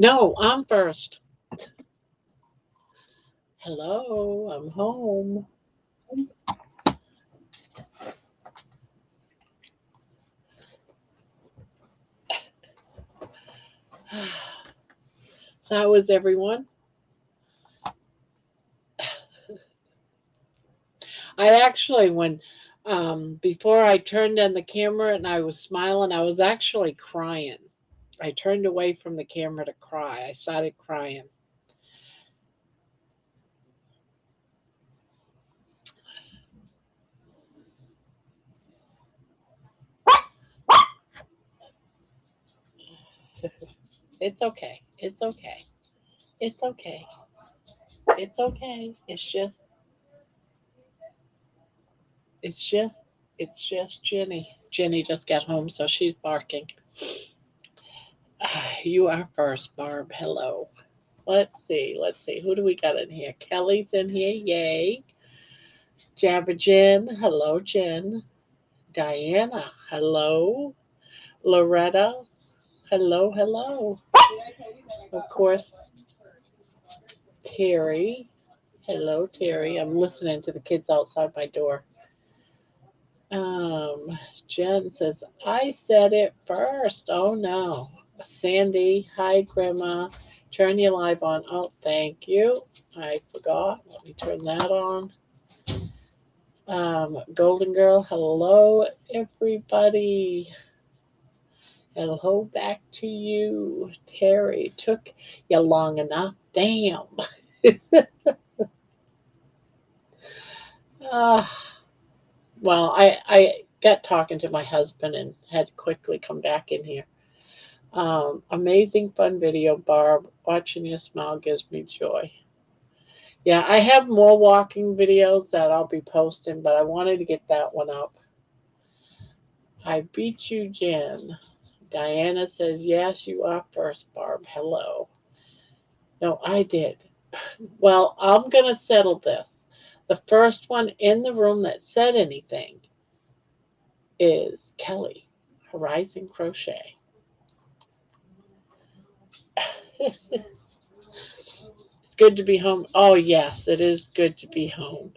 No, I'm first. Hello, I'm home. So how is everyone? I actually, when before I turned on the camera and I was smiling, I was actually crying. I turned away from the camera to cry. I started crying. It's okay. It's okay. It's okay. It's okay. It's just, it's just Jenny. Jenny just got home, so she's barking. You are first, Barb. Hello. Let's see. Let's see. Who do we got in here? Kelly's in here. Yay. Jabba Jen. Hello, Jen. Diana. Hello. Loretta. Hello. Hello. Of course, Terry. Hello, Terry. I'm listening to the kids outside my door. Um, Jen says, I said it first. Oh no. Sandy, hi, Grandma. Turn your live on. Oh, thank you. I forgot. Let me turn that on. Golden Girl, hello, everybody. Hello back to you. Terry, took you long enough. Damn. uh, well, I got talking to my husband and had to quickly come back in here. Amazing fun video, Barb. Watching you smile gives me joy. Yeah, I have more walking videos that I'll be posting, but I wanted to get that one up. I beat you, Jen. Diana says, yes, you are first, Barb. Hello. No, I did. Well, I'm going to settle this. The first one in the room that said anything is Kelly, Horizon Crochet. It's good to be home. Oh, yes, it is good to be home.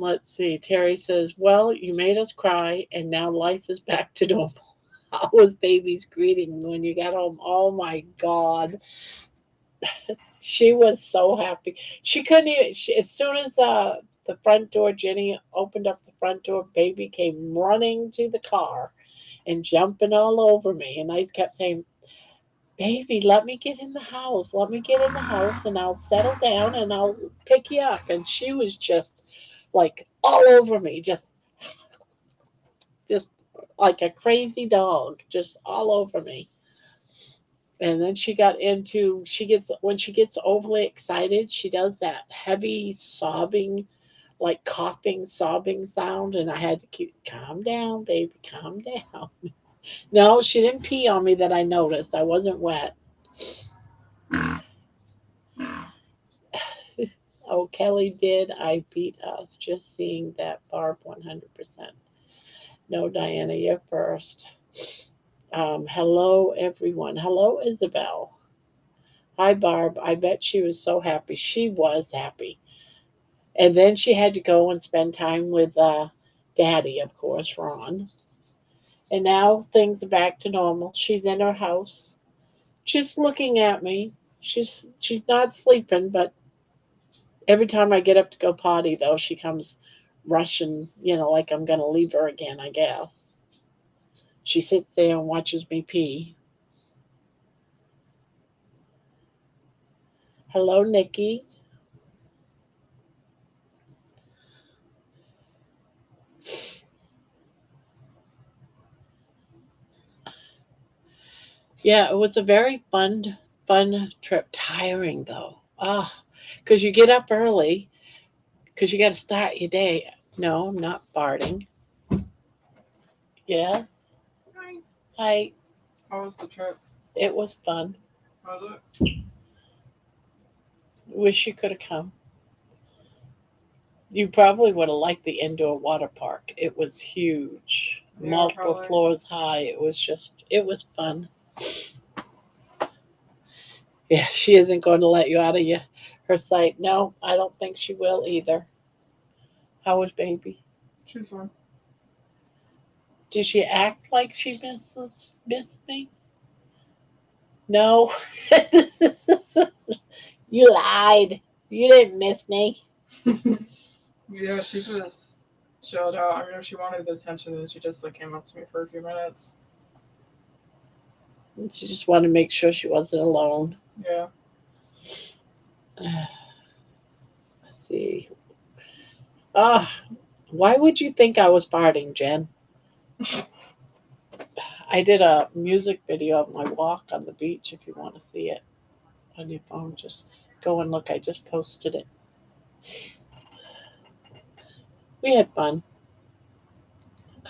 Let's see. Terry says, well, you made us cry, and now life is back to normal. How was baby's greeting when you got home? Oh, my God. She was so happy. She couldn't even. As soon as the front door, Jenny opened up the front door, baby came running to the car and jumping all over me. And I kept saying, "Baby, let me get in the house. Let me get in the house, and I'll settle down and I'll pick you up." And she was just like all over me, just like a crazy dog, just all over me. And then she gets when she gets overly excited, she does that heavy sobbing, like coughing, sobbing sound, and I had to keep calm down, baby, calm down. No, she didn't pee on me that I noticed. I wasn't wet. Oh, Kelly did. I beat us just seeing that, Barb, 100%. No, Diana, you're first. Hello, everyone. Hello, Isabel. Hi, Barb. I bet she was so happy. She was happy. And then she had to go and spend time with Daddy, of course, Ron. And now things are back to normal. She's in her house, just looking at me. She's not sleeping, but every time I get up to go potty, though, she comes rushing, like I'm gonna leave her again. I guess she sits there and watches me pee. Hello, Nikki. Yeah, it was a very fun trip. Tiring though. Because you get up early because you got to start your day. No, I'm not farting. Yes. Hi. How was the trip? It was fun. Was Wish you could have come. You probably would have liked the indoor water park. It was huge, it? Yeah, multiple probably. floors high. It was fun. Yeah, she isn't going to let you out of her sight. No, I don't think she will either. How was baby? Choose one. Did she act like she missed me? No. You lied. You didn't miss me. Yeah, she just chilled out. I mean, if she wanted the attention, then she just like came up to me for a few minutes. She just wanted to make sure she wasn't alone. Yeah. Let's see. Ah, why would you think I was farting, Jen? I did a music video of my walk on the beach. If you want to see it on your phone, just go and look. I just posted it. We had fun.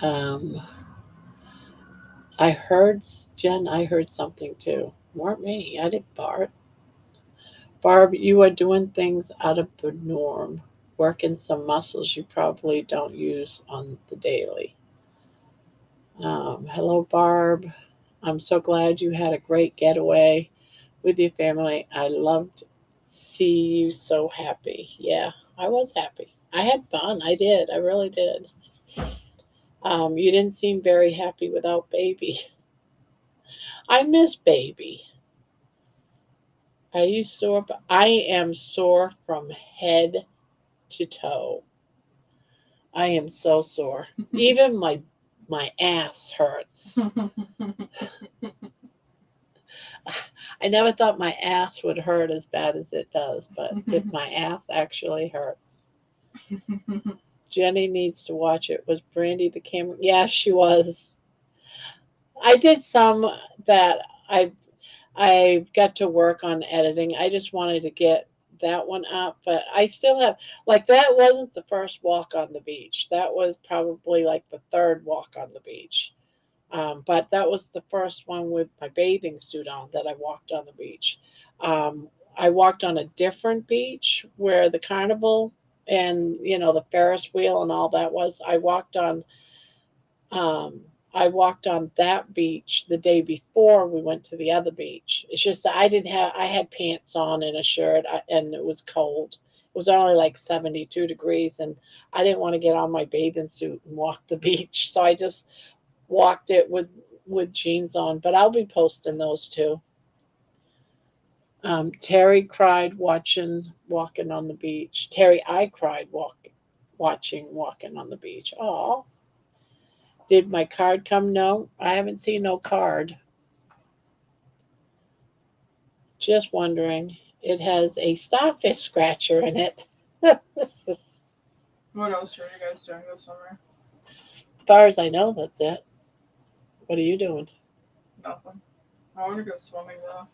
Um, I heard, Jen, I heard something too. Weren't me. I didn't fart. Barb, you are doing things out of the norm, working some muscles you probably don't use on the daily. Hello, Barb. I'm so glad you had a great getaway with your family. I loved see you so happy. Yeah, I was happy. I had fun. I did. I really did. You didn't seem very happy without baby. I miss baby. Are you sore? I am sore from head to toe. I am so sore. Even my ass hurts. I never thought my ass would hurt as bad as it does, but if my ass actually hurts. Jenny needs to watch it. Was Brandy the camera? Yeah, she was. I did some that I got to work on editing. I just wanted to get that one up, but I still have like that wasn't the first walk on the beach. That was probably like the third walk on the beach. But that was the first one with my bathing suit on that I walked on the beach. I walked on a different beach where the carnival and the Ferris wheel and all that was. Um, I walked on that beach the day before we went to the other beach. It's just that I had pants on and a shirt and it was cold. It was only like 72 degrees and I didn't want to get on my bathing suit and walk the beach. So I just walked it with jeans on, but I'll be posting those too. Terry cried walking on the beach. Terry, I cried watching walking on the beach. Oh, did my card come? No, I haven't seen no card. Just wondering. It has a starfish scratcher in it. As What else are you guys doing this summer? far as I know, that's it. What are you doing? Nothing. I want to go swimming though.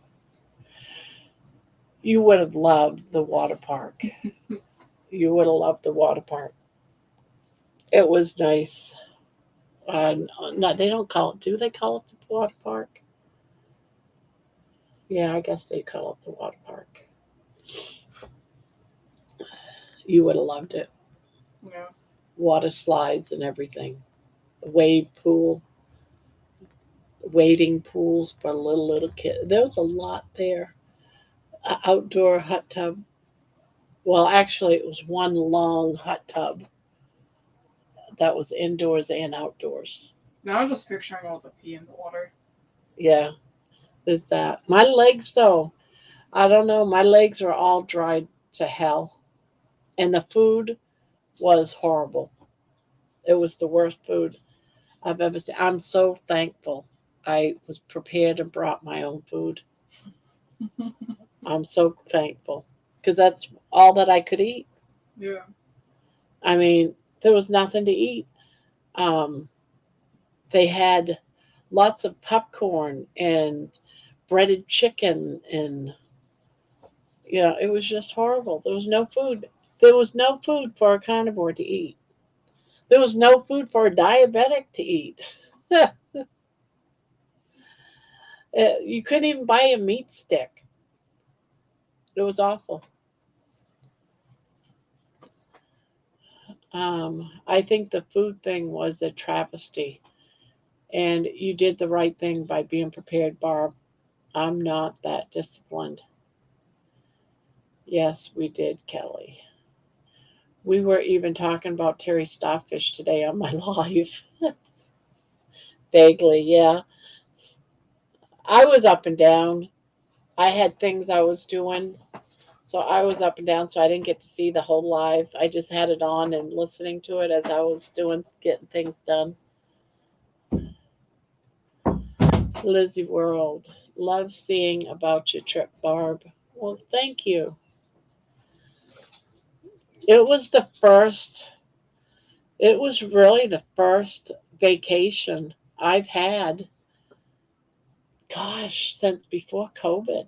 You would have loved the water park. You would have loved the water park. It was nice. No, they don't call it. Do they call it the water park? Yeah, I guess they call it the water park. You would have loved it. Yeah. Water slides and everything. Wave pool, wading pools for little kids. There was a lot there. Outdoor hot tub. Well, actually, it was one long hot tub that was indoors and outdoors. Now I'm just picturing all the pee in the water. Yeah, there's that. My legs, though, I don't know. My legs are all dried to hell, and the food was horrible. It was the worst food I've ever seen. I'm so thankful I was prepared and brought my own food. I'm so thankful because that's all that I could eat. Yeah. I mean, there was nothing to eat. Um, they had lots of popcorn and breaded chicken, and it was just horrible. There was no food. There was no food for a carnivore to eat. There was no food for a diabetic to eat. You couldn't even buy a meat stick. It was awful. I think the food thing was a travesty, and you did the right thing by being prepared, Barb. I'm not that disciplined. Yes, we did, Kelly. We were even talking about Terry Starfish today on my live. Vaguely, yeah. I was up and down. I had things I was doing, so I was up and down, so I didn't get to see the whole live. I just had it on and listening to it as I was doing, getting things done. Lizzie World, love seeing about your trip, Barb. Well, thank you. It was the first, it was really the first vacation I've had, gosh, since before COVID.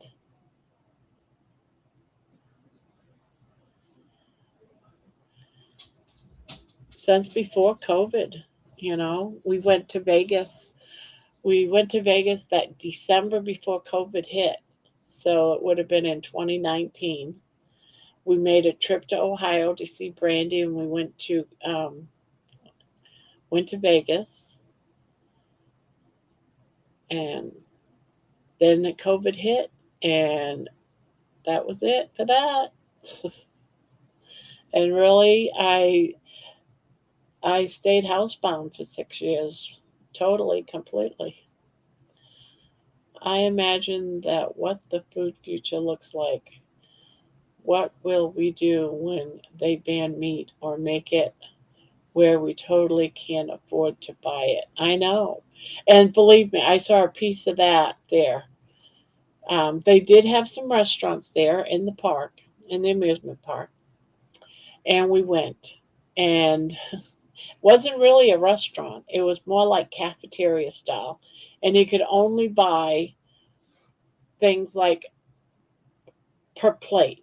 Since before COVID, we went to Vegas. We went to Vegas that December before COVID hit. So it would have been in 2019. We made a trip to Ohio to see Brandy, and we went to Vegas, and then the COVID hit, and that was it for that. And really, I stayed housebound for 6 years, totally, completely. I imagine that what the food future looks like. What will we do when they ban meat or make it where we totally can't afford to buy it? I know. And believe me, I saw a piece of that there. They did have some restaurants there in the park, in the amusement park, and we went. And wasn't really a restaurant. It was more like cafeteria style. And you could only buy things like per plate.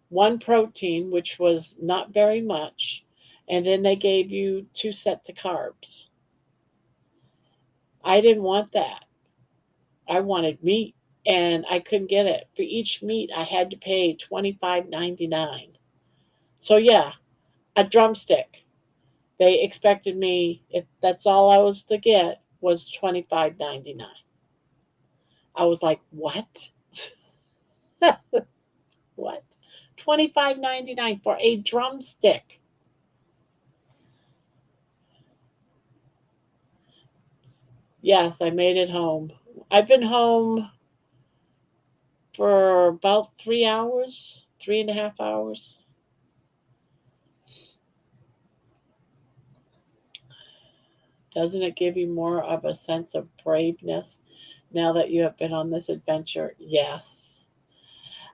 One protein, which was not very much, and then they gave you two sets of carbs. I didn't want that. I wanted meat, and I couldn't get it. For each meat, I had to pay $25.99. So yeah, a drumstick. They expected me, if that's all I was to get, was $25.99. I was like, what? What? $25.99 for a drumstick. Yes, I made it home. I've been home for about 3 hours, 3.5 hours. Doesn't it give you more of a sense of braveness now that you have been on this adventure? Yes.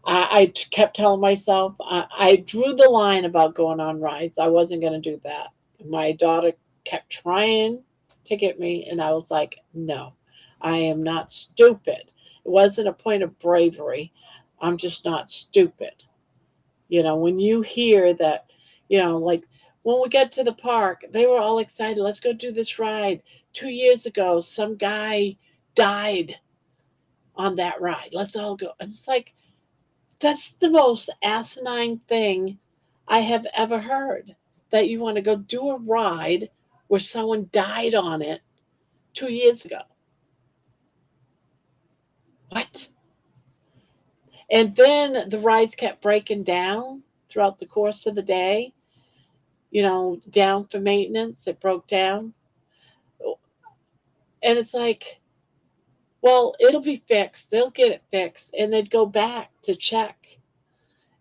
I kept telling myself, I drew the line about going on rides. I wasn't going to do that. My daughter kept trying to get me, and I was like, no, I am not stupid. It wasn't a point of bravery. I'm just not stupid. When you hear that, like when we get to the park, they were all excited. Let's go do this ride. 2 years ago, some guy died on that ride. Let's all go. And it's like, that's the most asinine thing I have ever heard. That you want to go do a ride where someone died on it 2 years ago. What? And then the rides kept breaking down throughout the course of the day, down for maintenance. It broke down. And it's like, well, it'll be fixed. They'll get it fixed. And they'd go back to check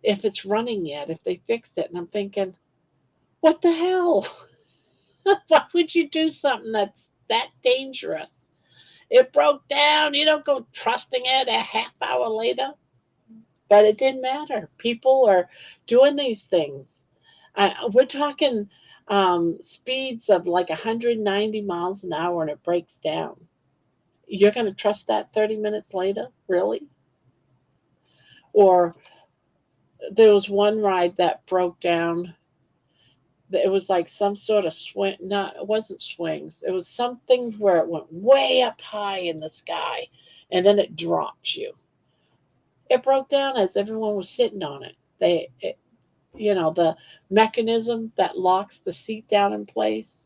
if it's running yet, if they fixed it. And I'm thinking, what the hell? Why would you do something that's that dangerous? It broke down. You don't go trusting it a half hour later. But it didn't matter. People are doing these things. We're talking speeds of like 190 miles an hour and it breaks down. You're going to trust that 30 minutes later? Really? Or there was one ride that broke down. It was like some sort of swing. Not, it wasn't swings. It was something where it went way up high in the sky and then it dropped you. It broke down as everyone was sitting on it. The mechanism that locks the seat down in place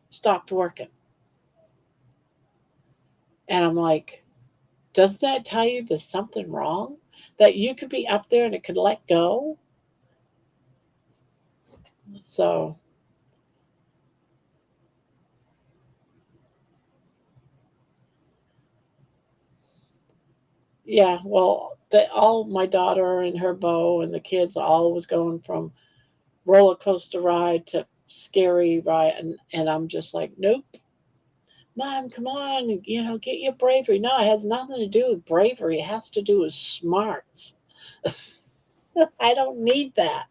stopped working. And I'm like, doesn't that tell you there's something wrong? that you could be up there and it could let go. So yeah, well, all my daughter and her beau and the kids all was going from roller coaster ride to scary ride, and I'm just like, nope, mom, come on, get your bravery. No, it has nothing to do with bravery. It has to do with smarts. I don't need that.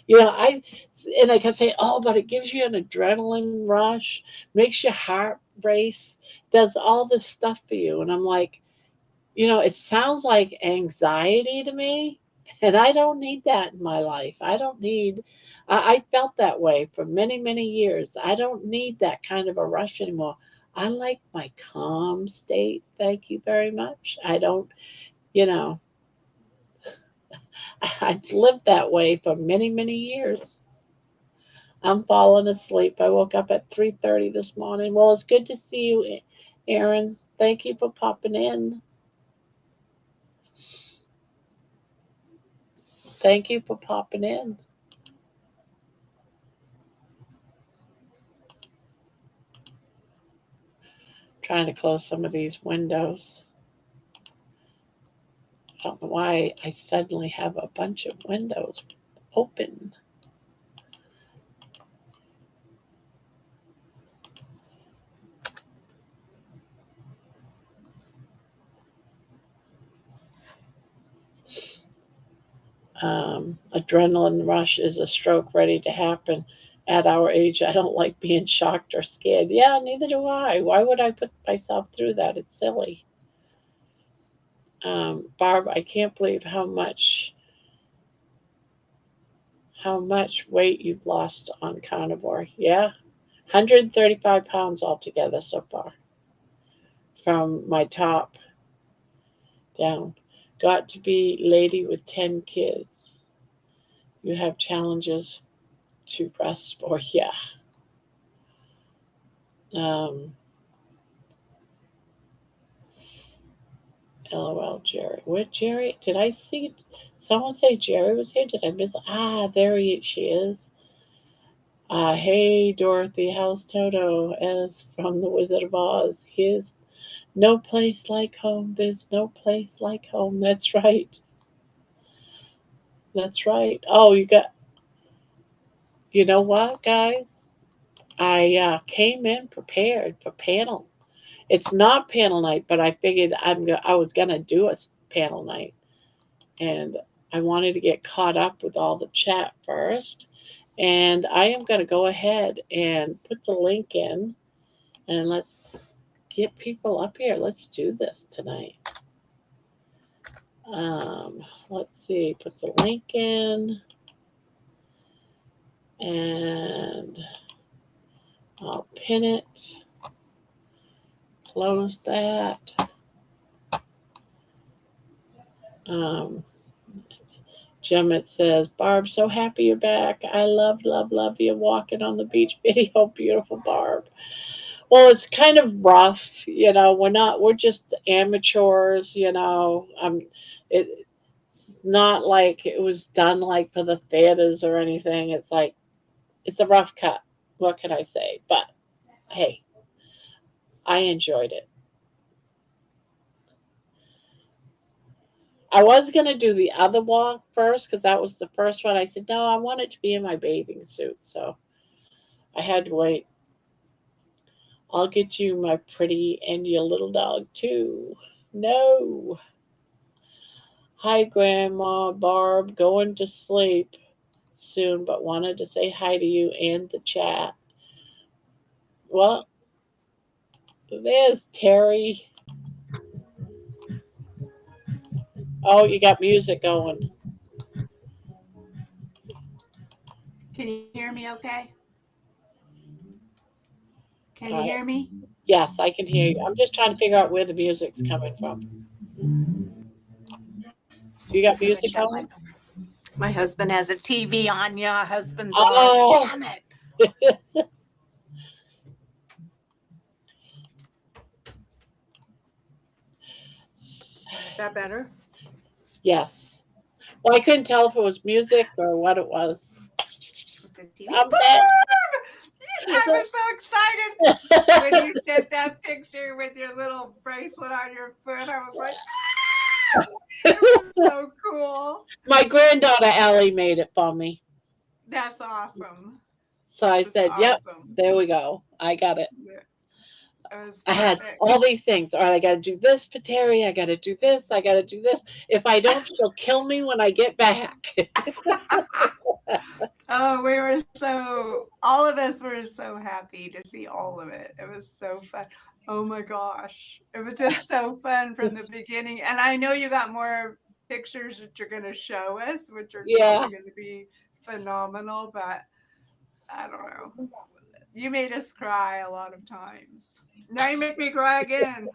And I kept saying, oh, but it gives you an adrenaline rush, makes your heart race, does all this stuff for you. And I'm like, it sounds like anxiety to me, and I don't need that in my life. I felt that way for many, many years. I don't need that kind of a rush anymore. I like my calm state. Thank you very much. I don't, you know, I've lived that way for many, many years. I'm falling asleep. I woke up at 3:30 this morning. Well, it's good to see you, Aaron. Thank you for popping in. Thank you for popping in. Trying to close some of these windows. I don't know why I suddenly have a bunch of windows open. Adrenaline rush is a stroke ready to happen. At our age, I don't like being shocked or scared. Yeah, neither do I. Why would I put myself through that? It's silly. Barb, I can't believe how much weight you've lost on carnivore. Yeah, 135 pounds altogether so far from my top down. Got to be lady with 10 kids. You have challenges to rest for. Yeah. Um, LOL, Jerry. What, Jerry? Did I see someone say Jerry was here? Did I miss? Ah, she is. Hey, Dorothy, how's Toto? As from the Wizard of Oz. Here's no place like home. There's no place like home. That's right. That's right. Oh, you know what, guys? I came in prepared for panel. It's not panel night, but I figured I was gonna do a panel night, and I wanted to get caught up with all the chat first. And I am gonna go ahead and put the link in, and let's get people up here. Let's do this tonight. Let's see, put the link in, and I'll pin it. Close that. Um, Gemmet says, Barb, so happy you're back. I love you walking on the beach video. Beautiful, Barb. Well, it's kind of rough, we're just amateurs, it's not like it was done like for the theaters or anything. It's like, it's a rough cut. What can I say? But hey, I enjoyed it. I was going to do the other walk first because that was the first one. I said, no, I want it to be in my bathing suit. So I had to wait. I'll get you, my pretty, and your little dog, too. No. Hi, Grandma Barb. Going to sleep soon, but wanted to say hi to you and the chat. Well, there's Terry. Oh, you got music going. Can you hear me okay? Can you Uh, hear me? yes, I can hear you. I'm just trying to figure out where the music's coming from. You got I'm gonna music shut going? my husband has a TV on. Yeah, husband's on. Oh, Damn it. Is that better? yes. Well, I couldn't tell if it was music or what it was. It's a TV. I'm back. I was so excited when you sent that picture with your little bracelet on your foot. I was like, ah! It was so cool. My granddaughter Allie made it for me. That's awesome. So I That's said, yep, awesome. there we go. I got it. Yeah, it was I had perfect. all these things. All right, I got to do this for Terry. I got to do this. I got to do this. If I don't, she'll kill me when I get back. Oh, we were all of us were so happy to see all of it. It was so fun. Oh my gosh. It was just so fun from the beginning. And I know you got more pictures that you're going to show us, which are Yeah. probably going to be phenomenal, but I don't know. You made us cry a lot of times. Now you make me cry again.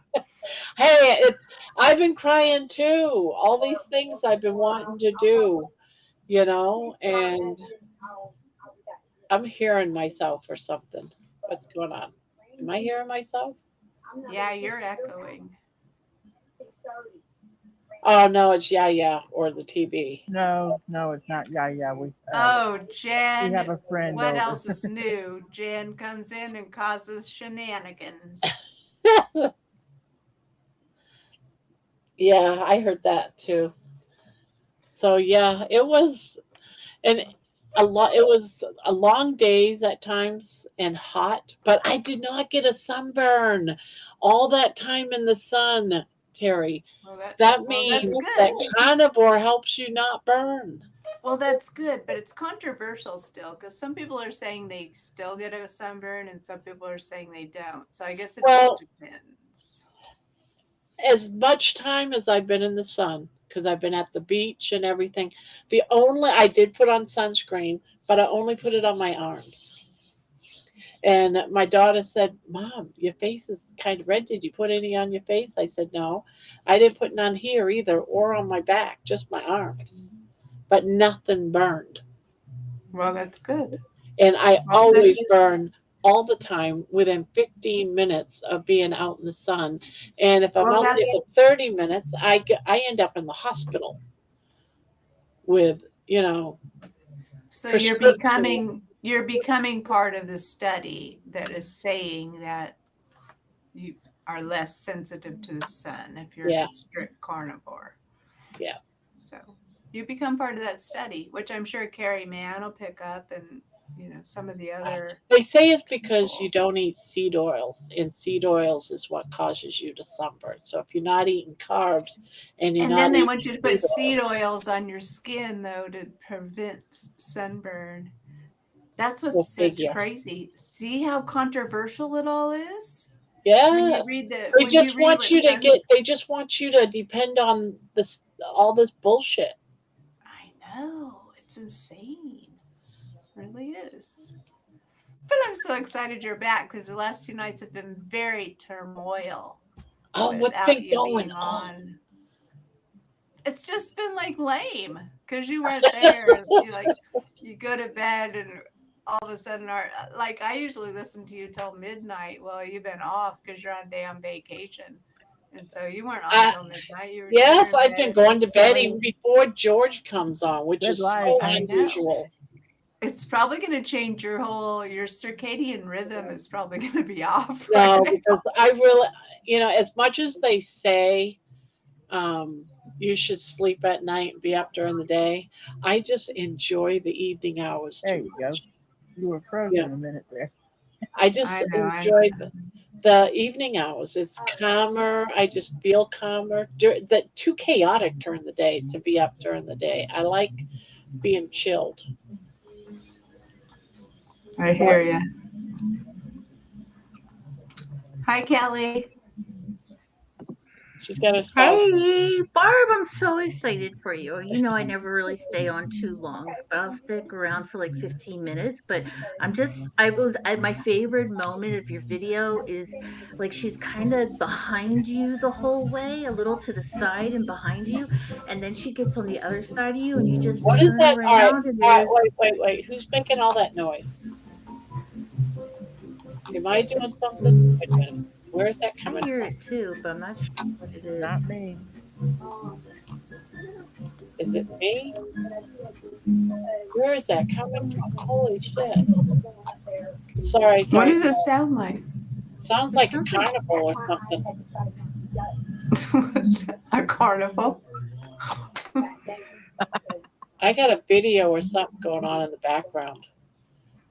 Hey, I've been crying too. All these things I've been wanting to do, and I'm hearing myself or something. What's going on? Am I hearing myself? Yeah, you're echoing. Oh no, it's yeah or the TV. No, it's not. Yeah. Oh, We Jen, have a friend what over. else is new? Jen comes in and causes shenanigans. Yeah, I heard that too. So yeah, it was and it was a long days at times and hot, but I did not get a sunburn all that time in the sun, Terry. Well, That that's means that good. carnivore helps you not burn. Well, that's good, but it's controversial still because some people are saying they still get a sunburn and some people are saying they don't. So I guess it Well, just depends. as much time as I've been in the sun, because I've been at the beach and everything, I did put on sunscreen, but I only put it on my arms. And my daughter said, Mom, your face is kind of red. Did you put any on your face? I said, no. I didn't put none here either or on my back, just my arms. But nothing burned. Well, that's good. And I Well, always burn all the time within 15 minutes of being out in the sun. And if I'm well, out there that's for 30 minutes, I end up in the hospital with, so prescription. you're becoming part of the study that is saying that you are less sensitive to the sun if you're Yeah, a strict carnivore. yeah. So you become part of that study, which I'm sure Carrie Mann will pick up and some of the other They say it's because you people. don't eat seed oils, and seed oils is what causes you to sunburn. So if you're not eating carbs and you're And then not they eating want you to seed put seed oils, oils on your skin though to prevent sunburn. That's what's go such figure. crazy. See how controversial it all is? Yes. When you read what suns They just want you to depend on all this bullshit. I know. It's insane. It really is. But I'm so excited you're back because the last 2 nights have been very turmoil Oh, what's without been you going being on? on. It's just been like lame because you weren't there. You go to bed and all of a sudden I usually listen to you till midnight. Well, you've been off because you're on damn vacation. And so you weren't on I, till midnight. You're yes, in I've been bed going to bed chilling. even before George comes on, which Good is life. so I know. unusual. It's probably going to change your circadian rhythm is probably going to be off right No, now. because I really, as much as they say you should sleep at night and be up during the day, I just enjoy the evening hours There too you go. much. You were You frozen know, a minute there. I just I know. enjoy the evening hours. It's calmer. I just feel calmer. Too chaotic during the day to be up during the day. I like being chilled. I hear you. Hi, Kelly. She's got her cell phone. Hey, Barb, I'm so excited for you. You know, I never really stay on too long, but I'll stick around for like 15 minutes. But my favorite moment of your video is like she's kind of behind you the whole way, a little to the side and behind you. And then she gets on the other side of you and you just What is turn that? around and All right. there's, Wait. Who's making all that noise? Am I doing something? Wait a minute. Where is that I coming hear from? it too, but I'm not sure what it is. Not me. Is it me? Where is that coming from? Holy shit. Sorry, What sorry. does it sound like? Sounds It like a sounds like carnival or something. A carnival? I got a video or something going on in the background.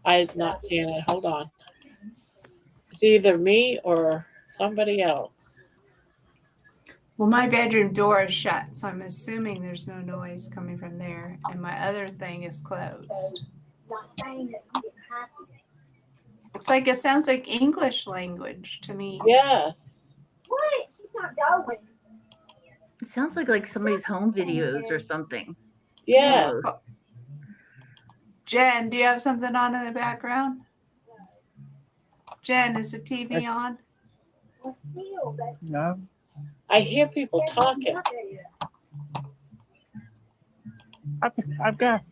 I'm not seeing it. Hold on. It's either me or somebody else. Well, my bedroom door is shut, so I'm assuming there's no noise coming from there, and my other thing is closed. It's like it sounds like English language to me. Yes. it sounds like somebody's home videos or something. Yeah. Almost. Jen, do you have something on in the background? Jen, is the TV on? No, I hear people talking.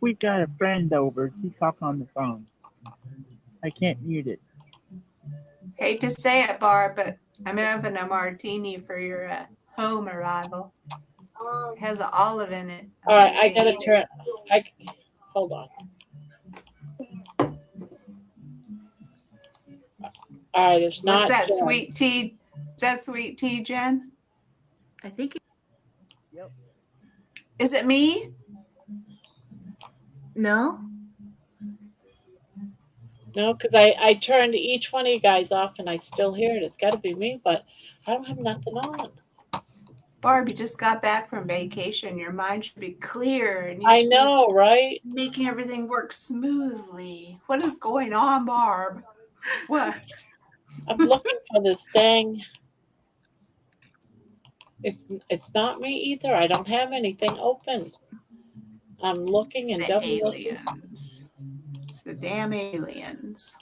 we got a friend over. She's talking on the phone. I can't mute it. Hate to say it, Barb, but I'm having a martini for your home arrival. It has an olive in it. All right, I gotta turn. Hold on. All right, it's not. What's that, Jen. sweet tea? Is that sweet tea, Jen? I think. Yep. Is it me? No. No, because I turned each one of you guys off and I still hear it. It's got to be me, but I don't have nothing on. Barb, you just got back from vacation. Your mind should be clear. And you I should be know, right? making everything work smoothly. What is going on, Barb? What? I'm looking for this thing. It's not me either. I don't have anything open. I'm looking It's and the double looking. aliens. It's the damn aliens.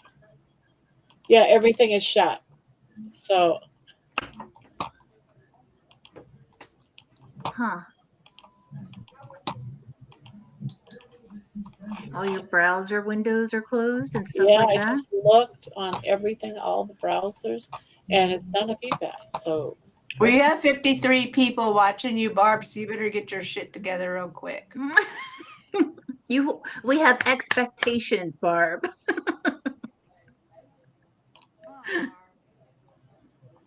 Yeah, everything is shut. So Huh. All your browser windows are closed and stuff yeah, like I that. just looked on everything, all the browsers, and it's none of you guys. So We have 53 people watching you, Barb, so you better get your shit together real quick. We have expectations, Barb.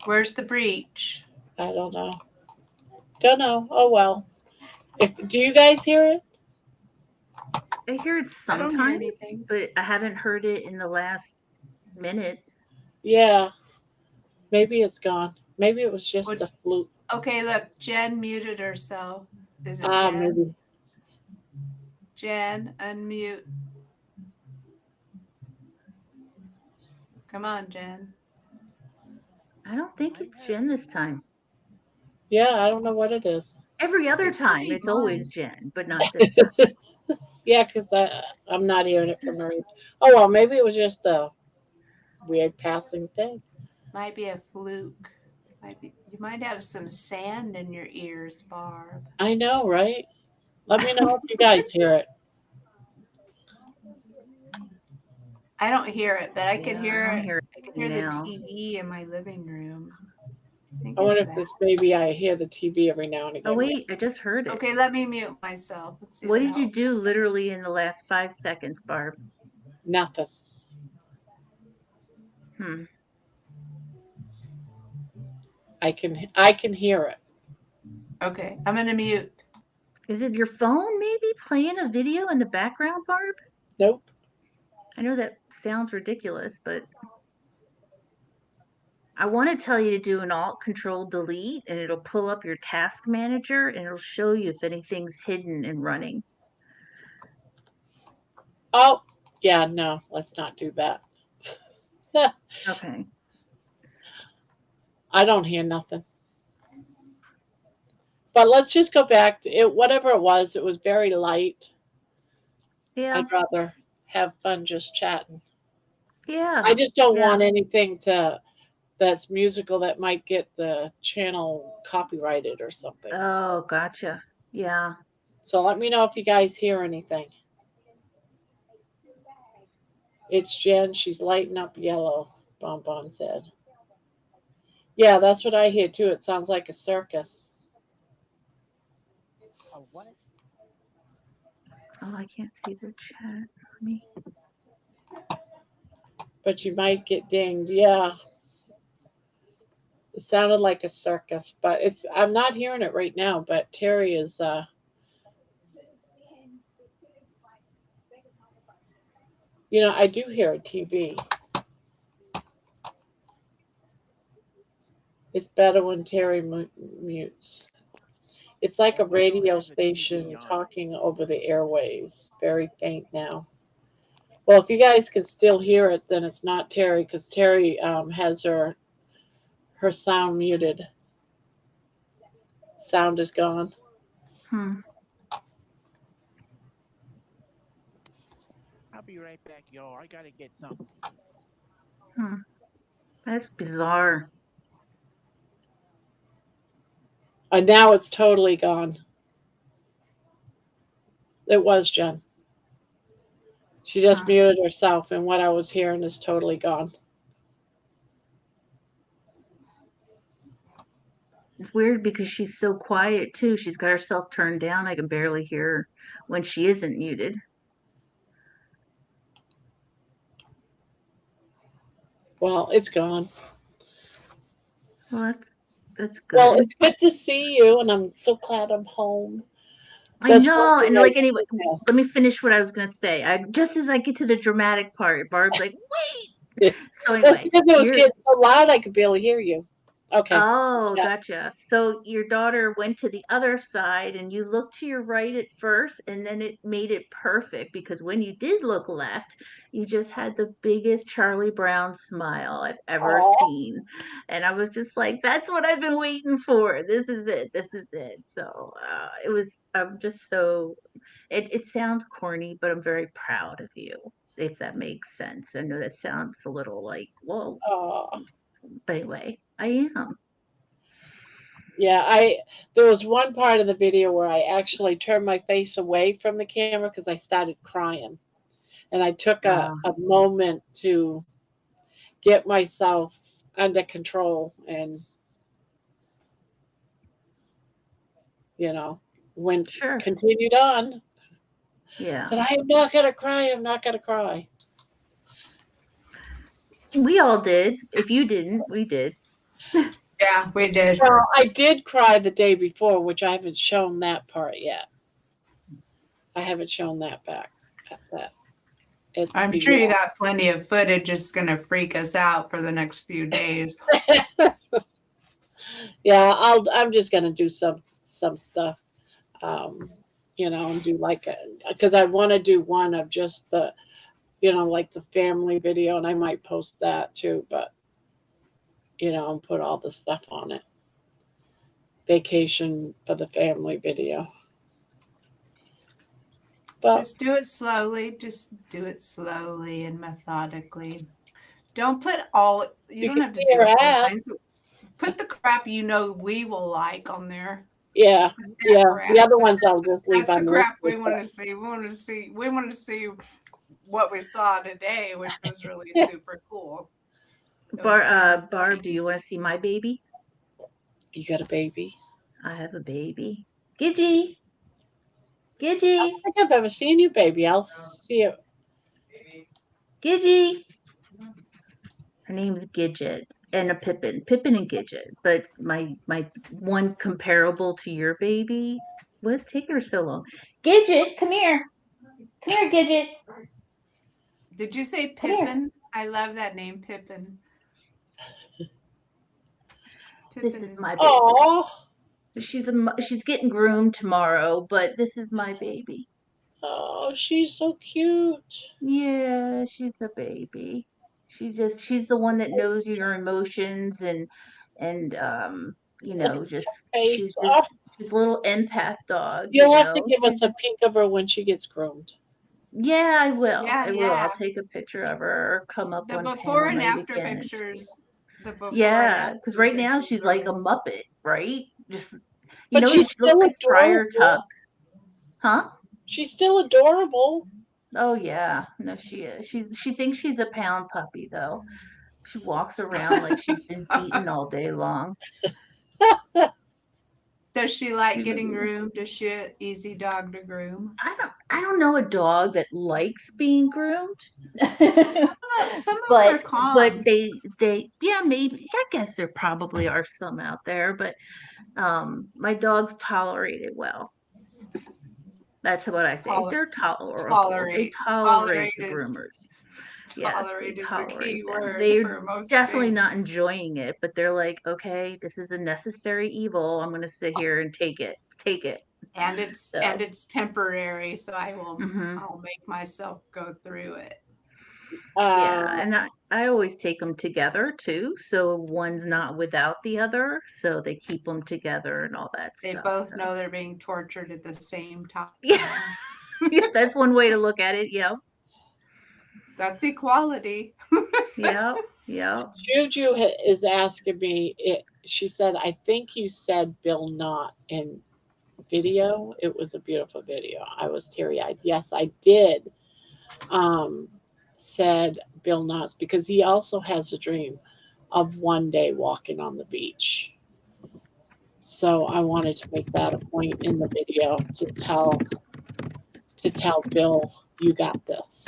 Where's the breach? I don't know. Don't know. Oh well. Do you guys hear it? I hear it I don't hear sometimes, anything. but I haven't heard it in the last minute. Yeah. Maybe it's gone. Maybe it was just a fluke. Okay, look, Jen muted herself. Is it Ah, Jen? maybe. Jen, unmute. Come on, Jen. I don't think it's Jen this time. Yeah, I don't know what it is. Every other It could time, be it's always mine. Jen, but not this time. Yeah, because I'm not hearing it from her. Oh well, maybe it was just a weird passing thing. Might be a fluke. You might have some sand in your ears, Barb. I know, right? Let me know if you guys hear it. I don't hear it, but I could Yeah, hear I don't it. hear I can hear the now. TV in my living room. I think I wonder it's if that. this maybe I hear the TV every now and again. Oh wait, I just heard it. Okay, let me mute myself. Let's see What did you helps. do literally in the last 5 seconds, Barb? Nothing. I can hear it. Okay, I'm gonna mute. Is it your phone maybe playing a video in the background, Barb? Nope. I know that sounds ridiculous, but I want to tell you to do an Alt Control Delete and it'll pull up your task manager and it'll show you if anything's hidden and running. Oh, yeah, no, let's not do that. Okay. I don't hear nothing. But let's just go back to it. Whatever it was very light. Yeah. I'd rather have fun just chatting. Yeah. I just don't Yeah. want anything that's musical that might get the channel copyrighted or something. Oh, gotcha. Yeah. So let me know if you guys hear anything. It's Jen. She's lighting up yellow, Bon Bon said. Yeah, that's what I hear too. It sounds like a circus. A what? Oh, I can't see the chat. Let me. But you might get dinged. Yeah, it sounded like a circus, but I'm not hearing it right now, but Terry is I do hear a TV. It's better when Terry mutes. It's like a We don't radio have a TV station on. talking over the airwaves. Very faint now. Well, if you guys can still hear it, then it's not Terry because Terry has her sound muted. Sound is gone. Hmm. I'll be right back, y'all. I gotta get something. Hmm. That's bizarre. And now it's totally gone. It was Jen. She just Huh. muted herself, and what I was hearing is totally gone. It's weird because she's so quiet too. She's got herself turned down. I can barely hear her when she isn't muted. Well, it's gone. Well, that's Well, good. it's good to see you, and I'm so glad I'm home. I That's one know, thing and I like anyway, really let me finish what I was gonna say. Just as I get to the dramatic part, Barb's like, "Wait." miss. So That's anyway, because it was you're getting so loud I could barely hear you. Okay. Oh, Yeah. gotcha. So your daughter went to the other side and you looked to your right at first, and then it made it perfect because when you did look left, you just had the biggest Charlie Brown smile I've ever Oh, seen. And I was just like, that's what I've been waiting for. This is it. This is it. So I'm just so, it sounds corny, but I'm very proud of you, if that makes sense. I know that sounds a little like, whoa, oh. but anyway, I am. Yeah, there was one part of the video where I actually turned my face away from the camera because I started crying. And I took a moment to get myself under control and, you know, went Sure. continued on. Yeah. Said, I am not gonna cry, I'm not gonna cry. We all did. If you didn't, we did. Yeah, we did. Well, I did cry the day before, which I haven't shown that part yet. I haven't shown that back that at the I'm sure you beginning. got plenty of footage. It's going to freak us out for the next few days. Yeah, I'm just gonna do some stuff, um, and do like because I want to do one of just the, like the family video, and I might post that too, but and put all the stuff on it. Vacation for the family video. But Just do it slowly. Just do it slowly and methodically. Don't put all, you you don't can have to see do her all ass. kinds of, put the crap we will like on there. Yeah, Put that yeah. crap. The other ones I'll just leave That's the crap we unlisted. want to see. We want to see what we saw today, which was really super cool. Barb, do you want to see my baby? You got a baby? I have a baby. Gidgy. I Gidgy. don't think I've ever seen you, baby. I'll see it. Gidgy. Her name's Gidget and a Pippin. Pippin and Gidget. But my one comparable to your baby, what's taking her so long? Gidget, come here. Come here, Gidget. Did you say Come here. Pippin? I love that name, Pippin. This is my baby. Oh, She's getting groomed tomorrow, but this is my baby. oh, she's so cute. Yeah, she's the baby. She's the one that knows your emotions and just Face. Oh, she's a little empath dog, you'll have to give us She's a peek of her when she gets groomed. Yeah, I will. Yeah, I will. yeah. I'll take a picture of her or come up The on before panel and night after again. pictures. The before and Yeah, after because right now pictures she's are like a always- Muppet, right? Just But she she's looks still like Friar Tuck, adorable. huh? She's still adorable. Oh yeah, no, she is. She thinks she's a pound puppy though. She walks around like she's been beaten all day long. Does she like getting groomed? Is she an easy dog to groom? I don't know a dog that likes being groomed. Some of them are but calm. they yeah, maybe, I guess there probably are some out there, but my dogs tolerate it well. That's what I say. Tol- They're tolerable. They tolerate, tolerate the tolerated. groomers. Yes, they Tolerate is the key tolerate them. word They're for most definitely things. not enjoying it, but they're like, okay, this is a necessary evil. I'm going to sit here and take it. Take it. And So, it's temporary, so mhm. I'll make myself go through it. Yeah, Uh, and I always take them together too, so one's not without the other, so they keep them together and all that They stuff. both So, know they're being tortured at the same time. yeah, yeah, that's one way to look at it. Yep, That's equality. yep, yep. Juju is asking me. She said, "I think you said Bill Knott in video. It was a beautiful video. I was teary eyed. Yes, I did." Um, said Bill Knott because he also has a dream of one day walking on the beach. So I wanted to make that a point in the video to tell Bill, you got this.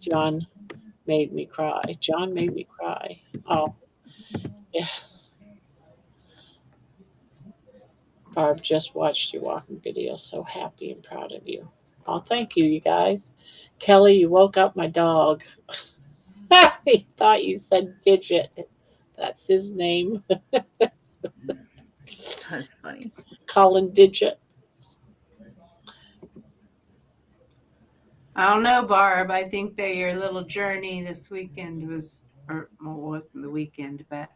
John made me cry. John made me cry. Oh, yeah. Barb just watched your walking video. So happy and proud of you. Oh, thank you, you guys. Kelly, you woke up my dog. He thought you said Digit. That's his name. That's funny. Colin Digit. I don't know, Barb. I think that your little journey this weekend was, or well, it wasn't the weekend, but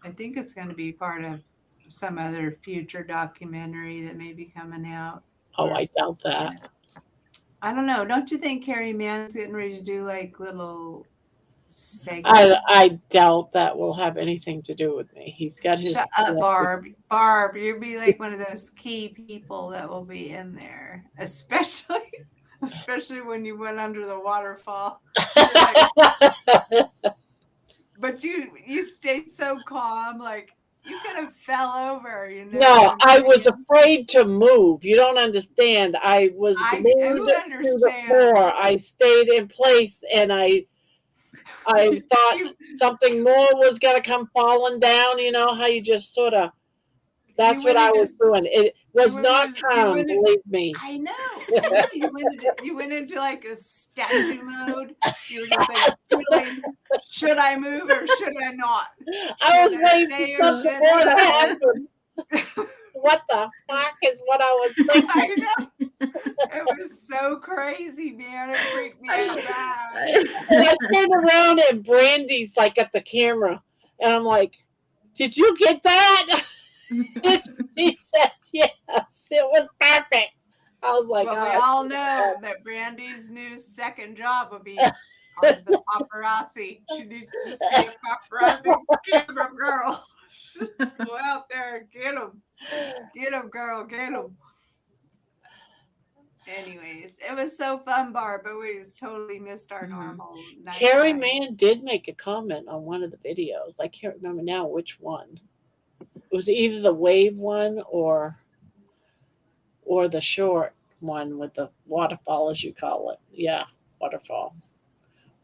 I think it's going to be part of some other future documentary that may be coming out. Oh, Or, I doubt that. I don't know. Don't you think Carrie Mann's getting ready to do like little segments? I doubt that will have anything to do with me. He's got his. Shut up, Barb. Barb, you'll be like one of those key people that will be in there, especially when you went under the waterfall. But you stayed so calm, like you could have fell over, No, I was afraid to move. You don't understand. I was I glued do to the understand. floor. I stayed in place, and I thought something more was gonna come falling down. You know how you just sort of. That's what I was doing. It was not calm, believe me. I know. You went into like a statue mode. You were just like feeling, should I move or should I not? I was waiting for something more to happen. What the fuck is what I was thinking? I know. It was so crazy, man. It freaked me out bad. And I turned around and Brandy's like at the camera, and I'm like, "Did you get that?" She said, "Yes, it was perfect." I was like, well, "Oh, we all know that Brandy's new second job will be on the paparazzi. She needs to just be a paparazzi camera girl. Just go out there and get them, girl, get them." Anyways, it was so fun, Barb, but we totally missed our normal night. Carrie Mann did make a comment on one of the videos. I can't remember now which one. It was either the wave one or the short one with the waterfall, as you call it. Yeah, waterfall.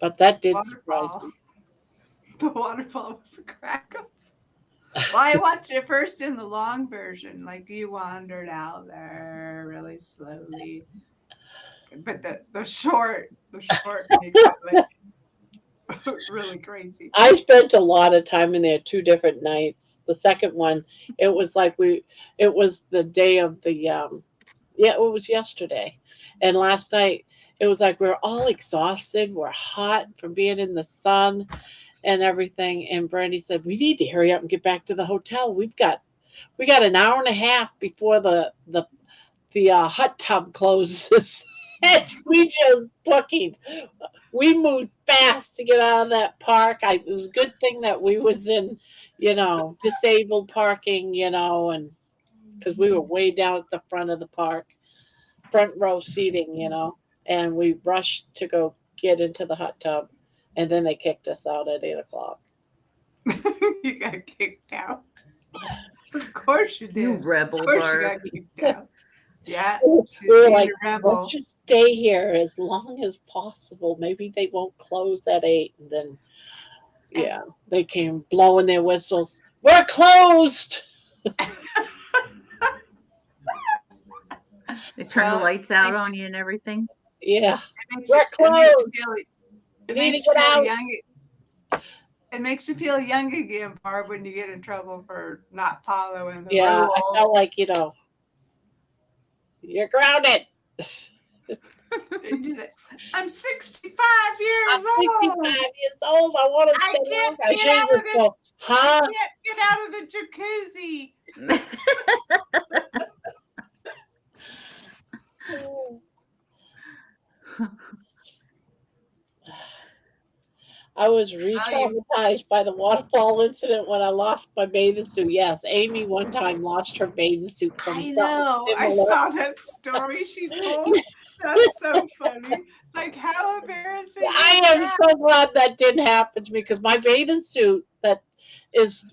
But that did surprise me. The waterfall was a crack up. Well, I watched it first in the long version. Like you wandered out there really slowly, but the short makes it like really crazy. I spent a lot of time in there 2 different nights. The second one, it was like it was the day of the it was yesterday. And last night it was like we're all exhausted, we're hot from being in the sun and everything. And Brandy said, "We need to hurry up and get back to the hotel. We got an hour and a half before the hot tub closes." And we just booking. We moved fast to get out of that park. It was a good thing that we was in, disabled parking, and because we were way down at the front of the park, front row seating, and we rushed to go get into the hot tub, and then they kicked us out at 8:00. You got kicked out. Of course you You did. rebel, Of course you Barb. got kicked out. Yeah, We she was were being like, a let's rebel. just stay here as long as possible. Maybe they won't close at 8. And then, And yeah, they came blowing their whistles. We're closed. They turn the well, lights out on you and everything. Yeah, makes you we're it makes you closed. feel You it need to makes you get feel out. young. It makes you feel young again, Barb, when you get in trouble for not following the Yeah, I felt rules. like, you're grounded. You just say, I'm 65 I'm years 65 old. years old. I want to I stay can't longer. I get should out of just this. go, I huh? can't get out of the jacuzzi. I was Oh, you. re-traumatized by the waterfall incident when I lost my bathing suit. Yes, Amy one time lost her bathing suit from I something know. I similar. saw that story she told. That's so funny. It's like, how embarrassing I is am that? so glad that didn't happen to me because my bathing suit that is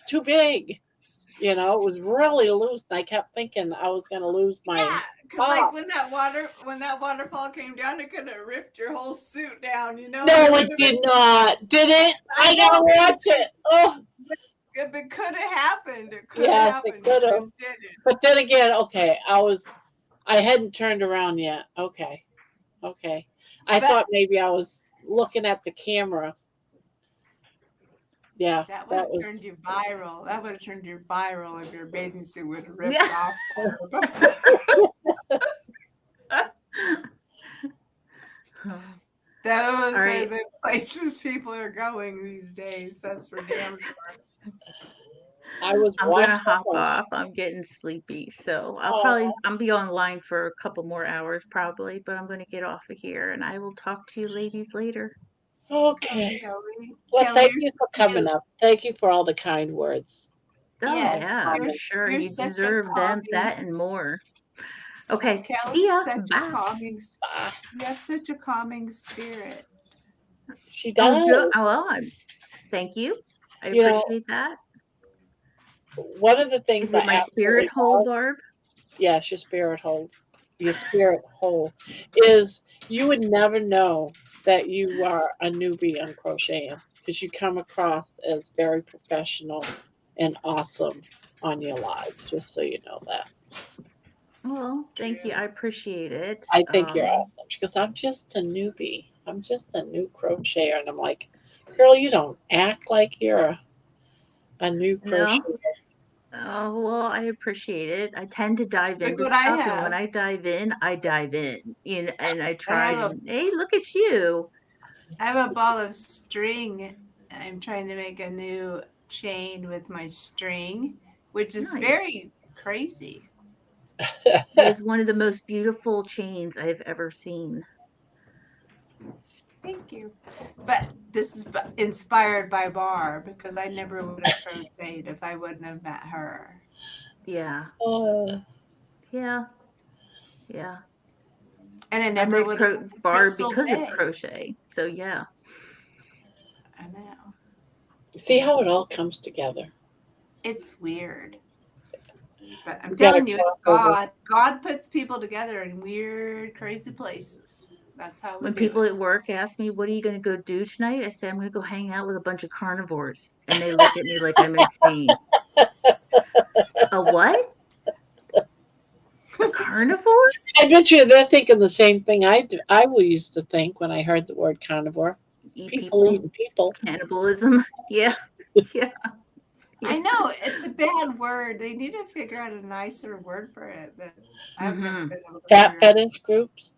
too big. It was really loose. And I kept thinking I was going to lose my Yeah, because like top. when that waterfall came down, it could have ripped your whole suit down. No, It would it have did been. not. Did it? I I gotta know, watch it. Oh, it could have happened. It could have yes, it happened, could but have. it didn't. But then again, okay, I hadn't turned around yet. Okay, okay. I But thought maybe I was looking at the camera. Yeah, that would that have was. turned you viral. That would have turned you viral if your bathing suit would have ripped Yeah. off. Those All are right. the places people are going these days. That's for damn sure. I was I'm watching. gonna hop off. I'm getting sleepy. So Oh, I'll be online for a couple more hours probably, but I'm gonna get off of here and I will talk to you ladies later. Okay, okay. Kelly. Well, Kelly, thank you for coming up. Thank you for all the kind words. Oh yes, yeah, for Comments. sure. you're You such a deserve them, calming. that and more. Okay. See Kelly's ya. such a Bye. calming. Ah, You have such a calming spirit. she Oh does. good. Oh, well, thank you. I You know, appreciate that. one of the things Is I it my spirit absolutely whole, love. Barb? Yes, your spirit whole, is you would never know that you are a newbie on crocheting because you come across as very professional and awesome on your lives, just so you know that. Well, thank you. True. I appreciate it. I think you're awesome because I'm just a newbie. I'm just a new crocheter. And I'm like, girl, you don't act like you're a new No. crocheter. Oh, well, I appreciate it. I tend to dive Look into what I stuff, and when have. I dive in, I dive in. And I I try have and hey, look at you. a ball of string. I'm trying to make a new chain with my string, which is Nice. very crazy. It is one of the most beautiful chains I've ever seen. Thank you. But this is inspired by Barb because I never would have crocheted if I wouldn't have met her. Yeah. Uh, Yeah. Yeah. And I I never met would have met Barb Crystal because of Bay. crochet. So yeah. I know. see how it all comes together. It's weird. But I'm We got a telling you, it's crossover. God. God puts people together in weird, crazy places. That's how we When do people it. at work ask me, "What are you going to go do tonight?" I say, "I'm going to go hang out with a bunch of carnivores," and they look at me like I'm insane. A what? A carnivore? I bet you they're thinking the same thing I do. Used to think when I heard the word carnivore. Eat People people? eating people. Cannibalism? Yeah. Yeah. Yeah. I know it's a bad word. They need to figure out a nicer word for it, but I've never Mm-hmm. been able to Fat figure it fetish groups.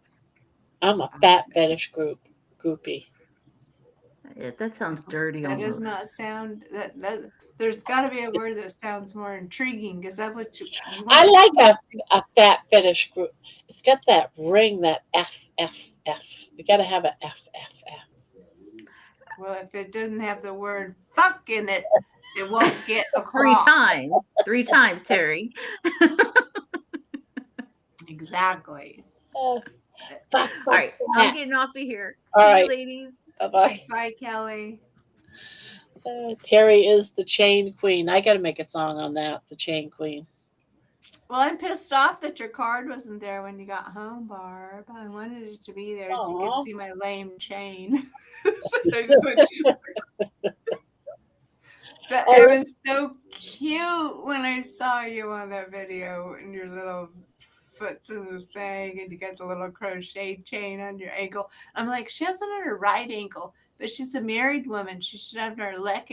I'm a out. fat fetish groupie. That sounds dirty That does almost. not sound that there's got to be a word that sounds more intriguing. Is that what you I want to like choose? a fat fetish group. It's got that ring, that F F F. You got to have a F F F. Well, if it doesn't have the word "fuck" in it, it won't get Three across. times. 3 times, Terry. Exactly. Fuck, All fuck, right. I'm fat. getting off of here. All See you, right. ladies. Bye bye. Bye, Kelly. Terry is the chain queen. I got to make a song on that, the chain queen. Well, I'm pissed off that your card wasn't there when you got home, Barb. I wanted it to be there so you could Aw. see my lame chain. I sent you. But Oh, it was so cute when I saw you on that video and your little foot to the thing and you got the little crochet chain on your ankle. I'm like, she has it on her right ankle, but she's a married woman. She should have it on her left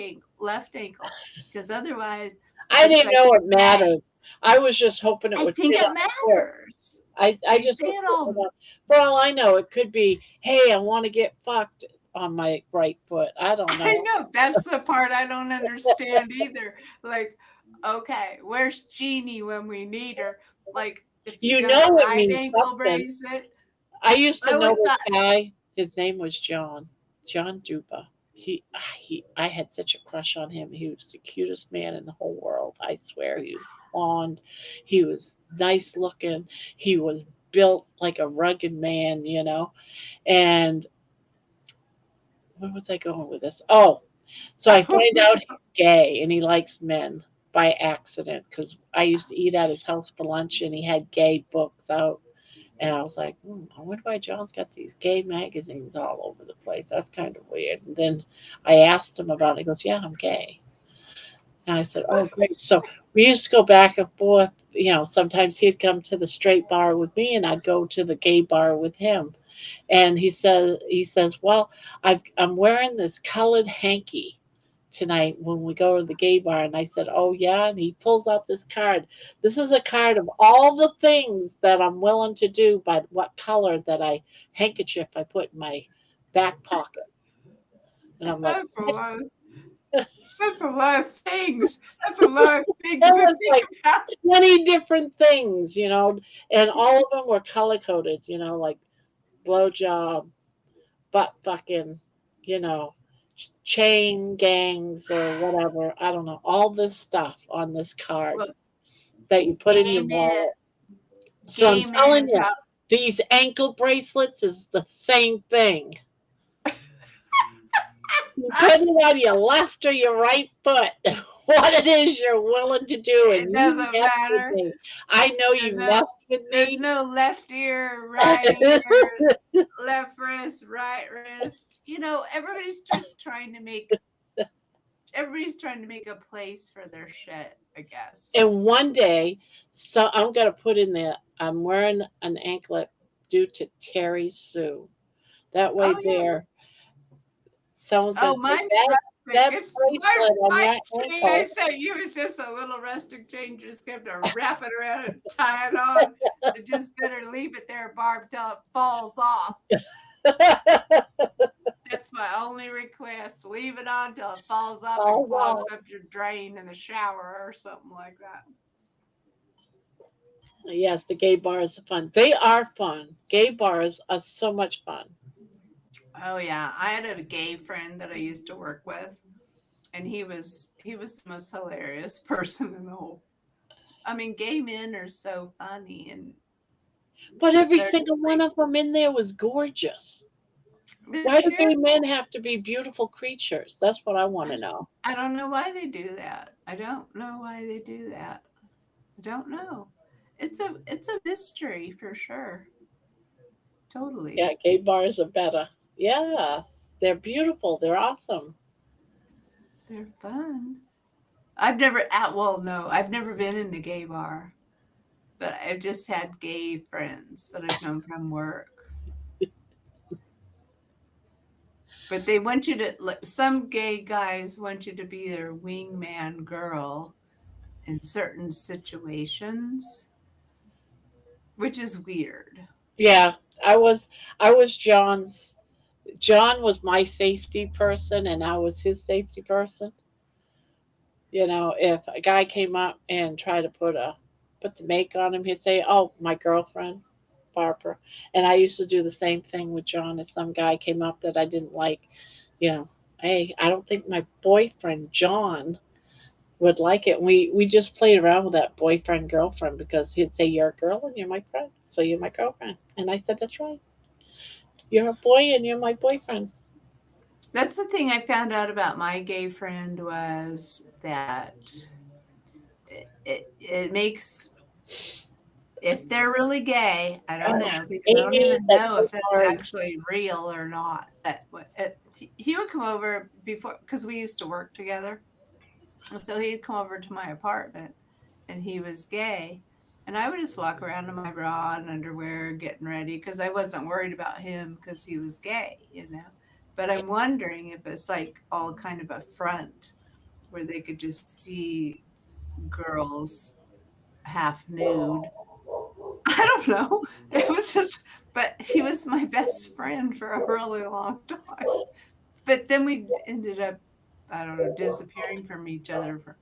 ankle because otherwise it I looks didn't like know you're it gay. mattered. I was just hoping it I would think fit it on my foot. matters. I They just say was it putting all. it on. For all I know, it could be, hey, I want to get fucked on my right foot. I don't I know. know that's the part I don't understand either. Like, okay, where's Jeannie when we need her? Like, if you You got a know it right means ankle something. bracelet, I used I to know always this thought, guy. His name was John Duba. I had such a crush on him. He was the cutest man in the whole world. I swear, he was blonde. He was nice looking. He was built like a rugged man, you know. And where was I going with this? Oh, so I oh, find out he's gay and he likes men by accident because I used to eat at his house for lunch and he had gay books out. And I was like, I wonder why John's got these gay magazines all over the place. That's kind of weird. And then I asked him about it. He goes, yeah, I'm gay. And I said, oh, great. So we used to go back and forth. You know, sometimes he'd come to the straight bar with me and I'd go to the gay bar with him. And he says, well, I'm wearing this colored hanky tonight when we go to the gay bar. And I said, oh, yeah. And he pulls out this card. This is a card of all the things that I'm willing to do by what color handkerchief I put in my back pocket. And I'm like, that's a lot. That's a lot of things. That's a lot of things it to was think like about. 20 different things, and all of them were color coded, like blowjob, butt fucking, you know, chain gangs or whatever. I don't know. All this stuff on this card Well, that you put in gay your men, wallet. So I'm gay telling men you, these ankle bracelets is the same thing. You put it on your left or your right foot. What it is you're willing to do, it and you doesn't messed with matter. me. I know There's you no, messed with there's me. no left ear, right ear, left wrist, right wrist. Everybody's trying to make a place for their shit, I guess. And one day, so I'm gonna put in there. I'm wearing an anklet due to Terry Sue. That way, Oh yeah. there, someone's gonna Oh, say mine's that rustic. It's bracelet on my your chain I ankle. sent you is just a little rustic chain. You just have to wrap it around and tie it on. You just better leave it there, Barb, till it falls off. That's my only request. Leave it on till it falls off and Falls clogs off. up your drain in the shower or something like that. Yes, the gay bars are fun. They are fun. Gay bars are so much fun. Oh yeah, I had a gay friend that I used to work with, and he was the most hilarious person in the whole. I mean, gay men are so funny, and But every they're single just one of them in there was gorgeous. they're Why do gay men cheerful. have to be beautiful creatures? That's what I want to know. I don't know why they do that. I don't know why they do that. I don't know. It's a mystery for sure. Totally. Yeah, gay bars are better. Yes, they're beautiful. They're awesome. They're fun. I've never been in a gay bar, but I've just had gay friends that I've known from work. But they want you to, like, some gay guys want you to be their wingman girl in certain situations, which is weird. Yeah, I was John was my safety person and I was his safety person. If a guy came up and tried to put the make on him, he'd say, "Oh, my girlfriend, Barbara." And I used to do the same thing with John. If some guy came up that I didn't like, you know, hey, I don't think my boyfriend John would like it. We just played around with that boyfriend girlfriend because he'd say, "You're a girl and you're my friend, so you're my girlfriend." And I said, "That's right. You're a boy and you're my boyfriend." That's the thing I found out about my gay friend was that it makes if they're really gay, I don't Oh, know because I don't Amy, even that's know so if that's hard. actually real or not. He would come over before because we used to work together, and so he'd come over to my apartment, and he was gay, and I would just walk around in my bra and underwear, getting ready because I wasn't worried about him because he was gay, you know. But I'm wondering if it's like all kind of a front where they could just see girls half nude. I don't know. It was just, but he was my best friend for a really long time. But then we ended up, I don't know, disappearing from each other for,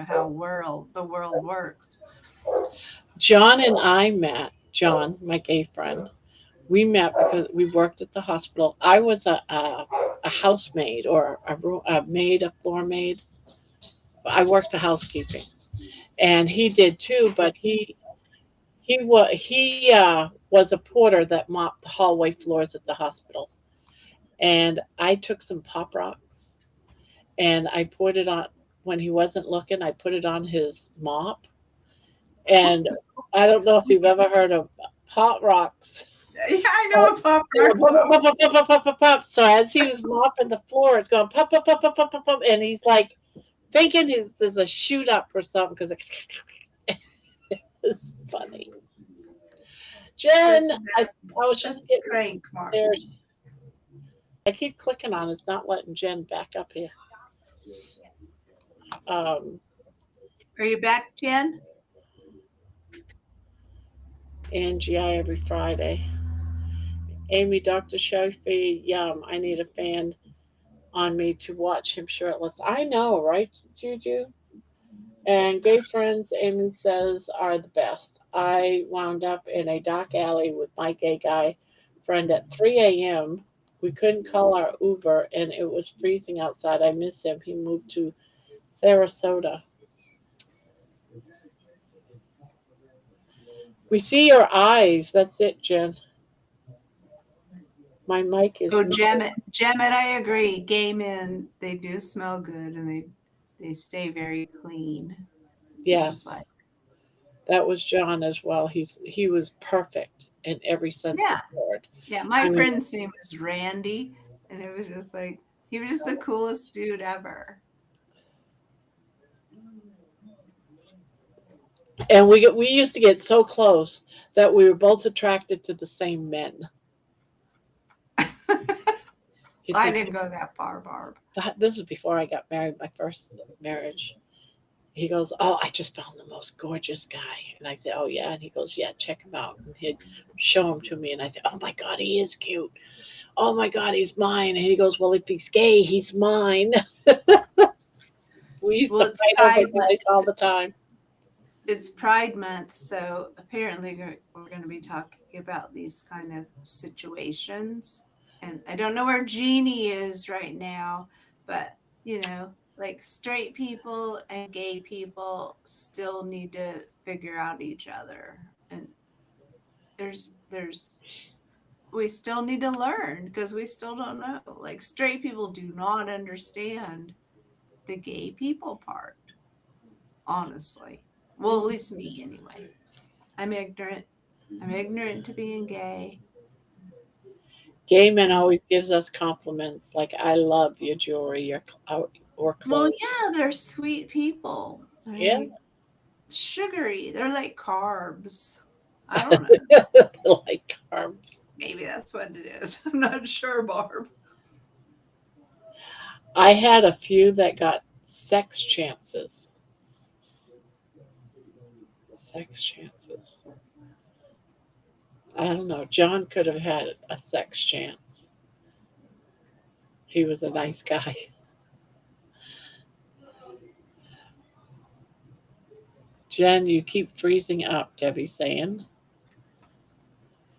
how the world works. John and I met, John, my gay friend, we met because we worked at the hospital. I was a housemaid or a maid, a floor maid. I worked for housekeeping, and he did too. But he was a porter that mopped the hallway floors at the hospital. And I took some pop rocks and I put it on when he wasn't looking. I put it on his mop, and I don't know if you've ever heard of pop rocks. Yeah, I Uh, know a pop they go rock pop, pop, song. pop, pop, pop, pop, pop, pop. So as he was mopping the floor, it's going pop, pop, pop, pop, pop, pop, pop, and he's like thinking there's a shoot up or something because it's funny. Jen, That's I was just that's getting crank, Mark. there. I keep clicking on it's not letting Jen back up here. Um, Are you back, Jen? NGI every Friday. Amy, Dr. Sophie, yum. I need a fan on me to watch him shirtless. I know, right, Juju? And gay friends, Amy says, are the best. I wound up in a dark alley with my gay guy friend at 3 a.m. We couldn't call our Uber, and it was freezing outside. I miss him. He moved to Sarasota. We see your eyes. That's it, Jen. My mic is Oh, muted. Gem it, I agree. Gay men, they do smell good and they stay very clean, it seems Yes, like. that was John as well. He was perfect in every sense of Yeah. the word. Yeah. My I mean, friend's name was Randy, and it was just like he was just the coolest dude ever. and we used to get so close that we were both attracted to the same men. He I said, didn't go that far, Barb. "This is before I got married, my first marriage." He goes, "Oh, I just found the most gorgeous guy," and I said, "Oh yeah," and he goes, "Yeah, check him out," and he'd show him to me, and I said, "Oh my God, he is cute. Oh my God, he's mine," and he goes, "Well, if he's gay, he's mine." We used Well, to fight over guys all the time. It's Pride Month, so apparently we're going to be talking about these kind of situations. And I don't know where Jeannie is right now, but like straight people and gay people still need to figure out each other. And there's we still need to learn because we still don't know. Like straight people do not understand the gay people part, honestly. Well, at least me anyway. I'm ignorant. I'm ignorant to being gay. Gay men And always gives us compliments like, "I love your jewelry, or well, clothes." yeah, they're sweet people. They're Yeah, like sugary. They're like carbs. I don't know. like carbs. Maybe that's what it is. I'm not sure, Barb. I had a few that got sex chances. Sex chances. I don't know. John could have had a sex chance. He was a nice guy. Jen, you keep freezing up, Debbie's saying.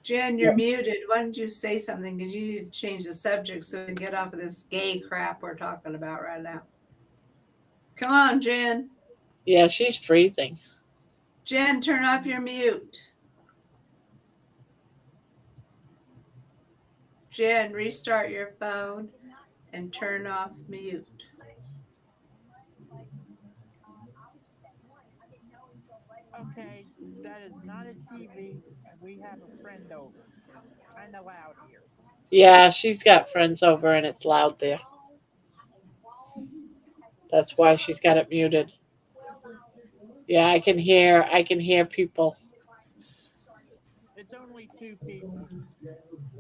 Jen, you're muted. Why don't you say something? Because you need to change the subject so we can get off of this gay crap we're talking about right now. Come on, Jen. Yeah, she's freezing. Jen, turn off your mute. Jen, restart your phone and turn off mute. Okay, that is not a TV. We have a friend over. Kind of loud here. Yeah, she's got friends over and it's loud there. That's why she's got it muted. Yeah, I can hear people. It's only two people.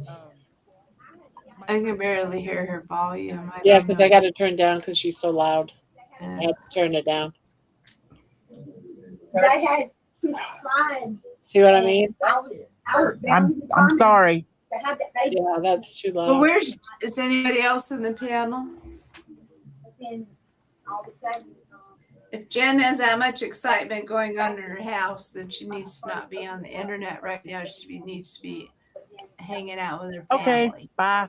Um, my I can friend and barely I. hear her volume. I Yeah, don't because I know. got to turn down because she's so loud. I Uh, had to turn it down. See what I mean? I'm sorry. Yeah, that's too well, loud. is anybody else in the panel? If Jen has that much excitement going on in her house, then she needs to not be on the internet right now. Needs to be hanging out with her Okay, family. bye.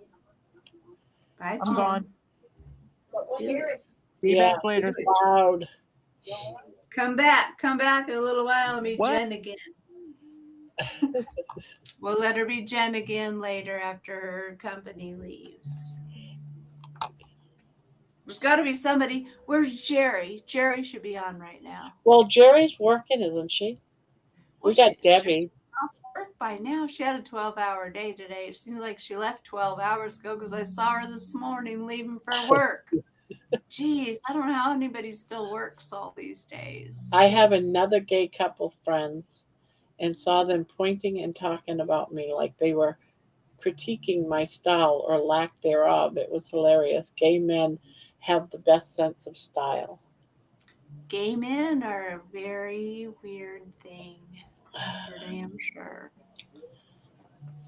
Bye, I'm Jen. gone. Do it. See you Yeah, back later. it's loud. Come back in a little while and be What? Jen again. We'll let her be Jen again later after her company leaves. There's got to be somebody. Where's Jerry? Jerry should be on right now. Well, Jerry's working, isn't she? Well, We got she Debbie. off work by now. She had a 12-hour day today. It seemed like she left 12 hours ago because I saw her this morning leaving for work. Geez, I don't know how anybody still works all these days. I have another gay couple friends and saw them pointing and talking about me like they were critiquing my style or lack thereof. It was hilarious. Gay men have the best sense of style. Gay men are a very weird thing. That's for damn sure.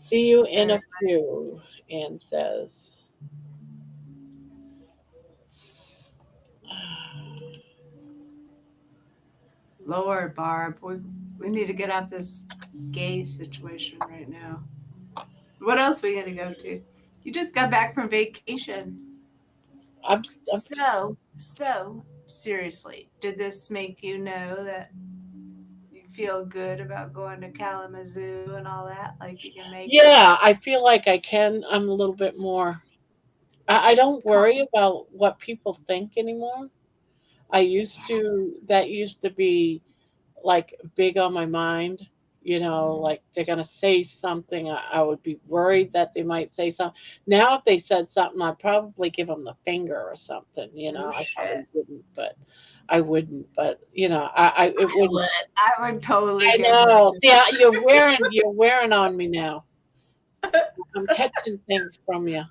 See you in a few, Ann says. Lord, Barb, we need to get off this gay situation right now. What else are we gonna go to? You just got back from vacation. I'm So seriously, did this make you know that you feel good about going to Kalamazoo and all that? Like you can make it? Yeah, I feel like I can. I'm a little bit more. I don't worry about what people think anymore. That used to be like big on my mind. Like they're going to say something. I would be worried that they might say something. Now, if they said something, I'd probably give them the finger or something. Oh I shit. probably wouldn't, but I wouldn't. But, it wouldn't. I would totally I give them know. Yeah, you're wearing on me now. I'm catching things from you.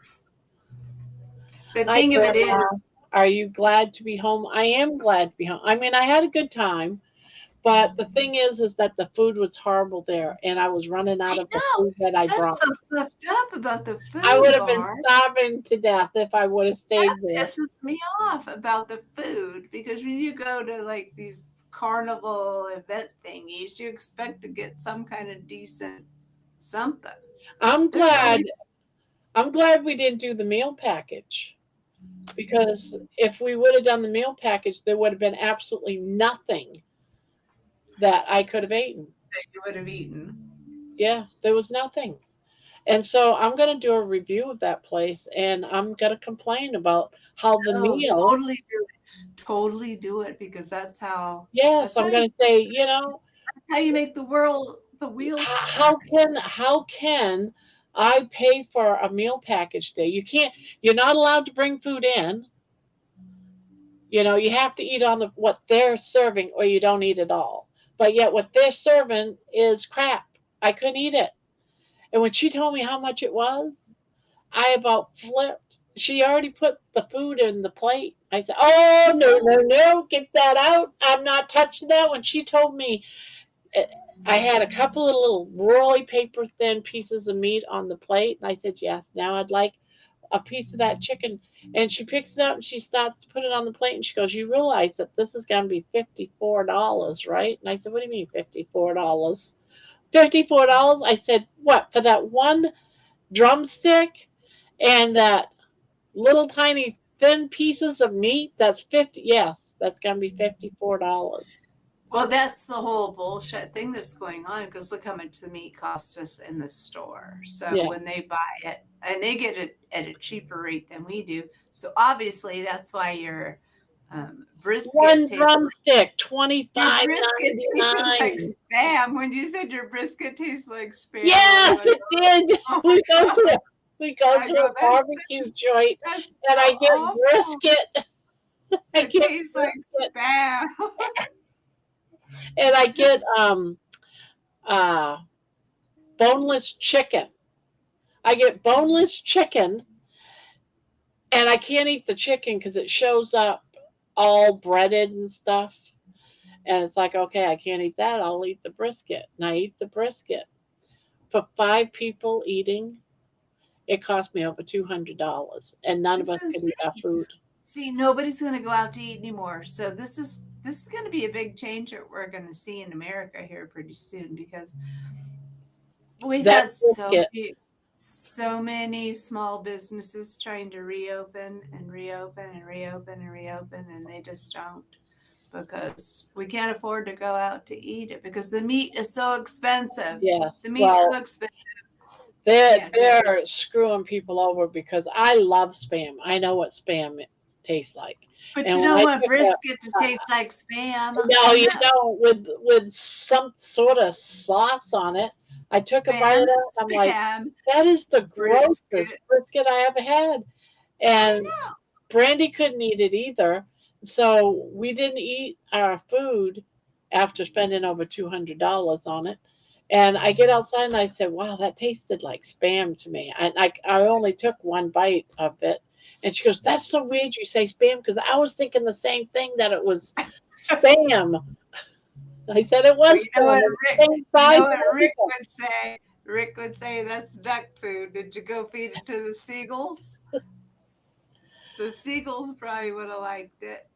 the Hi, thing of it Grandma. is, Are you glad to be home? I am glad to be home. I mean, I had a good time, but the thing is that the food was horrible there, and I was running I out of the know food that I that's brought. so fucked up about the I food, would have been Barb. starving to death if I would have That stayed there. pisses me off about the food because when you go to like these carnival event thingies, you expect to get some kind of decent something. I'm There's glad. always I'm glad we didn't do the meal package because if we would have done the meal package, there would have been absolutely nothing that I could have eaten. that you would have eaten. Yeah, there was nothing. And so I'm going to do a review of that place and I'm going to complain about how the Oh, meal, totally do it. Totally do it because yes, that's I'm how you going to say, make the wheels turn. how can I pay for a meal package there? You're not allowed to bring food in. You have to eat on what they're serving or you don't eat at all. But yet what they're serving is crap. I couldn't eat it. And when she told me how much it was, I about flipped. She already put the food in the plate. I said, "Oh, no, no, no, get that out. I'm not touching that." When she told me I had a couple of little really paper thin pieces of meat on the plate, and I said, "Yes, now I'd like a piece of that chicken." And she picks it up and she starts to put it on the plate, and she goes, "You realize that this is going to be $54, right?" And I said, "What do you mean $54? $54?" I said, "What, for that one drumstick and that little tiny thin pieces of meat? That's 50. Yes, that's going to be $54." Well, that's the whole bullshit thing that's going on because look how much the meat costs us in the store. So Yeah. when they buy it, and they get it at a cheaper rate than we do. So obviously that's why your brisket One tastes like drumstick, your brisket tasted like 25.99. spam. When you said your brisket tastes like spam, I was Yes, like, it did. oh my We go god! to a we go I to a go, barbecue joint that's and so I get awful. brisket. I It get tastes like brisket spam. and I get uh boneless chicken. I get boneless chicken and I can't eat the chicken because it shows up all breaded and stuff. And it's like, okay, I can't eat that. I'll eat the brisket. And I eat the brisket. For 5 people eating, it cost me over $200, and none of That's us could eat our insane. food. See, nobody's going to go out to eat anymore. So this is going to be a big change that we're going to see in America here pretty soon because we've That had brisket, so many small businesses trying to reopen and reopen and reopen and reopen, and they just don't because we can't afford to go out to eat it because the meat is so expensive. yes. The meat's so Well, expensive. they're Can't do it. they're screwing people over because I love spam. I know what spam tastes like. But And you when don't I want took a brisket to taste like spam. no, I you know. don't with some sort of sauce on it. I took a bite Spam of that. is I'm like, spam. that is the grossest Brisket. brisket I ever had. I And know. Brandy couldn't eat it either. So we didn't eat our food after spending over $200 on it. And I get outside and I said, wow, that tasted like spam to me. And I only took one bite of it. And she goes, that's so weird you say spam because I was thinking the same thing that it was spam. I said it Well, was spam. It was the same You size know and what Rick everything. would say? Rick would say that's duck food. Did you go feed it to the seagulls? The seagulls probably would have liked it.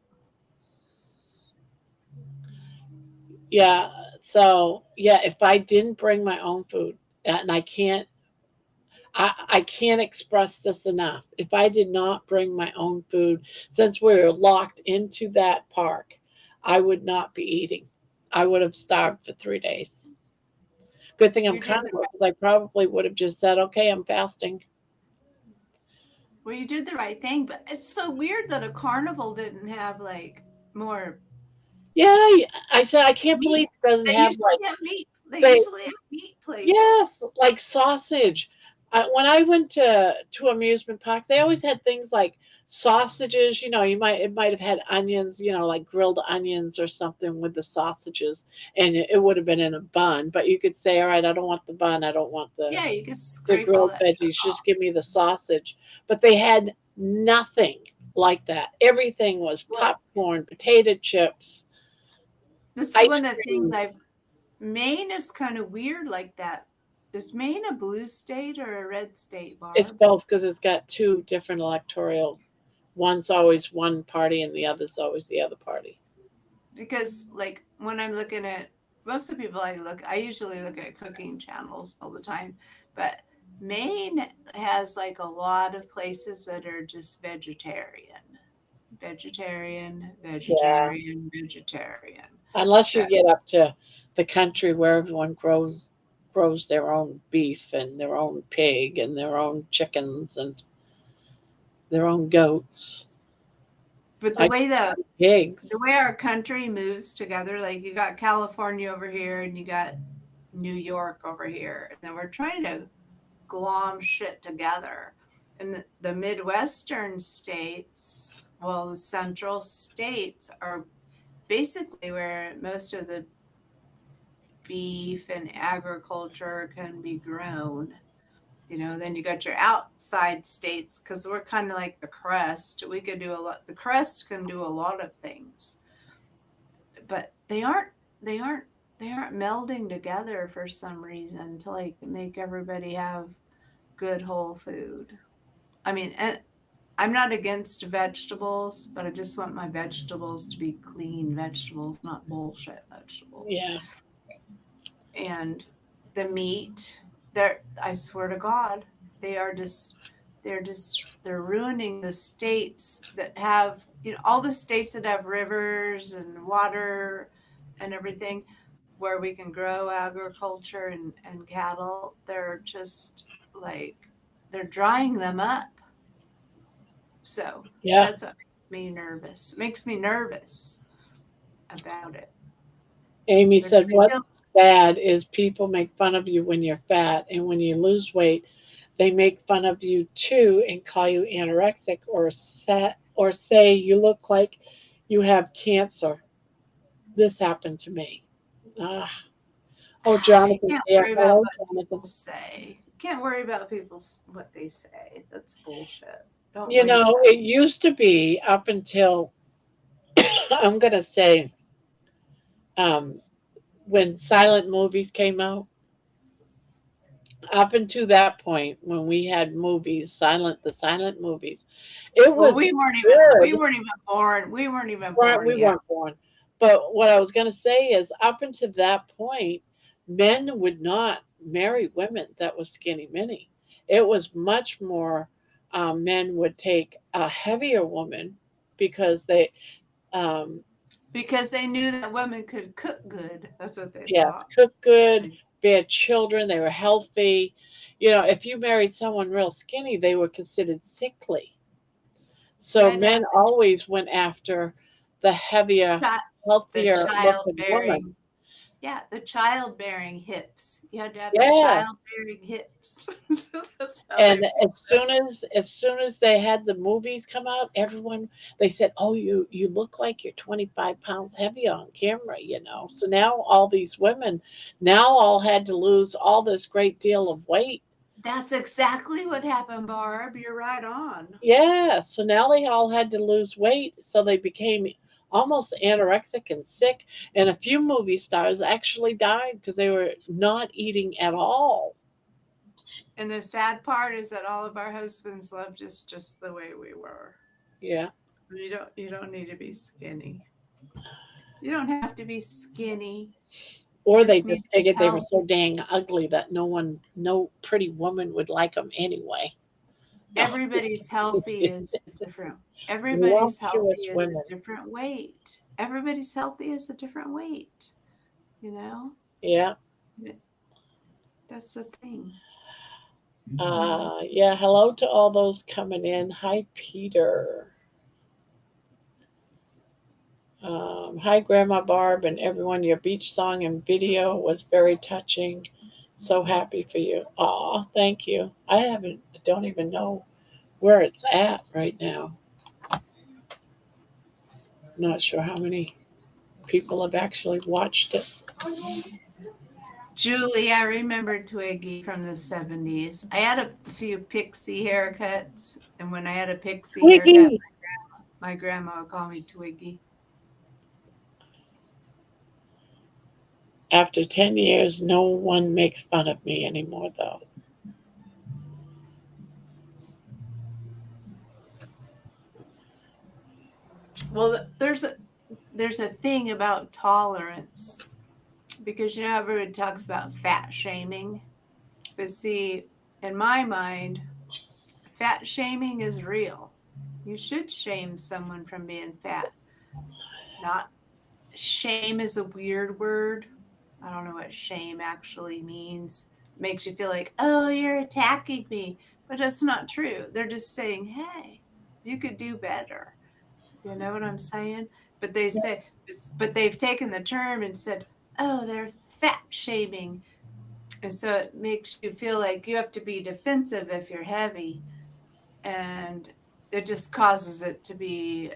Yeah. So yeah, if I didn't bring my own food, and I can't express this enough. If I did not bring my own food, since we're locked into that park, I would not be eating. I would have starved for 3 days. Good thing I'm You did the carnivore because I probably would have just said, okay, I'm fasting. well, you did the right thing, but it's so weird that a carnival didn't have like more Yeah, I said, I can't meat. believe it doesn't They have usually like, have meat. They they, usually have meat places. yes, like sausage. When I went to amusement park, they always had things like sausages. You know, it might have had onions. You know, like grilled onions or something with the sausages, and it would have been in a bun. But you could say, all right, I don't want the bun. I don't want Yeah, you can the scrape all grilled that stuff veggies. off. Just give me the sausage. But they had nothing like that. Everything was Well, popcorn, potato chips, this is ice one of the things cream. I've Maine is kind of weird like that. Is Maine a blue state or a red state, It's Barb? both because it's got two different electoral. One's always one party and the other's always the other party. Because like when I'm looking at most of the people I usually look at cooking channels all the time, but Maine has like a lot of places that are just vegetarian, vegetarian, Yeah. vegetarian, vegetarian. Unless you So, get up to the country where everyone grows their own beef and their own pig and their own chickens and their own goats. but I the pigs. way our country moves together, like you got California over here and you got New York over here, and then we're trying to glom shit together. And the Midwestern states, well, the central states are basically where most of the beef and agriculture can be grown. You know, then you got your outside states because we're kind of like the crust. We could do a lot. The crust can do a lot of things, but They aren't. They aren't melding together for some reason to like make everybody have good whole food. I mean, and I'm not against vegetables, but I just want my vegetables to be clean vegetables, not bullshit vegetables. Yeah. And the meat, I swear to God, they are just they're ruining the states that have, you know, all the states that have rivers and water and everything, where we can grow agriculture and cattle, they're just like they're drying them up. So Yeah. that's what makes me nervous. It makes me nervous about it. Amy They're said, gonna what's kill. sad is people make fun of you when you're fat, and when you lose weight, they make fun of you too and call you anorexic or say you look like you have cancer. This happened to me. Ah. Oh, You Jonathan's can't here. worry about Hello, what people Jonathan. say. You can't worry about what they say. That's bullshit. Don't You waste know, that. it used to be up until I'm going to say um, when silent movies came out, up until that point when we had movies, the silent movies, it Well, was good. we weren't even born. We weren't even Weren't born we yet. weren't born. But what I was going to say is, up until that point, men would not marry women that was skinny mini. It was much more men would take a heavier woman because they, um, Because they knew that women could cook good. That's what they yes, thought. cook good, Like, bear children, they were healthy. You know, if you married someone real skinny, they were considered sickly. you So had to have men always went after the heavier, chi- the healthier looking woman. childbearing. Yeah, the childbearing hips. You had to have the Yeah. childbearing hips. So that's how they And picked us. as soon as they had the movies come out, everyone they said, "Oh, you look like you're 25 pounds heavier on camera," you know. So now all these women now all had to lose all this great deal of weight. That's exactly what happened, Barb. You're right on. Yeah, so now they all had to lose weight, so they became almost anorexic and sick. And a few movie stars actually died because they were not eating at all. And the sad part is that all of our husbands loved us just the way we were. Yeah. You don't need to be skinny. You don't have to be skinny. You Or they just need just to be figured they were so healthy. dang ugly that no pretty woman would like them anyway. No. Everybody's healthy is a different. Everybody's healthy Voluptuous is a women. different weight. Everybody's healthy is a different weight. You know, Yeah. that's the thing. Yeah. Hello to all those coming in. Hi, Peter. Hi, Grandma Barb, and everyone. Your beach song and video was very touching. So happy for you. Aw, thank you. I don't even know where it's at right now. Not sure how many people have actually watched it. Julie, I remember Twiggy from the 70s. I had a few pixie haircuts, and when I had a pixie haircut, Twiggy! my grandma would call me Twiggy. After 10 years, no one makes fun of me anymore, though. Well, there's a thing about tolerance because you know everybody talks about fat shaming, but see, in my mind, fat shaming is real. You should shame someone from being fat. Not shame is a weird word. I don't know what shame actually means. It makes you feel like, oh, you're attacking me. But that's not true. They're just saying, hey, you could do better. You know what I'm saying? But they say, but they've taken the term and said, oh, they're fat shaming. And so it makes you feel like you have to be defensive if you're heavy. And it just causes it to be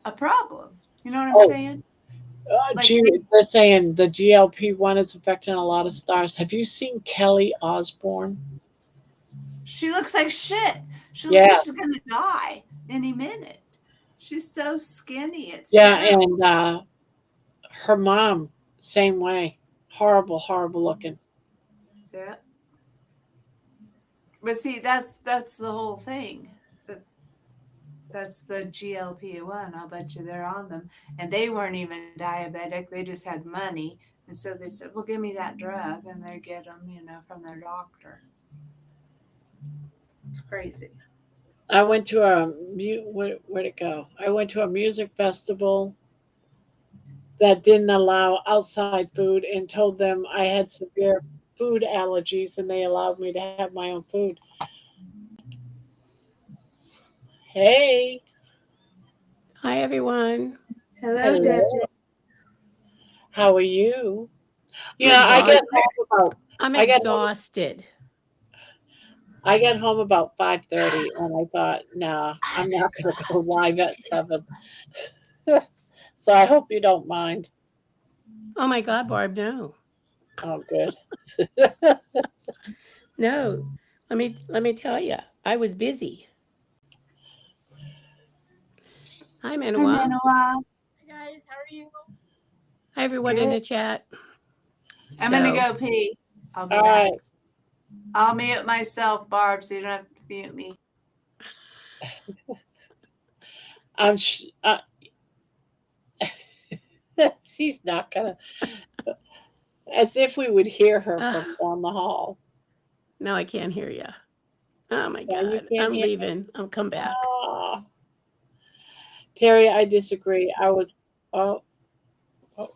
a problem. You know what I'm Oh, saying? Like gee, they're saying the GLP-1 is affecting a lot of stars. Have you seen Kelly Osbourne? she looks like shit. She looks like Yeah, she's gonna die any minute. She's so skinny. It's yeah, terrible. and her mom, same way. Horrible, horrible looking. Yeah. But see, that's the whole thing. That that's the GLP-1. I'll bet you they're on them, and they weren't even diabetic. They just had money, and so they said, "Well, give me that drug," and they get them, you know, from their doctor. It's crazy. I went to where'd it go? I went to a music festival that didn't allow outside food and told them I had severe food allergies and they allowed me to have my own food. Hey, Hi, everyone. Hello, hello. Debbie. How are you? I'm I get exhausted. home about I'm I get home exhausted. I get home about 5:30 and I thought, nah, I'm not gonna go live at 7. So I hope you don't mind. Oh my God, Barb, no. Oh, good. No. Let me tell you, I was busy. Hi, Hi, Manawa. Manoa. Hey guys, how are you? Hi, everyone in Good. the chat. I'm gonna So, go pee. I'll be All back. right. I'll mute myself, Barb, so you don't have to mute me. I'm sh- she's not gonna, as if we would hear her uh, from down the hall. no, I can't hear you. Oh my Yeah, you God, can't I'm hear me. leaving. I'll come back. Ah, Terry, I disagree. I was, oh,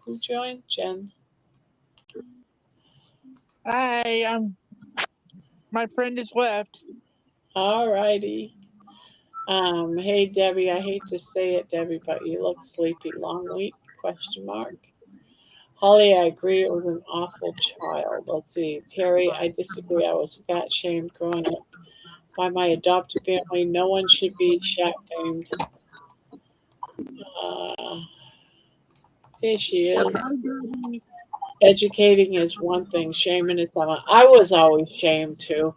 who joined? Jen. Hi, my friend has left. All righty. Hey Debbie, I hate to say it, Debbie, but you look sleepy. Long week? Question mark. Holly, I agree. It was an awful child. Let's see. Terry, I disagree. I was fat shamed growing up by my adopted family. No one should be shamed. Uh, here she is. Okay. Hi, Debbie. Educating is one thing. Shaming is another. I was always shamed too.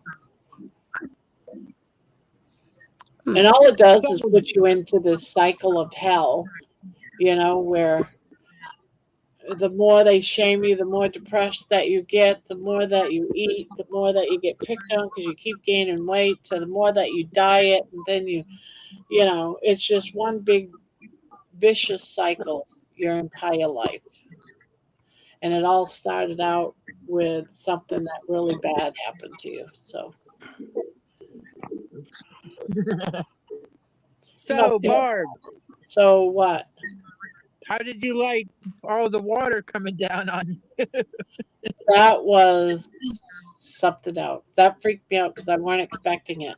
Hmm. And all it does is So, put you into this cycle of hell, where the more they shame you, the more depressed that you get, the more that you eat, the more that you get picked on because you keep gaining weight, to the more that you diet, and then it's just one big vicious cycle your entire life. And it all started out with something that really bad happened to you. So, you know, so It, Barb, so what? how did you like all the water coming down on you? That was something else. That freaked me out because I weren't expecting it.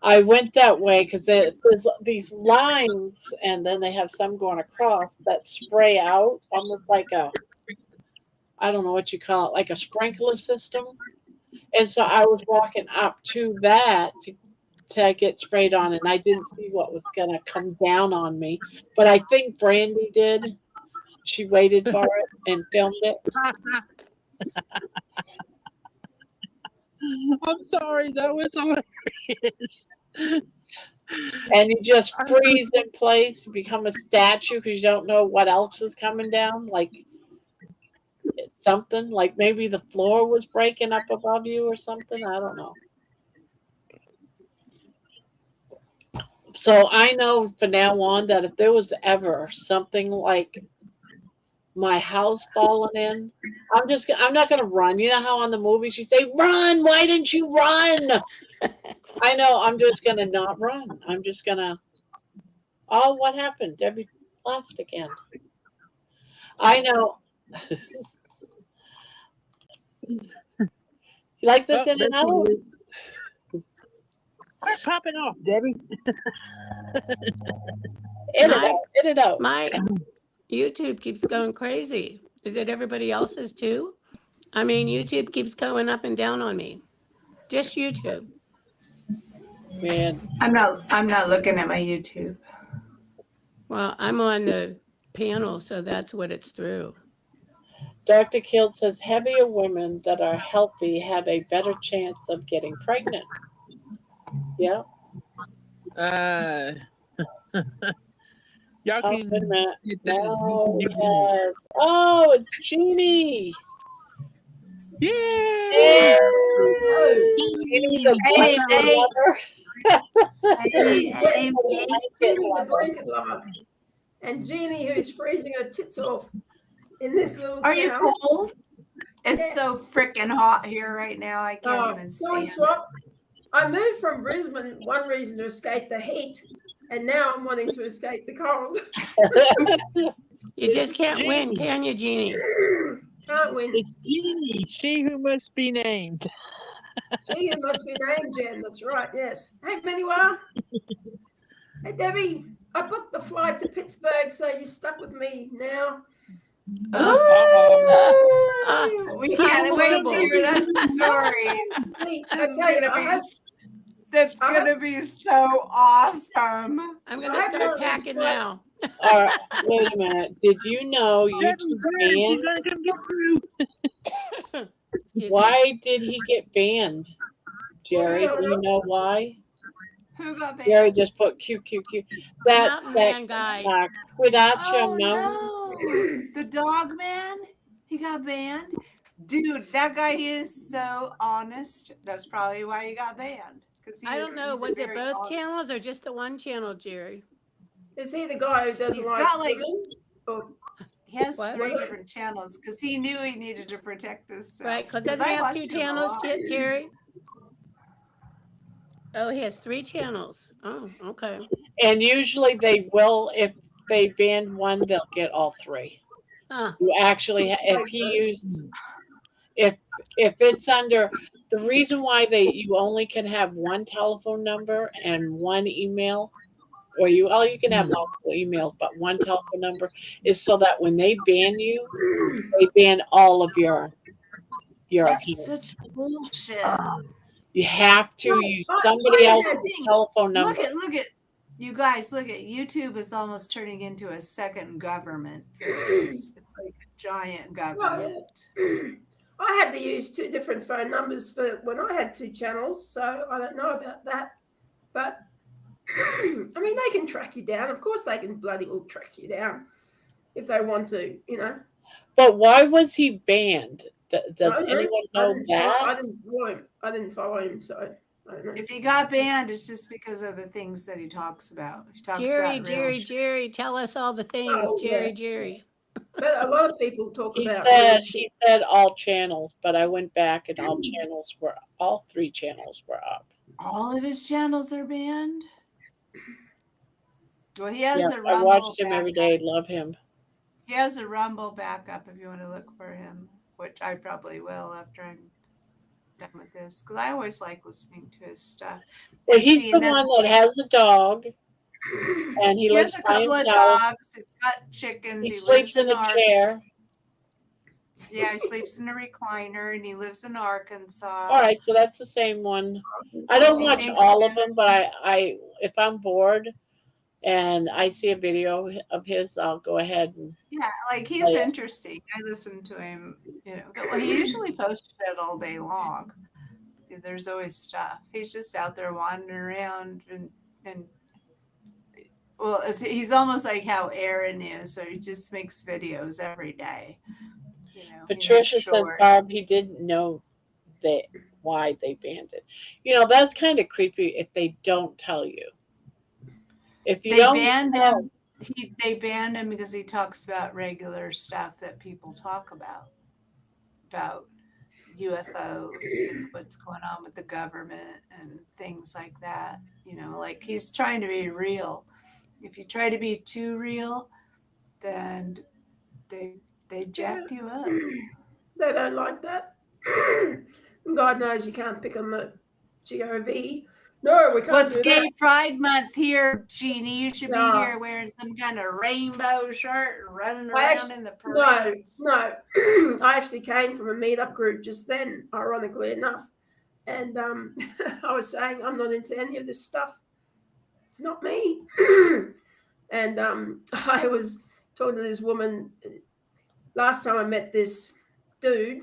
I went that way because there's these lines, and then they have some going across that spray out almost like I don't know what you call it, like a sprinkler system. And so I was walking up to that to get sprayed on, and I didn't see what was going to come down on me. But I think Brandy did. She waited for it and filmed it. I'm sorry, that was hilarious. And you just I was, freeze in place, become a statue because you don't know what else is coming down. Like something, like maybe the floor was breaking up above you or something. I don't know. So I know from now on that if there was ever something like my house falling in, I'm not gonna run. You know how on the movies you say, "Run! Why didn't you run?" I know. I'm just gonna not run. I'm just gonna. Oh, what happened? Debbie left again. I know. You like this oh, in there and she out? is. Quit popping off, Debbie. In it my out. In it out. my YouTube keeps going crazy. Is it everybody else's too? I mean, YouTube keeps going up and down on me. Just YouTube. Man, I'm not looking at my YouTube. Well, I'm on the panel, so that's what it's through. Dr. Kill says heavier women that are healthy have a better chance of getting pregnant. Yeah. Uh, y'all Oh, wait a can minute. get this. Now we have. Oh, it's Jeannie. Yay! Yay! Jeannie, Yay! the Hey, blanket hey, lover. hey, Yes, hey, me. Blanket Jeannie the lover. blanket lover. And Jeannie, who is freezing her tits off in this little Are you town. cold? It's Yes. so freaking hot here right now. I can't even So we stand it. swap. I moved from Brisbane, one reason to escape the heat, and now I'm wanting to escape the cold. You just can't win, can you, Jeannie? Can't win. It's Jeannie, she who must be named. She who must be named, Jen. That's right. Yes. Hey, Maniwa. Hey, Debbie. I booked the flight to Pittsburgh, so you're stuck with me now. Ooh, we can't wait to Unbelievable. hear that story. See, I This is tell you, gonna be that's gonna be so awesome. I'm I gonna have start none of these packing flights. now. All right, wait a minute. Did you know Debbie, YouTube hurry, she's banned? gonna come get you. Excuse me. Why did he get banned, Jerry? Do you know why? Who got Jerry banned? just put QQQ. That Mountain Man guy. Quidacha Oh Mountain. no, the dog man. He got banned. Dude, that guy is so honest. That's probably why he got banned. Because I don't know. he's a Was it very both honest. channels or just the one channel, Jerry? Is he the guy who doesn't He's like got, like- women? Or He has What? 3 different channels because he knew he needed to protect himself. Right, because 'Cause doesn't he I have watch 2 him a channels, lot. Jerry? Oh, he has 3 channels. Oh, okay. And usually they will, if they ban one, they'll get all 3. Huh. You actually, if he used, if it's under, the reason why you only can have one telephone number and one email, or you can have multiple emails, but one telephone number is so that when they ban you, they ban all of your That's accounts. such bullshit. You have to No, use I- somebody I else's had- telephone number. Look at you guys. Look at YouTube is almost turning into a second government. It's like a giant government. I had to use 2 different phone numbers for when I had 2 channels, so I don't know about that. But I mean, they can track you down. Of course, they can bloody well track you down if they want to. You know. But why was he banned? Does I don't know. anyone I know didn't that? follow him. I didn't follow him, so I don't know. If he got banned, it's just because of the things that he talks about. He talks Jerry, about real shit. Jerry, tell us all the things. Oh, yeah. Jerry. But a lot of people talk He about said real shit. all channels, but I went back and all 3 channels were up. All of his channels are banned. Well, he has Yeah, a I Rumble watched him every backup. day. Love him. He has a Rumble backup if you want to look for him, which I probably will after I'm done with this, because I always like listening to his stuff. Well, And he's see, the and that's one that has a dog, and he he lives has a by couple of himself. dogs. He's got chickens. He He sleeps lives in a Arkansas. chair. Yeah, he sleeps in a recliner, and he lives in Arkansas. All right, so that's the same one. I don't He watch thinks- all of them, but I if I'm bored and I see a video of his, I'll go ahead and Yeah, like he's Oh, yeah. interesting. I listen to him, Well, he usually posts it all day long. There's always stuff. He's just out there wandering around and well, he's almost like how Aaron is. So he just makes videos every day. He Patricia makes says, shorts. Barb, he didn't know why they banned it. That's kind of creepy if they don't tell you. If you They don't banned tell, him. They banned him because he talks about regular stuff that people talk about UFOs and what's going on with the government and things like that. Like he's trying to be real. If you try to be too real, then they jack you up. They don't like that. God knows you can't pick on the GOV. No, we can't What's do Gay that. Pride Month here, Jeannie? You should No. be here wearing some kind of rainbow shirt and running I around actually- in the No, parades. no. I actually came from a meetup group just then, ironically enough. And I was saying I'm not into any of this stuff. It's not me. And I was talking to this woman. Last time I met this dude,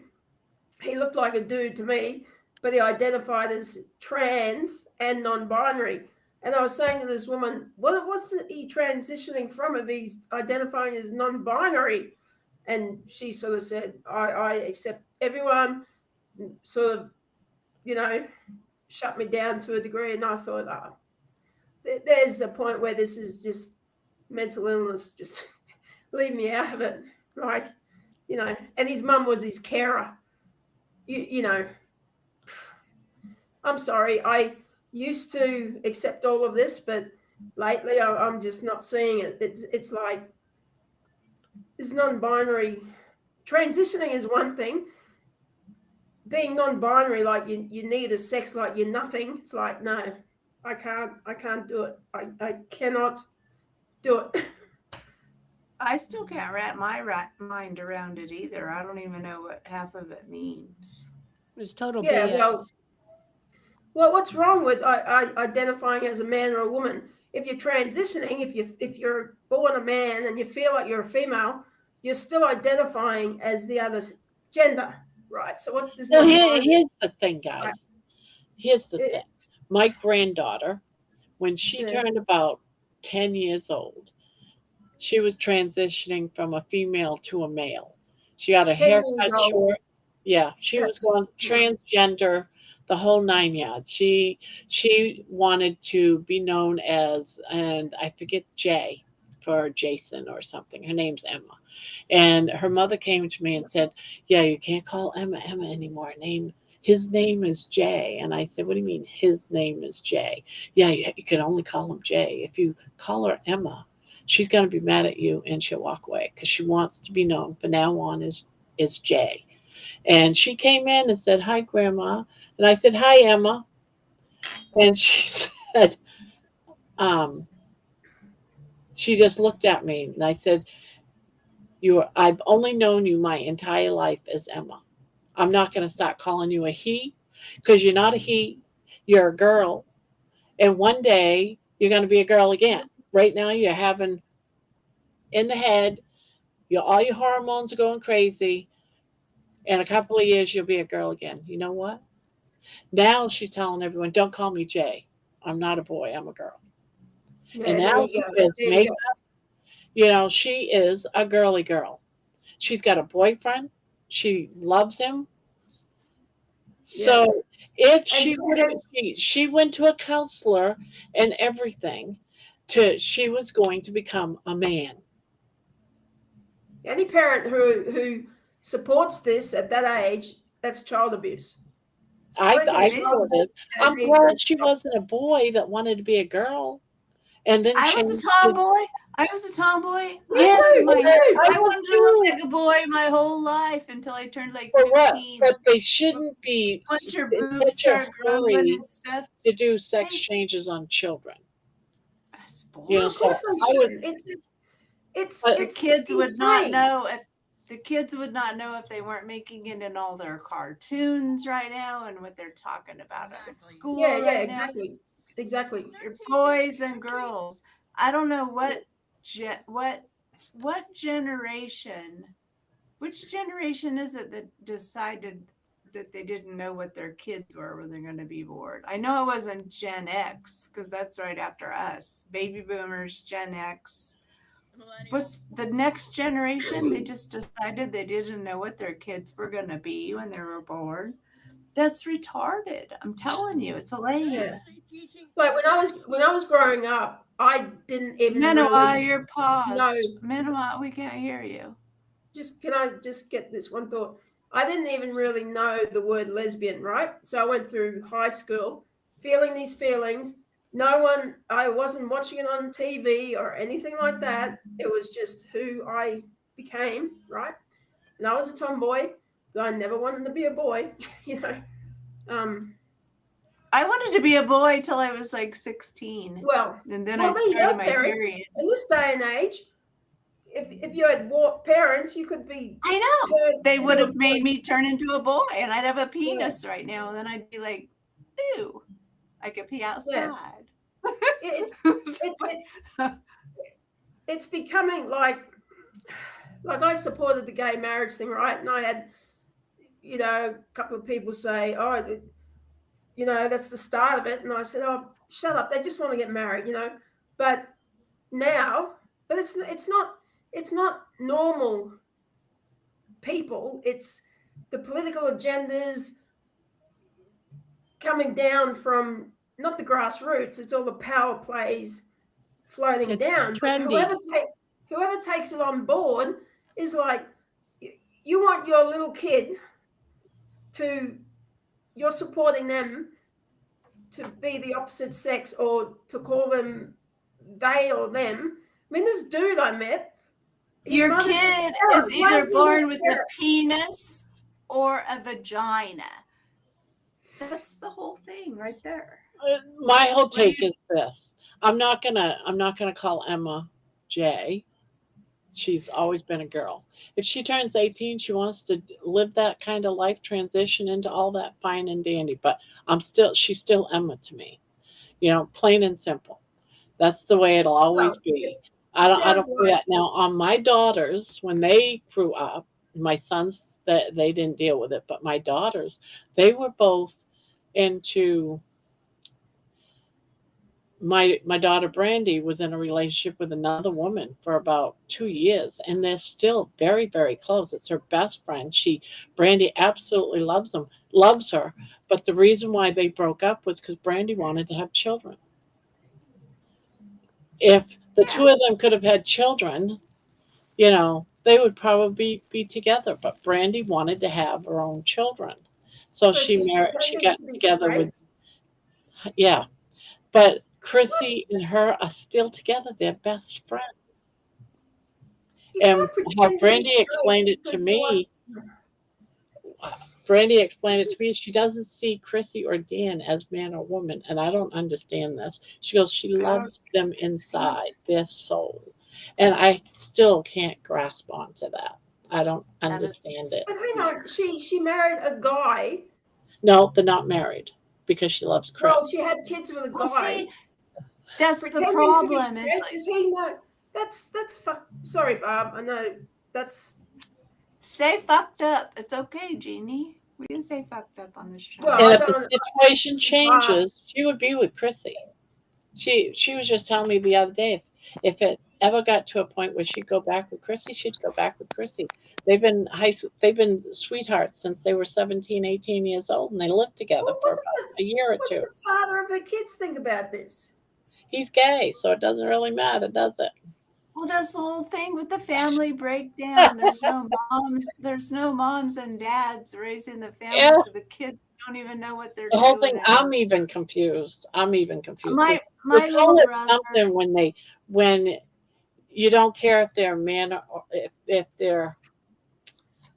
he looked like a dude to me, but he identified as trans and non-binary. And I was saying to this woman, what's he transitioning from if he's identifying as non-binary? And she sort of said, I accept everyone, sort of, shut me down to a degree. And I thought, there's a point where this is just mental illness. Just leave me out of it. Like, and his mum was his carer. I'm sorry. I used to accept all of this, but lately I'm just not seeing it. It's like is non-binary. Transitioning is one thing. Being non-binary, like you need a sex like you're nothing. It's like, no, I can't do it. I cannot do it. I still can't wrap my mind around it either. I don't even know what half of it means. It's total Yeah, BS. well, what's wrong with identifying as a man or a woman? If you're transitioning, if you're born a man and you feel like you're a female, you're still identifying as the other gender, right? So what's this Well, non-binary? here's the thing, guys. Here's the thing. It's My granddaughter, when she yeah, turned about 10 years old, she was transitioning from a female to a male. She got her 10 years haircut old. short. Yeah, she was That's going transgender, the whole nine yards. She wanted to be known as, and I forget Jay for Jason or something. Her name's Emma. And her mother came to me and said, "Yeah, you can't call Emma Emma anymore. His name is Jay." And I said, "What do you mean his name is Jay?" "Yeah, you can only call him Jay. If you call her Emma, she's going to be mad at you and she'll walk away because she wants to be known from now on as Jay." And she came in and said, "Hi, Grandma." And I said, "Hi, Emma." And she said, um, she just looked at me and I said, I've only known you my entire life as Emma. I'm not going to start calling you a he because you're not a he. You're a girl. And one day you're going to be a girl again. Right now you're having in the head, all your hormones are going crazy. In a couple of years, you'll be a girl again. You know what? Now she's telling everyone, don't call me Jay. I'm not a boy. I'm a girl. And yeah. There now you she go. wears There you makeup. go. She is a girly girl. She's got a boyfriend. She loves him. Yeah, So if and she would have, she went to a counselor and everything, she was going to become a man. any parent who supports this at that age, that's child abuse. It's freaking I It child feel is. it. abuse, and I'm it needs to glad she stop. wasn't a boy that wanted to be a girl and then I was a changed it. tomboy. I was a tomboy. Me Yeah, too. Me too. I I was wanted to look too. like a boy my whole life until I turned like For what? 15. But they shouldn't be Once your in boobs such a start growing hurry and stuff, to do sex and changes on children. that's Well, of So course bullshit. they I was, shouldn't. It's but The it's kids would not insane. know if they weren't making it in all their cartoons right now and what they're talking about at Exactly. Yeah, school yeah, right now. exactly, exactly. Your boys and girls. I don't know what generation. Which generation is it that decided that they didn't know what their kids were when they're going to be bored? I know it wasn't Gen X because that's right after us. Baby boomers, Gen X. What's the next generation? They just decided they didn't know what their kids were going to be when they were born. That's retarded. I'm telling you, it's lame. Yeah, like when I was growing up, I didn't even Manoa, really you're know. paused. Manoa, we can't hear you. Just can I just get this one thought? I didn't even really know the word lesbian, right? So I went through high school feeling these feelings. I wasn't watching it on TV or anything like that. It was just who I became, right? And I was a tomboy, but I never wanted to be a boy, you know. Um, I wanted to be a boy till I was like 16. well, And then I well, there you go, started my Terry. period. In this day and age, if you had parents, you could be I know. turned They would into a have made boy. me turn into a boy and I'd have a Yeah, penis right now. And then I'd be like, ew, I could pee yeah. outside. It's it's becoming like I supported the gay marriage thing, right? And I had a couple of people say, "Oh, that's the start of it," and I said, "Oh, shut up! They just want to get married." But now, but it's not normal people. It's the political agendas coming down from not the grassroots. It's all the power plays floating It's down. But trendy. whoever takes it on board is like, you want your little kid to, you're supporting them to be the opposite sex or to call them they or them. I mean, this dude I met, His Your mother's his kid parent. is Why either is he born his with a parent? penis or a vagina. That's the whole thing right there. My whole What do take you? is this. I'm not gonna call Emma J. She's always been a girl. If she turns 18, she wants to live that kind of life transition into all that fine and dandy. But she's still Emma to me. Plain and simple. That's the way it'll always Well, be. I it don't I sounds don't do like that now. On my daughters, when they grew up, my sons that they didn't deal with it, but my daughters, they were both into my daughter Brandy was in a relationship with another woman for about 2 years, and they're still very, very close. It's her best friend. Brandy absolutely loves her. But the reason why they broke up was because Brandy wanted to have children. If the Yeah, two of them could have had children, they would probably be together. But Brandy wanted to have her own children, so so she's she pretending got to be together straight. with, yeah. But What? Chrissy and her are still together. They're best friends. You And can't how pretend to be straight just because you want. Brandy explained it to me, she doesn't see Chrissy or Dan as man or woman, and I don't understand this. She goes, she I don't loves them inside, their soul. And I still can't grasp onto that. I don't That is understand it. But hang on, weird. she married a guy. No, they're not married because she loves Chris. Well, she had kids with a Well, guy. see, that's the Pretending to be problem. Is straight. like, Does he know? That's fuck. Sorry, Barb. I know that's. say fucked up. It's okay, Jeannie. We can say fucked up on this Well, channel. And I if the don't. situation This is Barb. changes, she would be with Chrissy. She was just telling me the other day if it ever got to a point where she'd go back with Chrissy, she'd go back with Chrissy. They've been sweethearts since they were 17, 18 years old, and they lived together Well, for about a year or what does two. the father of her kids think about this? He's gay, so it doesn't really matter, does it? Well, that's the whole thing with the family breakdown. There's no moms and dads raising the family, Yeah, so the kids don't even know what they're the whole doing thing. anymore. I'm even confused. 'Cause My they little call it brother, something when you don't care if they're a man or if they're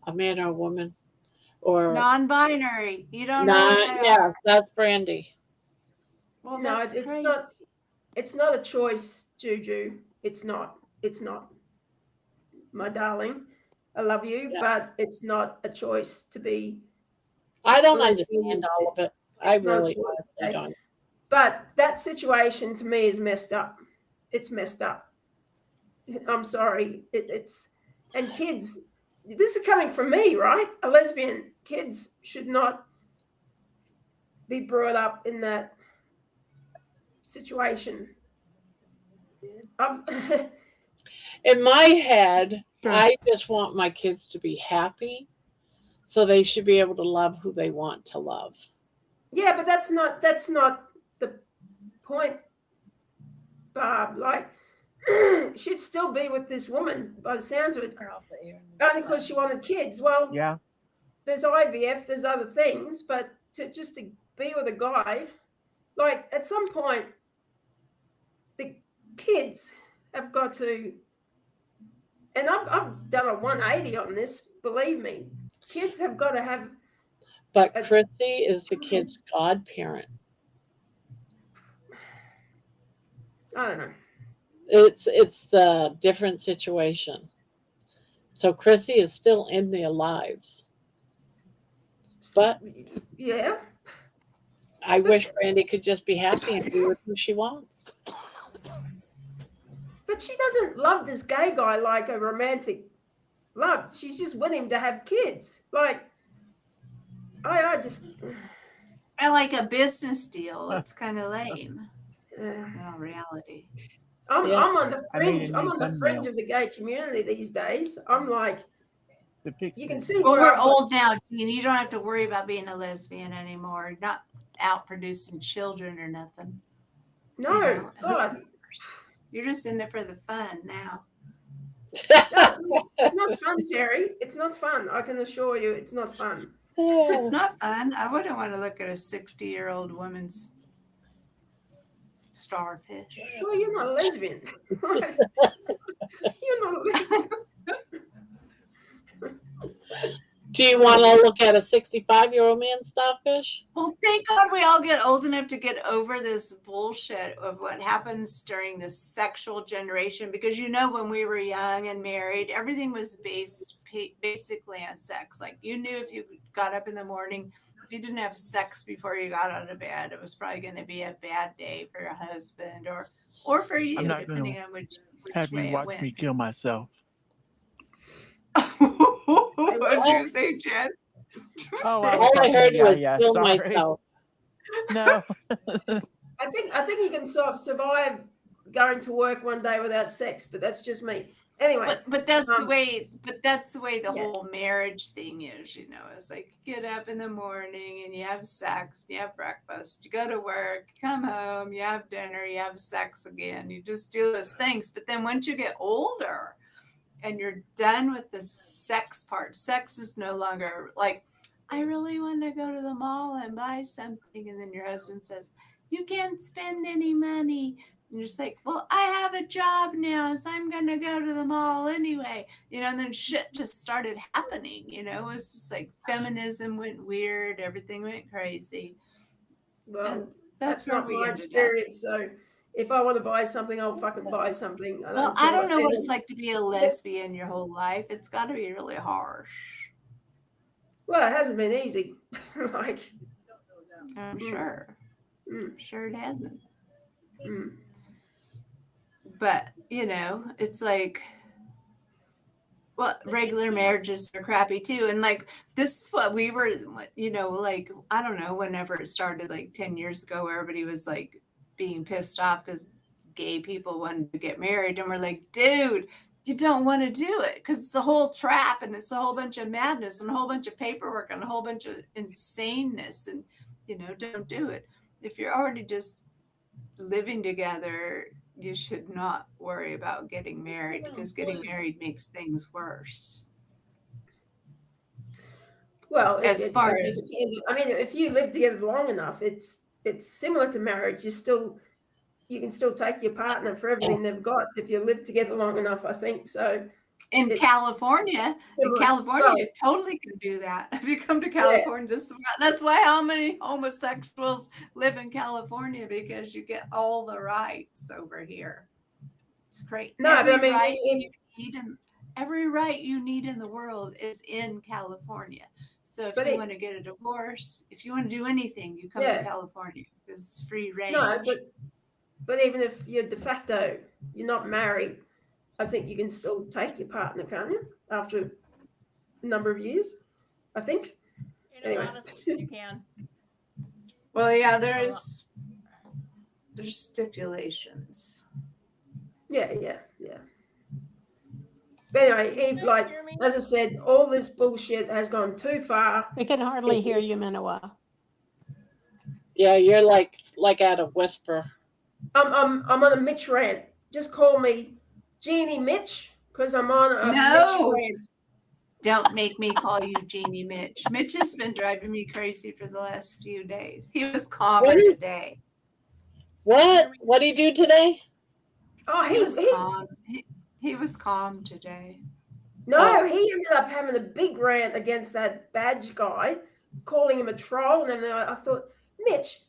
a man or a woman or non-binary. You don't know what not. they Yeah, are. that's Brandy. Well, No, that's it's crazy. not. It's not a choice, Juju. It's not. It's not. My darling, I love you, Yeah. but it's not a choice to be I don't lesbian. understand all of it. I It's not a really choice. honestly Okay? don't. But that situation to me is messed up. It's messed up. I'm sorry. It's and kids. This is coming from me, right? A lesbian. Kids should not be brought up in that situation. In my head, Sure. I just want my kids to be happy, so they should be able to love who they want to love. Yeah, but that's not the point, Barb. Like, she'd still be with this woman by the sounds of it, only because she wanted kids. Well, Yeah. there's IVF, there's other things, but just to be with a guy, like at some point, the kids have got to. And I've done a 180 on this. Believe me, kids have got to have. But A, Chrissy is the kid's godparent. I don't know. It's a different situation. So Chrissy is still in their lives. But Yeah, I wish Brandy could just be happy and be with who she wants. but she doesn't love this gay guy like a romantic love. She's just with him to have kids. Like, I just. I like a business deal. It's kind of lame. Yeah. In reality. I'm on the I made fringe. a I'm new on the fringe thumbnail. of the gay community these days. I'm like, The picture. you can see Well, where we're I'm old now, Gene. You don't have to worry about being a lesbian anymore. You're not out producing children or nothing. No, You know? God, You're just in it for the fun now. no, it's not fun, Terry. It's not fun. I can assure you, it's not fun. It's not fun. I wouldn't want to look at a 60-year-old woman's starfish. Well, you're not a lesbian. You're not a lesbian. Do you want to look at a 65-year-old man starfish? Well, thank God we all get old enough to get over this bullshit of what happens during this sexual generation. Because when we were young and married, everything was based basically on sex. Like you knew if you got up in the morning, if you didn't have sex before you got out of bed, it was probably going to be a bad day for your husband or for you, I'm not depending gonna on which have you way it watch went. me kill myself. What did you say, Jen? Oh, I was All I talking to heard was Yaya. kill Sorry. myself. No. I think you can sort of survive going to work one day without sex, but that's just me. Anyway, But that's the way. But that's the way the yeah. whole marriage thing is. It's like you get up in the morning and you have sex, you have breakfast, you go to work, you come home, you have dinner, you have sex again. You just do those things. But then once you get older and you're done with the sex part, sex is no longer like, I really want to go to the mall and buy something, and then your husband says, "You can't spend any money." And you're just like, well, I have a job now, so I'm going to go to the mall anyway. And then shit just started happening. It was just like feminism went weird. Everything went crazy. Well, And that's where not we my ended up. experience. So if I want to buy something, I'll fucking buy something. Well, I don't know what it's like to be a lesbian your whole life. It's got to be really harsh. Well, it hasn't been easy. Like, I'm sure. mm, Sure it hasn't. mm. But, it's like, well, regular marriages are crappy too. And like, this is what we were, like, I don't know, whenever it started, like 10 years ago, everybody was like being pissed off because gay people wanted to get married. And we're like, dude, you don't want to do it because it's a whole trap and it's a whole bunch of madness and a whole bunch of paperwork and a whole bunch of insaneness. And, don't do it. If you're already just living together, you should not worry about getting married because getting married makes things worse. Well, I mean, if you live together long enough, it's similar to marriage. You can still take your partner for everything they've got if you live together long enough, I think. So in California, you totally can do that. If you come to California, that's why how many homosexuals live in California, because you get all the rights over here. It's great. No, every but I mean, right every right you need in the world is in California. So if you want to get a divorce, if you want to do anything, you come to California because it's free range. No, but even if you're de facto, you're not married, I think you can still take your partner, can't you? After a number of years, I think. Anyway. Honestly, you can. Well, yeah, there's stipulations. Yeah. But anyway, like as I said, all this bullshit has gone too far. We can hardly hear you, Minowa. Yeah, you're like at a whisper. I'm on a Mitch rant. Just call me Jeannie Mitch because I'm on a Mitch rant. Don't make me call you Jeannie Mitch. Mitch has been driving me crazy for the last few days. He was calmer today. What? What did he do today? Oh, he was calm. He was calm today. No, he ended up having a big rant against that badge guy, calling him a troll. And then I thought, Mitch,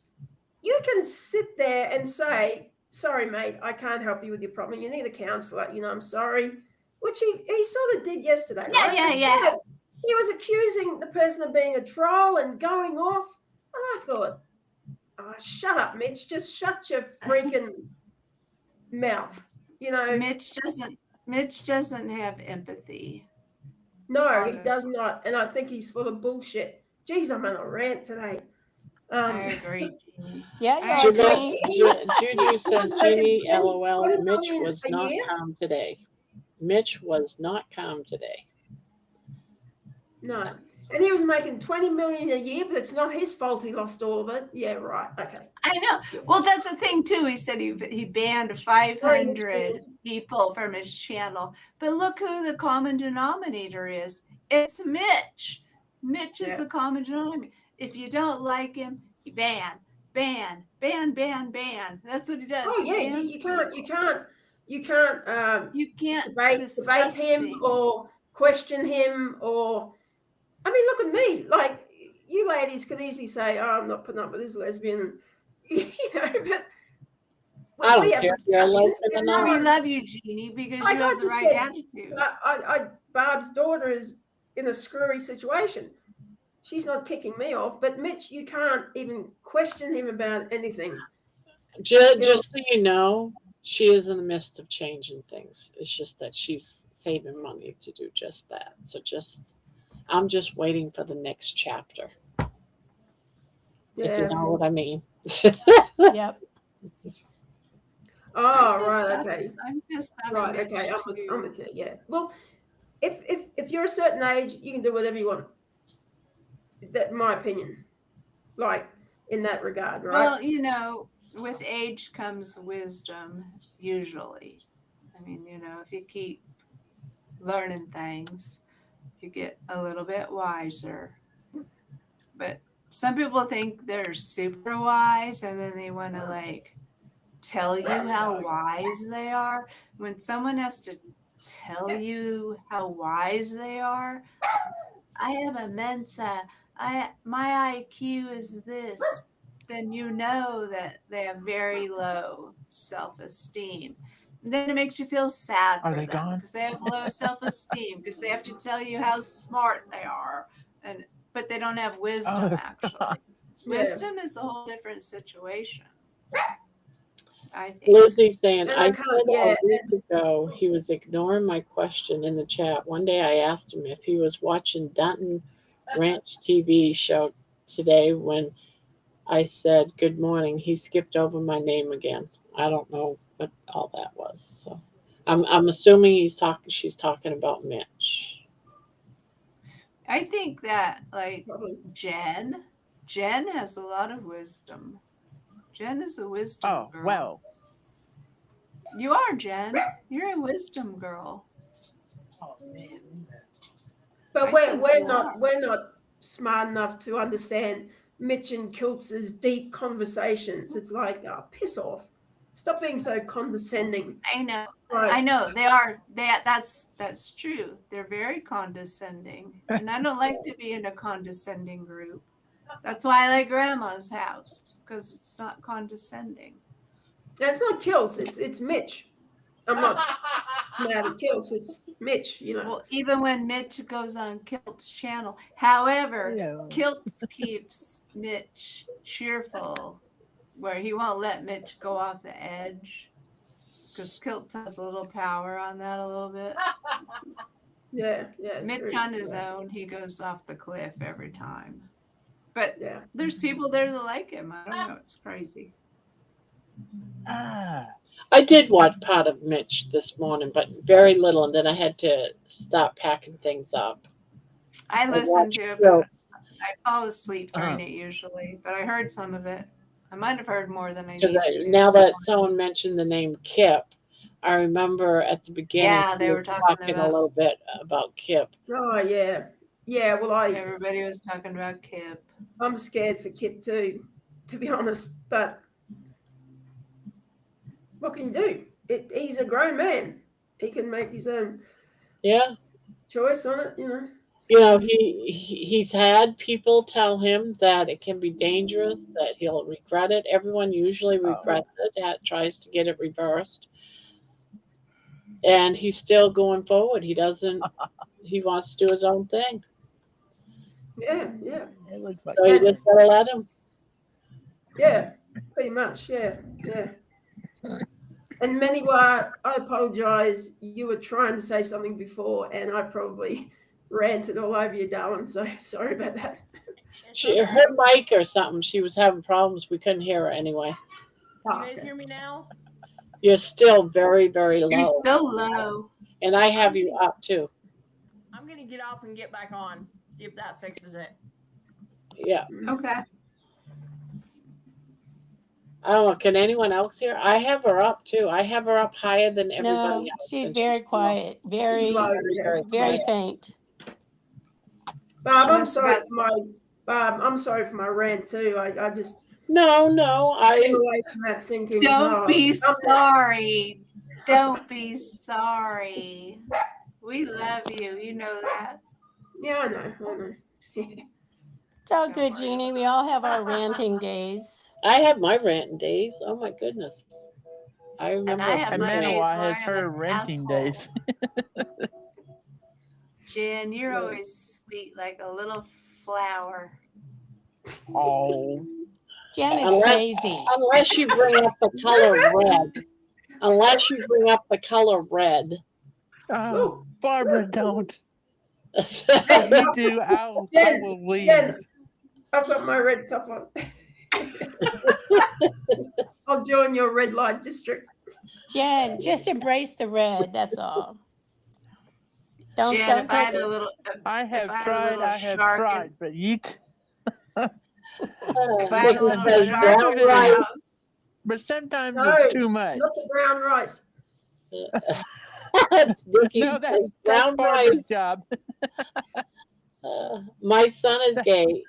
you can sit there and say, sorry, mate, I can't help you with your problem. You need a counselor. I'm sorry. Which he sort of did yesterday, right? Yeah. He was accusing the person of being a troll and going off. And I thought, oh, shut up, Mitch. Just shut your freaking mouth. Mitch doesn't have empathy. No, he does not. And I think he's full of bullshit. Geez, I'm on a rant today. I agree. Yeah, Juju says, Jeannie, LOL, Mitch was not calm today. Mitch was not calm today. No. And he was making $20 million a year, but it's not his fault he lost all of it. Yeah, right. Okay. I know. Well, that's the thing too. He said he banned 500 people from his channel. But look who the common denominator is. It's Mitch. Mitch is the common denominator. If you don't like him, you ban. That's what he does. Oh yeah, you can't debate him things. or question him or I mean, look at me. Like, you ladies could easily say, "Oh, I'm not putting up with this lesbian," but I we don't have care if you're a discussions. lesbian or And not. We no, love you, Jeannie, because like you I have the just right said, attitude. Barb's daughter is in a screwy situation. She's not kicking me off, but Mitch, you can't even question him about anything. Just so you know, she is in the midst of changing things. It's just that she's saving money to do just that. So I'm just waiting for the next chapter, if you Yeah. know what I mean. Yep. Oh, right. Okay. I'm just Right. having Okay. Mitch I'm too. with you. Yeah. Well, if you're a certain age, you can do whatever you want. That, in my opinion, like in that regard, right? Well, with age comes wisdom, usually. I mean, if you keep learning things, you get a little bit wiser. But some people think they're super wise and then they want to like tell you how wise they are. When someone has to tell you how wise they are, I have a Mensa. My IQ is this. Then you know that they have very low self-esteem. And then it makes you feel sad Are for they them gone? because they have low self-esteem because they have to tell you how smart they are, but they don't have wisdom Oh, actually. Yeah. Wisdom is a whole different situation. I think. Lucy's saying, And I I said can't. a Yeah. week ago he was ignoring my question in the chat. One day I asked him if he was watching Dunton Ranch TV show today. When I said good morning, he skipped over my name again. I don't know what all that was. So I'm assuming she's talking about Mitch. I think that like Probably. Jen has a lot of wisdom. Jen is a wisdom oh girl. well. You are, Jen. You're a wisdom girl. Oh man. But I we're think we're you are. not we're not smart enough to understand Mitch and Kiltz's deep conversations. It's like, oh, piss off. Stop being so condescending. I know. Like, I know. They are. That's true. They're very condescending. And I don't like to be in a condescending group. That's why I like grandma's house, because it's not condescending. it's not Kiltz, it's Mitch. I'm not mad at Kiltz, it's Mitch, Well, even when Mitch goes on Kilt's channel. However, Hello. Kilt keeps Mitch cheerful, where he won't let Mitch go off the edge, because Kilt has a little power on that a little bit. Yeah. Mitch on his own, he goes off the cliff every time. But Yeah. there's people there that like him. I don't know. It's crazy. Ah. I did watch part of Mitch this morning, but very little, and then I had to stop packing things up. I listen watched to it, Kilt. but I fall asleep during it usually. But I heard some of it. I might have heard more than I Because needed to. now that someone mentioned the name Kip, I remember at the beginning Yeah, they we were talking a about. little bit about Kip. Oh yeah. Yeah, well Everybody was talking about Kip. I'm scared for Kip too, to be honest. But what can you do? He's a grown man. He can make his own Yeah, choice on it, you know he's had people tell him that it can be dangerous, that he'll regret it. Everyone usually regrets it, tries to get it reversed, and he's still going forward. He doesn't. He wants to do his own thing. Yeah. It looks like So you just gotta let him. Yeah, pretty much. Yeah. And Maniwa, I apologize. You were trying to say something before, and I probably ranted all over you, darling. So sorry about that. Her mic or something. She was having problems. We couldn't hear her anyway. Can you guys hear me now? You're still very, very low. You're so low. And I have you up too. I'm gonna get up and get back on. See if that fixes it. Yeah. Okay. I don't know. Can anyone else hear? I have her up too. I have her up higher than everybody No, else. she's and very low. quiet, very, Slow, very, very quiet. faint. Bob, I'm must have sorry got for my Bob. I'm sorry for my rant too. I just No, came away from that thinking. Don't "Oh, be I'm- sorry. Don't be sorry. We love you. You know that. Yeah, I know. It's all Don't good, worry Jeannie. We all have our ranting days. I have my ranting days. Oh my goodness. I And remember. I have And my days Manawa where has I'm her an renting asshole. days. Jen, you're always sweet like a little flower. Oh. Jen is Unless, crazy. unless you bring up the color red. Unless you bring up the color red. Oh, Barbara, don't. If Jen, you do, I Jen, will leave. Jen, I've got my red top on. I'll join your red light district. Jen, just embrace the red. That's all. Don't Jen, don't if I take had a it. little, I if have I had a tried, little I have shark, tried, but you. if I had a little But shark some of in it my is, house, but sometimes No, it's too much. not the brown rice. Dickie No, says that's brown Barbara's rice. job. My son is gay.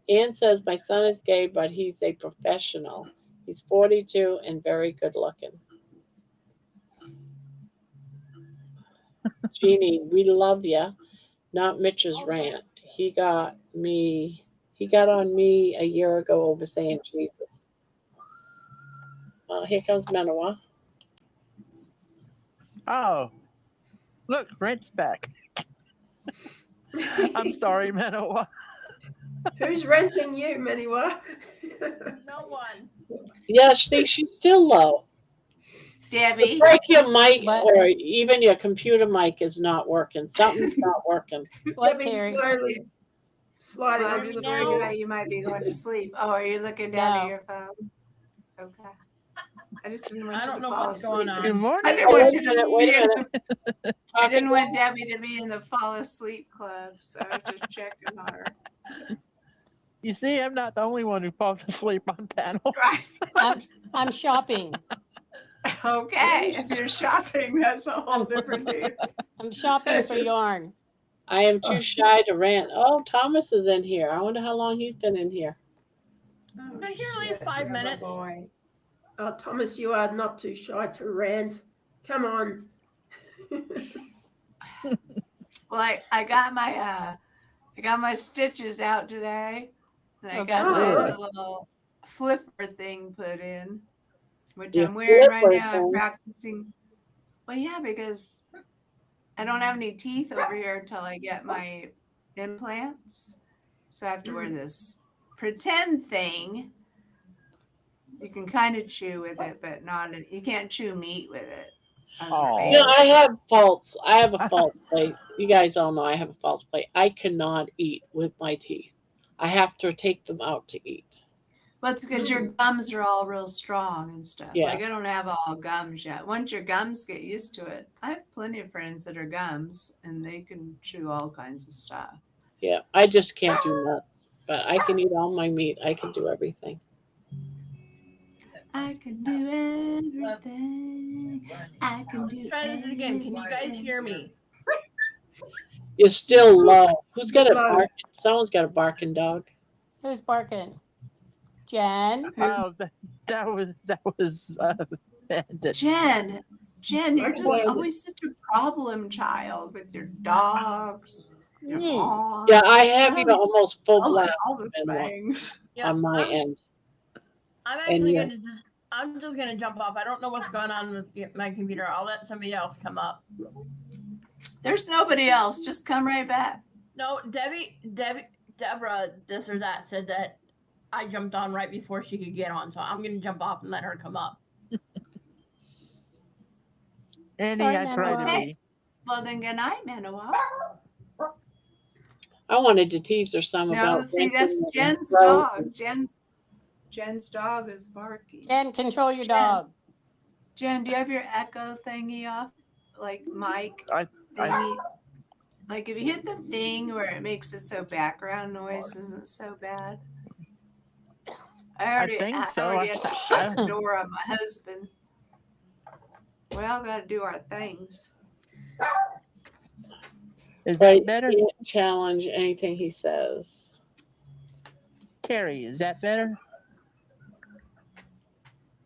Ann says my son is gay, but he's a professional. He's 42 and very good looking. Jeannie, we love you. Not Mitch's rant. He got on me a year ago over saying Jesus. Here comes Manawa. Oh, look, Rent's back. I'm sorry, Manawa. Who's renting you, Maniwa? No one. Yeah, she's still low. Debbie. It's like your mic What? or even your computer mic is not working. Something's not working. What, Debbie's Terry? slowly sliding Well, on I'm the just now? worried screen. about you might be going to sleep. Oh, are you looking down No. at your phone? Okay. I just didn't want I you don't to know fall what's asleep. going on. Good I morning. didn't want you to Wait a be in minute. the, I didn't want Debbie to be in the fall asleep club, so I was just checking on her. You see, I'm not the only one who falls asleep on panel. Right. I'm shopping. Okay. If you're shopping, that's a whole different deal. I'm shopping for yarn. I am too shy to rant. Oh, Thomas is in here. I wonder how long he's been in here. I've been here at least Shit, 5 Grandma minutes. Boy. Thomas, you are not too shy to rant. Come on. Well, I got my stitches out today, and I Oh, got that's my good. little flipper thing put in, which Your I'm wearing right flipper now. I'm thing? practicing. Well, yeah, because I don't have any teeth over here until I get my implants, so I have to wear this pretend thing. You can kind of chew with it, but you can't chew meat with it. Aw. You know, I have faults. I have a false plate. You guys all know I have a false plate. I cannot eat with my teeth. I have to take them out to eat. Well, it's because your gums are all real strong and stuff. Yeah. Like I don't have all gums yet. Once your gums get used to it, I have plenty of friends that are gums and they can chew all kinds of stuff. Yeah, I just can't do nuts. But I can eat all my meat. I can do everything. I can do everything. I can Let's do try this again. Can you guys everything. hear me? You're still low. Who's got a Low. bark? Someone's got a barking dog. Who's barking? Jen? Oh, that was Bandit. Jen, you're Like just Bandit. always such a problem child with your dogs, your mom. Yeah, I have you almost full all blast the things. Yeah, on my end. I'm actually yeah. I'm just gonna jump off. I don't know what's going on with my computer. I'll let somebody else come up. There's nobody else. Just come right back. No, Deborah, this or that said that I jumped on right before she could get on, so I'm gonna jump off and let her come up. Andy, Sorry, I tried to Manuel. be. Well, then good night, Manoa. I wanted to tease her some No, about. see, that's thinking Jen's about- dog. Jen's dog is barking. Jen, control your Jen. dog. Jen, do you have your echo thingy off? Like mic I- thingy? Like if you hit the thing where it makes it so background noise isn't so bad. I already think so. already had to shut the door on my husband. We all got to do our things. Is But that better? you can't challenge anything he says. Terry, is that better?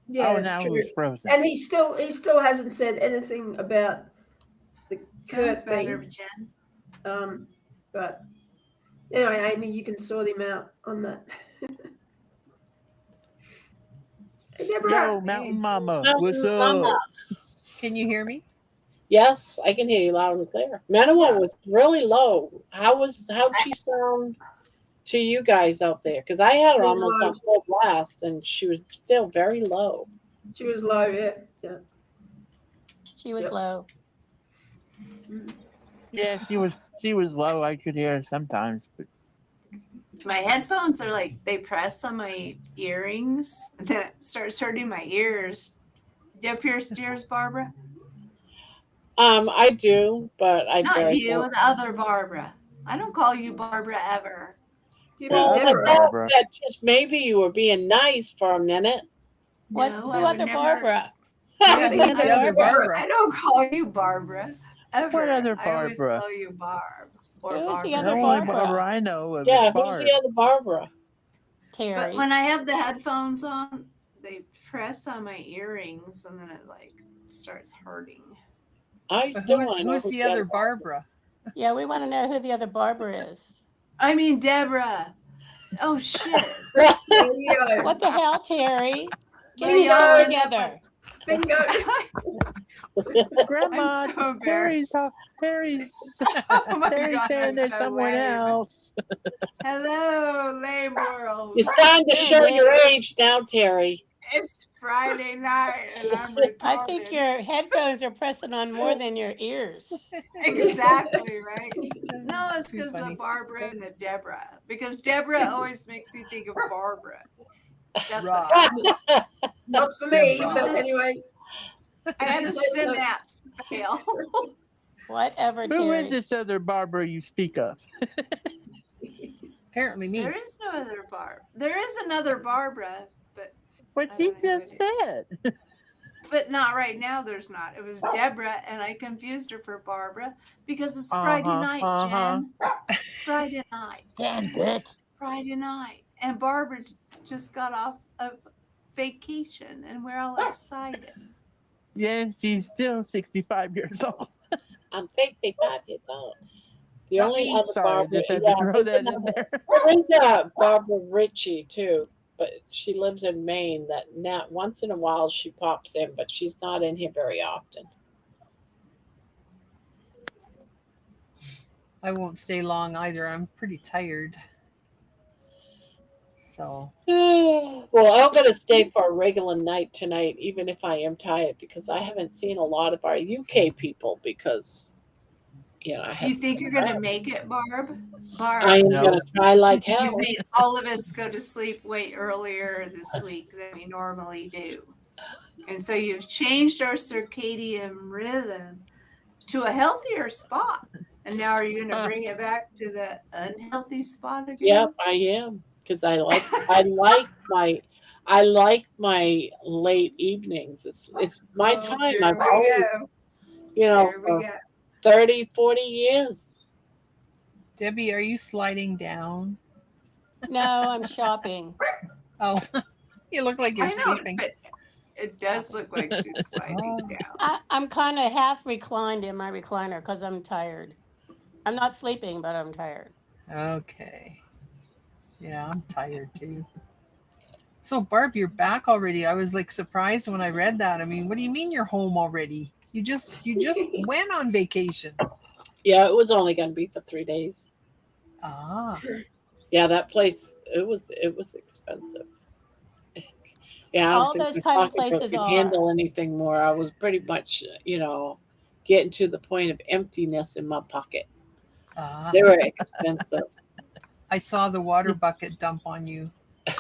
Yeah, Oh, that's now true. it was frozen. And he still hasn't said anything about the Sounds Kurt better, thing. Jen. But Anyway, Amy, you can sort him out on that. Hey, Deborah. Yo, Mountain Mama, what's Mountain up? Mama. Can you hear me? Yes, I can hear you loud and clear. Manawa Yeah. was really low. How'd she sound to you guys out there? Because I had her Still almost low. on full blast, and she was still very low. She was low, yeah. She was Yep. low. Yeah, she was low. I could hear her sometimes, but My headphones are like they press on my earrings, and then it starts hurting my ears. Do you have pierced ears, Barbara? I do, but I Not very you, the other Barbara. I don't call you Barbara ever. Do you Yeah, mean Well, I other Deborah? thought Barbara. that just maybe you were being nice for a minute. What? No, Who I would other never. Barbara? Yeah, who's the other I Barbara? don't call you Barbara ever. What other I always Barbara? call you Barb or Who's the The other Barbara. only Barbara? Barbara I know of Yeah, is who's Barb. the other Barbara? But Terry. when I have the headphones on, they press on my earrings, and then it like starts hurting. I But still want to know who's the other Barbara? Yeah, we want to know who the other Barbara is. I mean Deborah. Oh shit! Bingo. What the hell, Terry? Get Bingo. yourself together. Bingo. Grandma, I'm so Terry's embarrassed. Terry's Oh my Terry's God, saying I'm there's so someone lame. else. Hello, lame world. You're starting to There show it your is. age now, Terry. It's Friday night, and I'm retarded. I think your headphones are pressing on more than your ears. Exactly right. No, it's Too because the funny. Barbara and the Deborah. Because Deborah always makes you think of Barbara. That's what Right. Not for me, Deborah. but anyway. I had a Say so. synapse fail. Whatever, Who Terry. is this other Barbara you speak of? Apparently me. There is no other Barb. There is another Barbara, but What I she don't know just who it said. but not right now. There's not. It was Deborah, and I confused her for Barbara because it's Friday night, Jen. It's Friday night. Damn it. It's Friday night, and Barbara just got off of vacation, and we're all excited. Yeah, she's still 65 years old. I'm 65 years old. The Not only me. other Sorry, I Barbara, just had yeah, to throw there's that in another- there. there is Barbara Ritchie too, but she lives in Maine. That now once in a while she pops in, but she's not in here very often. I won't stay long either. I'm pretty tired. So Well, I'm gonna stay for a regular night tonight, even if I am tired, because I haven't seen a lot of our UK people because I Do you have. think you're gonna make it, Barb? I Barb, am No. gonna try like you've hell. made all of us go to sleep way earlier this week than we normally do. And so you've changed our circadian rhythm to a healthier spot. And now are you going to bring it back to the unhealthy spot again? Yep, I am because I like my late evenings. It's my time. Here I've we always, go. Here we for go. 30, 40 years. Debbie, are you sliding down? No, I'm shopping. Oh, you look like you're I know, sleeping. but it does look like she's sliding Oh. down. I'm kind of half reclined in my recliner because I'm tired. I'm not sleeping, but I'm tired. Okay. Yeah, I'm tired too. So Barb, you're back already. I was like surprised when I read that. I mean, what do you mean you're home already? You just went on vacation. Yeah, it was only going to be for 3 days. Ah. Yeah, that place it was expensive. Yeah, I don't All think those my kind of pocketbook places could are. handle anything more. I was pretty much, getting to the point of emptiness in my pocket. Ah. They were expensive. I saw the water bucket dump on you. I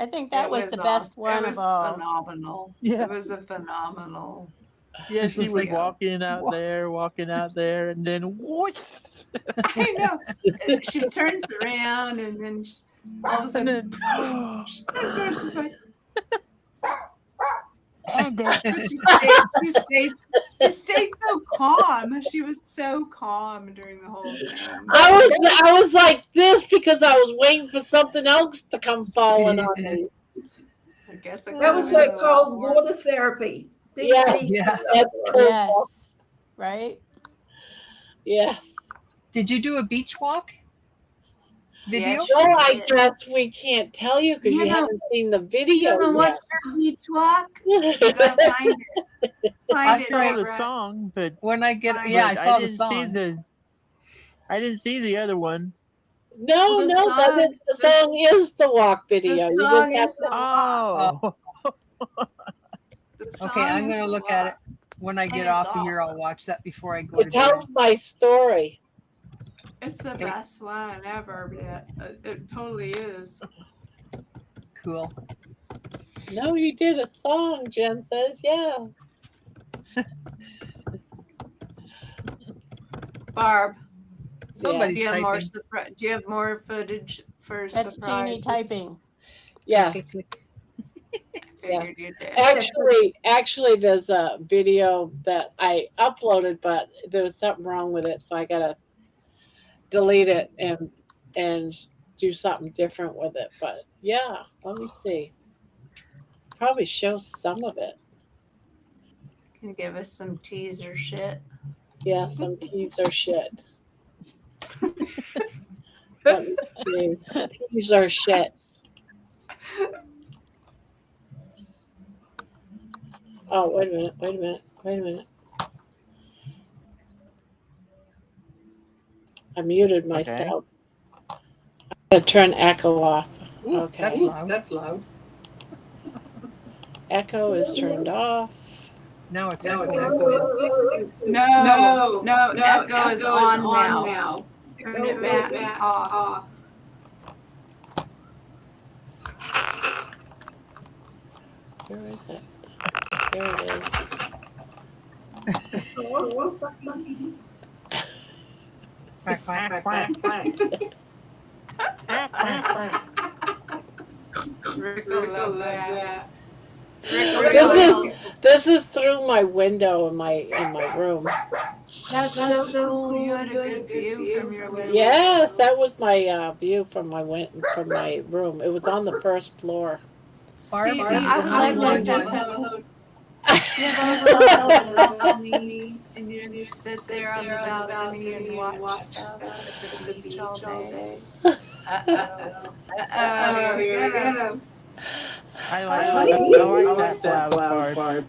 think that It was the best awesome. one It was of all. phenomenal. Yeah. It was a phenomenal. Yeah, It's she just was like, walking out there, and then whoosh! I know. She turns around and then all of a And sudden, then, she turns around. She's like, and then she stayed so calm. She was so calm during the whole thing. I was like this because I was waiting for something else to come falling on me. I guess I That was could've her done a lot cold more. water therapy. Yeah. DC Yeah. That's cool. Yes, right? Yeah. Did you do a beach walk video? Yes. No, I guess we can't tell you because You you know- haven't seen the You video haven't yet. watched her beach walk? You gotta find it. Find I'll it, try I saw the Deborah. song, but When I get, Fine. yeah, I but saw the didn't see song. I didn't see the other one. No, Well, the no, song- the song is the walk video. The You song just have is to. the walk. Oh, The Okay, song I'm is gonna the look at it walk. when I get And it's off of here. I'll awesome. watch that before I go to It bed. tells my story. It's the best one ever. Yeah, it totally is. Cool. No, you did a song, Jen says. Yeah. Barb, Somebody's do you have more typing. do you have more footage for That's Jeannie surprises? typing. Yeah. Click, click, click. Figured you did. Actually, there's a video that I uploaded, but there was something wrong with it, so I gotta delete it and do something different with it. But yeah, let me see. Probably show some of it. Can you give us some teaser shit? Yeah, some teaser shit. Let me see. Teaser shit. Oh, wait a minute. I muted myself. I'm gonna turn echo off. Ooh, Okay. that's loud. Echo is turned off. Now it's No, No, echo is on now. Turn it back off. Where is it? There it is. Quack, quack, quack, quack. Rick will love that. This is through my window in my room. That's so cool. You had a good view from your window. Yes, that was my view from my room. It was on the first floor. Barb, See, are I you would like on those one? that you have a balcony and you just sit there on the balcony and watch stuff at the beach all day. Uh-oh. Here we go. I like that part.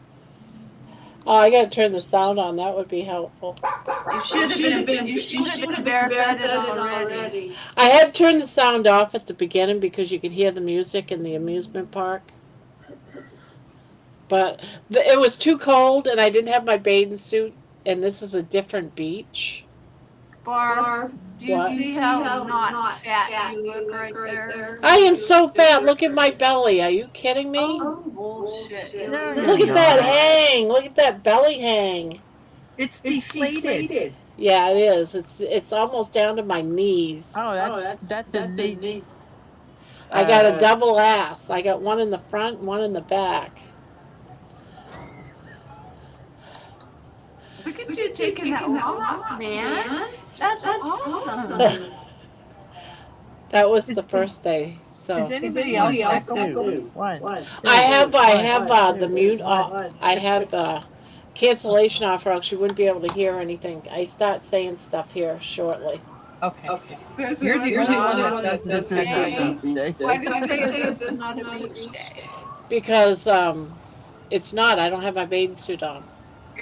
Oh, I gotta turn the sound on. That would be helpful. You should have been barefooted already. I had turned the sound off at the beginning because you could hear the music in the amusement park. But it was too cold and I didn't have my bathing suit, and this is a different beach. Barb, do you What? see how not fat you look right there? I am so fat. Look at my belly. Are you kidding me? Oh, bullshit. You No, look Look you're at that not. hang. Look at that belly hang. It's deflated. Yeah, it is. It's almost down to my knees. Oh, that's a neat. I got a double ass. I got one in the front, one in the back. Look at you taking that walk, man. That's awesome. That was the first day. So Is anybody else echoing? Two, one. I have the mute off. I have the cancellation off, or else you wouldn't be able to hear anything. I start saying stuff here shortly. Okay. You're the only one that doesn't This is echo. a beach day. Why do you say this is not a beach day? Because it's not. I don't have my bathing suit on.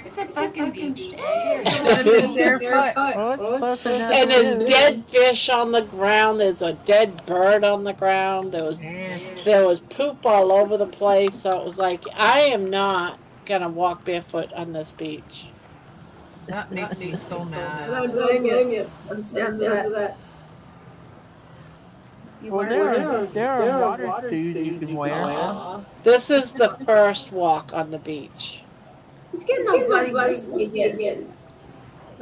It's a fucking beach day. Barefoot. Well, it's close enough. And to there's do. dead fish on the ground. There's a dead bird on the ground. There was poop all over the place. So it was like, I am not gonna walk barefoot on this beach. That makes me so I mad. don't blame you. I'm sounds of that. Well, there are water shoes you can wear. This is the first walk on the beach. He's getting all bloody whiskey again.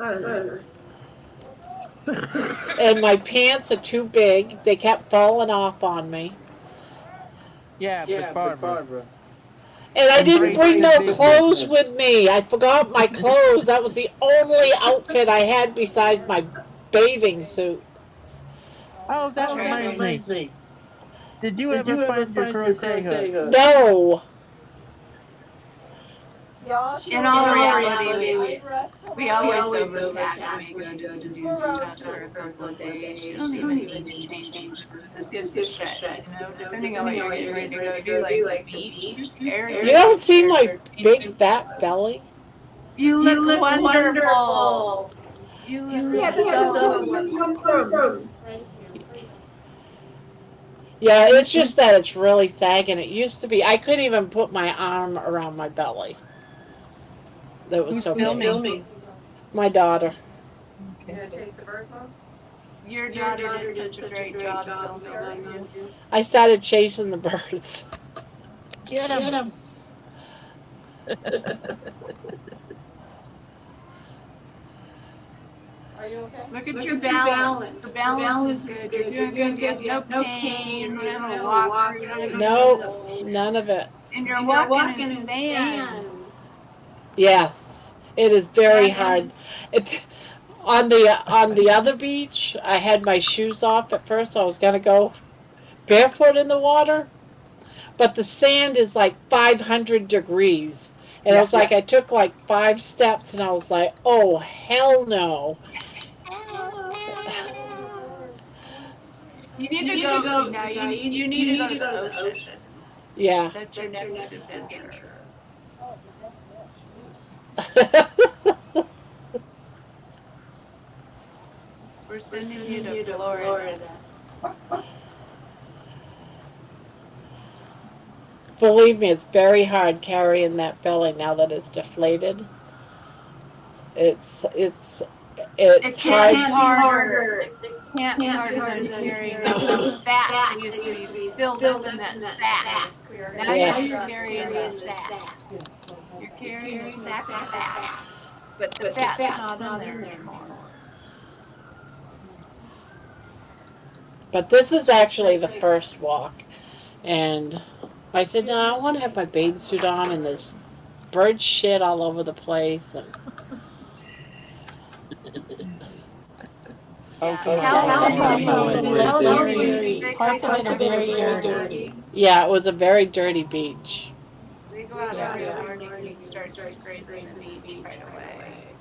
I don't know. And my pants are too big. They kept falling off on me. Yeah, but Barbara. And I didn't Embrace bring the no big clothes business. with me. I forgot my clothes. That was the only outfit I had besides my bathing suit. Oh, that reminds me. Did you ever find your crochet hook? No. In all reality, we always overpack when we go just do stuff for a couple of days. You don't even need to change clothes. It gives a shit, depending on what you're getting ready to go do, like the beach. Who cares? You don't see my big fat belly? You look wonderful. You look Yeah, but so where does it come from? Yeah, it's just that it's really sagging. It used to be, I couldn't even put my arm around my belly. That was Who's so filming? big. My daughter. Okay. Your daughter did such a great job filming on you. I started chasing the birds. Get him. Look at your balance. Your balance is good. You're doing good. You have no pain. You don't have a walker. You don't have No, none of it. And you're walking in sand. Yes, it is very hard. On the other beach, I had my shoes off at first. I was gonna go barefoot in the water, but the sand is like 500 degrees, and it was like I took like 5 steps, and I was like, oh hell no. You need to go now. You need to go to the ocean. Yeah. That's your next adventure. We're sending you to Florida. Believe me, it's very hard carrying that belly now that it's deflated. It's It hard. can't be harder. It can't be harder than carrying the fat that used to be filled up in that sack. Now Yeah. you're just carrying the sack. You're carrying a sack of fat, but the fat's not in there anymore. But this is actually the first walk, and I said, no, I want to have my bathing suit on, and there's bird shit all over the place. And Parts of it are very dirty. Yeah, it was a very dirty beach. We go out every morning and start scraping the beach right away.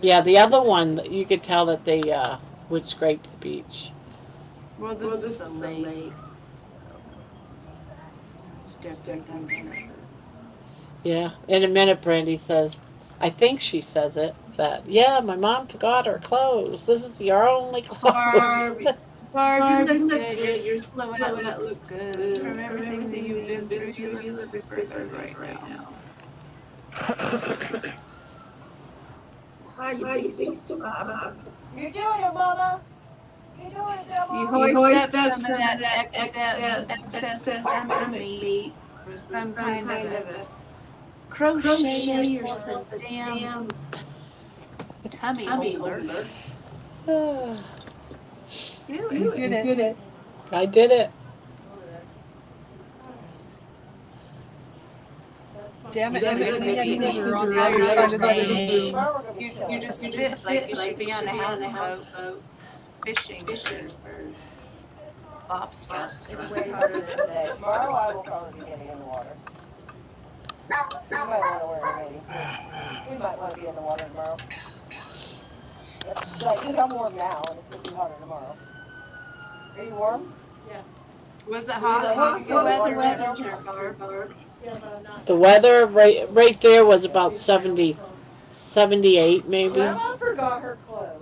Yeah, the other one, you could tell that they would scrape the beach. Well, this is a lake. It's different than here. Yeah, in a minute, Brandy says, I think she says it, that, yeah, my mom forgot her clothes. This is your only clothes. Barb, you look good. Your silhouette looks good. From everything that you've been through, you look super good right now. You're doing it, Mama. You hoist up some of that excess stomach meat with some kind of a crochet yourself a damn tummy holder. You did it. I did it. Damn it, the Kleenexes are on the other side of the room. You just fit like you should be on a houseboat fishing for lobster. It's way harder than today. Tomorrow I will probably be getting in the water. So you might want to wear a rain suit. We might want to be in the water tomorrow. Because I'm warm now and it's going to be hotter tomorrow. Are you warm? Yeah. Was it hot? What was the weather temperature, Barb? The weather right there was about 70, 78 maybe. Grandma forgot her clothes.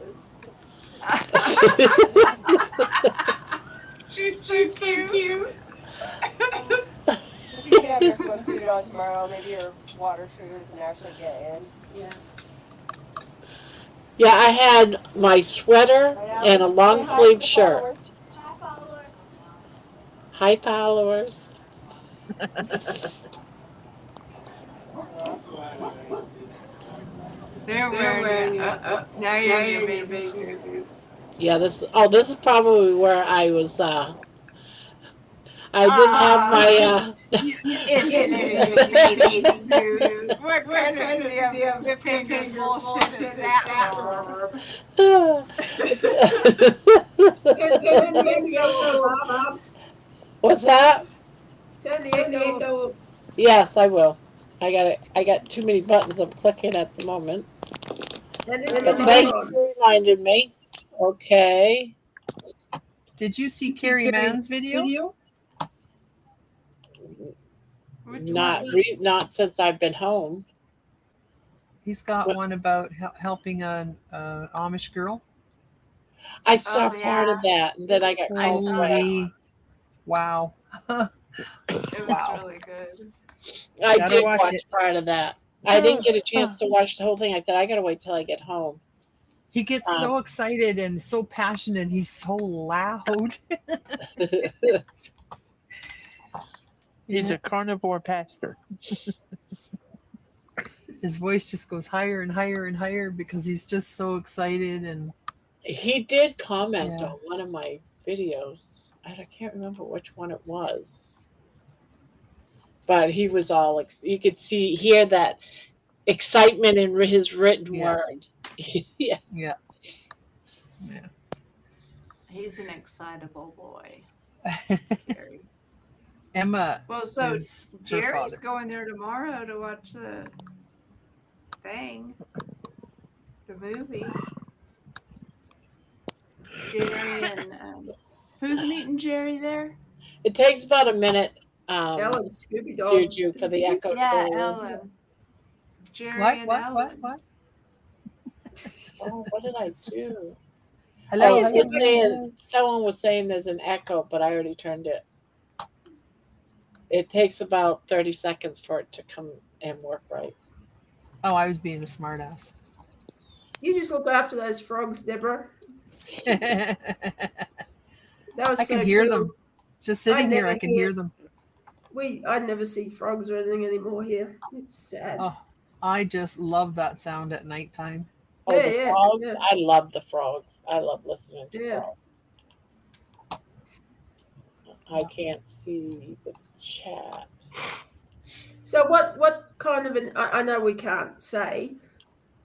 She's so cute. You can have your swimsuit on tomorrow, maybe your water shoes, and actually get in. Yeah. Yeah, I had my sweater and a long sleeve shirt. Hi, followers. They're wearing it. Now you're in your baby suit. Yeah, this is probably where I was. I didn't have my. What kind of damn cliffhanger bullshit is that, Barb? What's that? Turn the echo. Yes, I will. I got too many buttons I'm clicking at the moment. And it's But your thanks mic on. for reminding me. Okay. Did you see Carrie Mann's video? Which Not one? not since I've been home. He's got one about helping an Amish girl. I saw Oh part yeah, of that, and then I got I called saw away. that one. Wow. It was really good. I Gotta did watch watch it. part of that. I didn't get a chance to watch the whole thing. I said I gotta wait till I get home. He gets so excited and so passionate. He's so loud. He's a carnivore pastor. His voice just goes higher and higher and higher because he's just so excited. And He did comment Yeah. on one of my videos. I can't remember which one it was, but he was all you could hear that excitement in his written Yeah. word. Yeah. Yeah. He's an excitable boy. Gary. Emma Well, so is her Jerry's father. going there tomorrow to watch the thing, the movie. Jerry and who's meeting Jerry there? It takes about a minute, Ellen Scooby Dog. Juju, for the echo Yeah, to Ellen. Jerry What? and What? Ellen. What? Oh, what did I do? Hello. Oh, Hello. someone was saying there's an echo, but I already turned it. It takes about 30 seconds for it to come and work right. Oh, I was being a smartass. You just look after those frogs, Deborah. That was I so can hear cool. them. Just sitting here, I can hear them. I never see frogs or anything anymore here. It's sad. Oh, I just love that sound at nighttime. Oh, Yeah, the yeah, frogs? yeah. I love the frogs. I love listening to Yeah. frogs. I can't see the chat. So what kind of I know we can't say,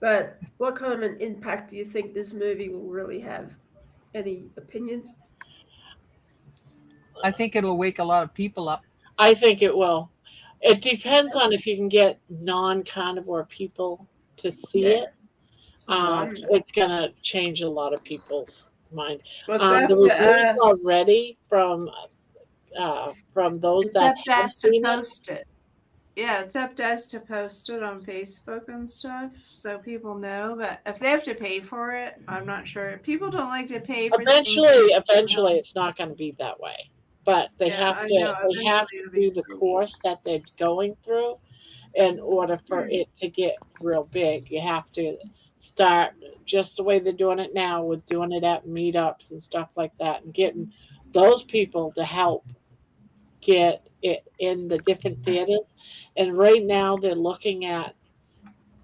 but what kind of an impact do you think this movie will really have? Any opinions? I think it'll wake a lot of people up. I think it will. It depends on if you can get non-carnivore people to see it. It's going to change a lot of people's mind. Well, it's up The to reviews us. already from those It's that up to have us to seen it. post it. Yeah, it's up to us to post it on Facebook and stuff so people know. But if they have to pay for it, I'm not sure. People don't like to pay for Eventually, things. it's not going to be that way. But they Yeah, have I to know, they have eventually to it'll be do the course that they're going through in order for it to get real big. You have to start just the way they're doing it now, with doing it at meetups and stuff like that, and getting those people to help get it in the different theaters. And right now they're looking at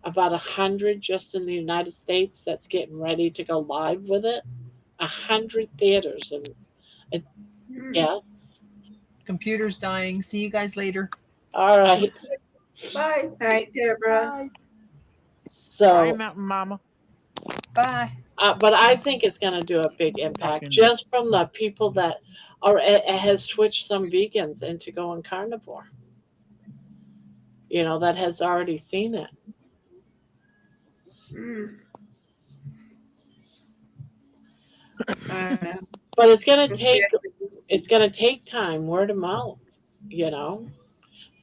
about 100 just in the United States that's getting ready to go live with it. 100 theaters, and yeah. Computer's dying. See you guys later. All right. Bye. All right, Deborah. Bye. So, Bye, Mountain Mama. Bye. but I think it's going to do a big impact just from the people that has switched some vegans into going carnivore. That has already seen it. But it's gonna take time, word of mouth,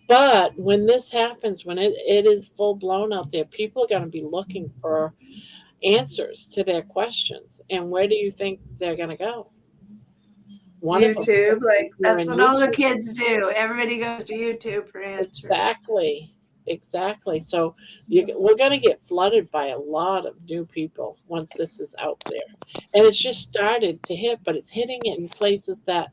But when this happens, when it is full blown out there, people are gonna be looking for answers to their questions. And where do you think they're gonna go? YouTube, like that's what all the YouTube. kids do. Everybody goes to YouTube for answers. Exactly. So we're going to get flooded by a lot of new people once this is out there. And it's just started to hit, but it's hitting it in places that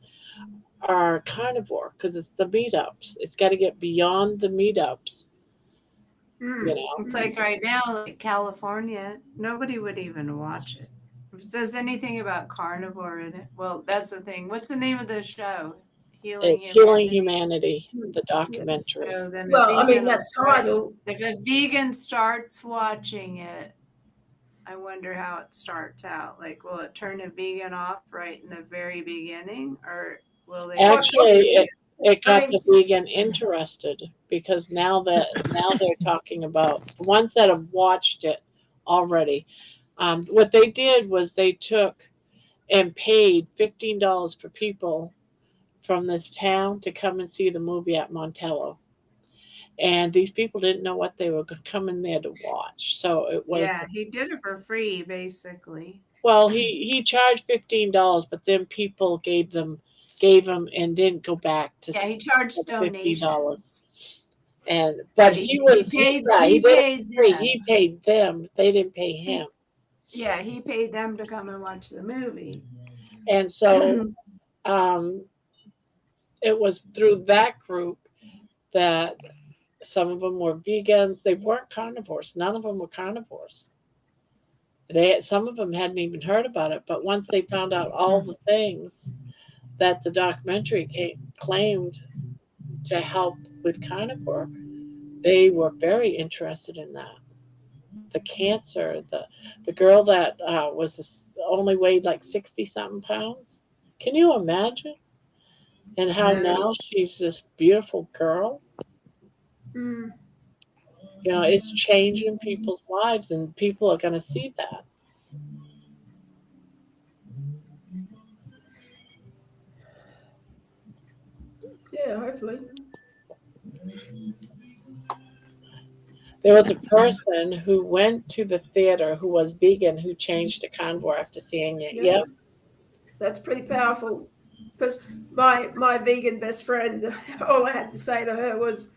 are carnivore because it's the meetups. It's got to get beyond the meetups. It's like right now, like California, nobody would even watch it. If it says anything about carnivore in it, well, that's the thing. What's the name of the show? Healing Humanity, the documentary. So then that title. If a vegan starts watching it, I wonder how it starts out. Like, will it turn a vegan off right in the very beginning, or will they? Actually, it I got mean, the vegan interested because now they're talking about the ones that have watched it already. What they did was they took and paid $15 for people from this town to come and see the movie at Montello. And these people didn't know what they were coming there to watch. So it was, Yeah, he did it for free, basically. well, he charged $15, but then people gave him and didn't go back to Yeah, he see charged the $50. donations. And But but he was he, yeah, he he did it paid for free. them. He paid them. They didn't pay him. Yeah, he paid them to come and watch the movie. And so it was through that group that some of them were vegans. They weren't carnivores. None of them were carnivores. Some of them hadn't even heard about it. But once they found out all the things that the documentary claimed to help with carnivore, they were very interested in that. The cancer, the girl that only weighed like 60 something pounds. Can you imagine? And how now she's this beautiful girl. mm, You know, it's changing people's lives, and people are going to see that. yeah, hopefully. There was a person who went to the theater who was vegan who changed to carnivore after seeing it. Yeah. Yep. That's pretty powerful. Because my vegan best friend, all I had to say to her was,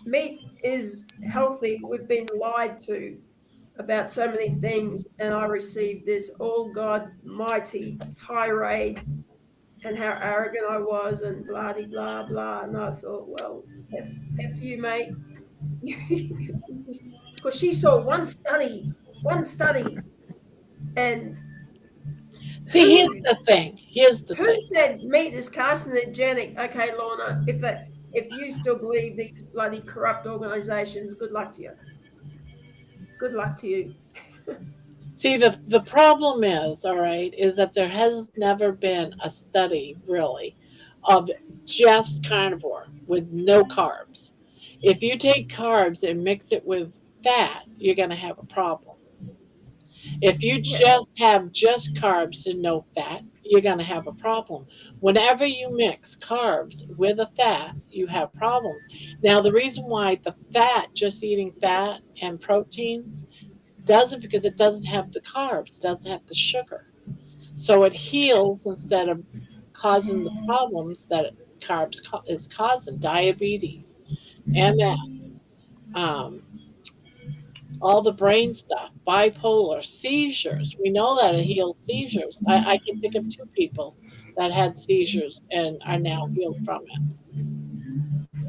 meat is healthy. We've been lied to about so many things, and I received this all God mighty tirade and how arrogant I was and blah de blah blah. And I thought, well, F you, mate. Because she saw one study, and See, here's the thing. who said meat is carcinogenic? Okay, Lorna, if you still believe these bloody corrupt organizations, good luck to you. Good luck to you. See, the problem is, all right, is that there has never been a study really of just carnivore with no carbs. If you take carbs and mix it with fat, you're going to have a problem. If you just have just carbs and no fat, you're going to have a problem. Whenever you mix carbs with a fat, you have problems. Now, the reason why the fat, just eating fat and proteins, doesn't, because it doesn't have the carbs, doesn't have the sugar. So it heals instead of causing the problems that carbs is causing, diabetes, MS, all the brain stuff, bipolar, seizures. We know that it heals seizures. I can think of 2 people that had seizures and are now healed from it.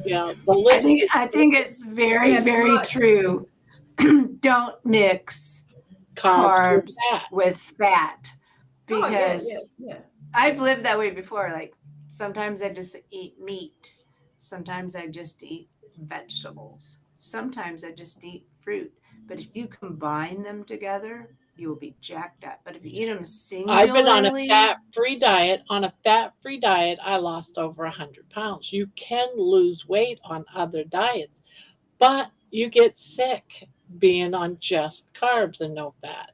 You know, the list. I think it's very, very true. Don't mix carbs with fat, because I've lived that way before. Like sometimes I just eat meat, sometimes I just eat vegetables, sometimes I just eat fruit. But if you combine them together, you will be jacked up. But if you eat them singularly, I've been on a fat-free diet. On a fat-free diet, I lost over 100 pounds. You can lose weight on other diets, but you get sick being on just carbs and no fat.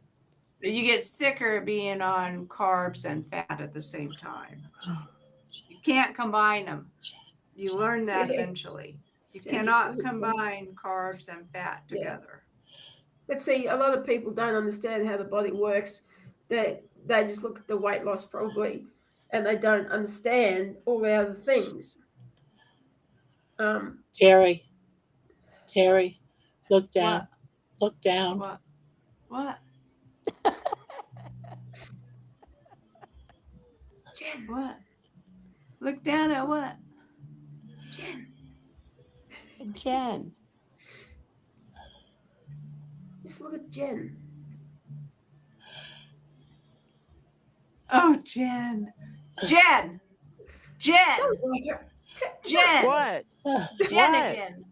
You get sicker being on carbs and fat at the same time. You can't combine them. You learn that eventually. You cannot combine carbs and fat together. But see, a lot of people don't understand how the body works. They just look at the weight loss probably, and they don't understand all the other things. Terry, look down. What? Look down. What? Jen. What? Look down at what? Jen. Just look at Jen. Oh, Jen. Jen. What? Jen What? again.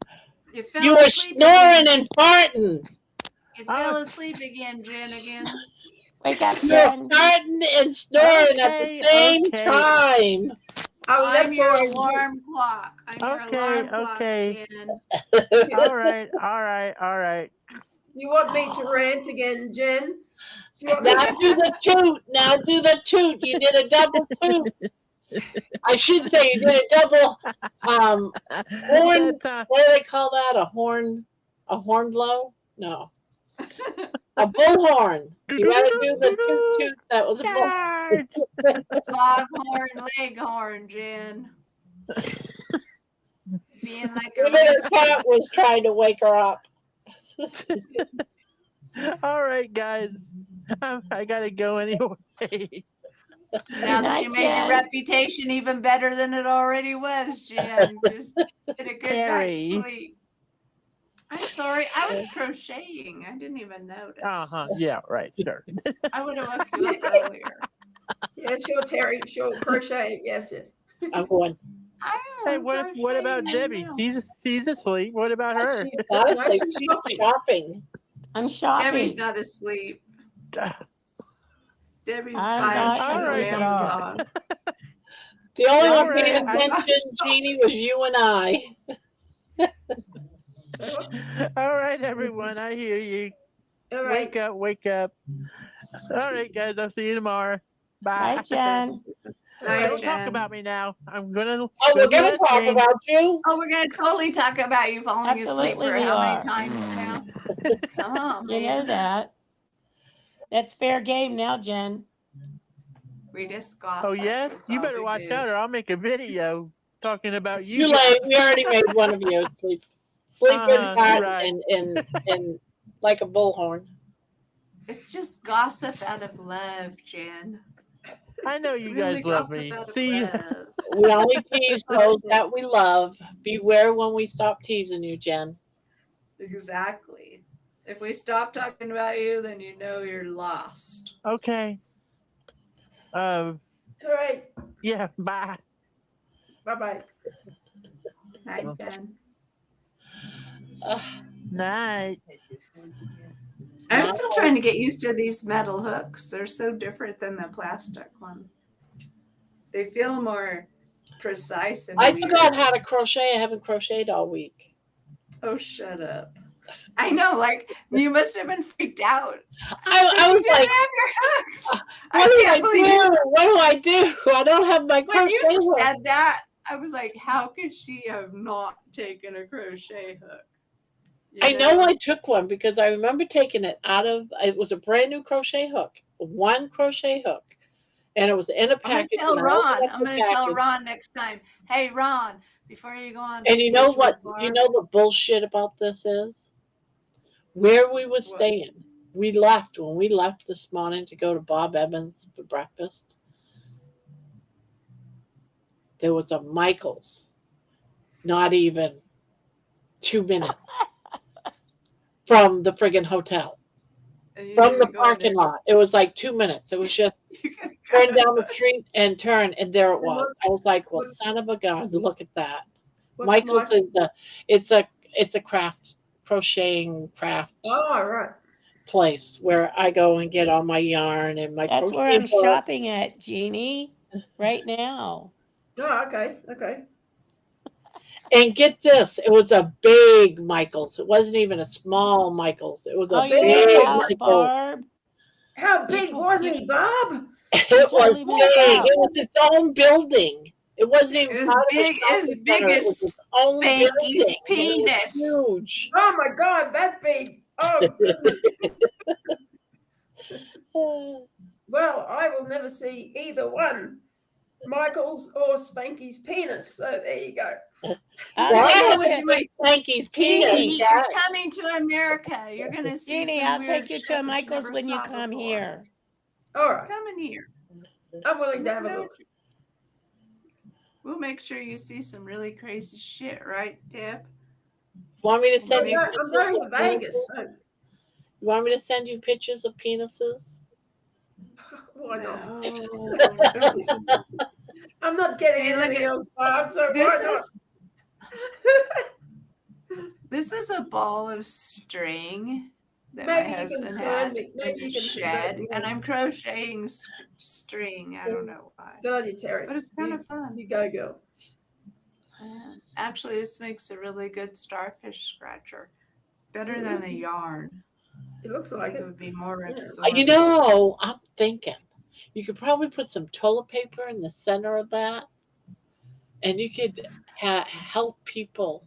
You You were snoring and farting. You fell asleep again, Jen again. Wake up, You're Jen. farting and snoring at the same time. I'm your that's all alarm clock. I'm your Okay, alarm clock, okay. Jen. All right, all right, all right. Do you want me to rant again, Jen? Do you want me Now to... do the toot. Now do the toot. You did a double toot. I should say you did a double horn. That's What do they call that? A horn blow? No, a bullhorn. You got to do the toot toot. That was a bull. Charge! Foghorn, leghorn, Jen. Being like a Even her rooster. cat was trying to wake her up. All right, guys. I gotta go anyway. Now that you made your reputation even better than it already was, Jen, just get a good Terry. night's sleep. I'm sorry, I was crocheting. I didn't even notice. Yeah, right, sure. I would have woke you up earlier. Yeah, sure, Terry. Sure, crochet. Yes, yes. I'm going. Hey, what about Debbie? She's asleep. What about her? She's not asleep. She's shopping. I'm shopping. Debbie's not asleep. Debbie's I'm buying not things on asleep. Amazon. The only All one paying right, attention, Jeannie, was you and I. All right, everyone. I hear you. All right. Wake up, wake up. All right, guys. I'll see you tomorrow. Bye. Bye, Jen. Night, Don't talk Jen. about me now. I'm gonna. Oh, we're be going to talk listening. about you. Oh, we're gonna totally talk about you falling asleep Absolutely for we how are. many times now? Come on, You know man. that. That's fair game now, Jen. We just gossip. Oh yeah. That's You all better we watch do. out, or I'll make a video talking about Too you. late. We already made one of you. Sleeping fast right. and like a bullhorn. It's just gossip out of love, Jen. I know you Really guys love gossip me. out of See you. love. We only tease those that we love. Beware when we stop teasing you, Jen. Exactly. If we stop talking about you, then you know you're lost. Okay. All right. Yeah. Bye. Bye-bye. Night, Jen. Night. I'm still trying to get used to these metal hooks. They're so different than the plastic one. They feel more precise and I weird. forgot how to crochet. I haven't crocheted all week. Oh, shut up. I know, like, you must have been freaked out. I was You like, didn't have your hooks. what do I can't believe you do? What do I do? I don't have my When crochet you hook. said that, I was like, how could she have not taken a crochet hook? You I know I took one because I remember taking it out of, it was a brand new crochet hook, one crochet hook. And it was in a I'm going package. to tell and I opened Ron. up I'm the going to tell package. Ron next time. Hey, Ron, before you go on. And you know vacation what? with You Barb- know the bullshit about this is? Where we were staying. We left, when we left this morning to go to Bob Evans for breakfast, there was a Michael's, not even 2 minutes from the friggin' hotel, and you from the didn't go in parking there. lot. It was like 2 minutes. It was just turn down the street and turn, and there it was. I was like, well, son of a gun, look at that. Michael's is it's a craft, crocheting craft Oh, right. place where I go and get all my yarn and my That's where crochet I'm book. shopping at, Jeannie, right now. Oh, okay. Okay. And get this, it was a big Michael's. It wasn't even a small Michael's. It was a Oh, you big missed out, Michael's. Barb. How big was he, Bob? It was totally big. missed out. It was its own building. It wasn't even It was part big- of a as shopping big center. It as was its own Spanky's building. It was penis. huge. Oh my God, that big. Oh goodness. Well, I will never see either one, Michael's or Spanky's penis. So there you go. I Well, don't know what you wait. Spanky's penis. Jeannie, you're coming to America. You're going to see Jeannie, some I'll weird take you shit to a that you Michael's never when you saw come before. here. All right. Come in here. I'm willing to have a look. We'll make sure you see some really crazy shit, right, Deb? Want me to send I'm you? going to pictures of Vegas. penises? So You want me to send you pictures of penises? why not? No. I'm not getting Hey, look anything at- else, Bob. So This why not? is this is a ball of string, that my Maybe you can husband turn had me. in Maybe the you can. shed, and I'm crocheting string. I don't know why, Good on you, Terry. but it's kind of fun. You go, girl. Actually, this makes a really good starfish scratcher. Better than a yarn. It looks I like think it it. would be more Yeah. absorbent. I'm thinking you could probably put some toilet paper in the center of that, and you could help people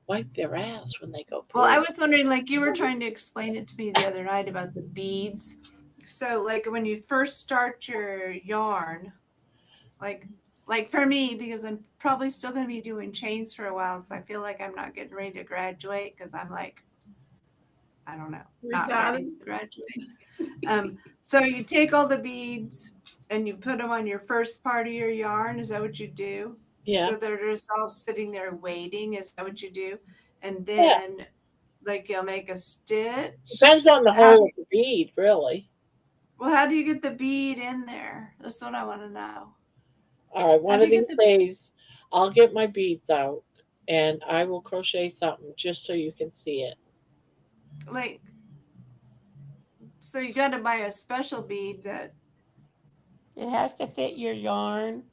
wipe their ass when they go Well, I poop. was wondering, like you were trying to explain it to me the other night about the beads. So, like when you first start your yarn, like for me, because I'm probably still going to be doing chains for a while, because I feel like I'm not getting ready to graduate, because I'm like, I don't know, not ready Retarded. to graduate. So you take all the beads and you put them on your first part of your yarn. Is that what you do? Yeah, So they're just all sitting there waiting. Is that what you do? And yeah. then, like, you'll make a stitch. Depends on the How hole do of the bead, really. well, how do you get the bead in there? That's what I want to know. All right, How one do of you get these the days, I'll get my beads out and I will crochet something just so you can see it. like? So you got to buy a special bead that It has to fit your yarn,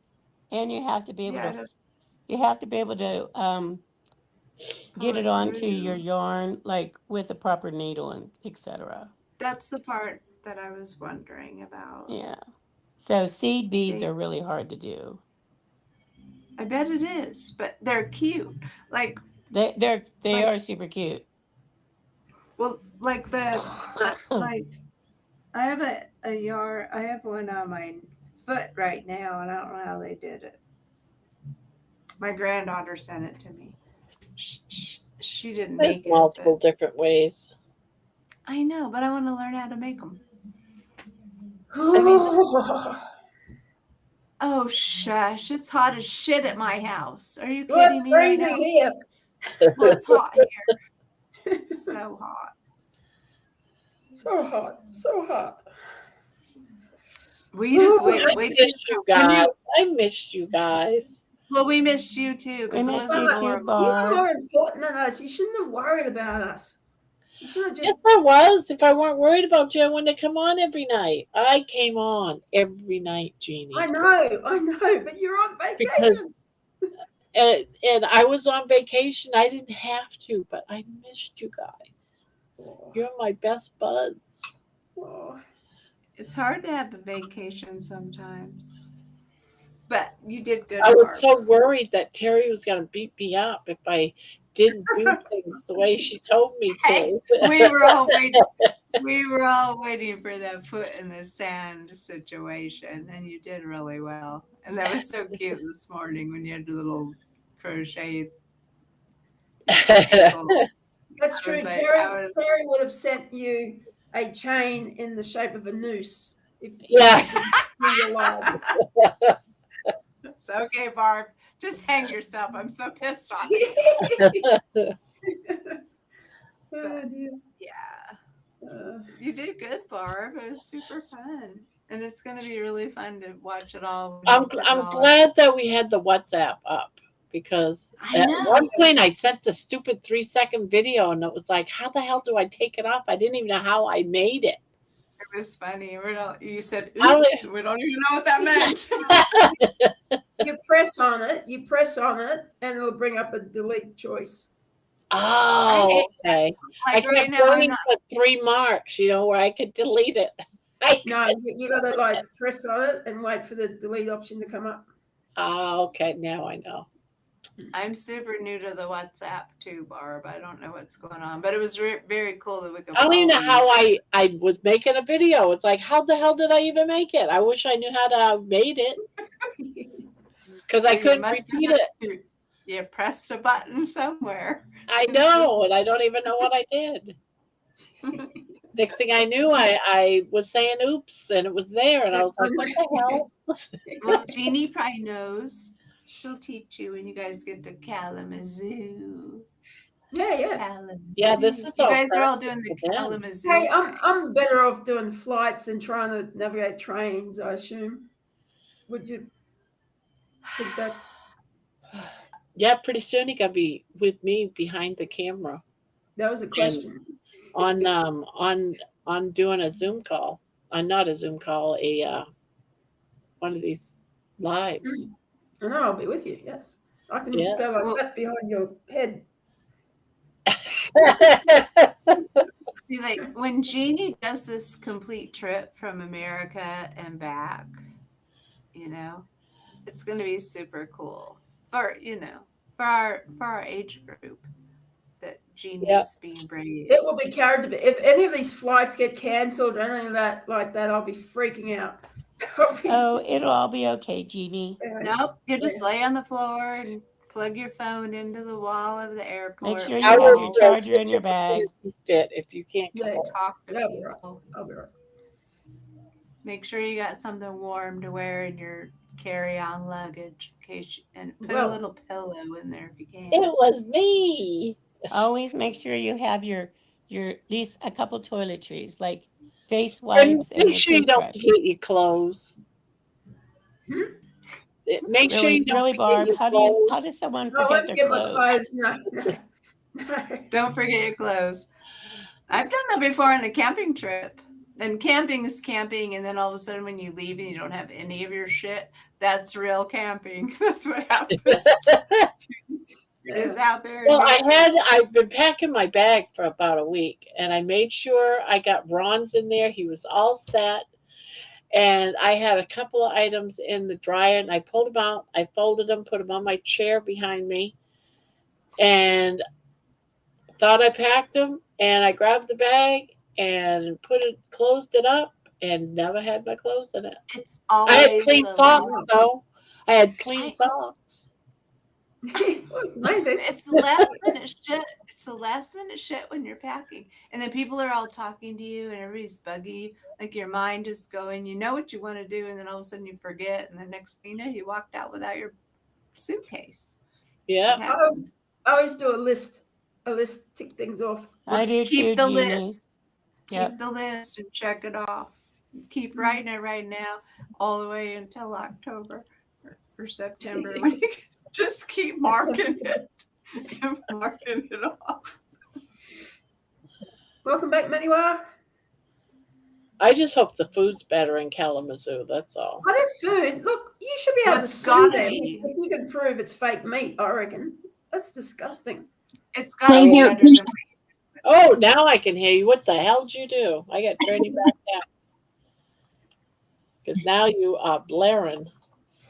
and you have to be able yeah, to pull get it it onto your through. yarn like with the proper needle and etc. That's the part that I was wondering about. Yeah. So seed beads They are really hard to do. I bet it is, but they're cute. Like They like are super cute. well, like the my I have a yarn. I have one on my foot right now, and I don't know how they did it. My granddaughter sent it to me. She didn't There's make it, multiple but different ways. I know. But I want to learn how to make them. I mean, Well, oh shush! It's hot as shit at my house. Are you it's kidding me right freezing now? here. Well, it's hot here. So hot. So hot. So hot. We just I wait till you missed you when guys. you. I missed you guys. Well, we missed you too We because it missed was you too, adorable. You are Barb. more important than us. You shouldn't have worried about us. You should have Yes, just. I was. If I weren't worried about you, I wouldn't have come on every night. I came on every night, I Jeannie, know, but you're on because vacation. and I was on vacation. I didn't have to, but I missed you guys. Oh, You're my best buds. oh. It's hard to have a vacation sometimes. But you did good, I was Barb. so worried that Terry was going to beat me up if I didn't do things the way she told me Hey, to. we were all waiting. We were all waiting for that foot in the sand situation, and you did really well. And that was so cute this morning when you had your little crochet ankle. That's I true. was like, Terry would have sent you a chain in the shape of a noose if Yeah. you were alive. it's okay, Barb. Just hang yourself. I'm so pissed off you. Oh, dear. Yeah. You did good, Barb. It was super fun. And it's going to be really fun to watch it all. when you put it I'm all glad that we had the WhatsApp up because I at know. one point I sent the stupid 3-second video and it was like, how the hell do I take it off? I didn't even know how I made it. It was funny. You said, I oops, we don't even know what that meant. You press on it, and it'll bring up a delete choice. I Oh, hate okay. I Like right kept now, I'm going not. for 3 marks, where I could delete it. No, you got to like press on it and wait for the delete option to come up. Oh, okay. Now I know. I'm super new to the WhatsApp too, Barb. I don't know what's going on, but it was very cool that we could. I don't even know follow how you. I was making a video. It's like, how the hell did I even make it? I wish I knew how to have made it because I You couldn't must repeat have it. You pressed a button somewhere. I know, and I don't even know what I did. Next thing I knew, I was saying oops, and it was there, and I was like, what the hell? Well, Jeannie probably knows. She'll teach you when you guys get to Kalamazoo. Yeah. Kalamazoo. Yeah, this is You all guys are all practice doing the for them. Kalamazoo Hey, thing. I'm better off doing flights than trying to navigate trains, I assume. Would you think that's Yeah, pretty soon you're gonna be with me behind the camera. that was a question? on doing a Zoom call. Not a Zoom call, a one of these lives. I know, I'll be with you. Yes, I can Yeah. go like Well, that behind your head. see, like when Jeannie does this complete trip from America and back, you know, it's going to be super cool for for our age group that Yeah. Jeannie's being brave. It will be carried to be. If any of these flights get cancelled or anything like that, I'll be freaking out. I'll be, Oh, it'll all be okay, Jeannie. Nope, you just lay on the floor and plug your phone into the wall of the airport. Make sure I you have will your charger in your sit bag. in your fit if you can't come Yeah. over. Talk to Yeah, I'll be right. people. I'll be right. Make sure you got something warm to wear in your carry-on luggage, in case and put a Well, little pillow in there if you It can. was me. Always make sure you have your at least a couple toiletries, like face And wipes and make your sure you don't toothbrush. forget your clothes. Hmm? Make sure you don't Really, forget Barb, your how clothes. does someone I won't forget their forget my clothes? clothes. No. Don't forget your clothes. I've done that before on a camping trip. And camping is camping, and then all of a sudden when you leave and you don't have any of your shit, that's real camping. That's what happens. You're just out there. Well, naked. I've been packing my bag for about a week, and I made sure I got Ron's in there. He was all set, and I had a couple of items in the dryer, and I pulled them out. I folded them, put them on my chair behind me, and thought I packed them. And I grabbed the bag and closed it up, and never had my clothes in it. It's I had always clean the socks, last. though. I had clean socks. What's amazing? It's the last minute shit. It's the last minute shit when you're packing. And then people are all talking to you and everybody's buggy. Like your mind is going, you know what you want to do, and then all of a sudden you forget, and the next thing you know, you walked out without your suitcase. Yeah. I always do a list, tick things off. I do Keep too, the Jeannie. list. Yep. Keep the list and check it off. Keep writing it right now, all the way until October or September. When you just keep marking it and marking it off. Welcome back, Maniwa. I just hope the food's better in Kalamazoo. That's all. Oh, that's food. Look, you should be able It's to sue gotta them be. if you can prove it's fake meat. I reckon that's disgusting. It's got to be better than Oh, now I can hear you. What the hell did you do? I got turned you back down. Because now you are blaring.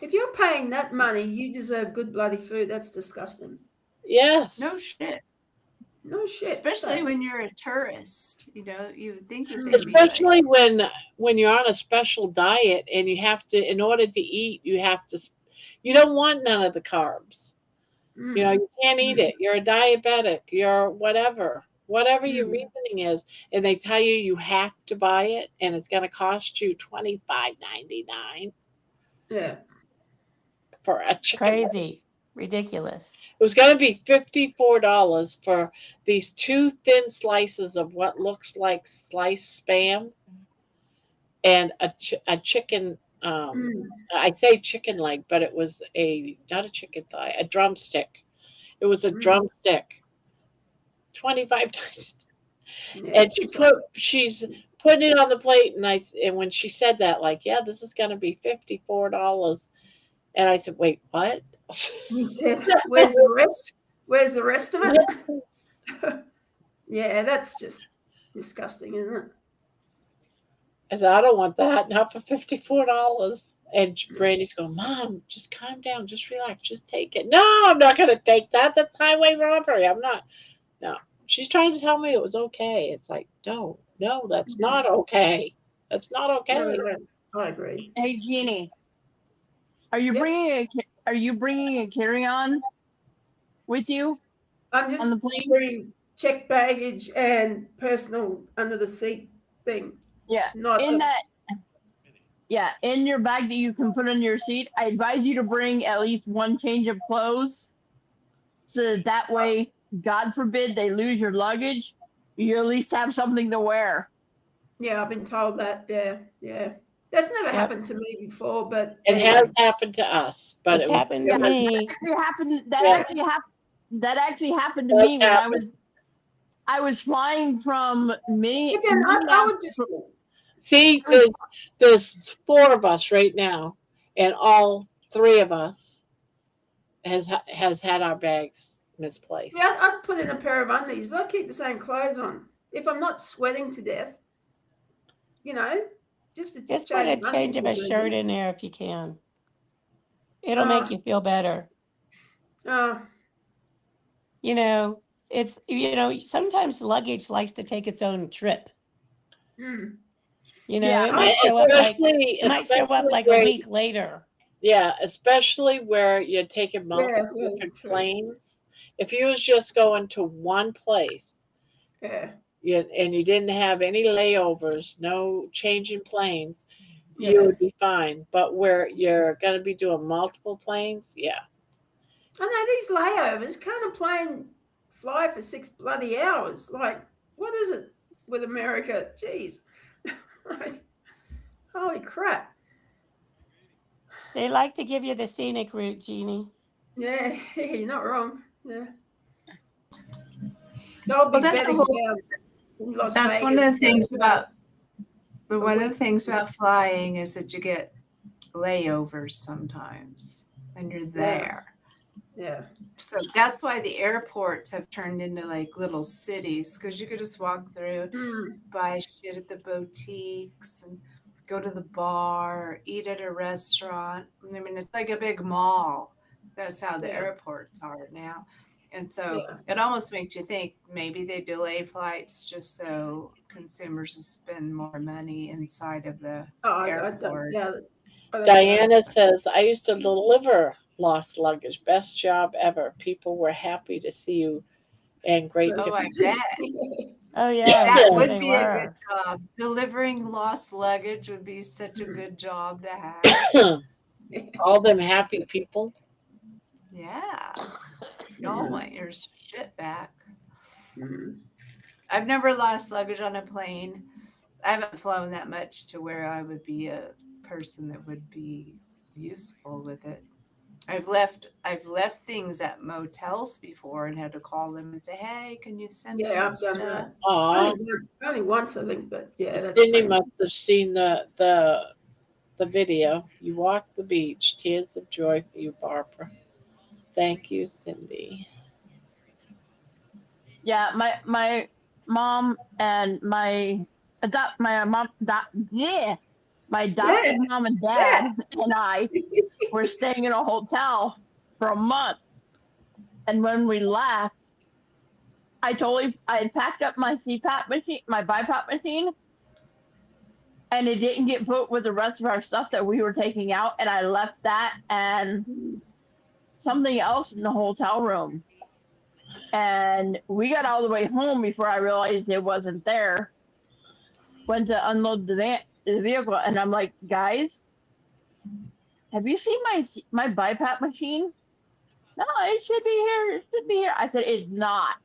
If you're paying that money, you deserve good bloody food. That's disgusting. Yes. no shit. No shit. Especially So- when you're a tourist, you would think that they'd be Especially like, when you're on a special diet and you have to, in order to eat, you don't want none of the carbs. Mm. You can't eat it. You're a diabetic. You're whatever your reasoning is, and they tell you have to buy it, and it's going to cost you $25.99 Yeah. for a chicken. Crazy. Ridiculous. It was going to be $54 for these 2 thin slices of what looks like sliced spam and a chicken. I say chicken leg, but it was not a chicken thigh, a drumstick. It was a drumstick. $25. Yeah. And she's putting it on the plate, and when she said that, like, yeah, this is going to be $54, and I said, wait, what? You said, where's the rest? Where's the rest of it? Yeah, that's just disgusting, isn't it? I said, I don't want that, not for $54. And Brandy's going, Mom, just calm down, just relax, just take it. No, I'm not going to take that. That's highway robbery. I'm not. No, she's trying to tell me it was okay. It's like, no, that's not okay. That's not okay. No, I agree. Hey, Jeannie, are you bringing a carry-on with you? I'm just on the plane? bringing checked baggage and personal under the seat thing. Yeah. Not In your bag that you can put on your seat, I advise you to bring at least one change of clothes, so that way, God forbid, they lose your luggage, you at least have something to wear. Yeah, I've been told that. Yeah. That's never happened to me before, but It has happened to us, but It's it was happened to me. That actually happened to me when I was I was flying from But then I would just. See, there's 4 of us right now, and all 3 of us has had our bags misplaced. Yeah, I'd put in a pair of undies, but I'd keep the same clothes on. If I'm not sweating to death, just a Just put change a of change undies of will a do shirt me. in there if you can. It'll make you feel better. Oh, You know, it's sometimes luggage likes to take its own trip. mm. You know, Yeah, it might show up Especially like a where, week later. yeah, especially where you're taking multiple Yeah, different true. planes. If you was just going to one place, Yeah, and you didn't have any layovers, no changing planes, you yeah. would be fine. But where you're going to be doing multiple planes, yeah. I know these layovers can't a plane fly for 6 bloody hours. Like, what is it with America? Jeez. Like, holy crap. They like to give you the scenic route, Jeannie. Yeah, you're not wrong. Yeah. So I'll be Well, that's the bedding whole. down in Las That's Vegas. one of the things about. A One of the week. things about flying is that you get layovers sometimes when you're there. Yeah. So that's why the airports have turned into like little cities, because you could just walk through, buy shit at the boutiques, and go to the bar, eat at a restaurant. I mean, it's like a big mall. That's how the Yeah. airports are now. And so Yeah. it almost makes you think maybe they delay flights just so consumers spend more money inside of the I airport. don't doubt it. I don't doubt Diana it. says, I used to deliver lost luggage. Best job ever. People were happy to see you and great Oh, to I bet. Oh yeah, I'm That sure would they be a good were. job. Delivering lost luggage would be such a good job to have. all them happy people. Yeah. Y'all want your shit back. Mhm. I've never lost luggage on a plane. I haven't flown that much to where I would be a person that would be useful with it. I've left things at motels before and had to call them and say, "Hey, can you send me Yeah, my I've done stuff?" that. Aw, Only once, I think, but yeah, that's Cindy painful. must have seen the video. You walked the beach. Tears of joy for you, Barbara. Thank you, Cindy. yeah. My mom and my yeah, my adopted Yeah, mom and yeah. dad and I were staying in a hotel for a month, and when we left, I had packed up my CPAP machine, my BiPAP machine, and it didn't get put with the rest of our stuff that we were taking out, and I left that and something else in the hotel room. And we got all the way home before I realized it wasn't there. Went to unload the vehicle, and I'm like, guys, have you seen my BiPAP machine? No, it should be here. It should be here. I said, it's not.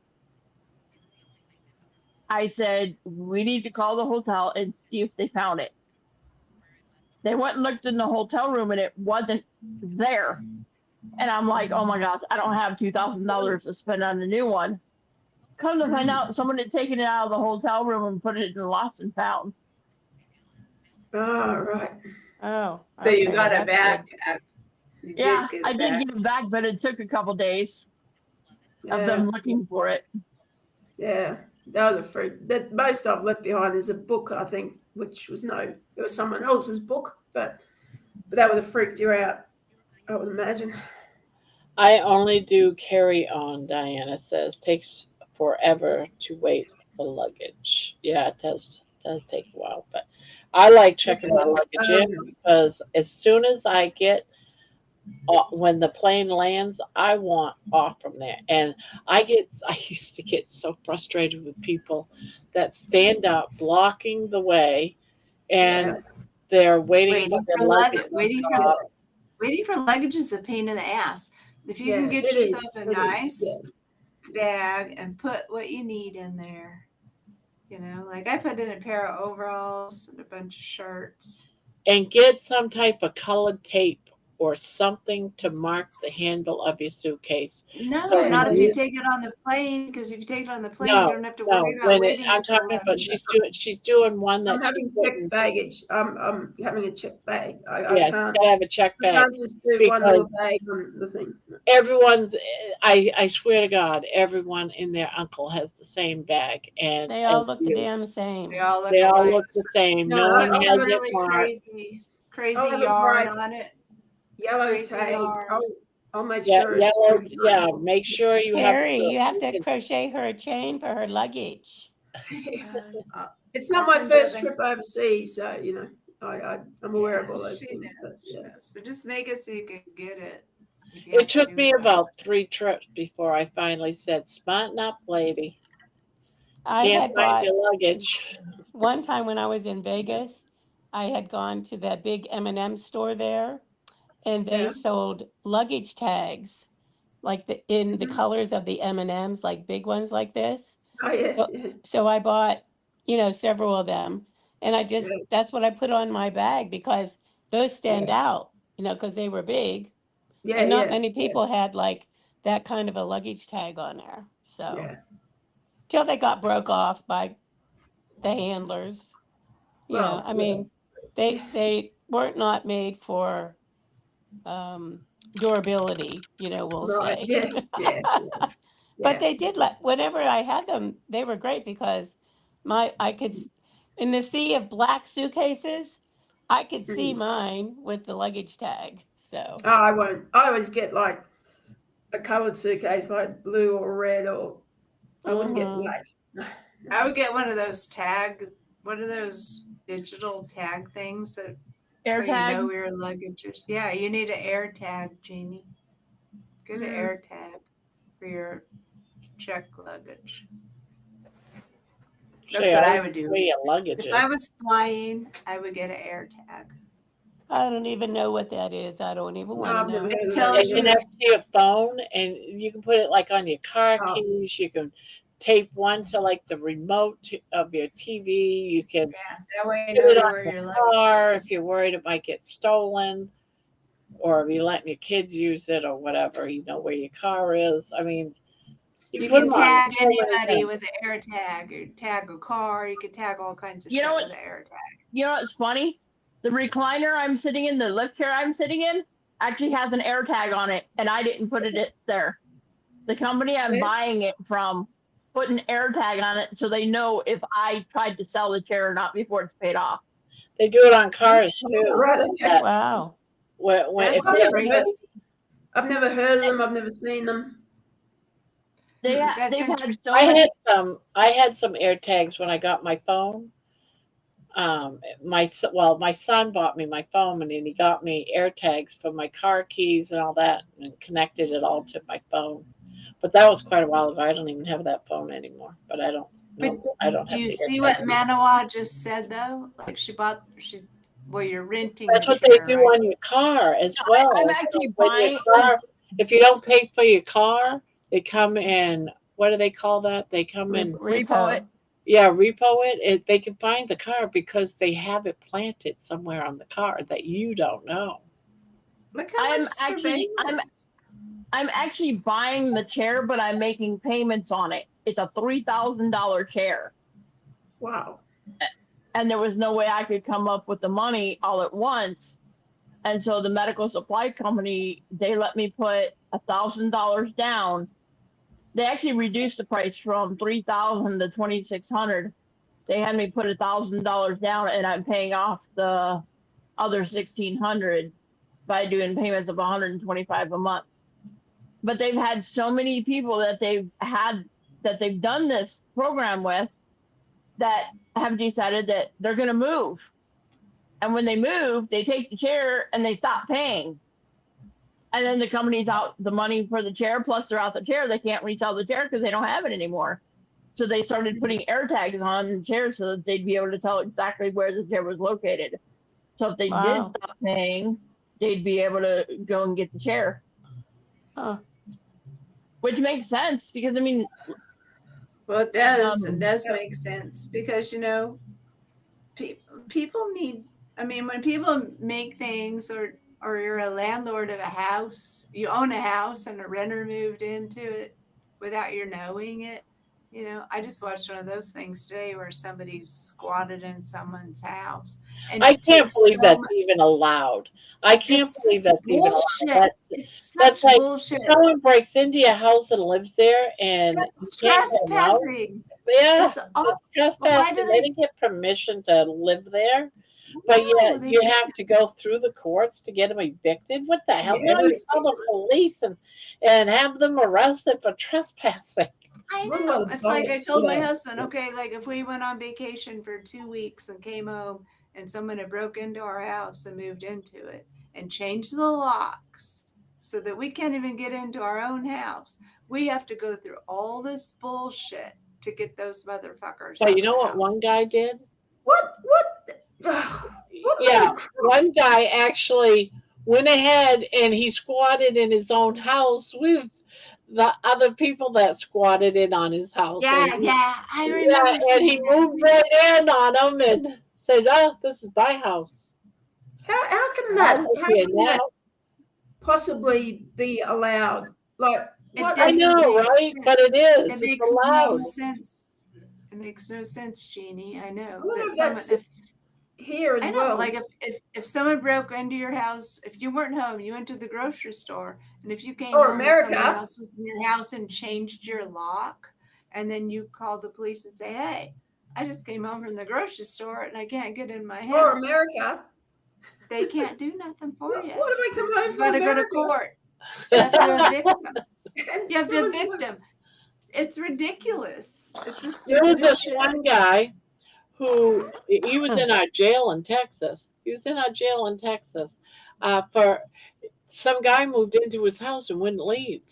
I said, we need to call the hotel and see if they found it. They went and looked in the hotel room, and it wasn't there. And I'm like, oh my gosh, I don't have $2,000 to spend on a new one. Come to find out, someone had taken it out of the hotel room and put it in lost and found. All right. Oh, So you okay, got well, it that's back. good. You Yeah, did get I it did back. get it back, but it took a couple days of Yeah, them looking for it. yeah. That was a freak. The most I've left behind is a book, I think, which was it was someone else's book, but that would have freaked you out, I would imagine. I only do carry on, Diana says. Takes forever to wait for luggage. Yeah, it does take a while, but I like checking my luggage in because as soon as I get when the plane lands, I want off from there. And I used to get so frustrated with people that stand up blocking the way and Yeah. they're waiting for Waiting their for luggage luggage. to drop. Waiting for luggage is a pain in the ass. If you can Yeah, get it yourself is. a It is. nice bag and put what you need in there, like I put in a pair of overalls and a bunch of shirts. And get some type of colored tape or something to mark the handle of your suitcase. No, So not if when you you take it on the plane, because if you take it on the plane, you no, don't have to worry about when waiting I'm at the talking about luggage. she's doing one I'm that she's having putting. checked baggage. I'm having a checked bag. I Yeah, she's can't. gotta have a check I bag can't just do one because little bag on the thing. everyone's. I swear to God, everyone and their uncle has the same bag, and They as all look the you, damn They same. all look they all alike. look the same. No, No I'll one Put has some have it really marked. crazy I'll have a yarn bright on it. yellow Crazy tag. yarn. I'll make Yeah, sure it's yellow. pretty Yeah, nice. make sure you have. Carrie, you have to Can- crochet her a chain for her luggage. It's I'll not my send you first the. trip overseas, so I'm aware of Yeah, all those she things. knows. But She yeah, knows. But just make it so you can get it. If you It have to took do me that. about 3 trips before I finally said, "Smarten up, lady. I Can't had find bought your luggage." one time when I was in Vegas, I had gone to that big M&M store there, and they yeah. sold luggage tags like in the Mhm. colors of the M&Ms, like big ones like this. Oh yeah, So yeah, so I bought, several of them, and yeah, that's what I put on my bag because those stand out, because they were big, yeah, and not yeah, many yeah, people had like that kind of a luggage tag on there. So yeah. till they got broke off by the handlers, Well, I yeah, mean, they weren't not made for durability, we'll right, say. yeah, yeah, But yeah. they did whenever I had them, they were great because in the sea of black suitcases, I could see Mhm. mine with the luggage tag. So, Oh, I won't. I always get like a coloured suitcase, like blue or red, or I wouldn't get mhm. black. I would get one of those digital tag things so you know AirTag. where your luggage is. Yeah, you need an air tag, Jeannie. Get an Mm. air tag for your check luggage. That's Say, what I I don't would know do. where your luggage If is. I was flying, I would get an air tag. I don't even know what that is. I don't even No, want to I've never know. heard It of that tells It either. you. connects to your phone, and you can put it like on your car Oh, keys. You can tape one to like the remote of your TV. You can Yeah, that way you put know it on where your your luggage car if is. you're worried it might get stolen, or if you're letting your kids use it or whatever. You know where your car is. I mean, you You put can them on tag so many anybody things. with an air tag, or tag a car. You can tag all kinds of You know shit with what's an air tag. what's funny? The recliner I'm sitting in, the lift chair I'm sitting in, actually has an air tag on it, and I didn't put it there. The company I'm yeah. buying it from put an air tag on it so they know if I tried to sell the chair or not before it's paid off. They do it on cars Oh, too. right. Okay. Wow. When if That's I've they never heard. crazy. I've never heard of them. I've never seen them. Mm. That's They've had interesting. so many. I had some air tags when I got my phone. My son bought me my phone, and then he got me air tags for my car keys and all that, and connected it all to my phone. But that was quite a while ago. I don't even have that phone anymore. But I don't But know. I don't do have you the air see tag. what Manawa just said though? Like you're renting That's the what they chair, do right? on your car as No, well. I'm actually When your buying. car, if you don't pay for your car, they come in. What do they call that? They come in. Repo it. Repo. Yeah, repo it. They can find the car because they have it planted somewhere on the car that you don't know. Look how much surveillance. I'm actually buying the chair, but I'm making payments on it. It's a $3,000 chair, Wow. and there was no way I could come up with the money all at once. And so the medical supply company, they let me put $1,000 down. They actually reduced the price from 3,000 to 2,600. They had me put $1,000 down, and I'm paying off the other 1,600 by doing payments of 125 a month. But they've had so many people that they've done this program with that have decided that they're going to move. And when they move, they take the chair and they stop paying. And then the company's out the money for the chair, plus they're out the chair. They can't resell the chair because they don't have it anymore. So they started putting air tags on the chair so that they'd be able to tell exactly where the chair was located. So if they did Wow. stop paying, they'd be able to go and get the chair, Huh. which makes sense because I mean, Well, it does. It um, does make sense because people need. I mean, when people make things or or you're a landlord of a house, you own a house and a renter moved into it without your knowing it. You know, I just watched one of those things today where somebody squatted in someone's house, and I it can't takes believe so that's much. even allowed. I can't It's believe such that's even allowed. bullshit. It's That's such like bullshit. someone breaks into your house and lives there, and you That's can't get them out. trespassing. Yeah, It's awful. that's Why do trespassing. They didn't get permission to live there, but No, yet they you just have to go through the courts to get them evicted. What the hell? Yeah, No, you that's call the police and have them arrested for trespassing. I what a know. lot of It's like I bollocks. told my Yeah. husband, okay, like if we went on vacation for 2 weeks and came home and someone had broke into our house and moved into it and changed the locks so that we can't even get into our own house, we have to go through all this bullshit to get those motherfuckers But out you of know the what house. one guy did? What? Ugh, what Yeah, load of crap? one guy actually went ahead and he squatted in his own house with the other people that squatted in on his house. Yeah, And yeah, I yeah, remember and he seeing that. moved right in on them and said, "Oh, this is my house. How can I that? live How here can now." that possibly be allowed? Like It what? I doesn't know, make right? But sense. it is. It It's makes no allowed. sense. It makes no sense, Jeannie. I know I wonder that if someone, that's if here as I know, well. like if someone broke into your house, if you weren't home, you went to the grocery store, and if you came Or home and someone America. else was in your house and changed your lock, and then you called the police and say, "Hey, I just came home from the grocery store and I can't get in my Or house," America. they can't do nothing for What you. if I come home You from got to go to America court. You have to evict them. and You have to someone's evict like, them. It's ridiculous. It's the There was stupidest this shit. one guy who he was in our jail in Texas. He was in our jail in Texas for some guy moved into his house and wouldn't leave.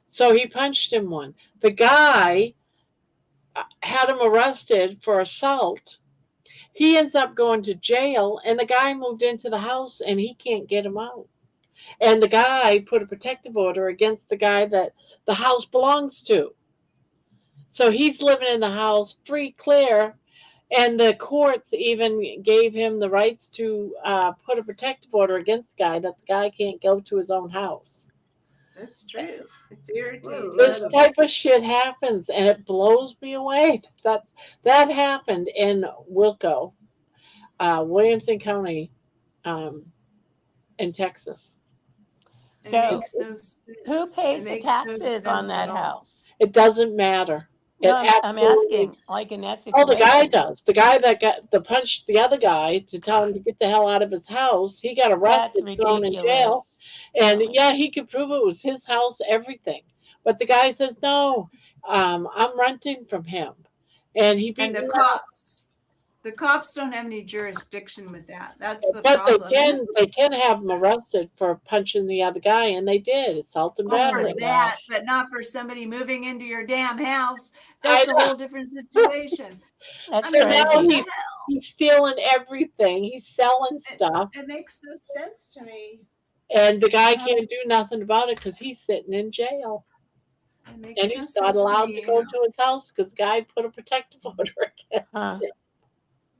So he punched him one. The guy had him arrested for assault. He ends up going to jail, and the guy moved into the house and he can't get him out. And the guy put a protective order against the guy that the house belongs to. So he's living in the house free, clear, and the courts even gave him the rights to put a protective order against the guy that the guy can't go to his own house. That's true. It's irritating. This type of shit happens, and it blows me away. That happened in Wilco, Williamson County, in Texas. It So makes no sense. who It pays the makes no taxes on sense at that all. house? It doesn't matter. It No, I'm absolutely. asking, like in that Oh, the guy situation. does. The guy that got the punched the other guy to tell him to get the hell out of his house. He got That's arrested, thrown in jail, ridiculous. and Oh my yeah, he could prove it was his house, everything. But the guy says no. I'm renting from him, and he beat And me up. the cops don't have any jurisdiction with that. That's the But problem. And this they can have him arrested for punching the other guy, and they did assault and for my battery. that, gosh. but not for somebody moving into your damn house. I That's a know. whole different situation. That's I mean, So now what the crazy. hell? he's stealing everything. He's selling stuff, It makes no sense to me. and the guy How- can't do nothing about it because he's sitting in jail. It makes And no he's not sense to allowed me. to go to his house because guy put a protective order against Huh. him.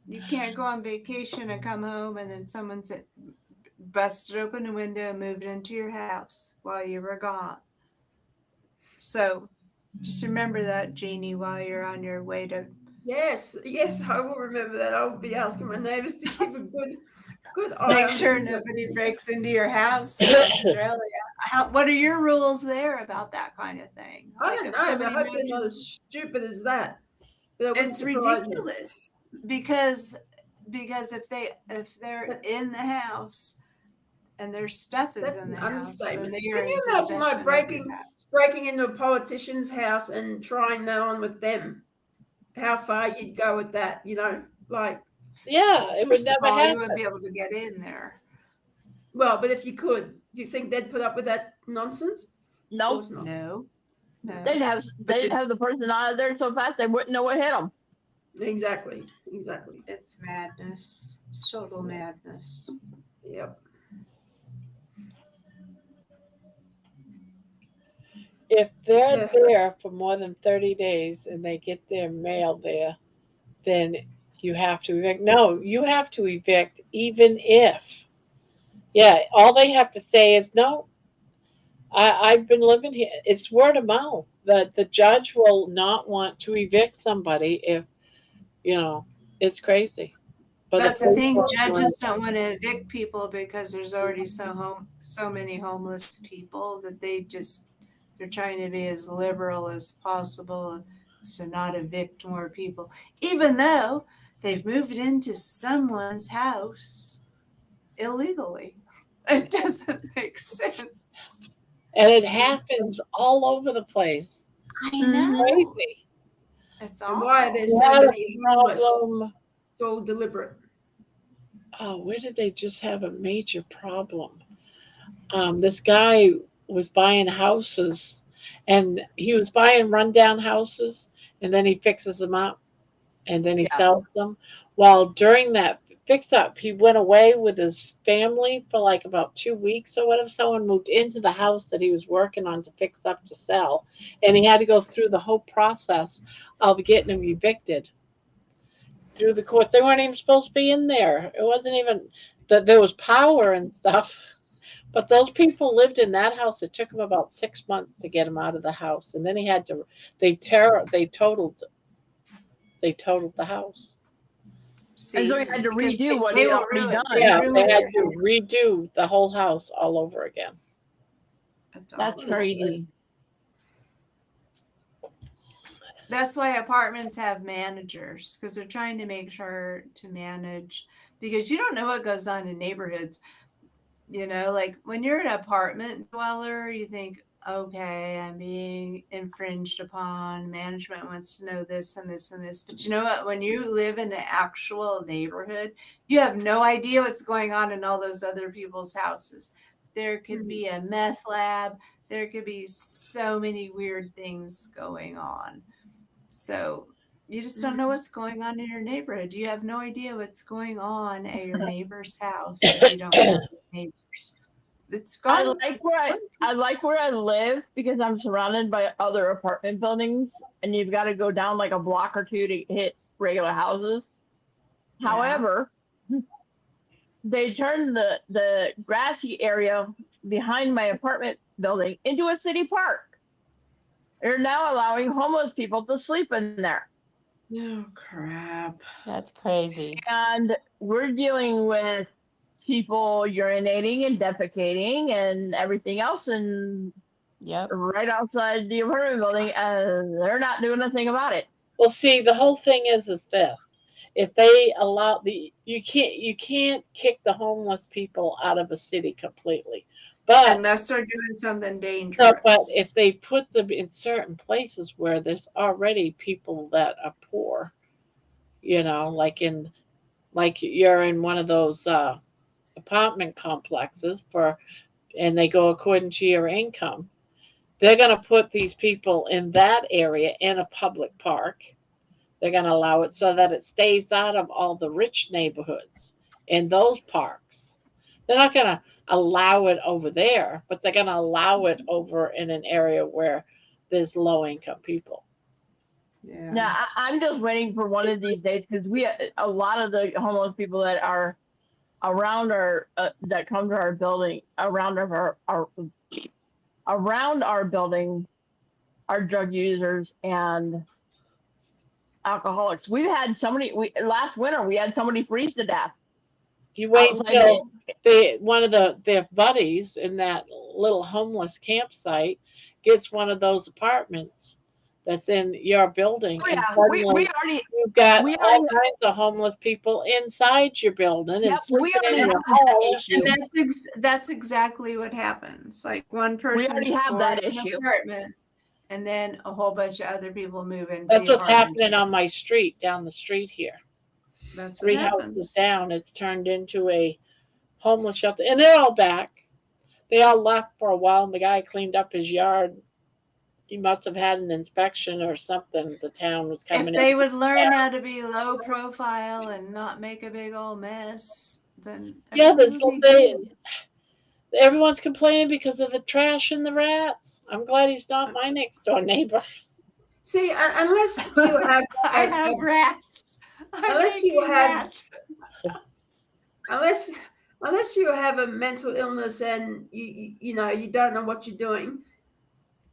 You can't go on vacation and come home and then someone's busted open a window and moved into your house while you were gone. So just remember that, Jeannie, while you're on your way to yes, I will remember that. I will be asking my neighbours to keep a good eye make on sure the window. nobody breaks into your house in Australia. What are your rules there about that kind of thing? I Like don't if know, but I somebody hope they're moved not in, as stupid as that. That wouldn't it's surprise me. ridiculous because if they're in the house and their stuff is That's in an the house, then understatement. they are Can in you imagine possession like of your house. breaking into a politician's house and trying that on with them? How far you'd go with that, like, Yeah, Well, it would first of never all, you wouldn't happen. be able to get in there. well, but if you could, do you think they'd put up with that nonsense? Of Nope. course not. No. They'd have the person out of there so fast they wouldn't know what hit them. Exactly. It's madness. It's total madness. Yep. If they're Yeah. there for more than 30 days and they get their mail there, then you have to evict. No, you have to evict even if Yeah, all they have to say is no. I've been living here. It's word of mouth. The judge will not want to evict somebody if you know it's crazy. But the That's the thing. paperwork Judges don't want to evict people because there's already so many homeless people that they're trying to be as liberal as possible to not evict more people, even though they've moved into someone's house illegally. It doesn't make sense. and it happens all over the place. I Mhm. know. Crazy. It's And why are there We awful. so had a many homeless? problem. It's all deliberate. Oh, where did they just have a major problem? This guy was buying houses, and he was buying rundown houses, and then he fixes them up, and then he Yeah. sells them. Well, during that fix up, he went away with his family for like about 2 weeks or whatever. Someone moved into the house that he was working on to fix up to sell, and he had to go through the whole process of getting him evicted through the courts. They weren't even supposed to be in there. It wasn't even that there was power and stuff. But those people lived in that house. It took him about 6 months to get him out of the house, and then he had to. They totaled the house. And so See, he had to because redo what they he will already ruin, done. they Yeah, they ruin had your to house. redo the whole house all over again. That's That's awful. crazy. That's why apartments have managers because they're trying to make sure to manage because you don't know what goes on in neighborhoods. Like when you're an apartment dweller, you think, okay, I'm being infringed upon. Management wants to know this and this and this. But you know what? When you live in the actual neighborhood, you have no idea what's going on in all those other people's houses. There could be a meth lab. There could be so many weird things going on. So you just don't know what's going on in your neighborhood. You have no idea what's going on at your neighbor's house if you don't know the neighbors. It's I gone. like It's where gone. I like where I live because I'm surrounded by other apartment buildings, and you've got to go down like a block or two to hit regular houses. Yeah. However, they turned the grassy area behind my apartment building into a city park. They're now allowing homeless people to sleep in there. Oh crap. That's crazy. And we're dealing with people urinating and defecating and everything else and Yep. right outside the apartment building, and they're not doing a thing about it. Well, see, the whole thing is this: if they allow you can't kick the homeless people out of a city completely, but Unless they're doing something but dangerous. if they put them in certain places where there's already people that are poor, like you're in one of those apartment complexes and they go according to your income, they're going to put these people in that area in a public park. They're going to allow it so that it stays out of all the rich neighborhoods in those parks. They're not going to allow it over there, but they're going to allow it over in an area where there's low income people. Yeah. Now, I'm just waiting for one of these days because a lot of the homeless people that are around that come to our building, around our building, are drug users and alcoholics. We've had somebody. Last winter we had somebody freeze to death. You wait outside until one of their buddies in that little homeless campsite gets one of those apartments that's in your building, Oh and yeah, suddenly you've got we all already kinds of homeless people inside your building and yep we sleeping already in have your that home. issue. And that's exactly what happens. Like one We person already have scores that an issue. apartment, and then a whole bunch of other people move into That's the what's apartment. happening on my street, down the street here. That's what 3 happens. houses down, it's turned into a homeless shelter, and they're all back. They all left for a while, and the guy cleaned up his yard. He must have had an inspection or something. The town was coming If in. they would learn how to be low profile and not make a big old mess, then Yeah, everything would be good. everyone's complaining because of the trash and the rats. I'm glad he's not my next door neighbor. See, unless you have, I have rats. I'm unless you making have, rats. unless unless you have a mental illness and you know you don't know what you're doing,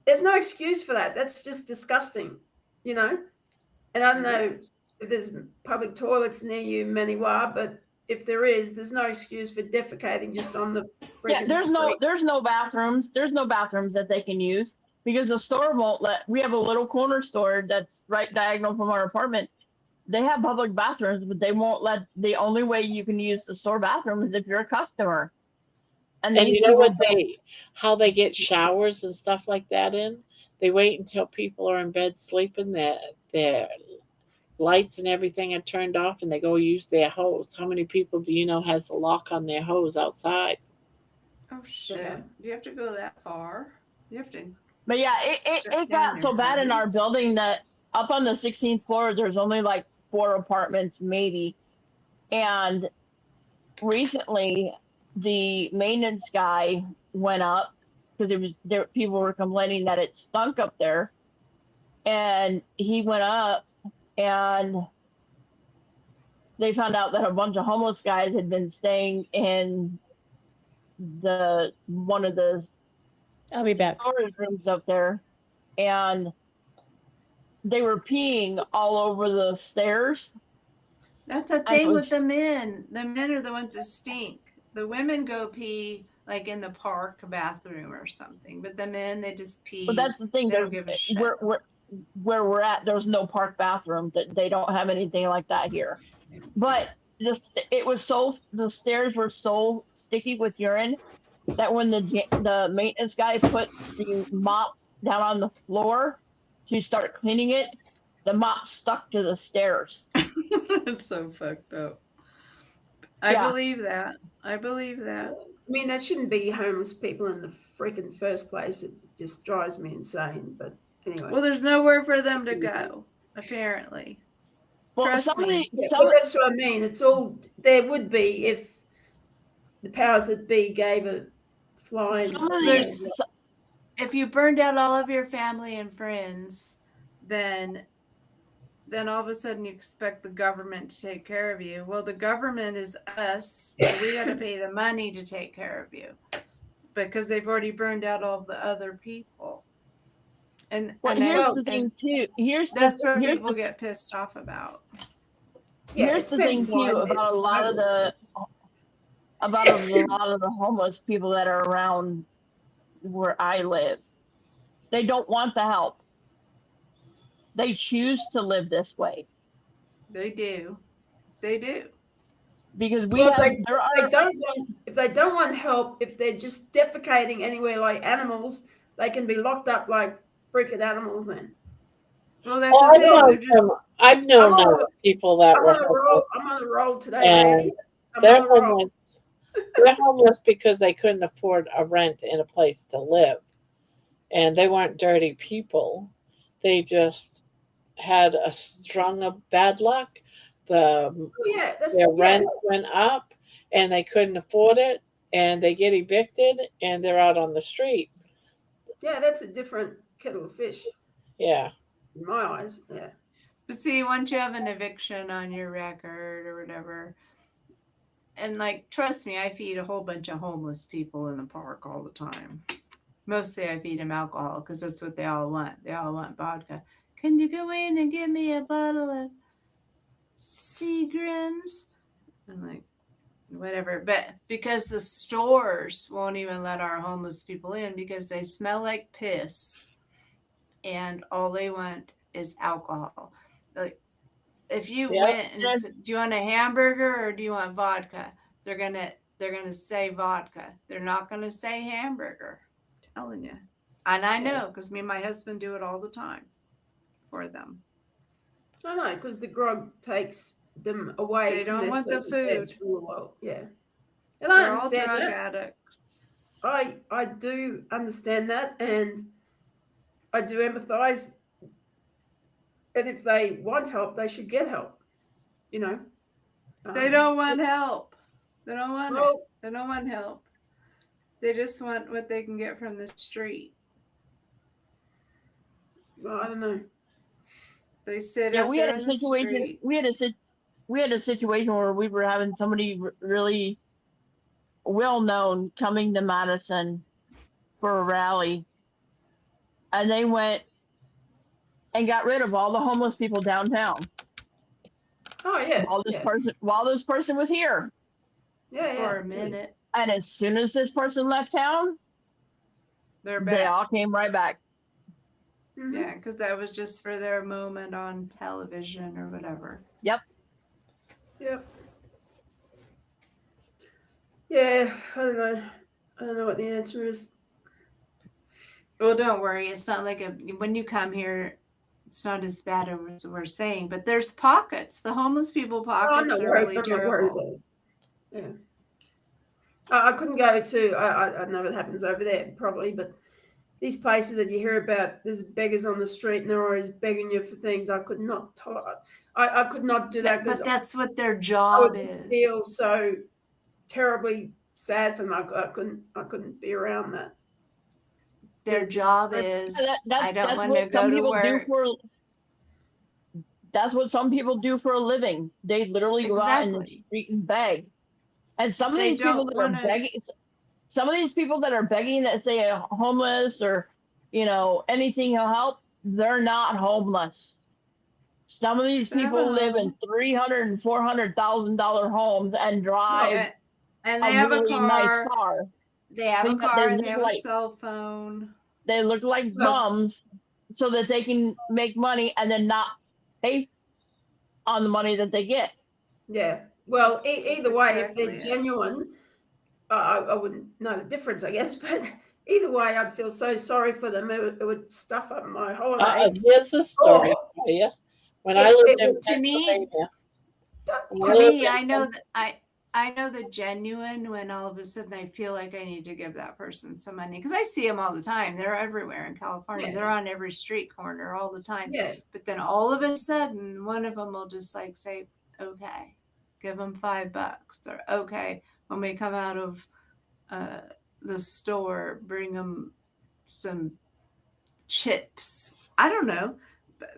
there's no excuse for that. That's just disgusting, you know. And I don't know if there's public toilets near you, Maniwa, but if there is, there's no excuse for defecating just on the Yeah, freaking street. there's no bathrooms. There's no bathrooms that they can use because the store won't let. We have a little corner store that's right diagonal from our apartment. They have public bathrooms, but they won't let. The only way you can use the store bathroom is if you're a customer. And these you know what people how they get showers and stuff like that in? They wait until people are in bed sleeping, their lights and everything are turned off, and they go use their hose. How many people do you know has a lock on their hose outside? Oh shit! Yeah. Do you have to go that far? You have to. But yeah, shut it down got so your bad in our hose. building that up on the 16th floor, there's only like 4 apartments, maybe. And recently, the maintenance guy went up because people were complaining that it stunk up there. And he went up and they found out that a bunch of homeless guys had been staying in one of the I'll be back. storage rooms up there, and they were peeing all over the stairs. That's the And thing it with the was- men. The men are the ones that stink. The women go pee like in the park bathroom or something, but the men they just pee. But that's the thing. They don't give a shit. Where we're at, there's no park bathroom. That they don't have anything like that here. But the stairs were so sticky with urine that when the maintenance guy put the mop down on the floor to start cleaning it, the mop stuck to the stairs. It's so fucked up. I Yeah. believe that. I believe that. I mean, that shouldn't be homeless people in the freaking first place. It just drives me insane. But anyway. Well, there's nowhere for them to go, apparently. Well, Trust me. Well, that's what I mean. It's all there would be if the powers that be gave a flying. If you burned out all of your family and friends, then all of a sudden you expect the government to take care of you. Well, the government is us, so we got to pay the money to take care of you because they've already burned out all of the other people. And here's the thing too. That's where people get pissed off about. Here's the thing too about a lot of the homeless people that are around where I live. They don't want the help. They choose to live this way. They do. They do. Because if they don't want help, if they're just defecating anywhere like animals, they can be locked up like freaking animals then. Well, that's the thing. I've known people that I'm were on a roll today, and ladies. they're homeless. They're homeless because they couldn't afford a rent in a place to live. And they weren't dirty people. They just had a strung of bad luck. Their rent went up and they couldn't afford it, and they get evicted and they're out on the street. Yeah, that's a different kettle of fish. Yeah. In my eyes, yeah. But see, once you have an eviction on your record or whatever, and like, trust me, I feed a whole bunch of homeless people in the park all the time. Mostly I feed them alcohol because that's what they all want. They all want vodka. Can you go in and give me a bottle of Seagrams? I'm like, whatever. But because the stores won't even let our homeless people in because they smell like piss and all they want is alcohol. Like, if you went and said, do you want a hamburger or do you want vodka? They're gonna say vodka. They're not gonna say hamburger. I'm telling you. And I know because me and my husband do it all the time for them. I know, because the grog takes them away They from don't their want the circumstance food. for a while. Yeah. And I They're all understand drug that. addicts. I do understand that, and I do empathize. And if they want help, they should get help. You know. They don't want help. They don't want Well, it. They don't want help. They just want what they can get from the street. Well, I don't know. They sit Yeah, out we there had a in the situation. street. We had a situation where we were having somebody really well known coming to Madison for a rally, and they went and got rid of all the homeless people downtown Oh yeah, while this person was here. yeah. For a minute. And as soon as this person left town, They're they back. all came right back. Mhm. Yeah, because that was just for their moment on television or whatever. Yep. Yep. Yeah, I don't know. I don't know what the answer is. Well, don't worry. It's not like when you come here, it's not as bad as we're saying. But there's pockets. The homeless people Oh, I'm pockets not are worried. really I'm not worried terrible. about it. Yeah. I couldn't go to. I know it happens over there probably, but these places that you hear about, there's beggars on the street and they're always begging you for things. I could not tolerate. I could not do that because But that's what their I job would just is. feel so terribly sad for them. I couldn't be around that. Their They're just job depressed. is That, I don't that's want to what some go to people do work. for. That's what some people do for a living. They literally go out in the Exactly. street and beg. And some of They these people don't that are wanna- begging, some of these people that are begging that say homeless or anything will help, they're not homeless. Some of these They have people a live in home. $300,000 and $400,000 homes and drive Yeah, and they a have a really nice car. car. They have But a yet car and look they have a like cell phone. they look like Well- bums so that they can make money and then not pay on the money that they get. Yeah. Well, either way, if exactly they're it. genuine, I wouldn't know the difference, I guess. But either way, I'd feel so sorry for them. It would stuff up my holiday. Here's a story Or for you. When it- I lived it in would- To me, Pennsylvania, when to I lived me, in I know that I know the genuine when all of a sudden I feel like I need to give that person some money because I see them all the time. They're everywhere in California. Yeah. They're on every street corner all the time. yeah, But then all of a sudden, one of them will just like say, "Okay, give them $5," or "Okay, when we come out of the store, bring them some chips." I don't know.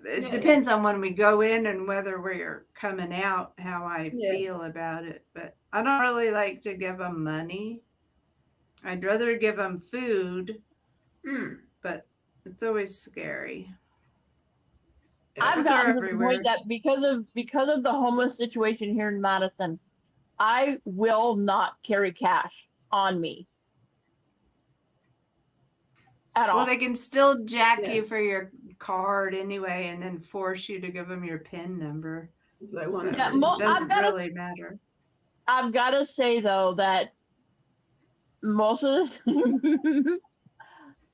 It Yeah. depends on when we go in and whether we're coming out, how I Yeah. feel about it. But I don't really like to give them money. I'd rather give them food, Mm. but it's always scary. I've But they're gotten to the everywhere. point that because of the homeless situation here in Madison, I will not carry cash on me at all. Well, they can still jack Yeah. you for your card anyway and then force you to give them your PIN number. If they So wanted Yeah, to. it I've doesn't gotta- really matter. I've got to say though that most of this,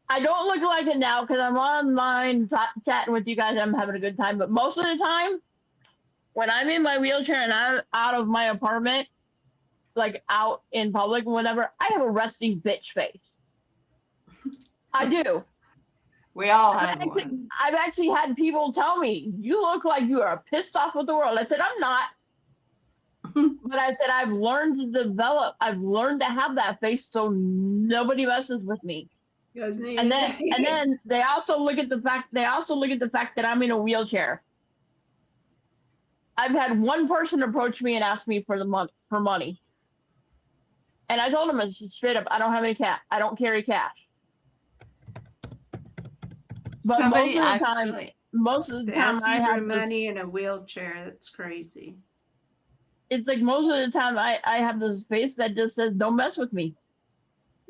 I don't look like it now because I'm online chatting with you guys and I'm having a good time. But most of the time, when I'm in my wheelchair and I'm out of my apartment, like out in public and whatever, I have a resting bitch face. I do. We all have one. I've actually had people tell me, "You look like you are pissed off with the world." I said, "I'm not." But I said, I've learned to develop. I've learned to have that face so nobody messes with me. Goes near. And then they also look at the fact that I'm in a wheelchair. I've had one person approach me and ask me for money. And I told him it's straight up, I don't have any cash. I don't carry cash. But Somebody most of the they time ask I you for have this, money in a wheelchair. That's crazy. it's like most of the time I have this face that just says, "Don't mess with me."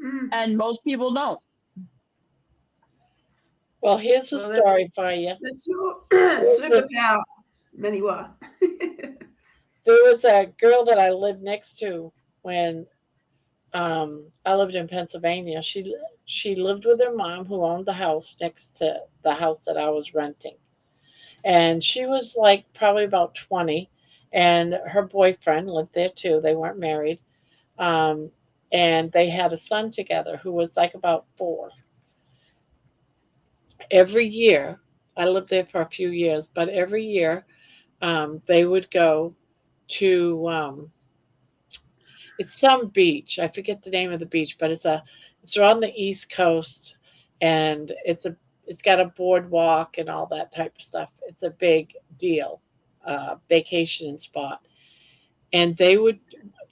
Mm. And most people don't. well, here's a Well, story for you. That's your superpower, Maniwa. There was a girl that I lived next to when I lived in Pennsylvania. She lived with her mom, who owned the house next to the house that I was renting, and she was like probably about 20, and her boyfriend lived there too. They weren't married, and they had a son together who was like about 4. Every year, I lived there for a few years, but every year they would go to it's some beach. I forget the name of the beach, but it's around the East Coast, and it's got a boardwalk and all that type of stuff. It's a big deal, vacation spot. And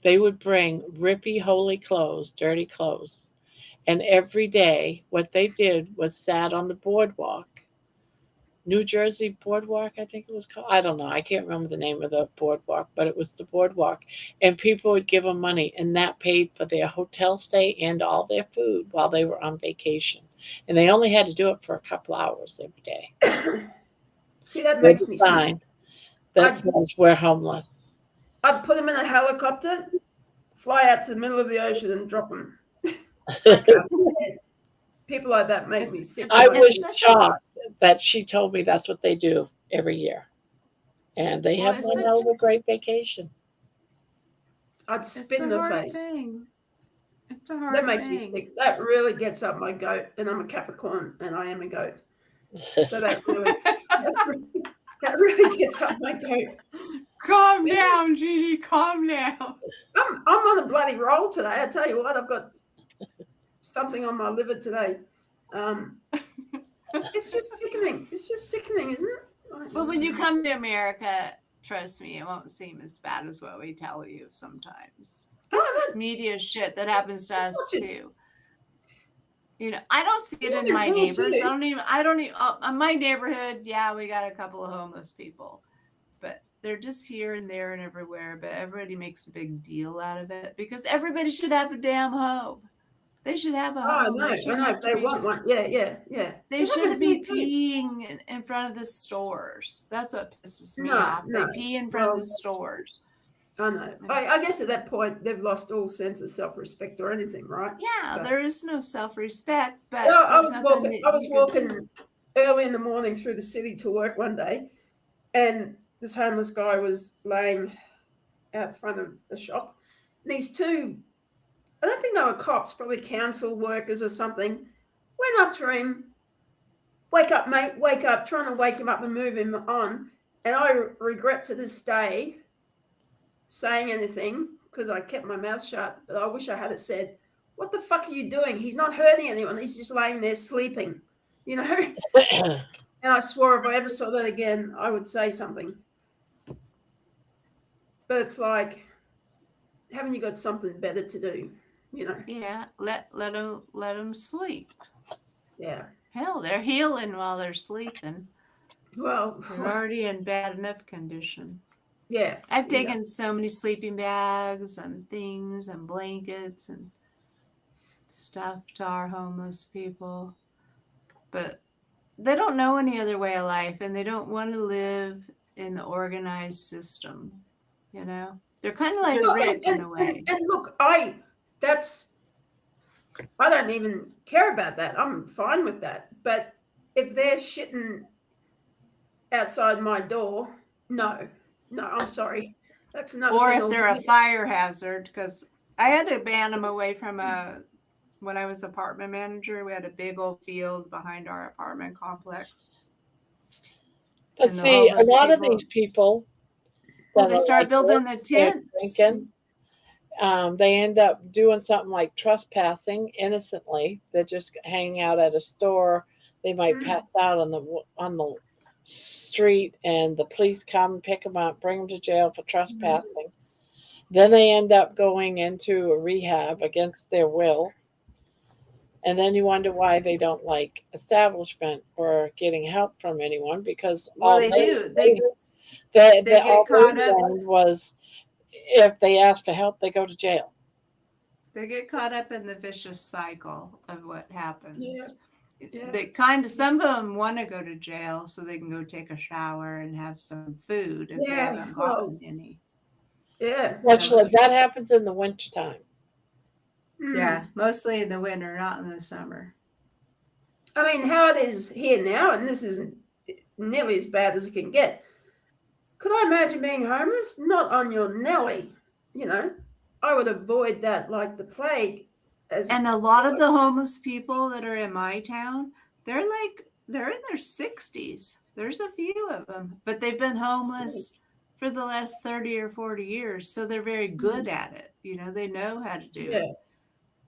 They would bring rippy, holy clothes, dirty clothes. And every day, what they did was sat on the boardwalk, New Jersey Boardwalk, I think it was called. I don't know. I can't remember the name of the boardwalk, but it was the boardwalk. And people would give them money, and that paid for their hotel stay and all their food while they were on vacation. And they only had to do it for a couple hours every day. See, that With makes a me sick. sign that I'd, says, "We're homeless." I'd put them in a helicopter, fly out to the middle of the ocean, and drop them. I can't stand it. People like that make me sick. I to my was stomach. shocked that she told me that's what they do every year. And they Well, have it's one such- hell of a great vacation. I'd It's spit in a the hard face. thing. It's a hard That makes me thing. sick. That really gets up my goat, and I'm a Capricorn, and I am a goat. So that really gets up my goat. Calm down, Gigi. Calm down. I'm on a bloody roll today. I tell you what, I've got something on my liver today. It's just sickening. It's just sickening, isn't it? Well, when you come to America, trust me, it won't seem as bad as what we tell you sometimes. This is media shit that happens to us too. You know, I don't see it in my neighbors. I don't even, in my neighborhood, yeah, we got a couple of homeless people, but they're just here and there and everywhere. But everybody makes a big deal out of it because everybody should have a damn home. They should have a home. I know. If they want one. Yeah. They shouldn't be peeing in front of the stores. That's what pisses me off. They pee in front of the stores. I know. I guess at that point they've lost all sense of self-respect or anything, right? Yeah, there is no self-respect. But no, I was walking early in the morning through the city to work one day, and this homeless guy was laying out front of a shop. And these two, I don't think they were cops, probably council workers or something, went up to him. Wake up, mate, wake up, trying to wake him up and move him on. And I regret to this day saying anything because I kept my mouth shut, but I wish I had it said, what the fuck are you doing? He's not hurting anyone. He's just laying there sleeping, you know? And I swore if I ever saw that again, I would say something. But it's like, haven't you got something better to do, you know? Yeah, let them sleep. Yeah. Hell, they're healing while they're sleeping. Well, they're already in bad enough condition. Yeah. I've taken so many sleeping bags and things and blankets and stuff to our homeless people. But they don't know any other way of life and they don't want to live in the organized system, you know? They're kind of like Rick in a way. And look, I don't even care about that. I'm fine with that. But if they're shitting outside my door, no, I'm sorry. That's another. Or if they're a fire hazard, because I had to ban them away from when I was apartment manager, we had a big old field behind our apartment complex. But see, a lot of these people, well, they start building the tents. They end up doing something like trespassing innocently. They're just hanging out at a store. They might pass out on the street, and the police come pick them up, bring them to jail for trespassing. Then they end up going into a rehab against their will. And then you wonder why they don't like establishment or getting help from anyone because all they do. They get caught up. Was if they ask for help, they go to jail. They get caught up in the vicious cycle of what happens. Yeah. They some of them want to go to jail so they can go take a shower and have some food if they haven't gotten any. Yeah. That happens in the wintertime. Yeah, mostly in the winter, not in the summer. I mean, how it is here now, and this isn't nearly as bad as it can get. Could I imagine being homeless? Not on your Nelly, you know. I would avoid that like the plague. And a lot of the homeless people that are in my town, they're in their 60s. There's a few of them, but they've been homeless for the last 30 or 40 years, so they're very good at it. You know, they know how to do it.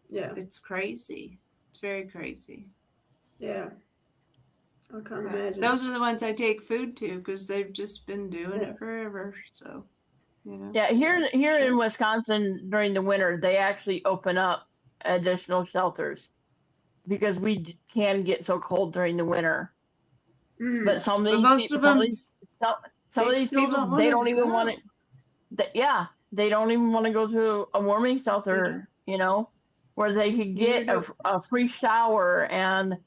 Yeah. It's crazy. It's very crazy. Yeah. I can't imagine. Those are the ones I take food to because they've just been doing it forever. So, You know? Yeah, here Sure. in Wisconsin during the winter, they actually open up additional shelters because we can get so cold during the winter. But Mm. some of But these most of them, some they of these still people don't want they to don't even want go. to. Yeah, they don't even want to go to a warming They don't. shelter. Where they could Neither get do. a free shower and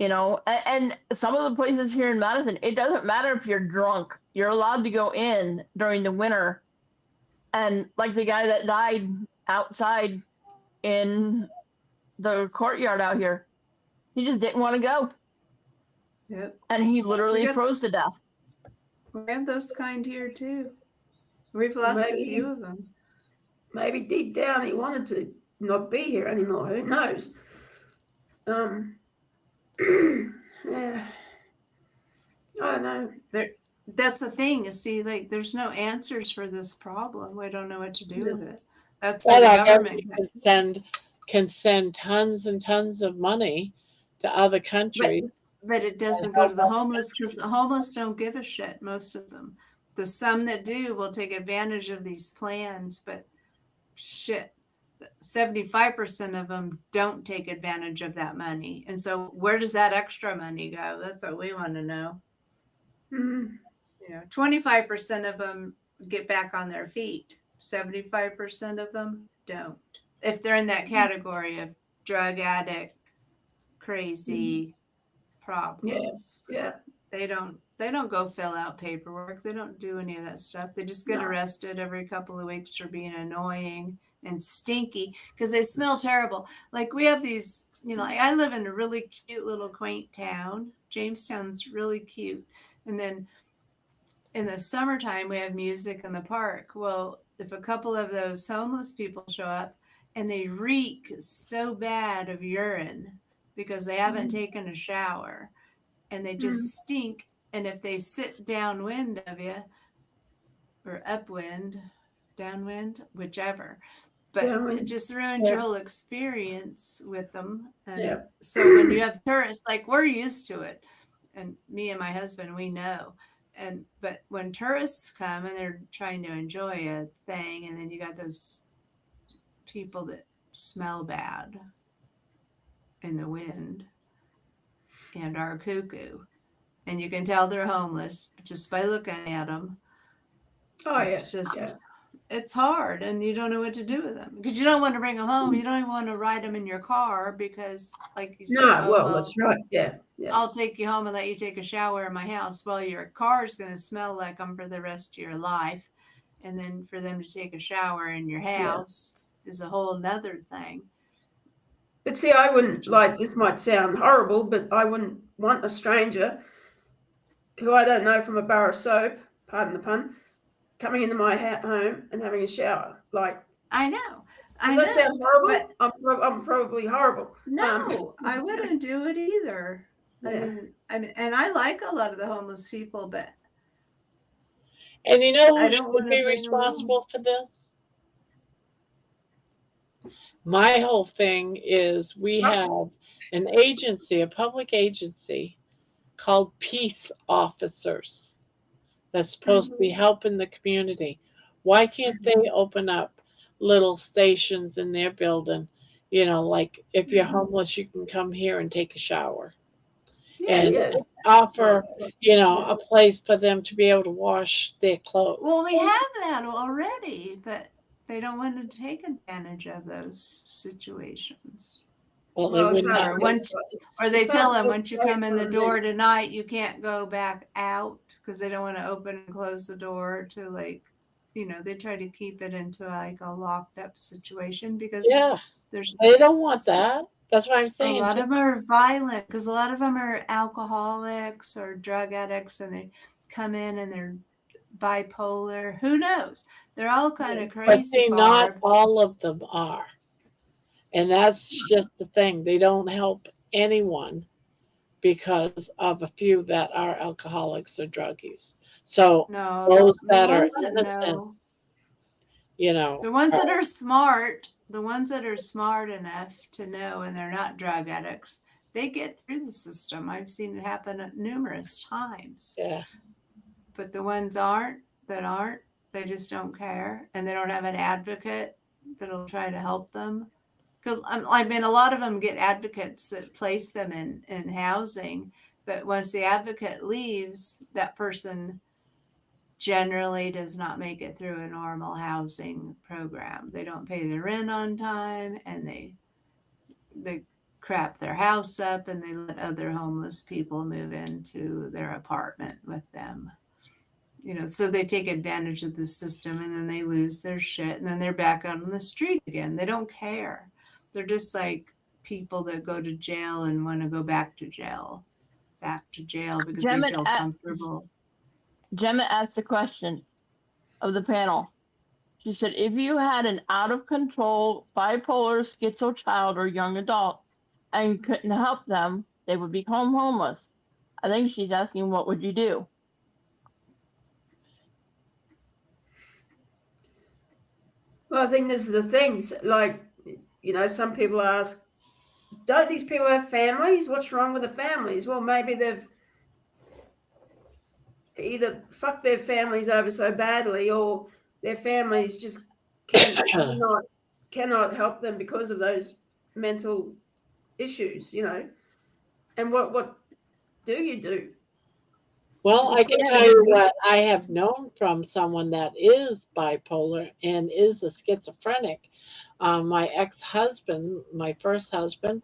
and some of the places here in Madison, it doesn't matter if you're drunk. You're allowed to go in during the winter. And like the guy that died outside in the courtyard out here, he just didn't want to go. Yep. And he We literally got froze to death. we have those kind here too. We've lost a Maybe few of them. maybe deep down he wanted to not be here anymore. Who knows? Yeah, I don't know. That's the thing. You see, like, there's no answers for this problem. We don't know what to do with it. That's where Well, the our government government can send tons and tons of money to other countries. But it doesn't go to the homeless because the homeless don't give a shit, most of them. The some that do will take advantage of these plans, but shit, 75% of them don't take advantage of that money. And so where does that extra money go? That's what we want to know. Mm. 25% of them get back on their feet. 75% of them don't. If they're in that category of drug addict, crazy problems. Yeah. They don't go fill out paperwork. They don't do any of that stuff. They just get arrested every couple of weeks for being annoying and stinky because they smell terrible. Like we have these, like I live in a really cute little quaint town. Jamestown's really cute. And then in the summertime, we have music in the park. Well, if a couple of those homeless people show up and they reek so bad of urine because they haven't taken a shower and they just stink. And if they sit downwind of you or upwind, downwind, whichever, but it just ruins your whole experience with them. And so when you have tourists, like we're used to it, and me and my husband, we know. But when tourists come and they're trying to enjoy a thing, and then you got those people that smell bad in the wind and are cuckoo, and you can tell they're homeless just by looking at them. It's hard, and you don't know what to do with them because you don't want to bring them home. You don't even want to ride them in your car because, like you said, That's right. Yeah. I'll take you home and let you take a shower in my house. Well, your car is going to smell like them for the rest of your life. And then for them to take a shower in your house is a whole nother thing. But see, I wouldn't this might sound horrible, but I wouldn't want a stranger who I don't know from a bar of soap, pardon the pun, coming into my home and having a shower. Like, I know. Does that sound horrible? I'm probably horrible. No, I wouldn't do it either. Yeah. I mean, and I like a lot of the homeless people, but and you know I who don't should be responsible for this? My whole thing is we have an agency, a public agency called peace officers that's supposed to be helping the community. Why can't they open up little stations in their building? Like if you're homeless, you can come here and take a shower. And offer, a place for them to be able to wash their clothes. Well, we have that already, but they don't want to take advantage of those situations. Well, they wouldn't. Or they tell them once you come in the door tonight, you can't go back out because they don't want to open and close the door to they try to keep it into like a locked up situation because they don't want that. That's what I'm saying. A lot of them are violent because a lot of them are alcoholics or drug addicts, and they come in and they're bipolar. Who knows? They're all kind of crazy. But see, not all of them are. And that's just the thing. They don't help anyone because of a few that are alcoholics or druggies. So those that are innocent, the ones that are smart, the ones that are smart enough to know and they're not drug addicts, they get through the system. I've seen it happen numerous times. Yeah. But the ones that aren't, They just don't care, and they don't have an advocate that'll try to help them. Because I mean, a lot of them get advocates that place them in housing, but once the advocate leaves, that person generally does not make it through a normal housing program. They don't pay their rent on time, and they crap their house up, and they let other homeless people move into their apartment with them. So they take advantage of the system, and then they lose their shit, and then they're back out on the street again. They don't care. They're just like people that go to jail and want to go back to jail because they feel comfortable. Gemma asked the question of the panel. She said, if you had an out of control bipolar schizo child or young adult and couldn't help them, they would become homeless. I think she's asking, what would you do? Well, I think this is the things, like, some people ask, don't these people have families? What's wrong with the families? Well, maybe they've either fucked their families over so badly, or their families just cannot help them because of those mental issues, And what do you do? Well, I can tell you what I have known from someone that is bipolar and is a schizophrenic. My ex-husband, my first husband,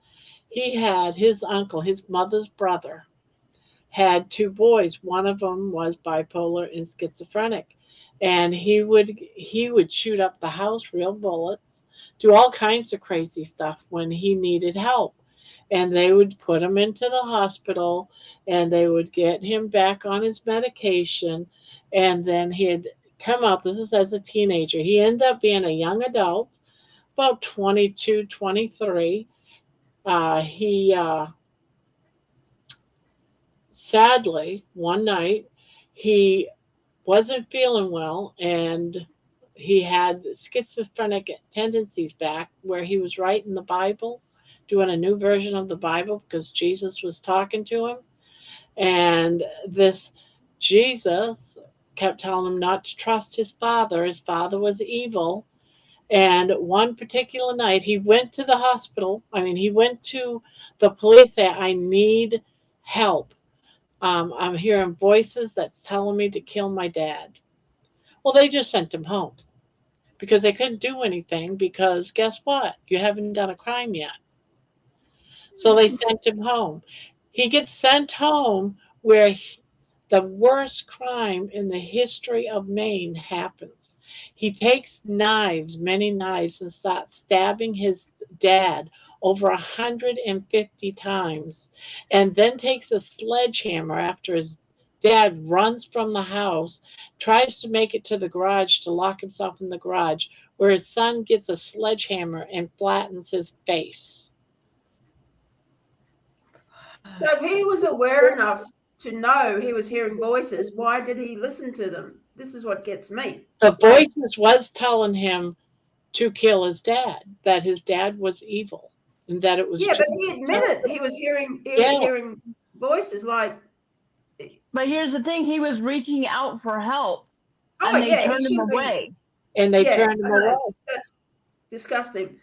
he had his uncle, his mother's brother, had two boys. One of them was bipolar and schizophrenic, and he would shoot up the house, real bullets, do all kinds of crazy stuff when he needed help. And they would put him into the hospital, and they would get him back on his medication, and then he'd come out. This is as a teenager. He ended up being a young adult, about 22, 23. He sadly, one night, he wasn't feeling well, and he had schizophrenic tendencies back, where he was writing the Bible, doing a new version of the Bible because Jesus was talking to him. And this Jesus kept telling him not to trust his father. His father was evil. And one particular night, he went to the hospital. He went to the police, saying, I need help. I'm hearing voices that's telling me to kill my dad. Well, they just sent him home because they couldn't do anything, because guess what? You haven't done a crime yet. So they sent him home. He gets sent home where the worst crime in the history of Maine happens. He takes knives, many knives, and starts stabbing his dad over 150 times, and then takes a sledgehammer after his dad runs from the house, tries to make it to the garage to lock himself in the garage, where his son gets a sledgehammer and flattens his face. So if he was aware enough to know he was hearing voices, why did he listen to them? This is what gets me. The voices was telling him to kill his dad, that his dad was evil, and that it was. Yeah, but he admitted he was hearing voices like. But here's the thing: he was reaching out for help, and they turned him away. And they turned him away. That's disgusting.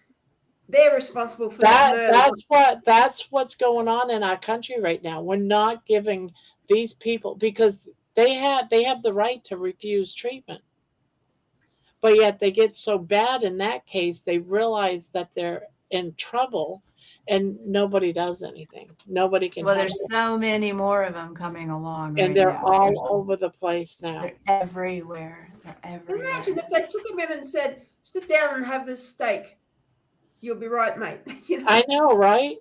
They're responsible for that. That's what's going on in our country right now. We're not giving these people, because they have the right to refuse treatment. But yet they get so bad in that case, they realize that they're in trouble, and nobody does anything. Nobody can. Well, there's so many more of them coming along, and they're all over the place now. They're everywhere. They're everywhere. Imagine if they took him in and said, "Sit down and have this steak. You'll be right, mate." I know, right?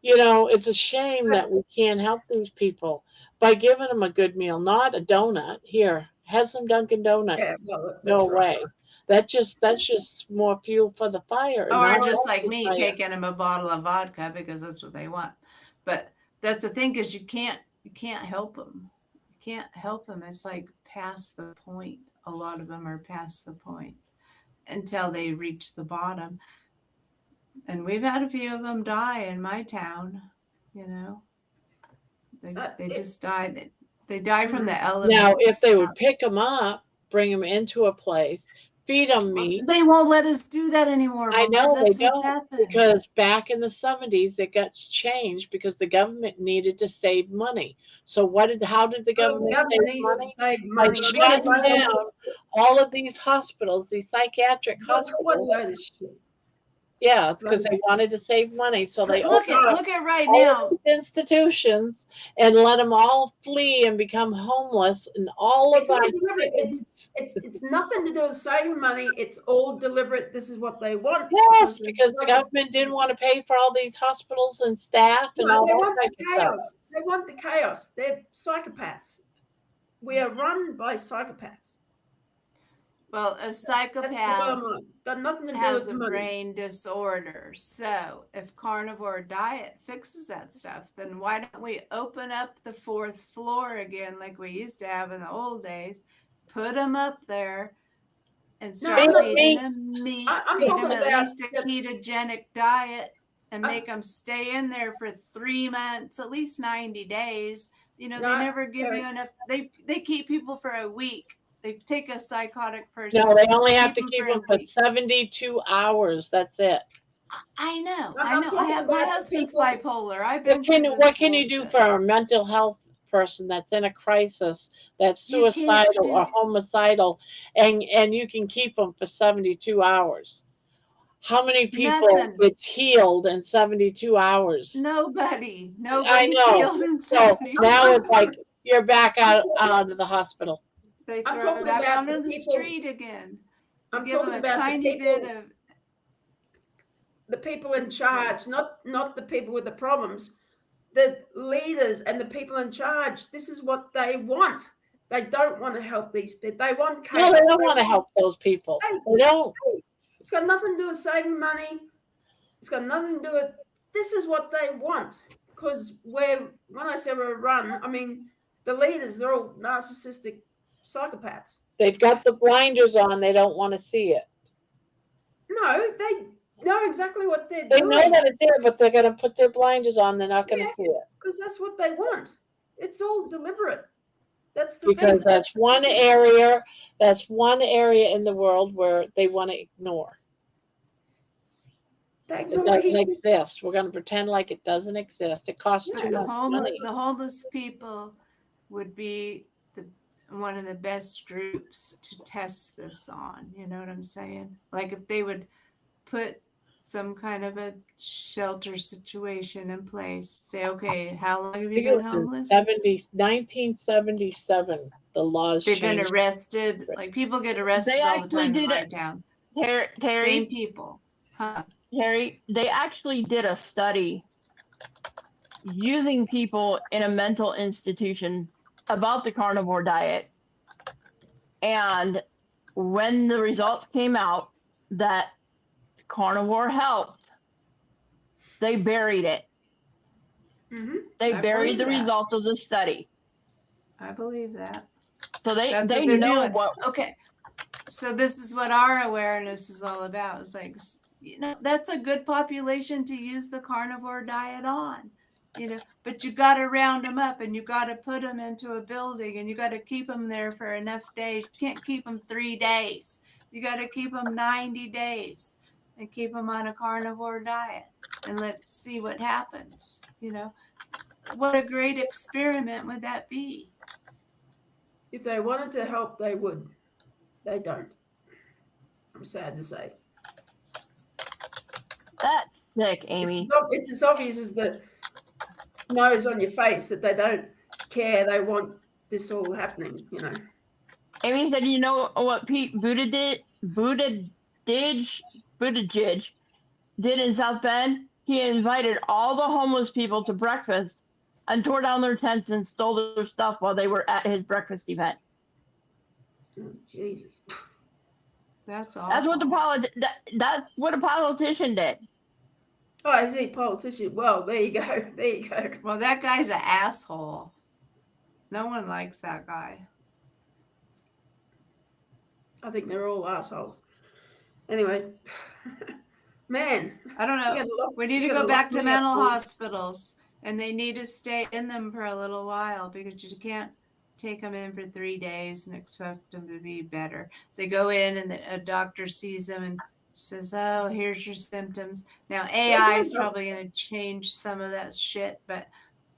It's a shame that we can't help these people by giving them a good meal, not a donut. Here, have some Dunkin' Donuts. Yeah, well, no way. That's just more fuel for the fire. Or just like me, taking them a bottle of vodka because that's what they want. But that's the thing, is you can't help them. You can't help them. It's like past the point. A lot of them are past the point until they reach the bottom. And we've had a few of them die in my town. They just died. They died from the elevator. Now, if they would pick them up, bring them into a place, feed them meat. They won't let us do that anymore. I Mom. know they That's what's don't, happened. because back in the 70s it got changed because the government needed to save money. So how did the Well, the government government save needs to money? save By money. shutting down all of these hospitals, these psychiatric What hospitals. load of shit. Yeah, it's because they wanted to save money, so they Look opened up at right all now. of these institutions and let them all flee and become homeless, and all of It's all our deliberate. It's nothing to do with saving money. It's all deliberate. This is what they want. Yes, they're because the psycho- government didn't want to pay for all these hospitals and staff and No, all they that want type the of stuff. chaos. They want the chaos. They're psychopaths. We are run by psychopaths. Well, a That's the bottom psychopath line. It's got nothing to do has with a money. brain disorder. So if carnivore diet fixes that stuff, then why don't we open up the 4th floor again like we used to have in the old days, put them up there and start I'm not- feeding them meat, I'm feed talking them at about least a ketogenic diet, and I'm- make them stay in there for 3 months, at least 90 days. You know, No, they never give Terry. you enough. They keep people for a week. They take a psychotic person. No, they only have to them keep for a them for week. 72 hours. That's it. I know. I'm I talking have my about the husband's people- bipolar. I've been What can you do for a mental health person that's in a crisis, that's You can't suicidal do- or homicidal, and you can keep them for 72 hours? How many people Nothing. gets healed in 72 hours? Nobody. I Nobody's know. healed in So 72 now it's like hours. you're back out of the hospital. They I'm throw talking it back about onto the the people- street again. You I'm give them talking a about the tiny people- bit of. The people in charge, not the people with the problems, the leaders and the people in charge. This is what they want. They don't want to help these people. They want chaos. No, they don't want to help those people. They don't. It's got nothing to do with saving money. It's got nothing to do with. This is what they want. Because when I say we're run, I mean the leaders. They're all narcissistic psychopaths. They've got the blinders on. They don't want to see it. No, they know exactly what they're They doing. know that it's there, but they're going to put their blinders on. They're not going to Yeah. see it. Because that's what they want. It's all deliberate. That's the Because thing. that's one area. That's one area in the world where they want to ignore. They It ignore doesn't heaps of- exist. We're going to pretend like it doesn't exist. It costs But too the much money. homeless people would be one of the best groups to test this on. You know what I'm saying? Like if they would put some kind of a shelter situation in place, say, okay, how long have I you think it been was in homeless? 1977. The laws They've been changed. arrested. Like people get arrested They all the actually time in did my it. town. Terry, Same people. Huh. Terry, they actually did a study using people in a mental institution about the carnivore diet. And when the results came out that carnivore helped, they buried it. Mhm. They I buried the believe that. results of the study. I believe that. So That's what they they're know doing. what. Okay. So this is what our awareness is all about. It's like, you know, that's a good population to use the carnivore diet on, you know, but you got to round them up and you got to put them into a building and you got to keep them there for enough days. You can't keep them 3 days. You got to keep them 90 days and keep them on a carnivore diet and let's see what happens. You know, what a great experiment would that be? If they wanted to help, they would. They don't. I'm sad to say. That's sick, Amy. It's as obvious as the nose on your face that they don't care. They want this all happening, you know. Amy said, you know what Pete Buttigieg did in South Bend? He invited all the homeless people to breakfast and tore down their tents and stole their stuff while they were at his breakfast event. Oh, Jesus. That's awful. That's what a politician did. Oh, is he a politician? Well, there you go. There you go. Well, that guy's an asshole. No one likes that guy. I think they're all assholes. Anyway, man. I don't know. You gotta lock- We need you to gotta go lock back to me mental up, son. hospitals, and they need to stay in them for a little while because you can't take them in for 3 days and expect them to be better. They go in and a doctor sees them and says, "Oh, here's your symptoms." Now AI is probably going to change some of that shit, but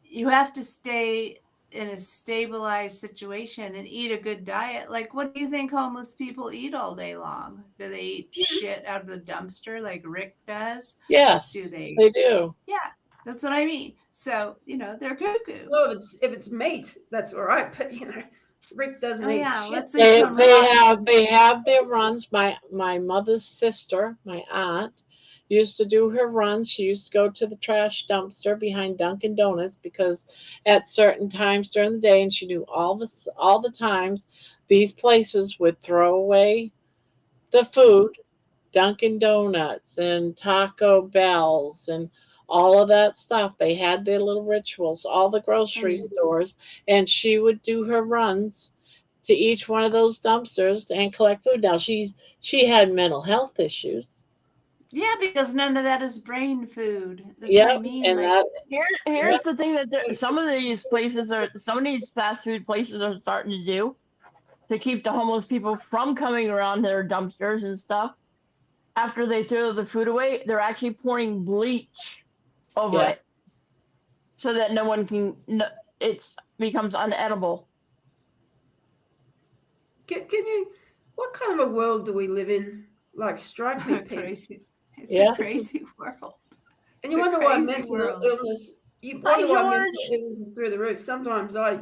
you have to stay in a stabilized situation and eat a good diet. Like, what do you think homeless people eat all day long? Do they eat shit out of the dumpster like Rick does? Yes, Do they? they do. Yeah, that's what I mean. So, they're cuckoo. Well, if it's meat, that's all right. But Rick doesn't Oh eat yeah, shit. let's eat some They have their runs. My mother's sister, my aunt, used to do her runs. She used to go to the trash dumpster behind Dunkin' Donuts because at certain times during the day, and she knew all the times these places would throw away the food, Dunkin' Donuts and Taco Bells and all of that stuff. They had their little rituals, all the grocery And stores, and she would do her runs to each one of those dumpsters and collect food. Now she had mental health issues. yeah, because none of that is brain food. That's what I Yep, mean. and Like, that Here's the thing that some of these fast food places are starting to do to keep the homeless people from coming around their dumpsters and stuff. After they throw the food away, they're actually pouring bleach over yeah. it so that no one can. It becomes unedible. Can you? What kind of a world do we live in? Like, strike me pink. crazy. It's Yeah. a crazy world. And It's you a wonder why crazy mental world. illness. You Hi, wonder why mental George. illness is through the roof. Sometimes I,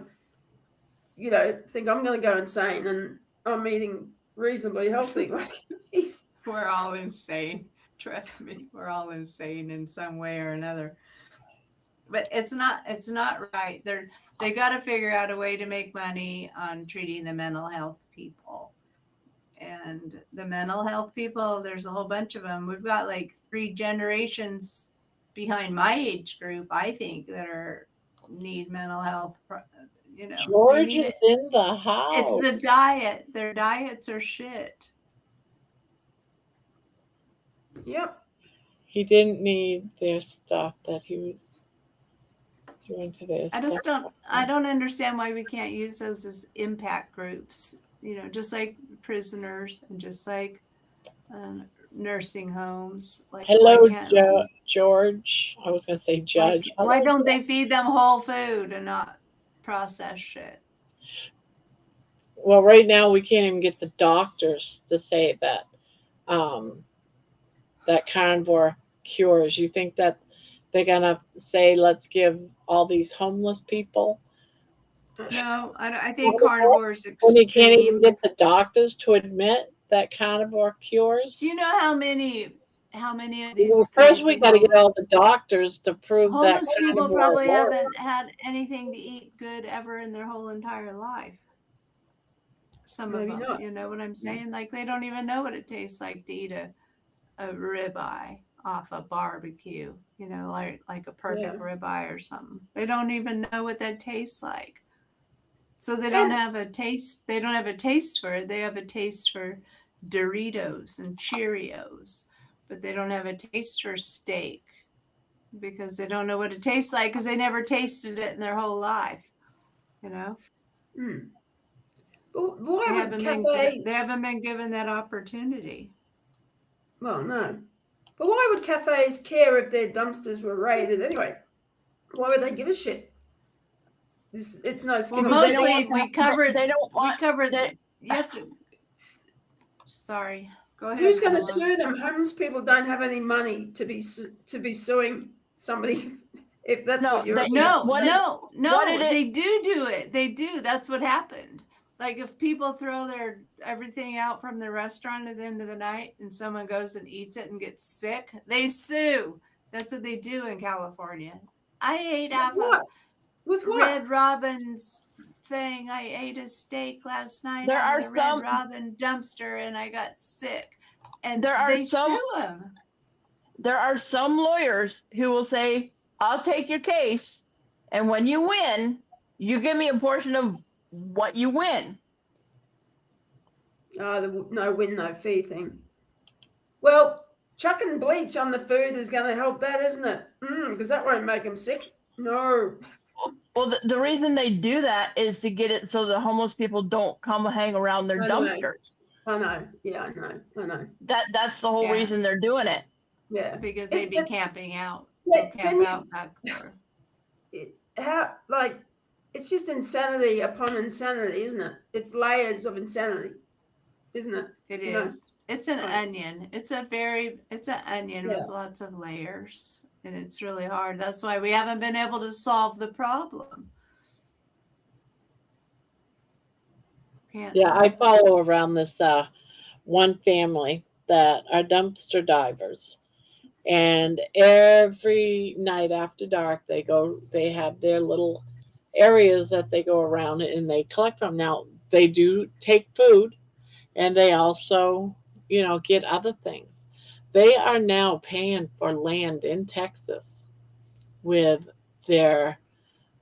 think I'm going to go insane, and I'm eating reasonably healthy. Like, jeez. We're all insane. Trust me, we're all insane in some way or another. But it's not right. They got to figure out a way to make money on treating the mental health people. And the mental health people, there's a whole bunch of them. We've got like 3 generations behind my age group, I think, that need mental health. They George need is it. in the house. It's the diet. Their diets are shit. Yep. He didn't need their stuff that he was doing to this. I don't understand why we can't use those as impact groups, just like prisoners and just like nursing homes. Like, Hello, why can't George. I was going to say Judge. why don't they feed them whole food and not processed shit? Well, right now we can't even get the doctors to say that that carnivore cures. You think that they're gonna say, let's give all these homeless people? No, I think carnivore is When you can't even extreme. get the doctors to admit that carnivore cures? Do you know how many of these Well, first we crazy got to get all the doctors to prove that homeless people carnivore probably works. haven't had anything to eat good ever in their whole entire life. Some Maybe of them, not. you know what I'm saying? Like, they don't even know what it tastes like to eat a ribeye off a barbecue, like a perfect ribeye or something. They don't even know what that tastes like. So they don't have a taste. They don't have a taste for it. They have a taste for Doritos and Cheerios, but they don't have a taste for steak because they don't know what it tastes like because they never tasted it in their whole life. Hmm. But why They would haven't been given that opportunity. Well, no. But why would cafes care if their dumpsters were raided anyway? Why would they give a shit? It's no skin. Well, mostly They don't want. You have to. Sorry, go ahead. Who's going to Pamela. sue them? Homeless people don't have any money to be suing somebody if that's what you're. They do it. They do. That's what happened. Like, if people throw their everything out from the restaurant at the end of the night and someone goes and eats it and gets sick, they sue. That's what they do in California. I ate off With what? Red Robin's thing. I ate a steak last night There out are of the some- Red Robin dumpster and I got sick. And There are they some- sue them. There are some lawyers who will say, I'll take your case, and when you win, you give me a portion of what you win. The no win, no fee thing. Well, chucking bleach on the food is going to help that, isn't it? Because that won't make them sick. No. Well, the reason they do that is to get it so the homeless people don't come hang around their I know. dumpsters. I know. Yeah, I know. That's the whole Yeah. reason they're doing it. Yeah. Because they'd be camping out. Yeah, They'll camp out back there. How, like, it's just insanity upon insanity, isn't it? It's layers of insanity, isn't it? It You know? is. It's an Right. onion. It's an onion Yeah. with lots of layers. And it's really hard. That's why we haven't been able to solve the problem. Can't Yeah, I solve it. follow around this one family that are dumpster divers. And every night after dark, they have their little areas that they go around and they collect from. Now, they do take food and they also, get other things. They are now paying for land in Texas with their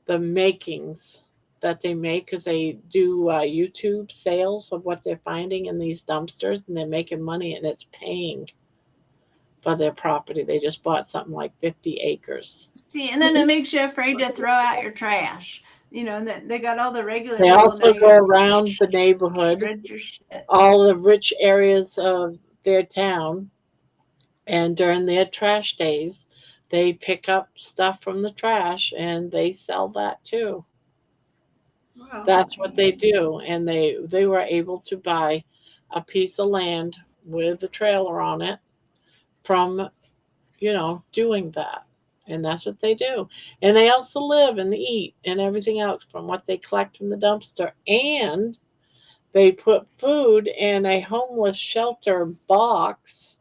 the makings that they make because they do YouTube sales of what they're finding in these dumpsters and they're making money and it's paying for their property. They just bought something like 50 acres. See, and then it makes you afraid to throw out your trash. And they got all the regular They people also now. go around the neighborhood, Shred your shit. all the rich areas of their town, and during their trash days, they pick up stuff from the trash and they sell that too. Wow. That's what they do, and they were able to buy a piece of land with a trailer on it from doing that, and that's what they do. And they also live and eat and everything else from what they collect from the dumpster, and they put food in a homeless shelter box,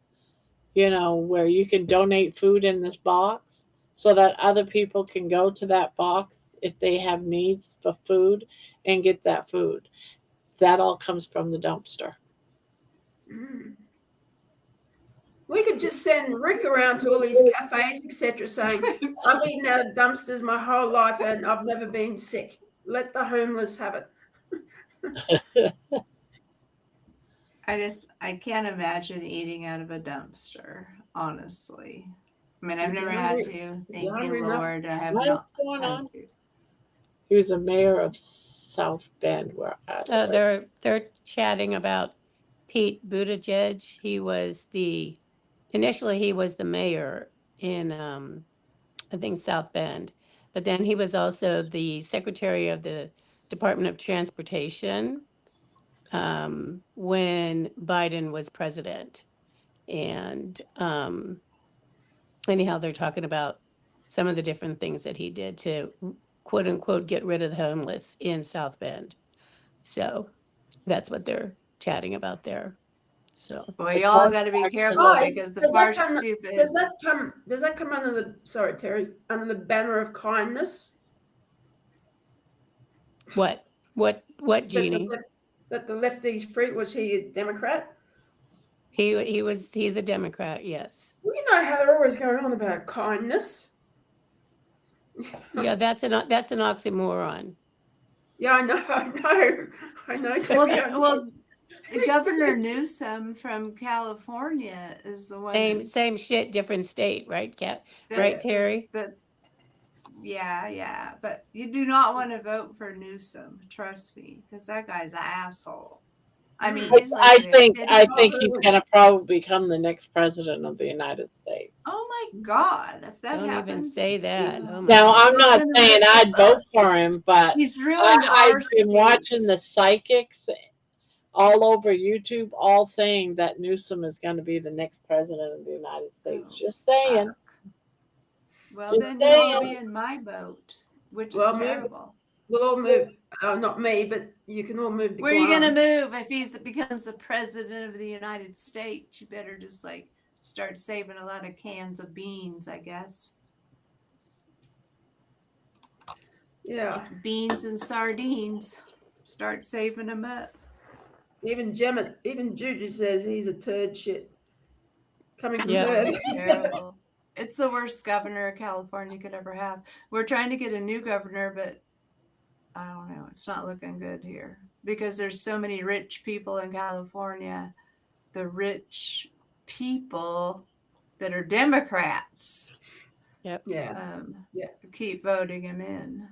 where you can donate food in this box so that other people can go to that box if they have needs for food and get that food. That all comes from the dumpster. Mm. We could just send Rick around to all these cafes, etc., saying, I've eaten out of dumpsters my whole life and I've never been sick. Let the homeless have it. I can't imagine eating out of a dumpster, honestly. I mean, I've If never you're had hungry- to. if you're Thank you, hungry enough. Lord. I have What is not going had on? to. He was a mayor of South Bend, where I live. They're chatting about Pete Buttigieg. Initially he was the mayor in I think South Bend, but then he was also the secretary of the Department of Transportation when Biden was president. And anyhow, they're talking about some of the different things that he did to quote unquote get rid of the homeless in South Bend. So that's what they're chatting about there. So Well, you all got to be careful Oh, because the part's stupid. Does that come under under the banner of kindness? what, Jeannie? That the lefties preach. Was he a Democrat? He's a Democrat, yes. Well, you know how they're always going on about kindness. Yeah, that's an oxymoron. Yeah, I know. Well, Governor Newsom from California is the one. Same shit, different state, right, Kat? That's Right, Terry? Yeah. But you do not want to vote for Newsom. Trust me, because that guy's an asshole. I mean, he's like I think he's gonna probably become the next president of the United States. Oh my God! If that Don't happens, even say that. Oh my Now, God. I'm not saying I'd vote for him, but he's ruined our I've been watching the psychics all over YouTube, all saying that Newsom is going to be the next president of the United States. Just saying. Well, Just then saying. you'll be in my boat, which is terrible. We'll all move. Not me, but you can all move. Where are you gonna move if he becomes the president of the United States? You better just start saving a lot of cans of beans, I guess. Yeah. Beans and sardines. Start saving them up. Even Juju says he's a turd shit. Coming from Yeah, her. it's terrible. It's the worst governor California could ever have. We're trying to get a new governor, but I don't know. It's not looking good here because there's so many rich people in California. The rich people that are Democrats. Yep. Yeah. Keep voting him in.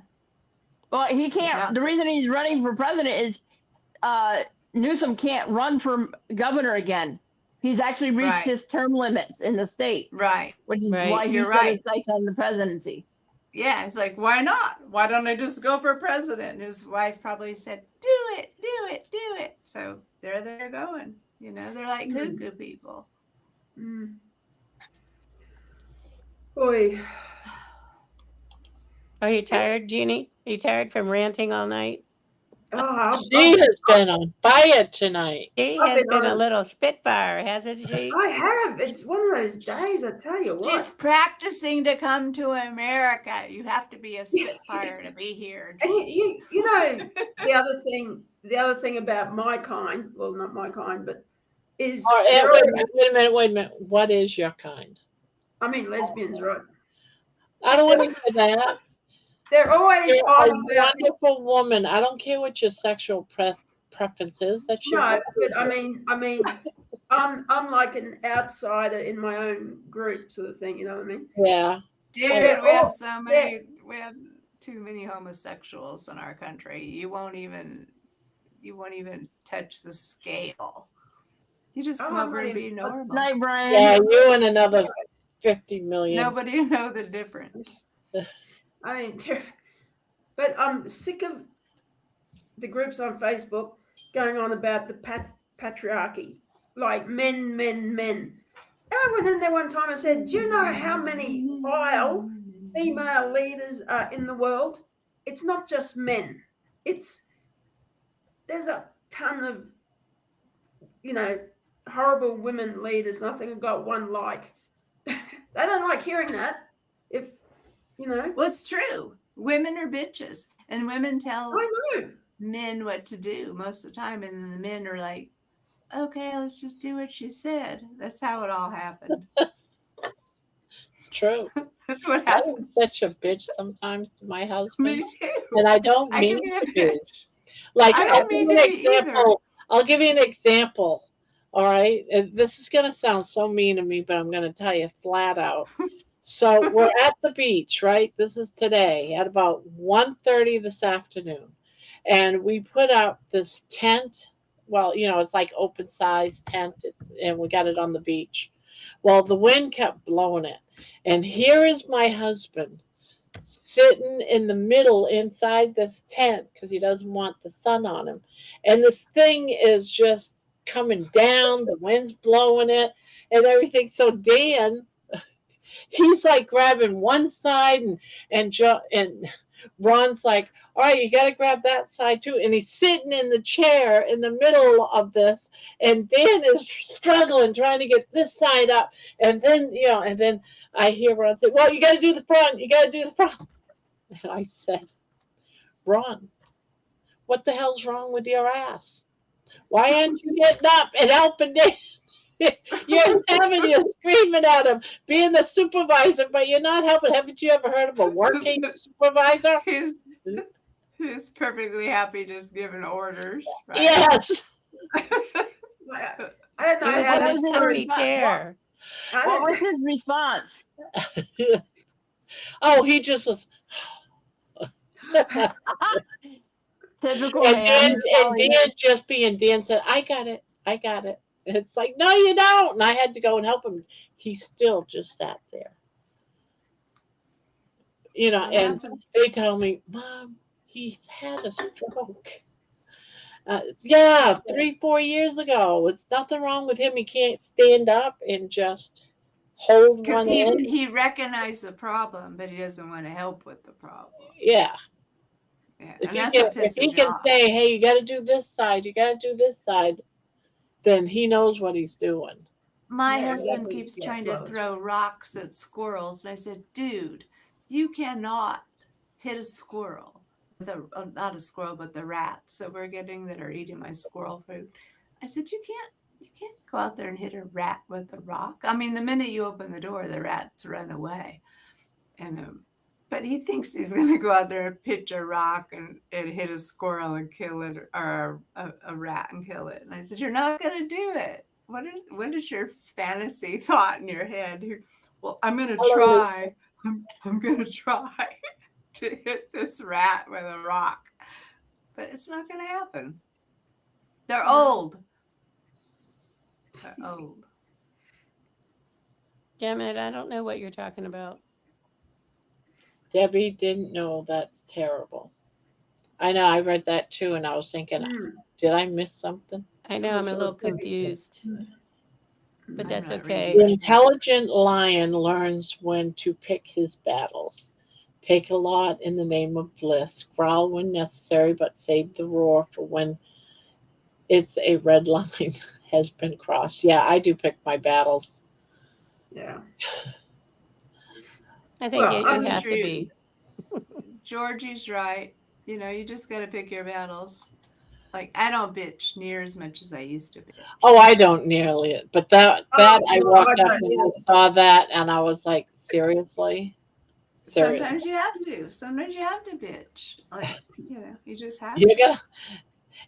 Well, he can't. Yeah. The reason he's running for president is Newsom can't run for governor again. He's actually reached Right. his term limits in the state, Right. which is Right. why he You're set his right. sights on the presidency. Yeah, it's like, why not? Why don't I just go for president? And his wife probably said, do it, do it, do it. So there they're going. You know, they're like cuckoo people. Mm. Boy. Are you tired, Jeannie? Are you tired from ranting all night? Oh, She has been on fire tonight. She I've has been been a on- little spitfire, hasn't she? I have. It's one of those days, I tell you what. She's practicing to come to America. You have to be a spitfire to be here. And you know the other thing about my kind, well, not my kind, but is Wait a minute. What is your kind? I mean lesbians, right? I don't want to hear that. They're always You're on a about wonderful woman. I don't care what your sexual preference is. That's your no, but I mean, I'm like an outsider in my own group, sort of thing. You know what I mean? Yeah. Dude, Yeah. we have so many, we have too many homosexuals in our country. You won't even touch the scale. You just come over and be normal. Night, Brian. Yeah, you and another 50 million. Nobody will know the difference. I don't care. But I'm sick of the groups on Facebook going on about the patriarchy, like men. I went in there one time and said, do you know how many vile female leaders are in the world? It's not just men. There's a ton of, horrible women leaders. I think I've got one like. They don't like hearing that. Well, it's true. Women are bitches, and women tell I know. men what to do most of the time, and then the men are like, okay, let's just do what she said. That's how it all happened. It's true. That's what I happened. am such a bitch sometimes to my husband. Me too. And I don't I mean can be a to be. bitch. Like, I don't mean to be either. I'll give you an example. All right. And this is going to sound so mean to me, but I'm going to tell you flat out. So we're at the beach, right? This is today at about 1:30 this afternoon. And we put up this tent. Well, it's like open size tent, and we got it on the beach. Well, the wind kept blowing it. And here is my husband sitting in the middle inside this tent because he doesn't want the sun on him. And this thing is just coming down. The wind's blowing it and everything. So Dan, he's like grabbing one side, and Ron's like, all right, you got to grab that side too. And he's sitting in the chair in the middle of this, and Dan is struggling, trying to get this side up. And then, and then I hear Ron say, well, you got to do the front. You got to do the front. And I said, Ron, what the hell's wrong with your ass? Why aren't you getting up and helping Dan? You're screaming at him, being the supervisor, but you're not helping. Haven't you ever heard of a working supervisor? He's perfectly happy just giving orders. Right? Yes. I don't know How does comfy chair? What was his response? Oh, he just was. Typical and man. Dan just being Dan said, I got it. And it's like, no, you don't. And I had to go and help him. He still just sat there. And they tell me, Mom, he's had a stroke. Yeah, 3-4 years ago. It's nothing wrong with him. He can't stand up and just hold one end. He recognized the problem, but he doesn't want to help with the problem. Yeah. If he can say, hey, you got to do this side, then he knows what he's doing. My husband keeps trying to throw rocks at squirrels. And I said, dude, you cannot hit a squirrel. Not a squirrel, but the rats that we're getting that are eating my squirrel food. I said, you can't go out there and hit a rat with a rock. I mean, the minute you open the door, the rats run away. But he thinks he's going to go out there and pitch a rock and hit a squirrel and kill it, or a rat and kill it. And I said, you're not going to do it. What is your fantasy thought in your head? Well, I'm going to try. I'm going to try. to hit this rat with a rock. But it's not going to happen. They're old. They're old. Damn it, I don't know what you're talking about. Debbie didn't know. That's terrible. I know. I read that too, and I was thinking, did I miss something? I know I'm a little confused, but I'm that's not okay. The reading. intelligent lion learns when to pick his battles. Take a lot in the name of bliss. Growl when necessary, but save the roar for when it's a red line has been crossed. Yeah, I do pick my battles. Yeah. I think Well, you That's have to true. be. Georgie's right. You know, you just got to pick your battles. Like, I don't bitch near as much as I used to bitch. Oh, I don't nearly it, but that I no, walked I up don't and either. I saw that, and I was like, seriously, seriously, Sometimes you have to. Sometimes you have to bitch. Like, you know, you just have you to. gotta.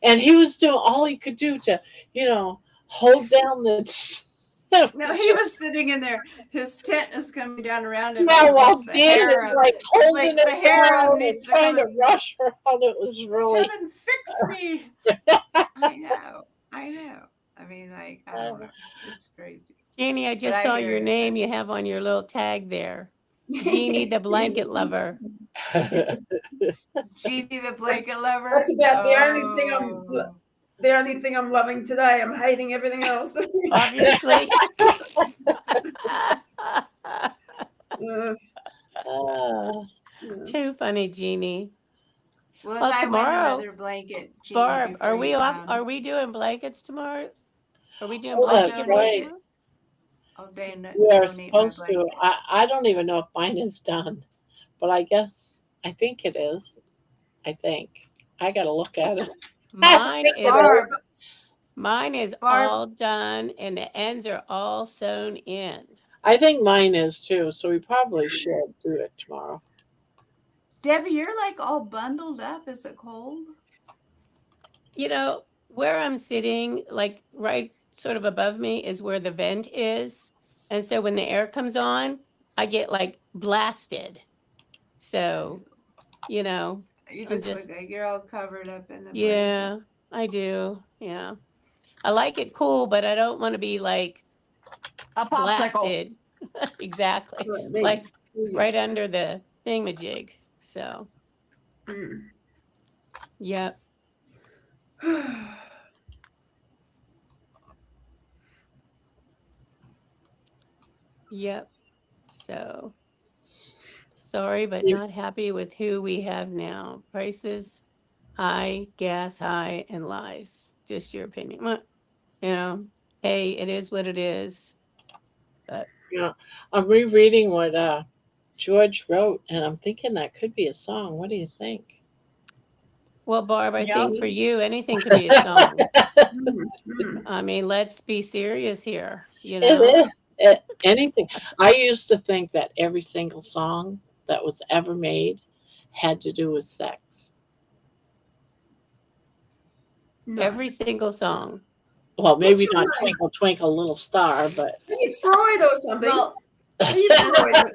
And he was doing all he could do to, hold down the. No, he was sitting in there. His tent is coming down around him. Yeah, And while the Dan is harem. like It's holding like it the harem down and needs to trying come to and rush her on. It was really. come and fix me. I know. I mean, like, I don't know. It's crazy. Jeannie, I But just I saw hear your it. name you have on your little tag there. Jeannie the blanket lover. Jeannie the blanket lover. That's about the only Oh. thing I'm loving today. I'm hating everything else. Obviously. Ah, Yeah. Too funny, Jeannie. Well, if Well, I win tomorrow, another blanket, Jeannie, Barb, before are you we off? come, Are we doing blankets tomorrow? Are we doing oh, I'll that's blanket day donate it. right. tomorrow? I'll We are donate my supposed to. blanket. I don't even know if mine is done, but I think it is. I think I got to look at it. Mine is Barb, mine is Barb, all done and the ends are all sewn in. I think mine is too. So we probably should do it tomorrow. Debbie, you're like all bundled up. Is it cold? You know, where I'm sitting, like right sort of above me is where the vent is. And so when the air comes on, I get like blasted. So, You I'm just look just, like you're all covered up in a blanket. yeah, I do. Yeah. I like it cool, but I don't want to be like A popsicle. blasted. Exactly. Like me. Like Easy. right under the thingamajig. So, Mm. yep. Yep. So, sorry, but not happy with who we have now. Prices high, gas high, and lies. Just your opinion. Well, hey, it is what it is. But I'm rereading what George wrote, and I'm thinking that could be a song. What do you think? well, Barb, I Yep. think for you, anything could be a song. Mm. I mean, let's be serious here. It is. Anything. I used to think that every single song that was ever made had to do with sex. No. Every single song. Well, maybe your not name? Twinkle Twinkle Little Star, but Are you Freud or something? Well, Are you Freud?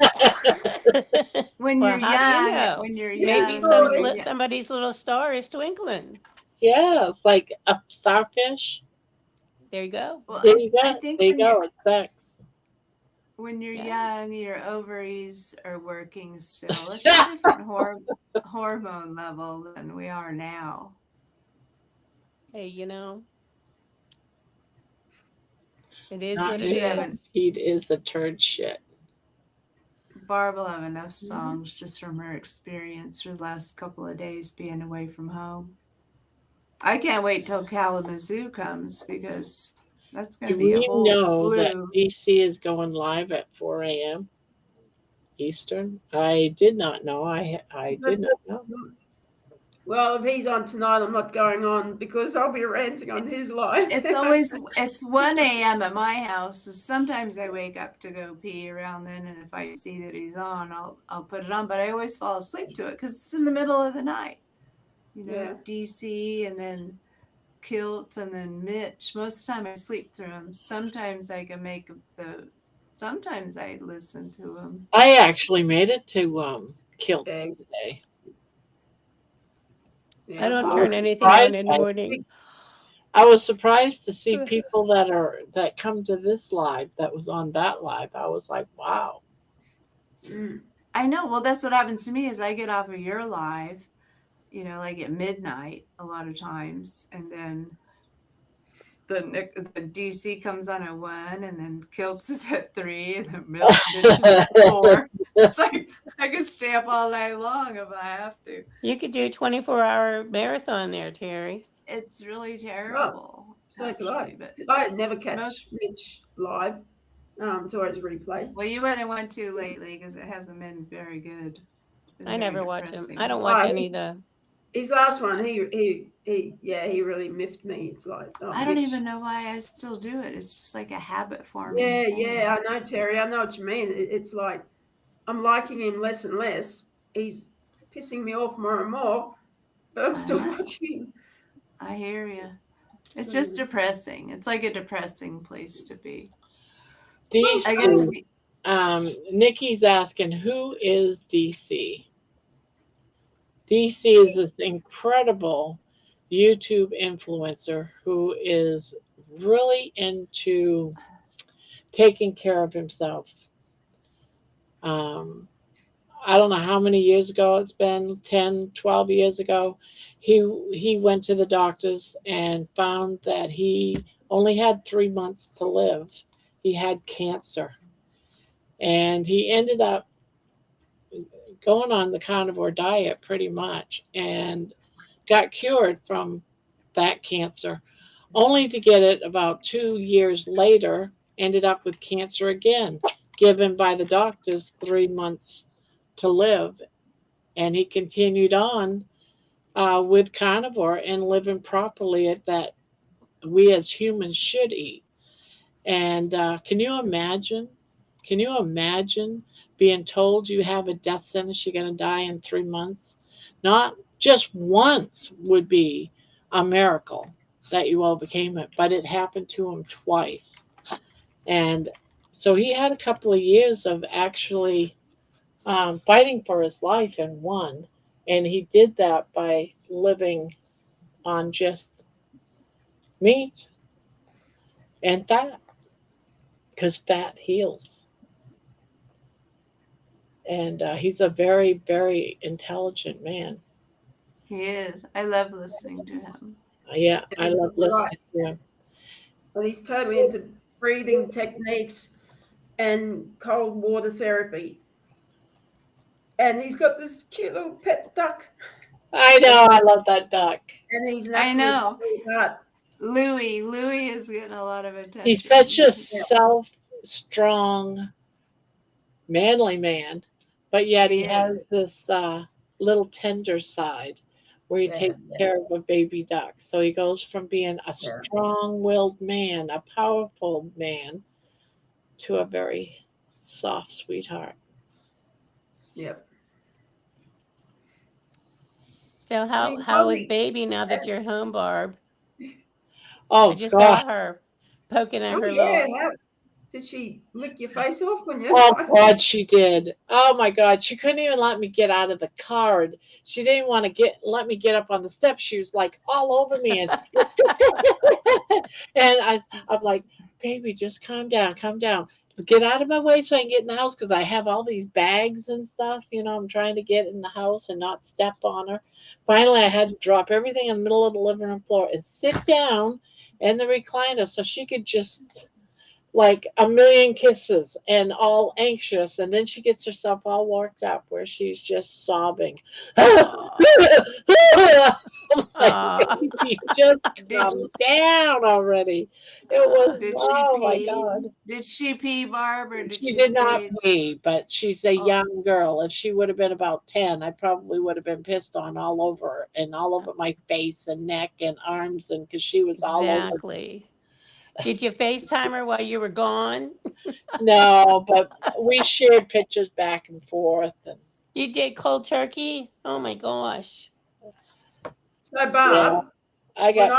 when Well, you're how do you young, know? when you're This is Maybe young, Freud. somebody's little star is twinkling. yeah, it's like a starfish. There you go. well, There you I go. think There you go. It's sex. when you're Yeah. young, your ovaries are working still. It's a different hormone level than we are now. Hey, it is Not what You it should have is. He is a turd shit. Barb will have enough songs just from her experience her last couple of days being away from home. I can't wait till Kalamazoo comes because that's going Do to be a we whole know that slew. DC is going live at 4 a.m. Eastern? I did not know. I did not know. Well, if he's on tonight, I'm not going on because I'll be ranting on his life. It's 1 a.m. at my house. So sometimes I wake up to go pee around then, and if I see that he's on, I'll put it on. But I always fall asleep to it because it's in the middle of the night. Yeah. DC and then Kilt and then Mitch. Most of the time I sleep through them. Sometimes I can make sometimes I listen to them. I actually made it to Kilts Thanks. today. Yeah, I it's don't hard. turn anything on in the Right. morning. I was surprised to see people that come to this live that was on that live. I was like, wow. Mm. I know. Well, that's what happens to me is I get off of your live, you know, like at midnight a lot of times, and then the DC comes on at 1, and then Kilts is at 3, and then Milk Bitch is at 4. It's like I could stay up all night long if I have to. You could do a 24-hour marathon there, Terry. It's really Oh, terrible, so could actually. I. But I never catch most, Mitch live. It's always replay. well, you went and went to lately because it hasn't been very good. It's been I very never watch him. I depressing. don't watch Oh, any of the. his last one, he really miffed me. It's like, oh, I don't Mitch. even know why I still do it. It's just like a habit forming Yeah, thing. yeah, I know, Terry. I know what you mean. It's like I'm liking him less and less. He's pissing me off more and more, but I'm still know. watching him. I hear you. It's just depressing. It's like a depressing place to be. I guess DC, Nikki's asking, who is DC? DC is this incredible YouTube influencer who is really into taking care of himself. I don't know how many years ago it's been, 10, 12 years ago. He went to the doctors and found that he only had 3 months to live. He had cancer. And he ended up going on the carnivore diet pretty much and got cured from that cancer, only to get it about 2 years later, ended up with cancer again, given by the doctors 3 months to live. And he continued on with carnivore and living properly at that we as humans should eat. And can you imagine? Can you imagine being told you have a death sentence, you're going to die in 3 months? Not just once would be a miracle that you overcame it, but it happened to him twice. And so he had a couple of years of actually fighting for his life and won. And he did that by living on just meat and fat, because fat heals. And he's a very, very intelligent man. he is. I love listening to him. Yeah, I love listening Right. to him. Well, he's totally into breathing techniques and cold water therapy. And he's got this cute little pet duck. I know, I love that duck. And he's an I absolute know. sweetheart. Louis is getting a lot of attention. He's such a self-strong, manly man, but yet he has this little tender side where he takes care of a baby duck. So he goes from being a strong-willed man, a powerful man, to a very soft sweetheart. Yep. So how is baby now that you're home, Barb? Oh, I just God. saw her poking at her yeah. little. Did she lick your face off when you? Oh, God, she did. Oh, my God. She couldn't even let me get out of the car. And she didn't want to let me get up on the steps. She was like all over me. And, and I'm like, baby, just calm down, calm down. Get out of my way so I can get in the house because I have all these bags and stuff. You know, I'm trying to get in the house and not step on her. Finally, I had to drop everything in the middle of the living room floor and sit down in the recliner so she could just like a million kisses and all anxious, and then she gets herself all worked up where she's just sobbing. Baby, just calm down already. It was my God. Did she pee, Barb, or did she did not pee, but she's a young girl. If she would have been about 10, I probably would have been pissed on all over her and all over my face and neck and arms, and because she was all over. Exactly. Did you FaceTime her while you were gone? No, but we shared pictures back and forth. And you did cold turkey? Oh my gosh. So Barb, I got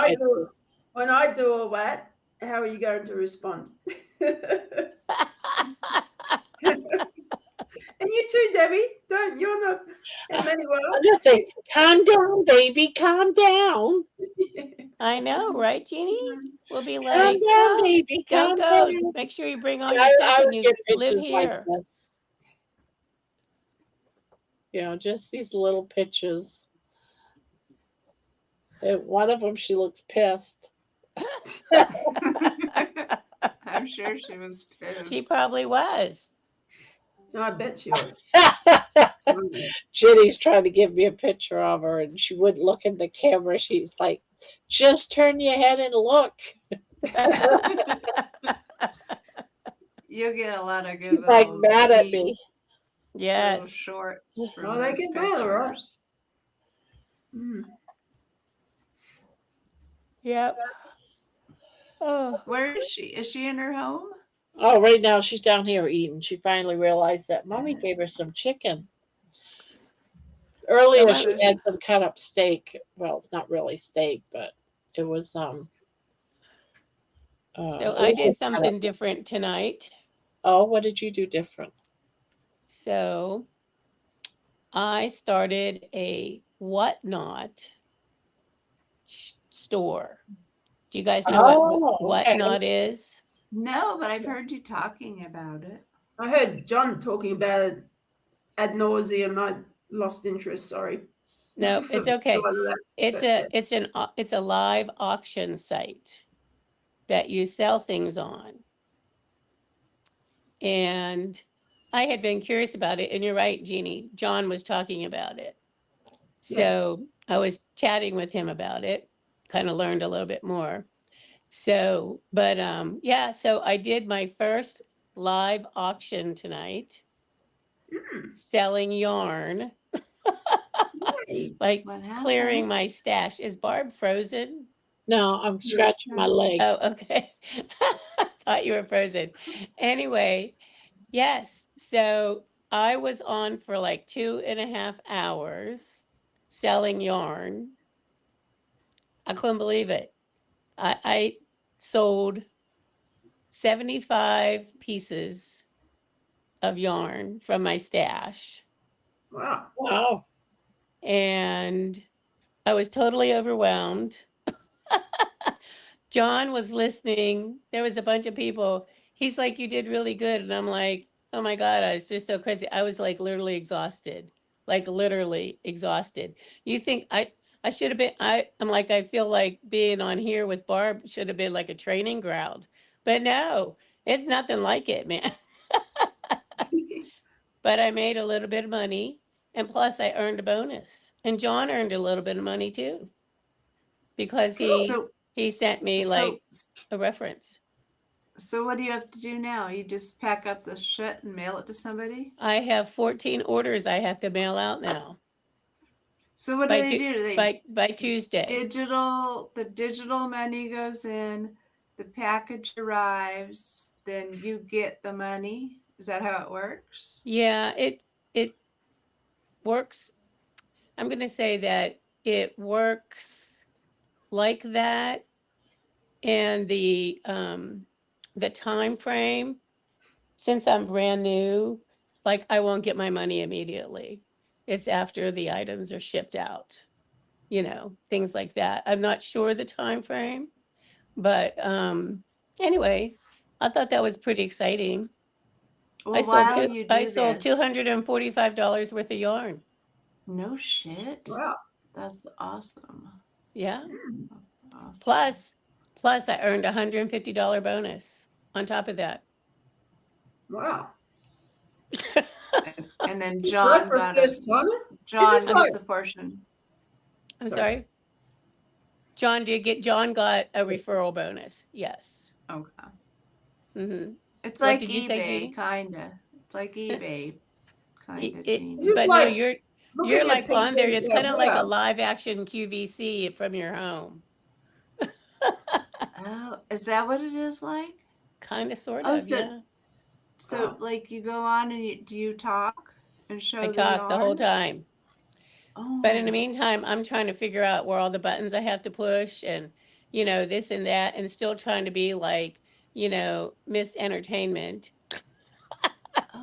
when I do all that, how are you going to respond? And you too, Debbie. You're not Emmanuel. I'm just saying, calm down, baby, calm down. I know, right, Jeannie? We'll be Calm like, down, oh, baby, don't calm go. down. Make sure you bring all your I stuff and would you get live pictures like here. this. Just these little pictures. And one of them, she looks pissed. I'm sure she was pissed. She probably was. No, I bet she was. Jenny's trying to give me a picture of her, and she wouldn't look in the camera. She's like, just turn your head and look. You'll get a lot of good She's like little mad at deep me. little Yes. shorts from Oh, they those get mad, all right. pictures. Mm. Yep. Oh. Where is she? Is she in her home? Oh, right now she's down here eating. She finally realized that Mommy gave her some chicken. Earlier So she had some cut up steak. Well, it's not really steak, but it was So it I was did just cut something up. different tonight. Oh, what did you do different? So I started a whatnot store. Do you guys know Oh, what okay. whatnot is? No, but I've heard you talking about it. I heard John talking about it ad nauseum. I lost interest. Sorry. No, it's okay. It's It's a live auction site that you sell things on. And I had been curious about it, and you're right, Jeannie. John was talking about it. So I was chatting with him about it, kind of learned a little bit more. So, but so I did my first live auction tonight, selling yarn, like What clearing happened? my stash. Is Barb frozen? No, I'm scratching my leg. Oh, okay. Thought you were frozen. Anyway, yes. So I was on for like 2.5 hours selling yarn. I couldn't believe it. I sold 75 pieces of yarn from my stash. Wow. And I was totally overwhelmed. John was listening. There was a bunch of people. He's like, you did really good. And I'm like, oh my God, I was just so crazy. I was like literally exhausted, like literally exhausted. You think I should have been, I'm like, I feel like being on here with Barb should have been like a training ground. But no, it's nothing like it, man. But I made a little bit of money. And plus I earned a bonus. And John earned a little bit of money too. Because he sent me like a reference. So what do you have to do now? You just pack up the shit and mail it to somebody? I have 14 orders I have to mail out now. So what do they do? Do they by Tuesday? The digital money goes in, the package arrives, then you get the money. Is that how it works? Yeah, it works. I'm going to say that it works like that, and the time frame, since I'm brand new, like I won't get my money immediately. It's after the items are shipped out, things like that. I'm not sure the time frame, but anyway, I thought that was pretty exciting. Well, I sold $245 worth of yarn. No shit. Wow. That's awesome. Yeah. Awesome. Plus I earned $150 bonus on top of that. Wow. And then John got a portion. I'm sorry. John got a referral bonus. Yes. Okay. Mm-hmm. It's like eBay, kinda. It's like eBay, kinda. But no, you're like on there. It's kind of like a live action QVC from your home. Oh, is that what it is like? Kind of, sort of, yeah. So, like, you go on and do you talk and show? I talk the whole time. Oh. But in the meantime, I'm trying to figure out where all the buttons I have to push, and this and that, and still trying to be like, Miss Entertainment.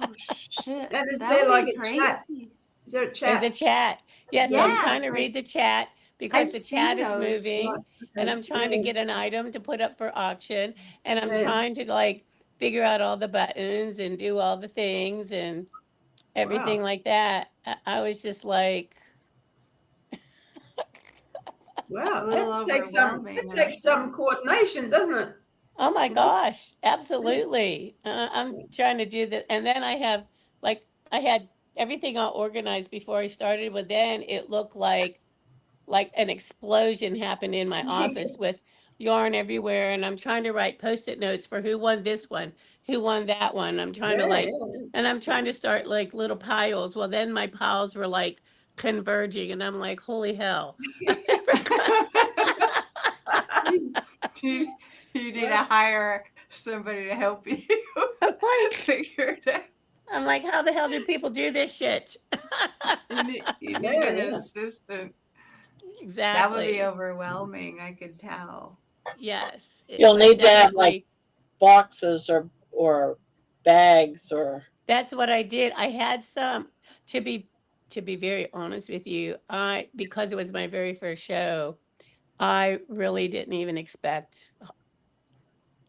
Oh shit! And is That there would like be a chat? crazy. Is there a There's a chat? chat. Yeah, so I'm Yeah, trying it's to like read the chat because I've the chat seen is those. Right. moving and Okay. I'm trying to Yeah. get an item to put up for auction and I'm Yeah. trying to like figure out all the buttons and do all the things and everything Wow. like that. I was just like, It's a Wow. little overwhelming, That I'm takes some sure. coordination, doesn't it? oh my You know? gosh, absolutely. I'm trying to do that. And then I have like, I had everything all organized before I started, but then it looked like an explosion happened in my office with yarn everywhere and I'm trying to write post-it notes for who won this one, who won that one. I'm trying to Yeah. like and I'm trying to start like little piles. Well, then my piles were like converging and I'm like, holy hell. Jeez. you, you need to hire somebody to help you I'm like, figure it out. I'm like, how the hell do people do this shit? You need Yeah, an yeah. assistant. Exactly. That would be overwhelming, I could tell. Yes. It You'll was need to have like definitely boxes or bags or that's what I did. I had some to be very honest with you. Because it was my very first show, I really didn't even expect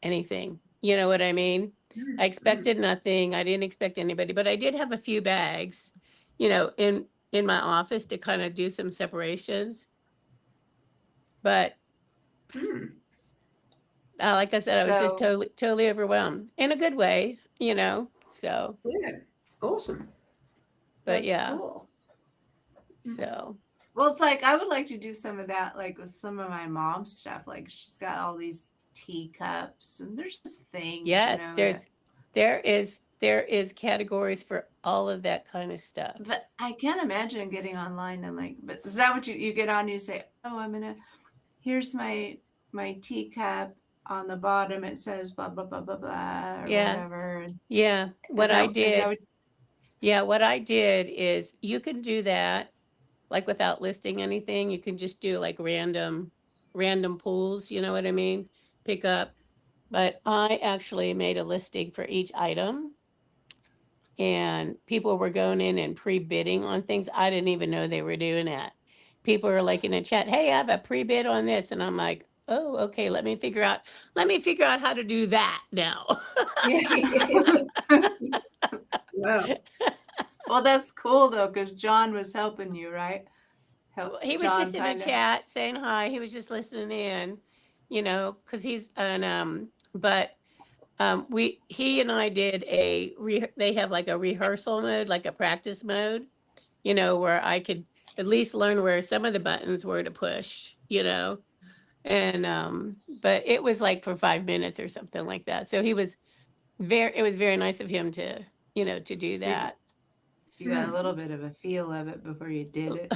anything. You know what I mean? I expected nothing. I didn't expect anybody, but I did have a few bags, in my office to kind of do some separations. But like I said, I was just So totally overwhelmed in a good way, So, Yeah. Awesome. but that's yeah, cool. so Well, it's like I would like to do some of that, like with some of my mom's stuff. Like she's got all these teacups, and there's just things, yes, that- there is categories for all of that kind of stuff. But I can't imagine getting online and like. But is that what you get on? You say, "Oh, here's my teacup. On the bottom, it says blah blah blah blah blah or Yeah. whatever." And Yeah, what is I that did, what, yeah, what I did is you can do that like without listing anything. You can just do like random pulls, you know what I mean? Pick up. But I actually made a listing for each item and people were going in and pre-bidding on things. I didn't even know they were doing that. People are like in the chat, "Hey, I have a pre-bid on this." And I'm like, "Oh, okay, let me figure out how to do that now." Wow. well, that's cool though, because John was helping you, right? He was just in the chat saying hi. He was just listening in, because he's an but he and I did they have like a rehearsal mode, like a practice mode, where I could at least learn where some of the buttons were to push, and but it was like for 5 minutes or something like that. So it was very nice of him to, to do that. You got a little bit of a feel of it before you did it.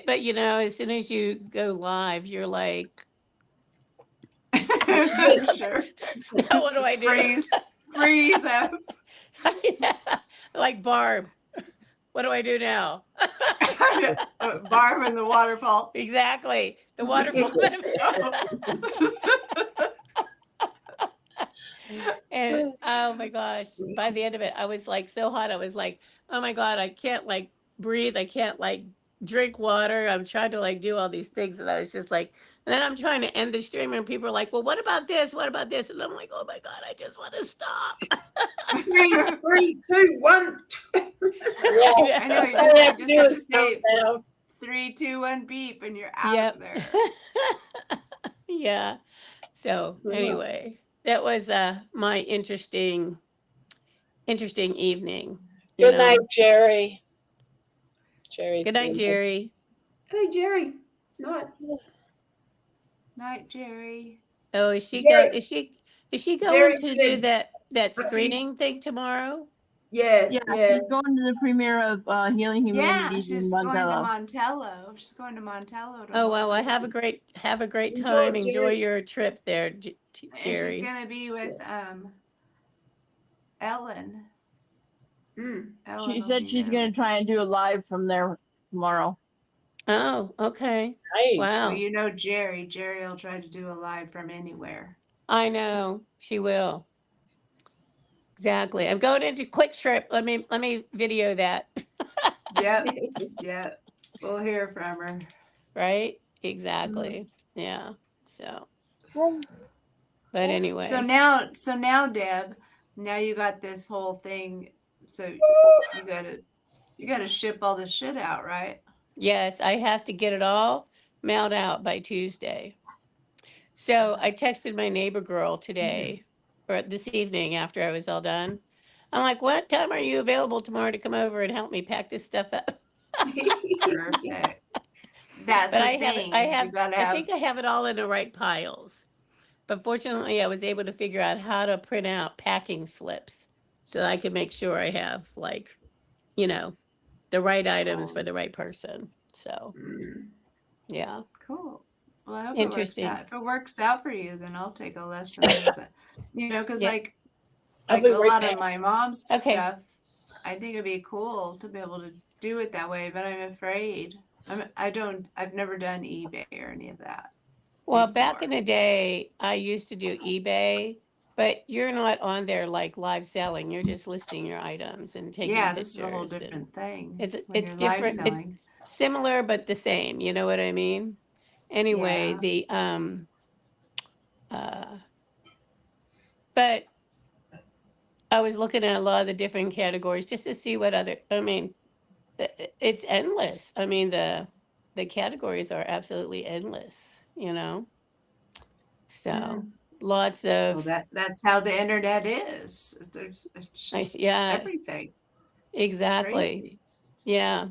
But as soon as you go live, you're like, Sure. now what do I do? Freeze up. Yeah, like Barb. What do I do now? Barb and the waterfall. Exactly. The waterfall. And oh my gosh, by the end of it, I was like so hot. I was like, oh my God, I can't like breathe. I can't like drink water. I'm trying to like do all these things. And I was just like, and then I'm trying to end the stream and people are like, well, what about this? What about this? And I'm like, oh my God, I just want to stop. 3, 2, 1. I know. You just have to say 3, 2, 1, beep, and you're out there. Yeah. So anyway, that was my interesting evening. Good night, Jerry. Jerry. Good night, Jerry. Hey, Jerry. Night. Night, Jerry. Oh, is she Jerry- going? Is she going Jerry to do said that screening thing tomorrow? Yeah. Yeah, she's going to the premiere of Healing Humanities she's in going to Montello. Montello. She's going to Montello. Oh well, have a great Enjoy, time. Enjoy Jerry. your trip there, And Jerry. she's going to be with Ellen. Ellen She will said be she's there going to with- try and do a live from there tomorrow. Oh, okay. Nice. Wow. Well, you know Jerry. Jerry will try to do a live from anywhere. I know she will. Exactly. I'm going into Quick Trip. Let me video that. Yep. Yeah. We'll hear from her. Right? Exactly. Yeah. So, Well, but anyway. So now, Deb, now you got this whole thing. So you gotta ship all this shit out, right? Yes, I have to get it all mailed out by Tuesday. So I texted my neighbor girl today or this evening after I was all done. I'm like, what time are you available tomorrow to come over and help me pack this stuff up? Perfect. That's But the I have it, thing. is you gotta I have. think I have it all in the right piles. But fortunately, I was able to figure out how to print out packing slips so that I could make sure I have, like, you know, the right items for the right person. So, yeah. Cool. Well, I hope it works Interesting. out. If it works out for you, then I'll take a lesson. Because Yeah. like I'll like be a right lot of back. my mom's Okay. stuff, I think it'd be cool to be able to do it that way, but I'm afraid. I've never done eBay or any of that. Well, back before. in the day, I used to do eBay, but you're not on there like live selling. You're just listing your items and taking Yeah, this is a whole pictures. And different thing. it's when it's you're live different. It's selling. similar but the same. You know what I mean? Anyway, Yeah. the but I was looking at a lot of the different categories just to see what other. I mean, it's endless. I mean, the categories are absolutely endless. You know, so lots Well, of that's how the internet is. It's just yeah, everything. exactly. Crazy. Yeah.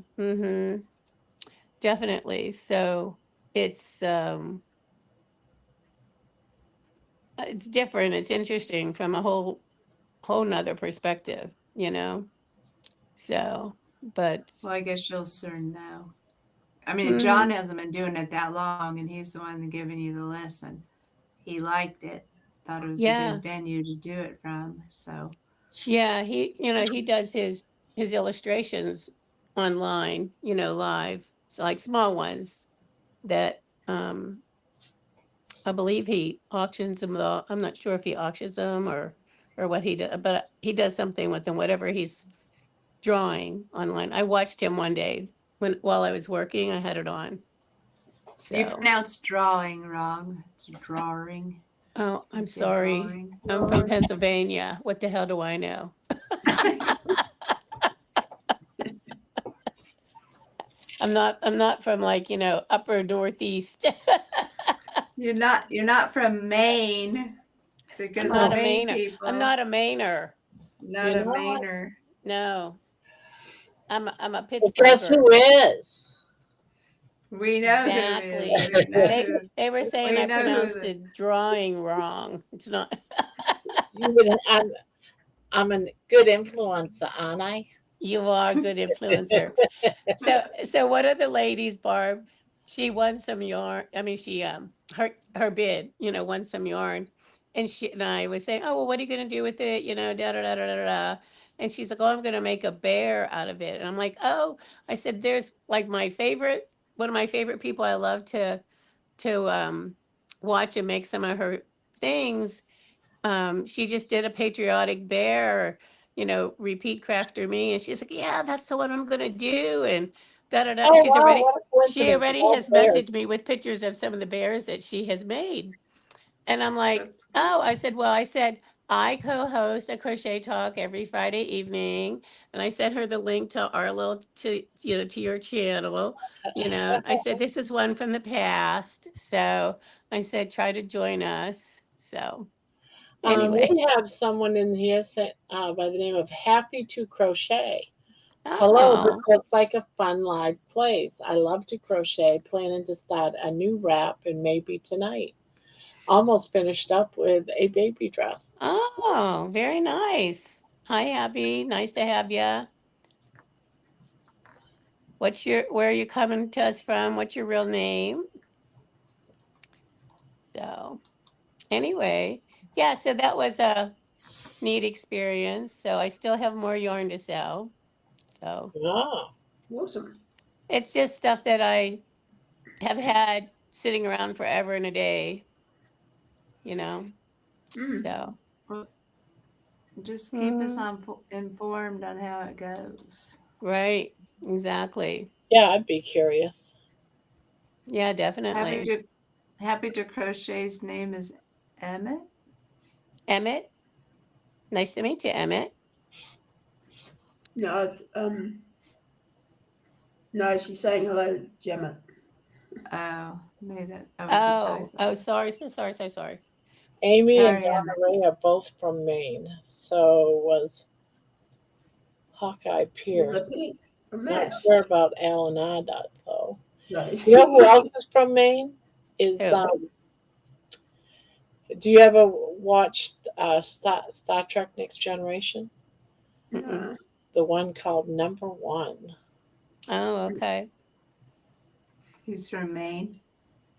Definitely. So it's different. It's interesting from a whole nother perspective, you know. So, but Well, I guess you'll soon know. I mean, John mhm. hasn't been doing it that long, and he's the one giving you the lesson. He liked it, thought it was a Yeah. good venue to do it from. So Yeah, he does his illustrations online, live. So like small ones that I believe he auctions them all. I'm not sure if he auctions them or what he does, but he does something with them, whatever he's drawing online. I watched him one day while I was working. I had it on. you So, pronounced drawing wrong. It's drawing. oh, I'm You said sorry. drawing. I'm from Pennsylvania. What the hell do I know? I'm not from like, upper northeast. You're not from Maine. Because I'm not the a Maine Mainer. people. I'm not a Mainer. Not You're a not? Mainer. No. I'm a But Pittsburgher. guess who is? We know Exactly. who it is. We know who. They were saying We I know who pronounced the- it drawing wrong. It's not. I'm a good influencer, aren't I? You are a good influencer. So one of the ladies, Barb, she won some yarn. I mean, she her bid, won some yarn, and she and I was saying, oh well, what are you gonna do with it? Da da da da da da. And she's like, oh, I'm gonna make a bear out of it. And I'm like, oh, I said, there's like one of my favorite people I love to watch and make some of her things. She just did a patriotic bear, repeat crafter me. And she's like, yeah, that's the one I'm going to do. And da, da, da. Oh wow, what a She coincidence. already All has bears. messaged me with pictures of some of the bears that she has made. And I'm like, oh, I said, I co-host a crochet talk every Friday evening. And I sent her the link to to your channel. I said, this is one from the past. So I said, try to join us. So anyway. We have someone in here by the name of Happy to Crochet. Hello, this Oh, looks like a fun live place. I love to crochet, planning to start a new wrap and maybe tonight. Almost finished up with a baby dress. oh, very nice. Hi, Abby. Nice to have you. Where are you coming to us from? What's your real name? So anyway, yeah, so that was a neat experience. So I still have more yarn to sell. So Oh, Awesome. it's just stuff that I have had sitting around forever and a day, Mm. So Just keep us Mhm. informed on how it goes. Right. Exactly. Yeah, I'd be curious. Yeah, Happy definitely. to Happy to Crochet's name is Emmett. Emmett, nice to meet you, Emmett. No, no, she's saying hello, Gemma. Oh, that was a Oh, typo. oh, sorry, so sorry, so sorry. Amy and Sorry, Donna Emmett. Ray are both from Maine. So was Hawkeye Look Pierce. at it from Not Mash. sure about Alan Adot though. No. You know who else is from Maine? Is Who? do you ever watch Star Trek Next Generation? Mm-mm. No. The one called Number One. Oh, okay. He's from Maine.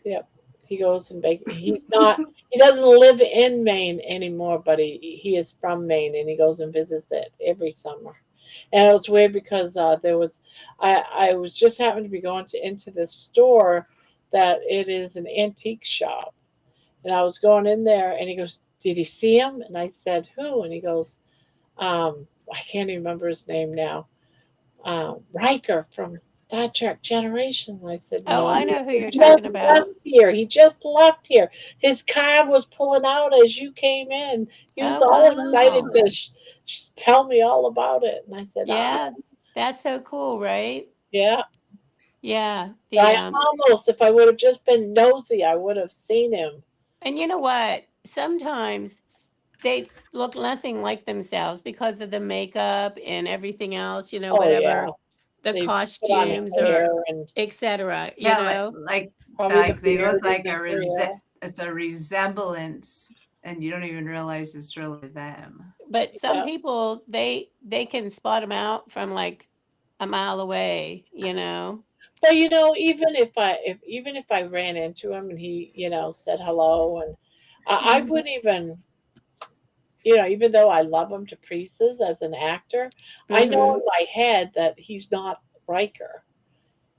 Yep. He goes and he's not he doesn't live in Maine anymore, but he is from Maine and he goes and visits it every summer. And it was weird because I was just happened to be going into this store that it is an antique shop. And I was going in there and he goes, "Did you see him?" And I said, "Who?" And he goes, I can't even remember his name now. Riker from Star Trek Generations. I said, Oh, "No, I know who you're he just talking about. left here. He just left here. His car was pulling out as you came in. He was Oh, all excited wow. to tell me all about it." And I said, Yeah, that's so cool, right? yeah." Yeah, So the I almost, if I would have just been nosy, I would have seen him. and you know what? Sometimes they look nothing like themselves because of the makeup and everything else, Oh yeah, whatever the they used to put on costumes hair or and etc., Yeah, probably the like they look beard like isn't real. it's a resemblance, and you don't even realize it's really them. but some Yeah. people they can spot them out from like a mile away. Well, even if I ran into him and he, said hello, and I wouldn't even, even though I love him to pieces as an actor, I know Mhm. in my head that he's not Riker.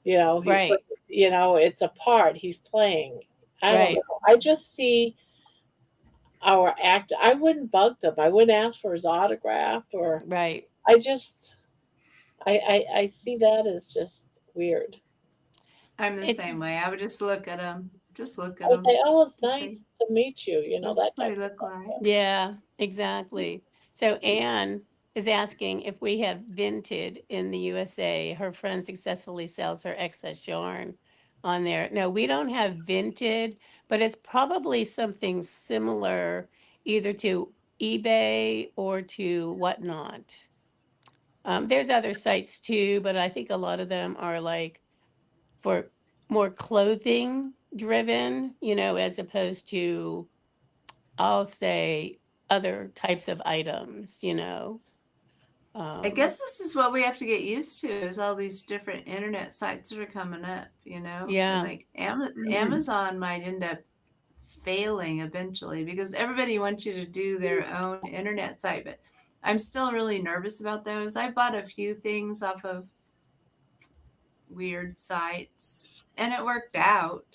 But Right. it's a part he's playing. I don't Right. know. I just see our actor. I wouldn't bug them. I wouldn't ask for his autograph or Right. I just I see that as just weird. I'm the It's same way. I would just look at them, just look I at would them, say, "Oh, it's and say, nice to meet you," "This is that what type he of looked stuff. like." yeah, exactly. So Anne is asking if we have Vinted in the USA. Her friend successfully sells her excess yarn on there. No, we don't have Vinted, but it's probably something similar either to eBay or to whatnot. There's other sites too, but I think a lot of them are like for more clothing driven, as opposed to, I'll say, other types of items. I Um, guess this is what we have to get used to is all these different internet sites that are coming up, and yeah. like Mm. Amazon might end up failing eventually because everybody wants you to do their own internet site. But I'm still really nervous about those. I bought a few things off of weird sites and it worked out,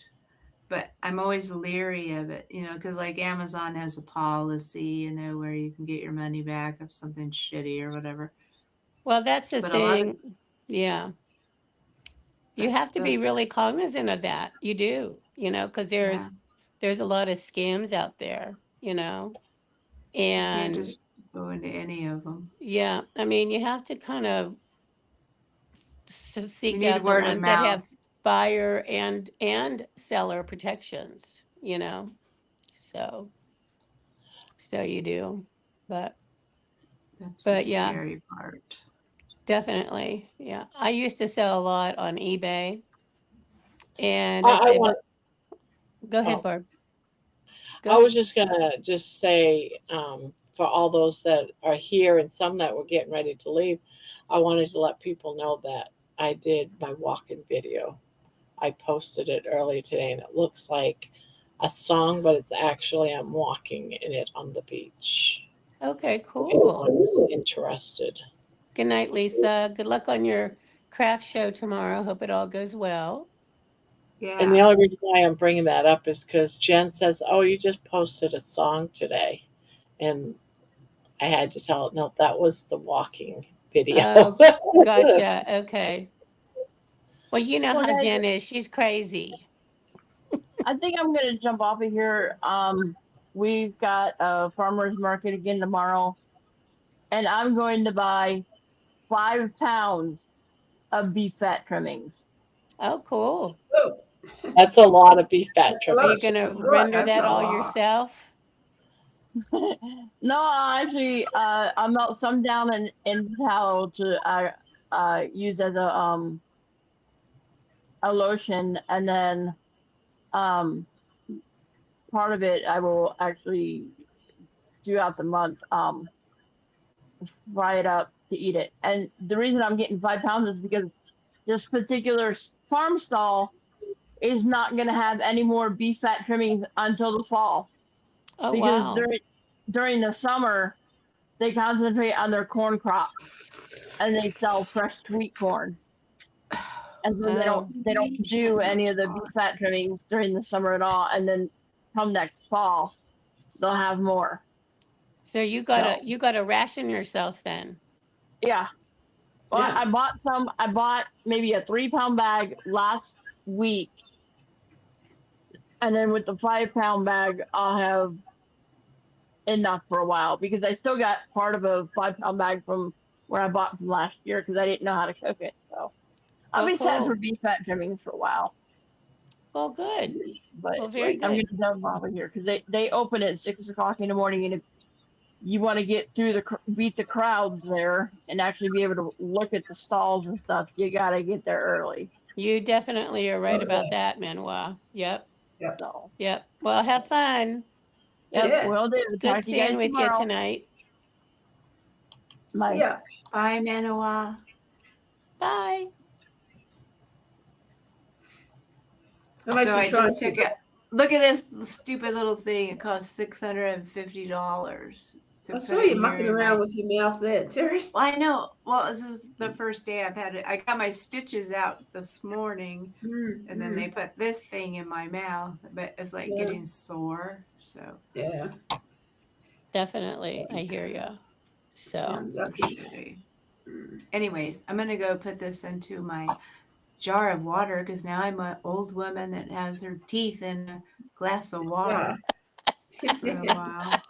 but I'm always leery of it, because like Amazon has a policy, where you can get your money back if something's shitty or whatever. Well, that's the But a lot of thing. Yeah. You that have to be that's really cognizant of that. You do, because yeah. there's a lot of scams out there. You can't And just go into any of them. yeah, I mean, you have to kind of You seek need out the word of ones that mouth. have buyer and seller protections. So you do. But That's the but yeah, scary part. definitely. Yeah. I used to sell a lot on eBay and I'd I say, want. but go ahead, Oh, Barb. Go I ahead. was just gonna just say, for all those that are here and some that were getting ready to leave, I wanted to let people know that I did my walk-in video. I posted it earlier today, and it looks like a song, but it's actually I'm walking in it on the beach. Okay, If cool. anyone is interested. Good night, Lisa. Good luck on your craft show tomorrow. Hope it all goes well. And Yeah. the only reason why I'm bringing that up is because Jen says, "Oh, you just posted a song today," and I had to tell it, no, that was the walking video. Oh, gotcha. Okay. Well, you know Well, how guys, Jen is. She's crazy. I think I'm gonna jump off of here. We've got a farmers market again tomorrow, and I'm going to buy 5 pounds of beef fat trimmings. Oh, cool. Oh, That's a lot of beef fat that's a Are lot. you trimmings. going to Right, render that's that a all lot. yourself? No, actually, I melt some down in towel to use as a lotion, and then um part of it I will actually throughout the month fry it up to eat it. And the reason I'm getting 5 pounds is because this particular farm stall is not going to have any more beef fat trimmings until the fall, Oh, because wow. during the summer they concentrate on their corn crop and they sell fresh sweet corn, and so Oh, they don't do any of the beef fat trimmings during the summer at all. And then come next fall they'll have more. so you gotta ration yourself then. Yeah. Well, Yes. I bought maybe a 3 pound bag last week, and then with the 5 pound bag I'll have enough for a while, because I still got part of a 5 pound bag from where I bought from last year because I didn't know how to cook it. So I'll Oh, be set for cool. beef fat trimmings for a while. Well, good. But Well, very Sweet. I'm good. gonna jump off of here because they open at 6 o'clock in the morning, and if you want to get through beat the crowds there and actually be able to look at the stalls and stuff, you gotta get there early. You definitely are right Oh, about yeah. that, Manuel. Yep. Yep. So Yep. Well, have fun. yep, Yeah. will do. Good Talk to you guys seeing with you tomorrow. tonight. Bye. Yeah. Bye, Manoa. Bye. I'm So actually I trying just to. took it. Look at this stupid little thing. It costs $650 to I put saw in you here mucking in around my. with your mouth there, Terry. Well, I know. Well, this is the first day I've had it. I got my stitches out this morning, and then they put this thing in my mouth, but it's like Yeah. getting sore. So Yeah. Definitely. I hear you. So, it's Sounds so yucky. shitty. Mm. Anyways, I'm gonna go put this into my jar of water because now I'm an old woman that has her teeth in a glass of water for a while.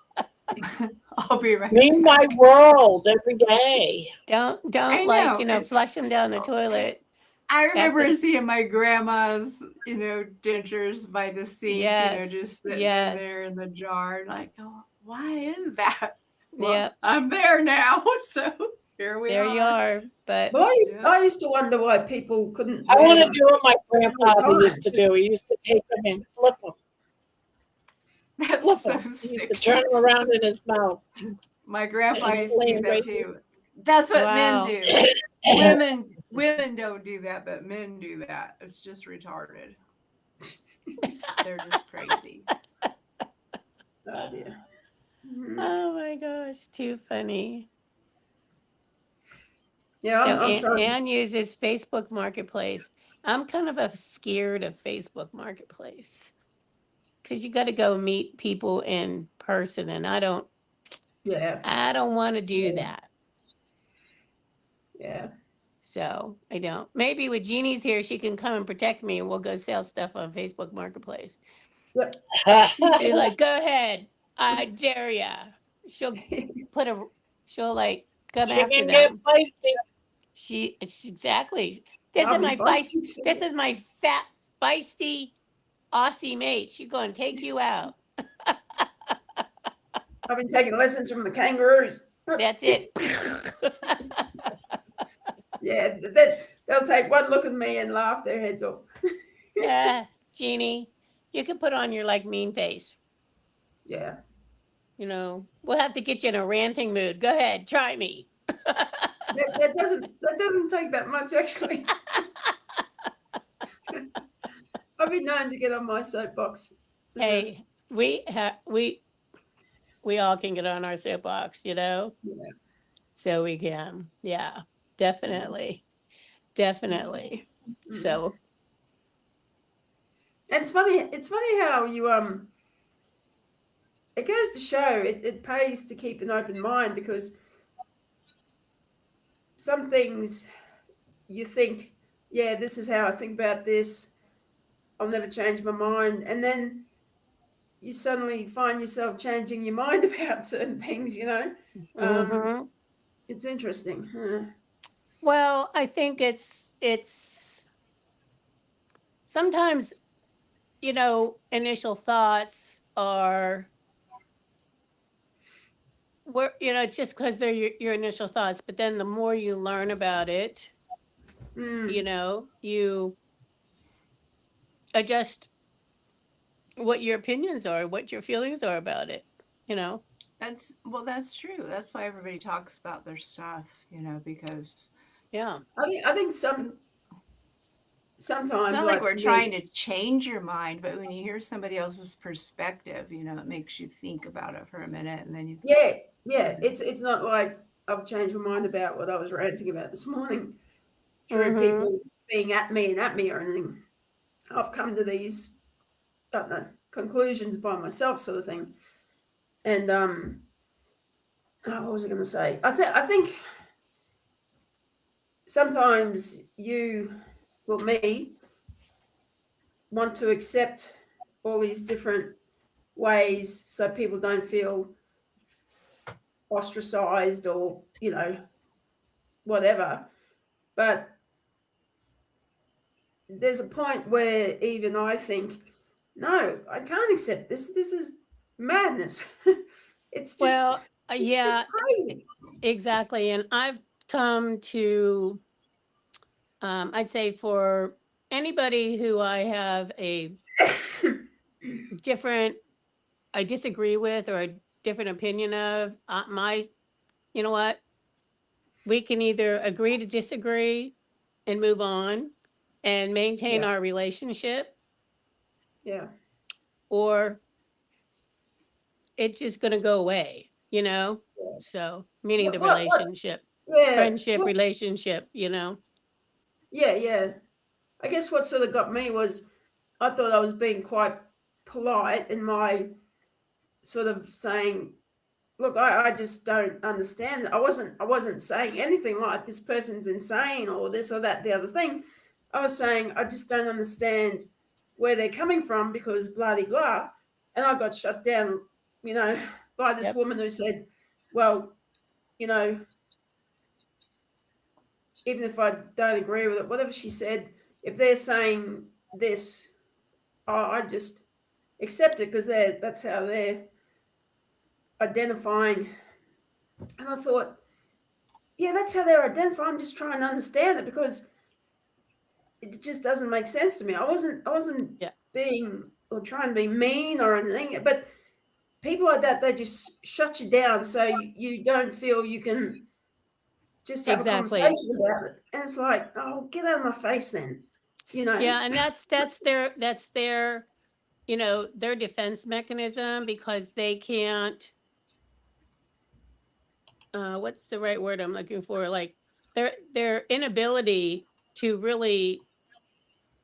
I'll be right Mean back. my world every day. don't I like, know. flush them down the toilet. I remember That's seeing my grandma's, dentures by the sink, Yes. just sitting in there Yes. in the jar. Like, oh, why is that? Well, Yep. I'm there now, so here we There you are. But Well, Yeah. I used to wonder why people couldn't I wear want to them do what my all grandfather the used to time. do. He used to take them and flip them. That's Flip so them. He used to sick. turn them around in his mouth My grandpa and used to do land that right too. That's what men wow. do. Women don't do that, but men do that. It's just retarded. They're just crazy. Oh dear. Mhm. Oh my gosh, too funny. Yeah, So I'm trying. Anne uses Facebook Marketplace. I'm kind of scared of Facebook Marketplace because you got to go meet people in person, and I don't want to do Yeah. that. Yeah. So I don't. Maybe with Jeannie's here, she can come and protect me, and we'll go sell stuff on Facebook Marketplace. Yep. She's like, "Go ahead, I dare ya." She'll like come She after can get them. feisty. It's exactly. This I'll is be my feisty too. This is my fat feisty Aussie mate. She's gonna take you out. I've been taking lessons from the kangaroos. That's it. Yeah, they'll take one look at me and laugh their heads off. Yeah, Jeannie, you can put on your mean face. Yeah. We'll have to get you in a ranting mood. Go ahead, try me. That doesn't take that much actually. I've been known to get on my soapbox. Hey, we all can get on our soapbox, Yeah. So we can. Yeah, definitely. Definitely. Mm. So And it's funny how you it goes to show it pays to keep an open mind, because some things you think, yeah, this is how I think about this. I'll never change my mind. And then you suddenly find yourself changing your mind about certain things, Mm-hmm. It's interesting. Well, I think it's sometimes, initial thoughts are where, it's just because they're your initial thoughts, but then the more you learn about it, Mm. you adjust what your opinions are, what your feelings are about it, you know. That's true. That's why everybody talks about their stuff, because Yeah. I think some, it's sometimes, not like like we're for me, trying to change your mind, but when you hear somebody else's perspective, it makes you think about it for a minute, and then you. yeah, it's not like I've changed my mind about what I was ranting about this morning through Mm-hmm. people being at me or anything. I've come to these, I don't know, conclusions by myself, sort of thing. And what was I going to say? I think sometimes me, want to accept all these different ways so people don't feel ostracized or whatever. But there's a point where even I think, no, I can't accept this. This is madness. it's just Well, it's just yeah, crazy. exactly. And I've come to, I'd say for anybody who I have a different, I disagree with or a different opinion of, you know what? We can either agree to disagree and move on and maintain Yeah, our relationship, yeah. or it's just going to go away, Yeah. So, meaning the What? relationship, Yeah. friendship, What? relationship. Yeah, yeah. I guess what sort of got me was I thought I was being quite polite in my sort of saying, look, I just don't understand it. I wasn't saying anything like this person's insane or this or that, the other thing. I was saying I just don't understand where they're coming from because blah de blah. And I got shut down, you know, by this Yep. woman who said, well, you know, even if I don't agree with it, whatever she said, if they're saying this, I just accept it because that's how they're identifying. And I thought, yeah, that's how they're identifying. I'm just trying to understand it because it just doesn't make sense to me. I wasn't Yeah. being or trying to be mean or anything, but people like that, they just shut you down so you don't feel you can just have a Exactly. conversation about it. And it's like, oh, get out of my face then, you know? Yeah, and that's their, their defense mechanism because they can't what's the right word I'm looking for? Like their inability to really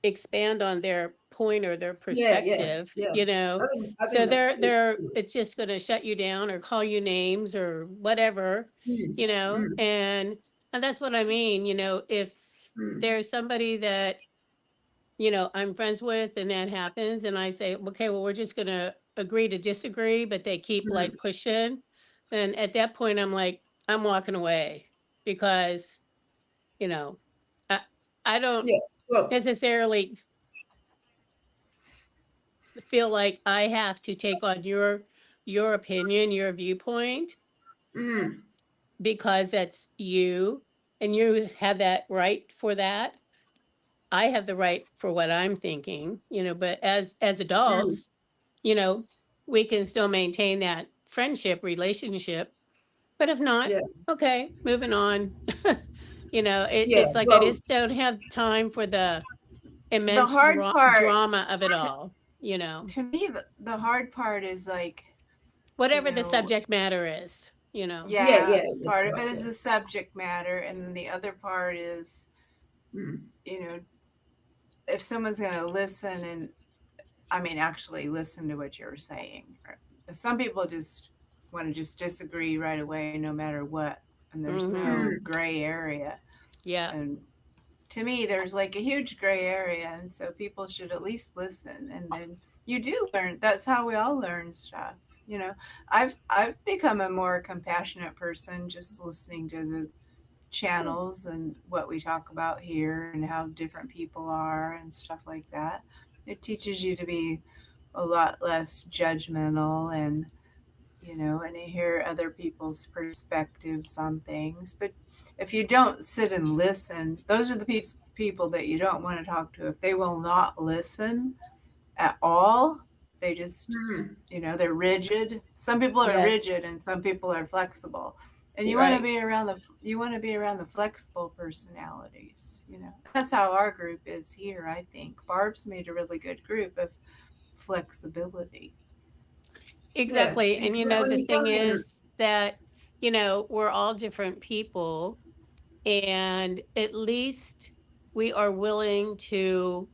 expand on their point or their Yeah, yeah, perspective, yeah. I think So that's it. they're it's just going to shut you down or call you names or whatever, Mm, mm, and that's what I mean, if mm, there's somebody that, I'm friends with and that happens and I say, okay, well, we're just going to agree to disagree, but they keep mm. like pushing. And at that point, I'm like, I'm walking away because, you know, I, I don't Yeah. Well, necessarily feel like I have to take on your opinion, your viewpoint mm, because that's you and you have that right for that. I have the right for what I'm thinking, but as mm. adults, you know, we can still maintain that friendship relationship. But if not, Yeah. okay, moving on. Yeah. It's like I Well, just don't have time for the The immense hard part drama of it all. to me, the hard part is like, you Whatever the know, subject matter is. yeah, yeah, yeah. That's part of right. it is the subject matter, and then the other part is, Yeah. Mm, you know, if someone's going to listen and, I mean, actually listen to what you're saying, some people just want to just disagree right away, no matter what, and there's no Mhm. gray area. Yeah. And to me, there's like a huge gray area, and so people should at least listen, and then you do learn. That's how we all learn stuff. You know, I've become a more compassionate person just listening to the channels and what we talk about here and how different people are and stuff like that. It teaches you to be a lot less judgmental, and and you hear other people's perspectives on things. But if you don't sit and listen, those are the people that you don't want to talk to. If they will not listen at all, they just Mhm. they're rigid. Some people are Yes. rigid and some people are flexible, and you Right. want to be around the flexible personalities. That's how our group is here. I think Barb's made a really good group of flexibility. Exactly. Yeah. And When the you thing come in, is that, we're all different people, and at least we are willing to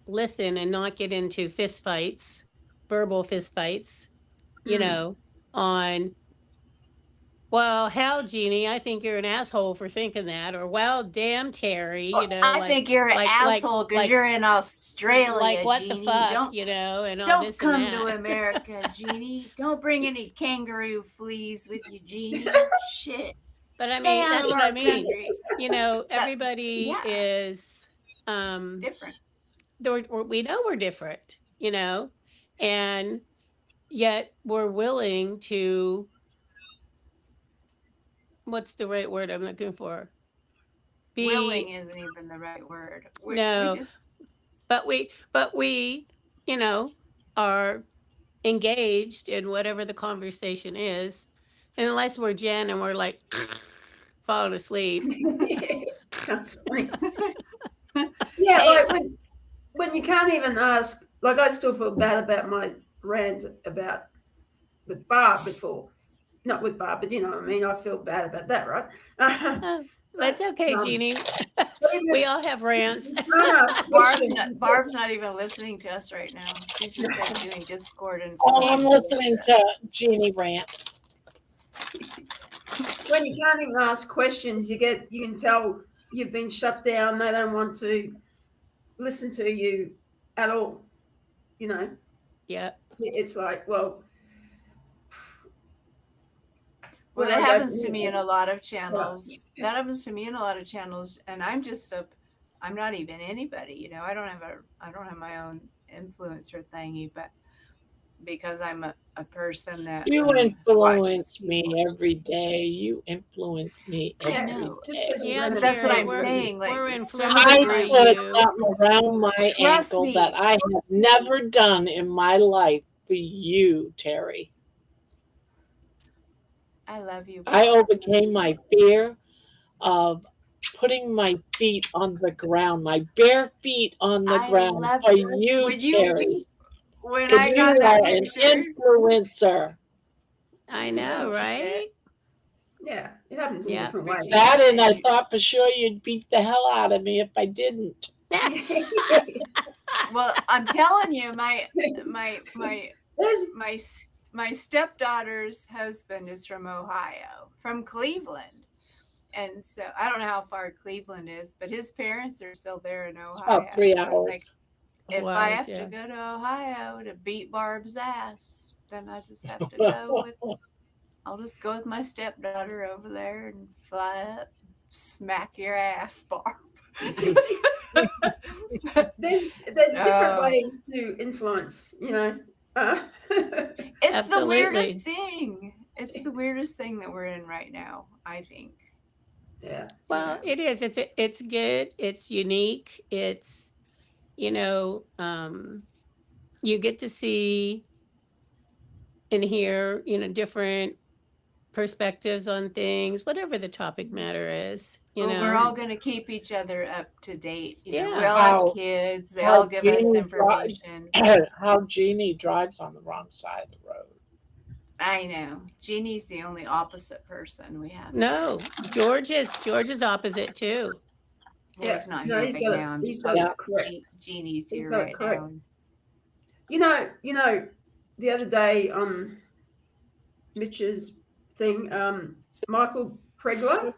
listen and not get into fist fights, verbal fist fights, on, well, hell, Jeannie, I think you're an asshole for thinking that, or well, damn, Terry, I think you're an asshole because you're in Australia, what Jeannie. the fuck, Don't and all don't this and come to that. America, Jeannie. Don't bring any kangaroo fleas with you, Jeannie. Shit. But I Stay mean, out that's of what our I mean. country. Everybody yeah. is Different. we know we're different, and yet we're willing to, what's the right word I'm looking for? Willing isn't even the right word. We No, just but we, are engaged in whatever the conversation is, and unless we're Jen and we're like falling asleep. That's funny. Yeah, like when you can't even ask. Like I still feel bad about my rant about with Barb before. Not with Barb, but you know what I mean. I feel bad about that, right? Oh, that's okay, Jeannie. We all have rants. You can't ask questions. Barb's not even listening to us right now. She's just like doing Discord and Oh, stuff. I'm listening to Jeannie rant. When you can't even ask questions, you can tell you've been shut down. They don't want to listen to you at all. Yeah. It's like, well, that happens to me in a lot of channels. That happens to me in a lot of channels, and I'm not even anybody. I don't have my own influencer thingy, but because I'm a person that You watches influence me people. every day. You influence me I every know. day. Yeah, But that's what Terry, I'm we're- saying. Like we're some of the I influenced put by groups, you. something around my Trust ankle me. that I have never done in my life for you, Terry. I love you. I Barb. overcame my fear of putting my feet on the ground, my bare feet on the I ground love for you, when you Terry. when Because I you got that are an picture. influencer. I know, right? Yeah, it happens in Yeah. different ways. That, and I thought for sure you'd beat the hell out of me if I didn't. Well, I'm telling you, my There's- my stepdaughter's husband is from Ohio, from Cleveland. And so I don't know how far Cleveland is, but his parents are still there in Ohio. About 3 I'm hours. like, if Wow, I have yeah. to go to Ohio to beat Barb's ass, then I just have to go I'll just go with my stepdaughter over there and fly up, smack your ass, Barb. there's different Oh. ways to influence. It's the weirdest Absolutely. thing. It's the weirdest thing that we're in right now, I think. Yeah. Well, it is. It's good. It's unique. It's, you get to see and hear, different perspectives on things, whatever the topic matter is, Well, we're all going to keep each other up to date. Yeah. We all have kids. They all give us information. How Jeannie drives on the wrong side of the road. I know. Jeannie's the only opposite person we have. No, George is opposite too. Well, he's not No, here he's right got it- now. I'm he's just got talking it correct. Jeannie's He's here got it right correct. now. You know, the other day on Mitch's thing, Michael Pregler.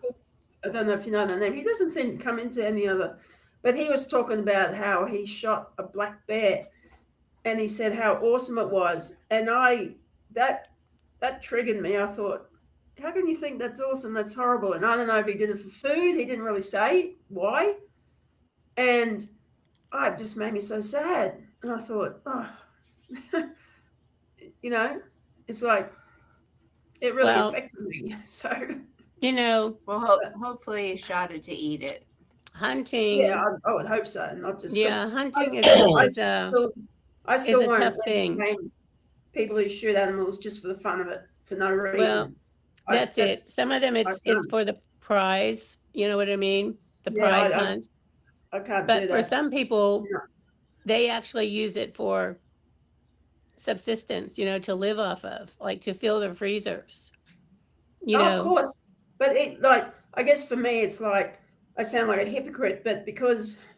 I don't know if you know the name. He doesn't seem to come into any other, but he was talking about how he shot a black bear, and he said how awesome it was, and that triggered me. I thought, how can you think that's awesome? That's horrible. And I don't know if he did it for food. He didn't really say why, and it just made me so sad. And I thought, oh, you know, it's like it really Well, affected me. So you know, Well, hopefully he shot it to eat it. hunting, yeah, I would hope so. Not just yeah, hunting I still a won't tough thing. entertain people who shoot animals just for the fun of it for no reason. Well, that's it. Some of them it's for the prize. You know what I mean? The prize hunt. I can't But do for that. some people, No. they actually use it for subsistence, you know, to live off of, like to fill their freezers. You know, of course, but it like I guess for me it's like I sound like a hypocrite, but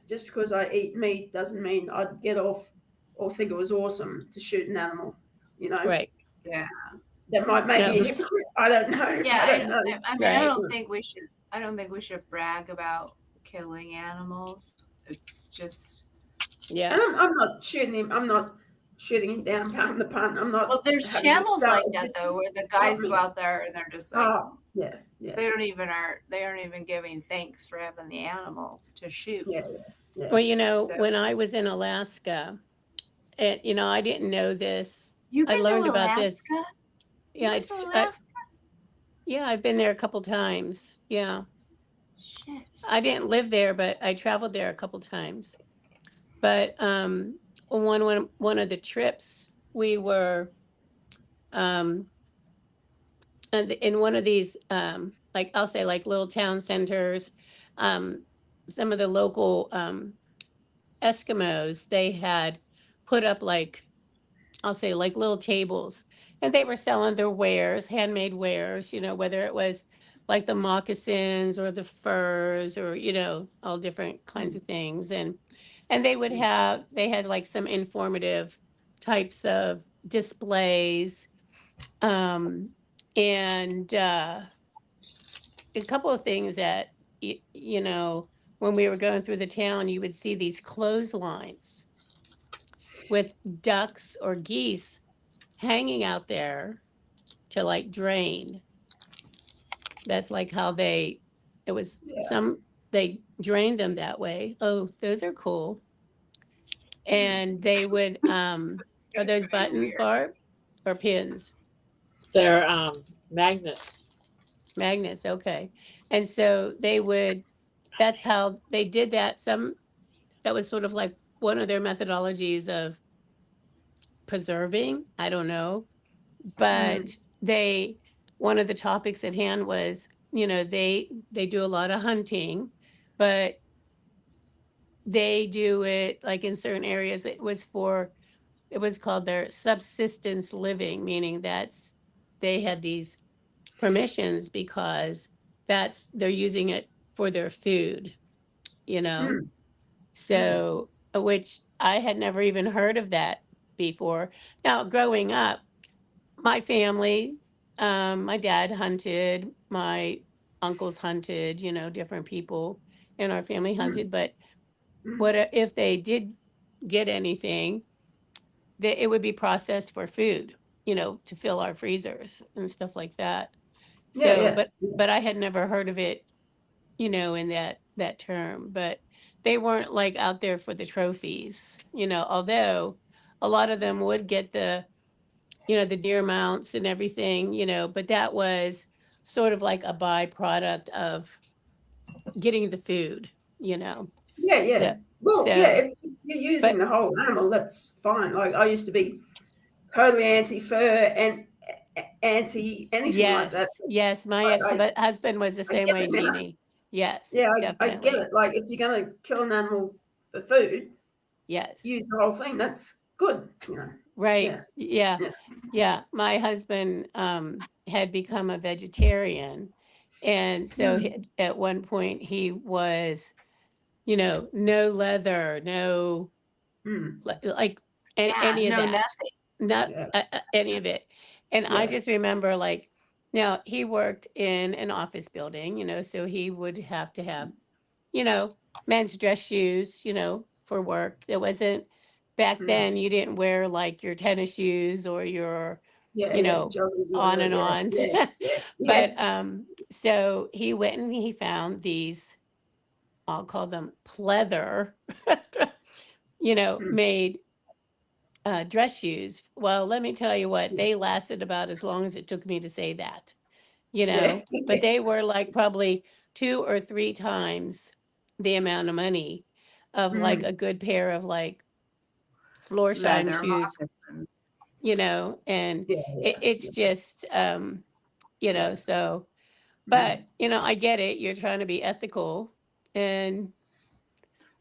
just because I eat meat doesn't mean I'd get off or think it was awesome to shoot an animal. You know, right? Yeah. that might make me a hypocrite. I don't know. Yeah, I don't know. I mean, Right. I don't think we should brag about killing animals. It's just Yeah. And I'm not shooting him. I'm not shooting him down, pound the punt. I'm not. Well, there's having channels like that that though, where the guys go out there and they're just like, yeah. they aren't even giving thanks for having the animal to shoot. Yeah. Well, you know, So- when I was in Alaska, you know, I didn't know this. You've I been learned to about this. Alaska? Yeah, You've been to Alaska? yeah, I've been there a couple times. Yeah, Shit. I didn't live there, but I traveled there a couple times. But one of the trips we were and in one of these like I'll say like little town centers, some of the local Eskimos, they had put up like I'll say like little tables, and they were selling their wares, handmade wares, you know, whether it was like the moccasins or the furs or, you know, all different kinds of things. And they had like some informative types of displays. And a couple of things that, you know, when we were going through the town, you would see these clotheslines with ducks or geese hanging out there to like drain. That's like how they drained them that way. Oh, those are cool. And they would are those buttons, Barb, or pins? They're magnets. Magnets, okay. And so that's how they did that. That was sort of like one of their methodologies of preserving, I don't know, but one of the topics at hand was, you know, they do a lot of hunting, but they do it like in certain areas. It was called their subsistence living, meaning they had these permissions because they're using it for their food, you know. So which I had never even heard of that before. Now, growing up, my family, my dad hunted, my uncles hunted, you know, different people in our family hunted. But what if they did get anything, that it would be processed for food, you know, to fill our freezers and stuff like that. So, but I had never heard of it, you know, in that term. But they weren't like out there for the trophies, you know, although a lot of them would get the deer mounts and everything, you know, but that was sort of like a byproduct of getting the food, you know. Yeah. If you're using the whole animal, that's fine. Like I used to be totally anti-fur and anti anything like that. Yes, my ex-husband was the same way, Jeannie. Yes. Yeah, I definitely. get it. Like if you're going to kill an animal for food, yes, use the whole thing. That's good, you know. Right. Yeah. My husband had become a vegetarian. And so at one point he was, you know, no leather, no, like any of that. nothing. Not any of it. And I Yeah. just remember, like, now he worked in an office building, so he would have to have, men's dress shoes, for work. It wasn't back Mm. then, you didn't wear like your tennis shoes or your, Yeah, you yeah. know, Joggers or on whatever. and Yeah, ons. yeah, yeah, But yeah. so he went and he found these, I'll call them pleather, Mm. made dress shoes. Well, let me tell you what, they lasted about as long as it took me to say that, Yeah. but they were like probably 2 or 3 times the amount of money of like Mm. a good pair of like floor shine Leather shoes, moccasins. and Yeah, yeah, it's just, yeah. so, Mm. but, I get it. You're trying to be ethical and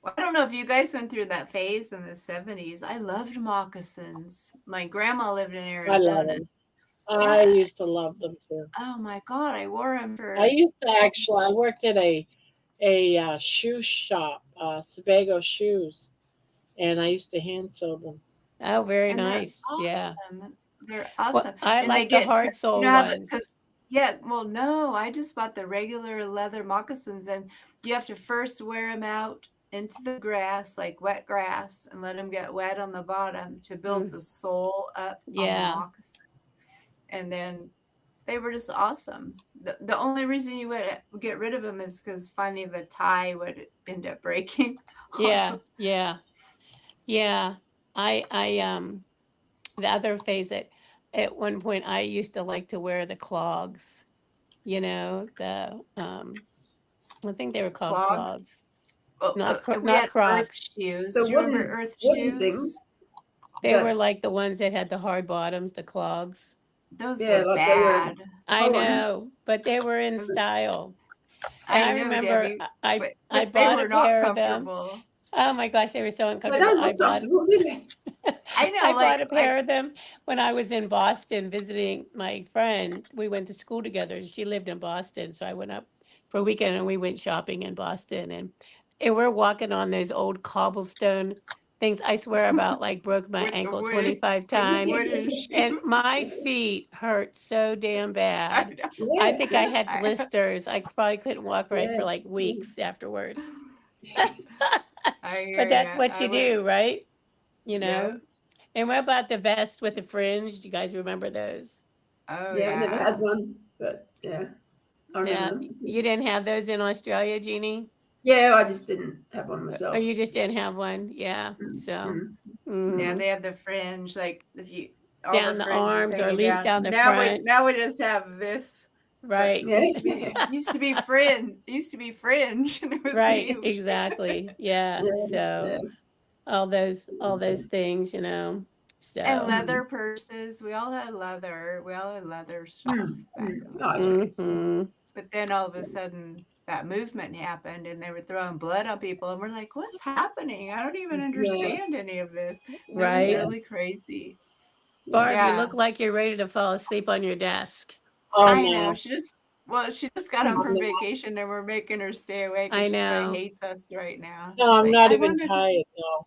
Well, I don't know if you guys went through that phase in the 70s. I loved moccasins. My grandma lived in I love Arizona. them. I Yeah. used to love them too. Oh my God, I wore them I for. used to actually. I worked at a shoe shop, Sebago Shoes, and I used to hand sew them. oh, very And they're nice. Yeah. awesome. They're Well, awesome. I And they like the get, hard you sole know how ones. because yeah, well, no, I just bought the regular leather moccasins, and you have to first wear them out into the grass, like wet grass, and let them get wet on the bottom to build Mm, the sole up on the yeah. moccasin. And then they were just awesome. The only reason you would get rid of them is because finally the tie would end up breaking on Yeah. them. Yeah. Yeah. I the other phase at one point I used to like to wear the clogs, the I think they were called Clogs. clogs. Oh, Not we had earth Crocs. shoes. The Do you remember wooden earth wooden shoes? things. They were That like the ones that had the hard bottoms, the clogs. Those yeah, were like they were bad. I Holland. know, but they were in style. And I I know, remember Debbie, I but they bought a were not pair of them. comfortable. Oh my gosh, they were so They uncomfortable. don't I look bought comfortable, do they? I know, I bought like a pair of them when I was in Boston visiting my friend. We went to school together. She lived in Boston, so I went up for a weekend and we went shopping in Boston and we're walking on those old cobblestone things. I swear about like broke my with the ankle wooden 25 with the times wooden and shoes. my feet hurt so damn I bad. know. I Yeah, think I had I, blisters. I probably couldn't walk right yeah. for like weeks afterwards. I But hear that's ya. what I you went. do, right? Yeah. And what about the vest with the fringe? Do you guys remember those? Oh Yeah, I never yeah. had one, but yeah, I remember Yeah, them. you didn't have those in Australia, Jeannie? Yeah, I just didn't have one Or myself. you just didn't have one? Yeah. Mm, So, mm. Yeah, mhm. they have the fringe, like if you all Down the the fringes arms or at hanging least down. down the front. Now we just have this. But Right. Yeah. used to be fringe, and it was Right. cute. Exactly. Yeah. Yeah, So yeah. all those things, And So, leather purses. We all had leather. We all had leather stuff Mm, back mm. in the Oh, yeah. days. mhm. But then all of a sudden that movement happened and they were throwing blood on people and we're like, what's happening? I don't even Yeah, understand any of this. It was Right. yeah, really crazy. Barb, you Yeah. look like you're ready to fall asleep on your desk. Oh I know. no, She just got home from vacation and we're making her stay awake I because she probably know. hates us right now. no, She's I'm like, not I even wanted tired. No,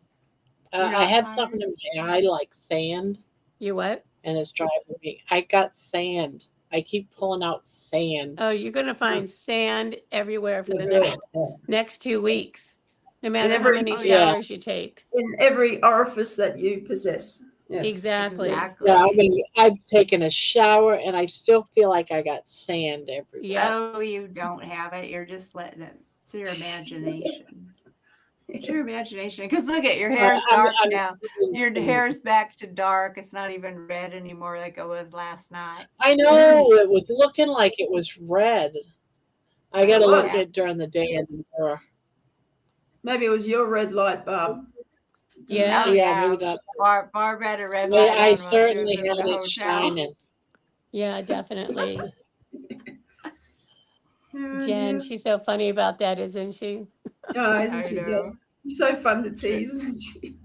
you're I not have tired. something in my eye like sand, You what? and it's driving me. I got sand. I keep pulling out sand. Oh, you're going to find sand everywhere for the yeah, yeah. next 2 weeks, no In matter how every many Oh yeah, showers you take. in every orifice that you possess. Yes. Exactly. Yeah, I exactly. mean, I've taken a shower, and I still feel like I got sand everywhere. Yep. Oh, you don't have it. You're just letting it. It's your imagination. It's your imagination. Because look at your hair's dark now. Your hair's back to dark. It's not even red anymore like it was last night. I know it was looking like it was red. I got to It look was. at it during the day in the mirror. Maybe it was your red light, Bob. Yeah. Oh Yeah, yeah. maybe that's. Barb had a red light I on while she was certainly in had the it hotel. shining. Yeah, definitely. Oh, Jen, yeah. she's so funny about that, isn't she? Oh, isn't I she know. just? She's so fun to tease, isn't she?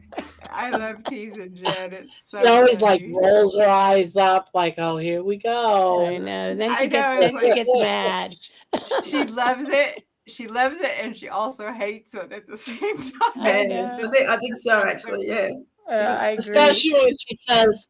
I love teasing Jen. It's so She always like funny. rolls her eyes up, like, "Oh, here we I go." know. Then I she know. gets It's she like gets mad. she loves it. She loves it, and she also hates it at the same time. I Yeah, know. I think so. Actually, yeah. I agree. Especially when she says,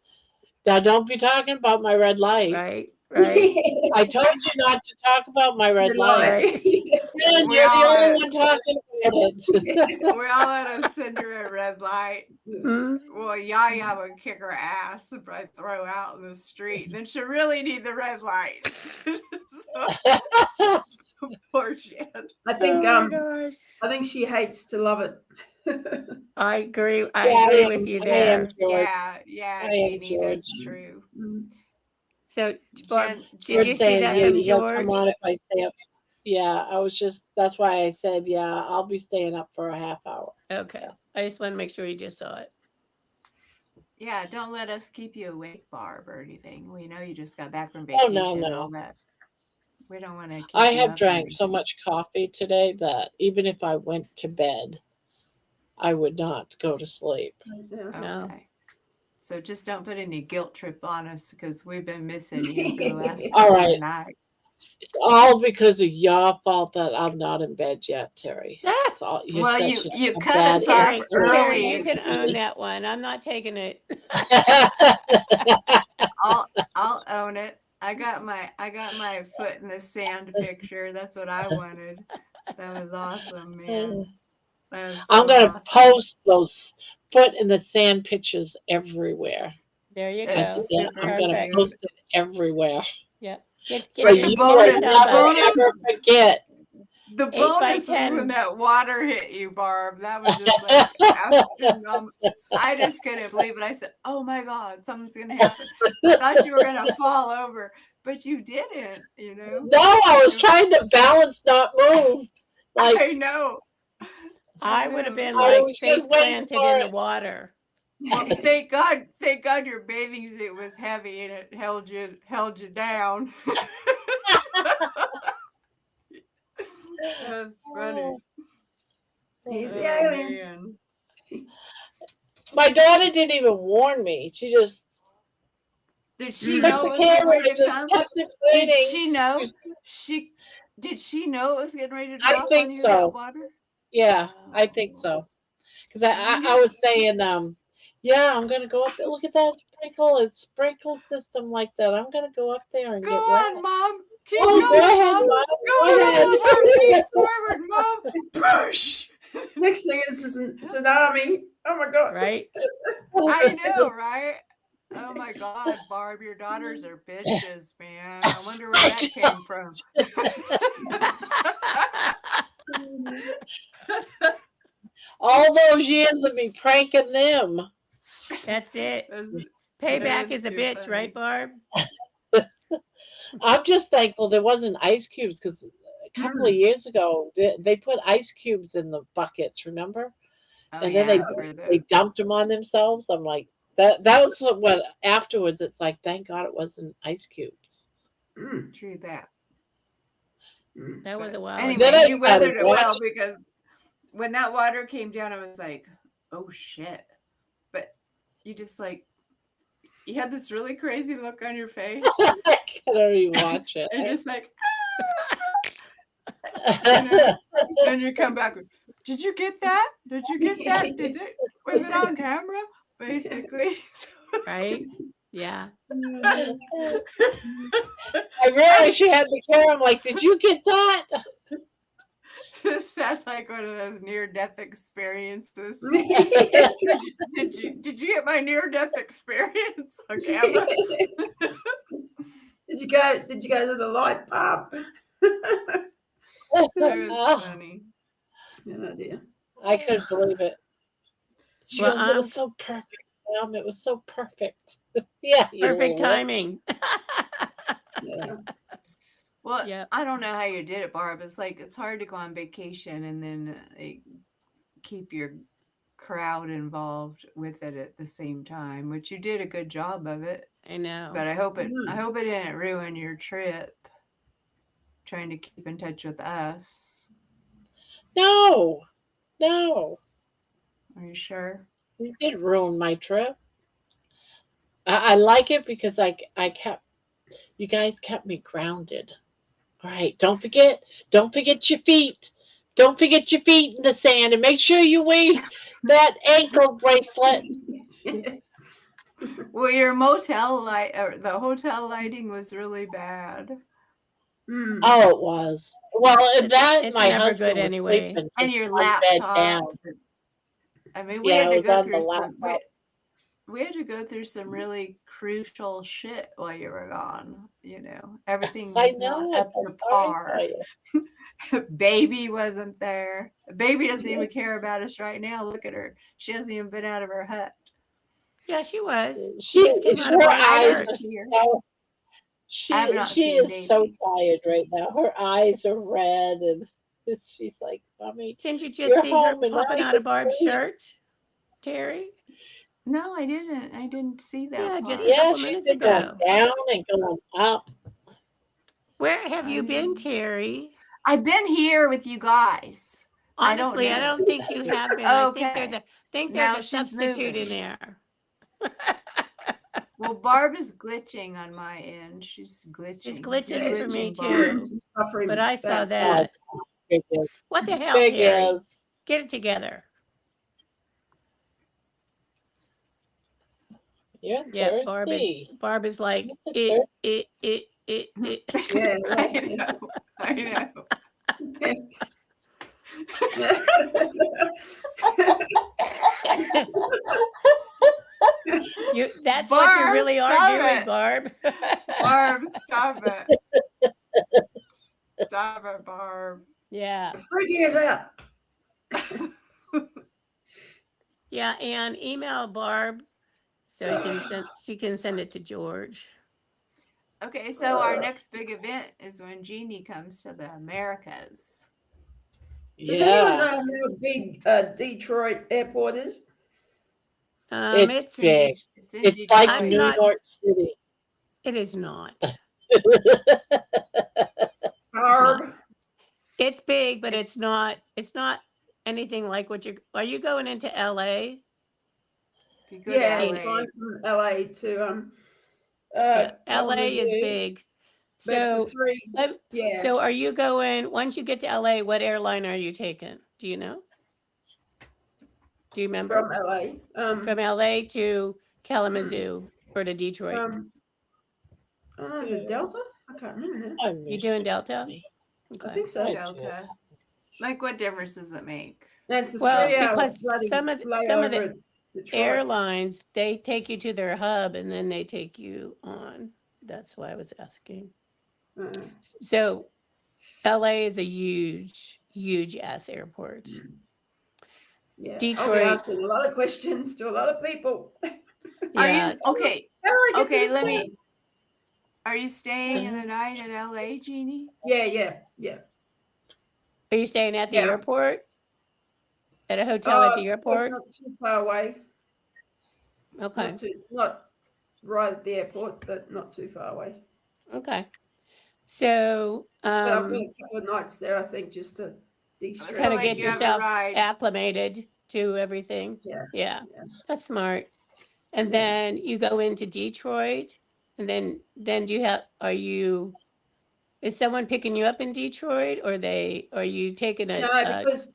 Now don't be talking about my red light. Right, right, I told you not to talk about my red Good light. light. right. And We you're the all only one talking about it. we all had a cinder at red light. Hmm. Well, Yaya would kick her ass and probably throw out in the street. Then she really need the red light. So, poor Jen. I think Oh my gosh. I think she hates to love it. I agree. Yeah, I agree with you I am, there. George. Yeah, I am, Katie, George. that's true. So, Barb, Jen, did George you see saying that he'll from come George? on if I stay up. Yeah, I was just, that's why I said, yeah, I'll be staying up for a half hour. Okay. I just want to make sure you just saw it. yeah, don't let us keep you awake, Barb, or anything. We know you just got back from Oh, vacation no, and no. all that. We don't want to keep I you have up or drank so anything. much coffee today that even if I went to bed, I would not go to sleep. Yeah. No. Okay. So just don't put any guilt trip on us because we've been missing you for the last All couple right. of nights. It's all because of your fault that I'm not in bed yet, Terry. It's all, you're Well, such you a cut bad us off Terry, Terry, you early. can own that one. I'm not taking it. I'll own it. I got my foot in the sand picture. That's what I wanted. That was awesome, man. That was I'm so going to awesome. post those foot in the sand pictures everywhere. There you It's go. super I'm going to cute. post it everywhere. Yep. Get So But a the you picture of will bonus, yourself the never, up. bonus, ever forget. the 8 by bonus is when 10. that water hit you, Barb. That was just like astronomical. I just couldn't believe it. I said, "Oh my God, something's gonna happen." I thought you were gonna fall over, but you didn't. You know. No, I was trying to balance, not move. Like, I know. I would have been I like was face just waiting planted for in the it. water. Well, thank God your bathing suit was heavy and it held you down. That's funny. He's the Oh, alien. man. My daughter didn't even warn me. She just Did she took know the it was getting camera ready and to just come? kept it Did waiting. she know? Did she know it was getting ready to I drop think on you, so. that water? Yeah, I think so. Because I was saying, yeah, I'm gonna go up there. Look at that sprinkle system like that. I'm gonna go up there and Go get wet. on, Mom. Keep Oh, go going, ahead, Mom. Mom. Go Go ahead, ahead. Mom. Keep forward, Mom. Push. Next thing is a tsunami. Oh my God. Right? I know, right? Oh my God, Barb, your daughters are bitches, man. I wonder where that came from. All those years of me pranking them. That's it. That's- Payback is is a too bitch, funny. right, Barb? I'm just thankful there wasn't ice cubes because a couple of years ago they put ice cubes in the buckets, remember? Oh, And then yeah, for they the dumped them on themselves. I'm like, that was what afterwards it's like, thank God it wasn't ice cubes. true that. That was a while Anyway, Then I you weathered started it well watching. because when that water came down, I was like, oh shit. But you just like, you had this really crazy look on your face. I can't even watch it. And just like, you know, then you come back with, did you get that? Did you get that? Was it on camera? Basically. Right? Yeah. I realized she had the camera. I'm like, did you get that? This sounds like one of those near-death experiences. Did you get my near-death experience on camera? Did you go to the light pub? That was funny. Oh dear. I couldn't believe it. She Well, goes, it was so perfect, Mom. It was so perfect. Yeah, you perfect little witch. timing. Yeah. Well, Yep. I don't know how you did it, Barb. It's like it's hard to go on vacation and then keep your crowd involved with it at the same time, which you did a good job of it. I know. But I hope it didn't ruin your trip. Trying to keep in touch with us. No. Are you sure? It didn't ruin my trip. I like it because you guys kept me grounded. All right, don't forget your feet. Don't forget your feet in the sand, and make sure you wear that ankle bracelet. Well, your motel light or the hotel lighting was really bad. Mm. Oh, it was. Well, and that It's my never husband good was anyway. sleeping And just your on bed laptop. down. I mean, we Yeah, had it to was go on the through some laptop. we had to go through some really crucial shit while you were gone. You know, everything I was not know. I up felt to sorry for par. you. Baby wasn't there. Baby doesn't even care about us right now. Look at her. She hasn't even been out of her hut. Yeah, she was. She, She just came out of her Barb's I eyes don't shirt. are see her. so. I have She not she seen is so Baby. tired right now. Her eyes are red, and she's like, "Mommy, Didn't you just you're see her home, and popping I out can of Barb's sleep." shirt, Terry? No, I didn't. I didn't see that Yeah, just a part. Yeah, couple she's minutes been going ago. down and going up. Where have you been, Um, Terry? I've been here with you guys. I don't Honestly, I know. don't think you have been. I think Okay. there's Now a she's substitute in moving. there. Well, Barb is glitching on my end. She's She's glitching. glitching You're for me glitching, Barb. too. She's buffering But I saw back. Oh, that. big is. What the hell, Big Terry? is. Get it together. You're Yeah, thirsty. Barb is like You look thirsty. Yeah, I yeah. know. I know. That's what you Barb, really are stop doing, it. Barb. Barb, stop it. Stop it, Barb. Yeah. Freaking us out. Yeah, and email Barb so she can send it to George. Okay, so our next big event is when Jeannie comes to the Americas. Does anyone Yeah, know how big Detroit airport is? it's It's in, big. it's in It's like I'm Detroit. New not. York City. It is not. Barb. It's big, but It's- it's not. It's not anything like what you're. Are you going into LA? If you go Yeah, to I'm LA, flying from LA to Yeah, LA Kalamazoo, is big. but it's a So, three. Yeah. so are you going? Once you get to LA, what airline are you taking? Do you know? Do you remember? From LA. From LA to Kalamazoo or to Detroit? I don't know, is it Delta? I can't remember now. You doing Delta? I Okay. think so. Delta. Like, what difference does it make? That's a Well, 3 hour because bloody some of layover the at Detroit. airlines, they take you to their hub and then they take you on. That's why I was asking. So LA is a huge ass airport. Yeah. I'll be Detroit. asking a lot of questions to a lot of people. Are Yeah. you okay? How do I get to Okay, this let town? me. Are you staying in the night in LA, Jeannie? Yeah. Are you staying at the Yeah. airport? At a hotel at the It's airport? not too far away. Okay. Not right at the airport, but not too far away. Okay. So But I've got a couple of nights there, I think, just to de-stress. kind of like get you have a yourself ride. acclimated to everything. Yeah. That's smart. And then you go into Detroit, and then do you have? Is someone picking you up in Detroit, or are you taking a? No, because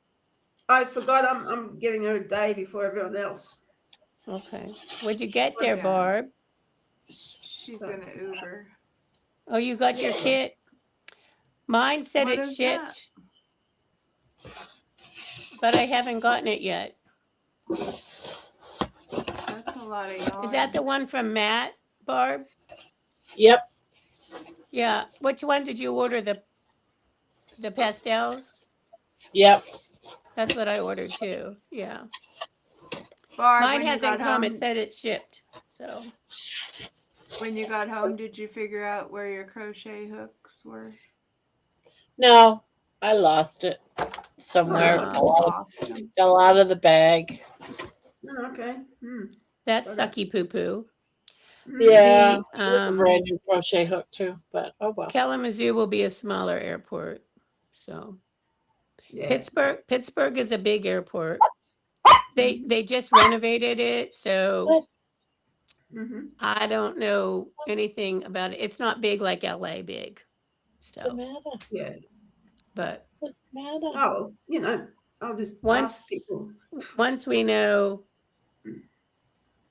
I forgot I'm getting there a day before everyone else. Okay. Where'd you get there, Barb? She's gonna Uber. Oh, you got your kit. Mine said What it is that? shipped, but I haven't gotten it yet. That's a lot of yarn. Is that the one from Matt, Barb? Yep. Yeah. Which one did you order? The pastels? Yep. That's what I ordered too. Yeah. Barb, Mine when you hasn't got come. home, It said it shipped. So when you got home, did you figure out where your crochet hooks were? No, I lost it somewhere. Fell out of the bag. Oh, okay. That's sucky poo poo. Yeah. It's a brand new crochet hook too, but oh well. Kalamazoo will be a smaller airport. So Pittsburgh is a big airport. They just renovated it, so I don't know anything about it. It's not big like LA big. So What's the matter? Yeah. But what's the matter? Oh, I'll just ask people. Once we know,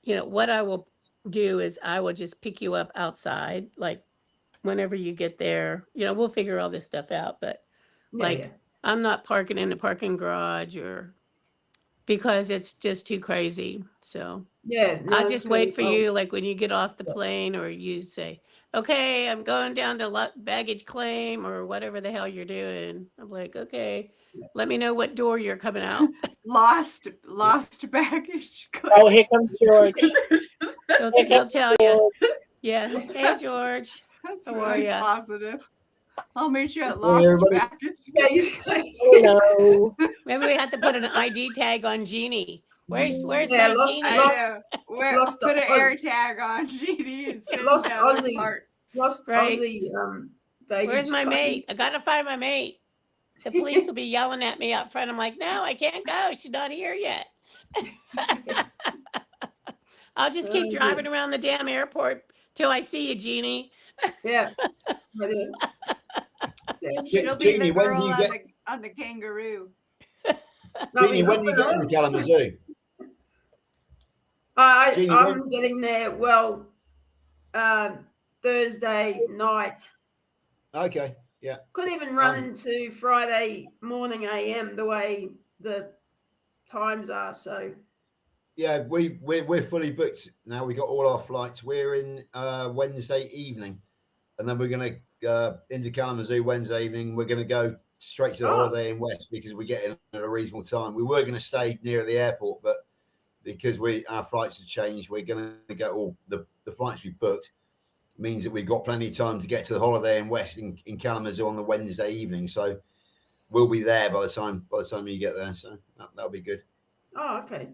what I will do is I will just pick you up outside, like whenever you get there. We'll figure all this stuff out, but Yeah, like yeah. I'm not parking in the parking garage because it's just too crazy. So Yeah, no, I'll it's just cool. wait for Oh, you, like when you get off the plane, or you say, okay, I'm going down to baggage claim or whatever the hell you're doing. I'm like, okay, let me know what door you're coming out. Lost baggage. Oh, here comes George. He'll tell you. Yeah. Hey, George. That's How are really ya? positive. I'll meet you at Morning, Lost everybody. Baggage. yeah, Hello. Maybe we have to put an ID tag on Jeannie. Where's yeah, my lost, Jeannie? I lost, know. lost Put an Oz- air tag on GD and send lost down this Aussie, part. lost Right. Aussie baggage. Where's my claim. mate? I gotta find my mate. The police will be yelling at me out front. I'm like, no, I can't go. She's not here yet. I'll just keep Oh, driving around the damn airport till I see you, Jeannie. Yeah. But, She'll be Jeannie, the when girl do you get? on the kangaroo. Jeannie, when do you get into Kalamazoo? Jeannie, I'm getting there. Well, Thursday night. Okay, yeah. Could even run into Friday morning AM the way the times are. So Yeah, we're fully booked now. We got all our flights. We're in Wednesday evening, and then we're going to into Kalamazoo Wednesday evening. We're going to go straight to the Holiday Inn West because we get in at a reasonable time. We were going to stay near the airport, but because our flights have changed, we're going to go. All the flights we booked means that we've got plenty of time to get to the Holiday Inn West in Kalamazoo on the Wednesday evening. So we'll be there by the time you get there. So that'll be good. Oh, okay.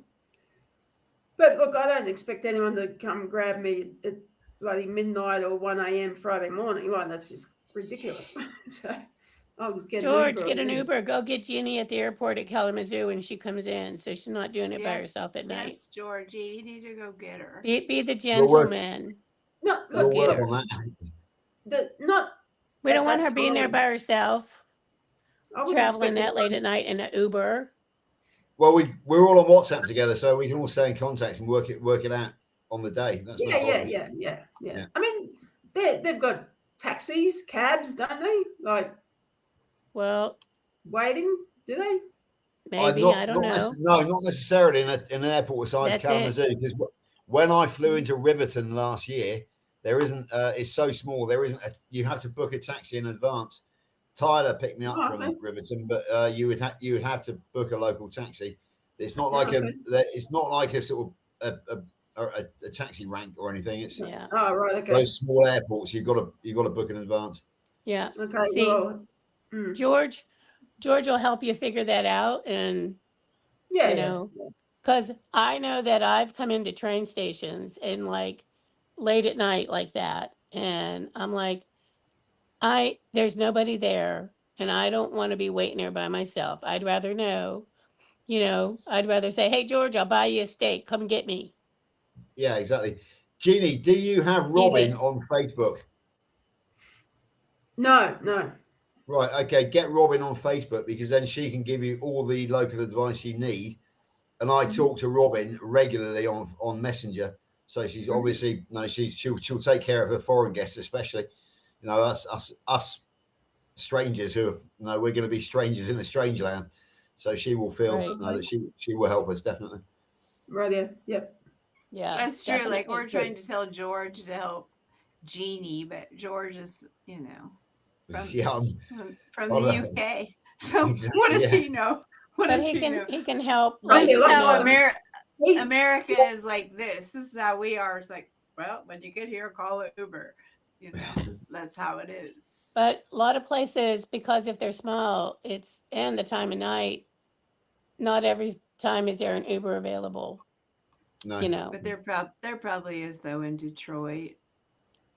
But look, I don't expect anyone to come grab me at bloody midnight or 1 AM Friday morning. Like, that's just ridiculous. So I'll just get George, an Uber. get an Uber. Go get Jeannie at the airport at Kalamazoo when she comes in, so she's not doing it by Yes, herself at night. Yes, Georgie, you need to go get her. Be the gentleman. No, Go look, get her. on that. We at don't want that her being there time. by herself, I wouldn't traveling expect that late at night in an Uber. Well, we're all on WhatsApp together, so we can all stay in contact and work it out on the day. That's no problem. Yeah. I mean, they've got taxis, cabs, don't they? Like, well, waiting, do they? Maybe, I don't know. No, not necessarily in an airport the size of That's Kalamazoo. Because when I flew into Riverton last year, there isn't. It's so small. There isn't. You have to book a taxi in advance. Tyler picked me up from Riverton, but you would have to book a local taxi. It's not like it's not like a sort of a taxi rank or anything. It's Oh, right, okay. those small airports. You've got to book in advance. Yeah. Okay. See, well, George will help you figure that out, and you know, because I know that I've come into train stations and like late at night like that, and I'm like, there's nobody there, and I don't want to be waiting there by myself. I'd rather know, I'd rather say, hey George, I'll buy you a steak. Come get me. Yeah, exactly. Jeannie, do you have Robin on Facebook? No. Right, okay, get Robin on Facebook because then she can give you all the local advice you need. And I talk to Robin regularly on Messenger. So she's obviously she'll take care of her foreign guests, especially, us strangers who are, we're going to be strangers in a strange land. So she will feel that she will help us definitely. Right, yeah. Yep. Yeah. That's true. Like we're trying to tell George to help Jeannie, but George is, from the UK. So exactly, what does he know? He can help. This is how America is like this. This is how we are. It's like, well, when you get here, call it Uber. That's how it is. But a lot of places, because if they're small, and the time of night, not every time is there an Uber available. No. But there probably is though in Detroit.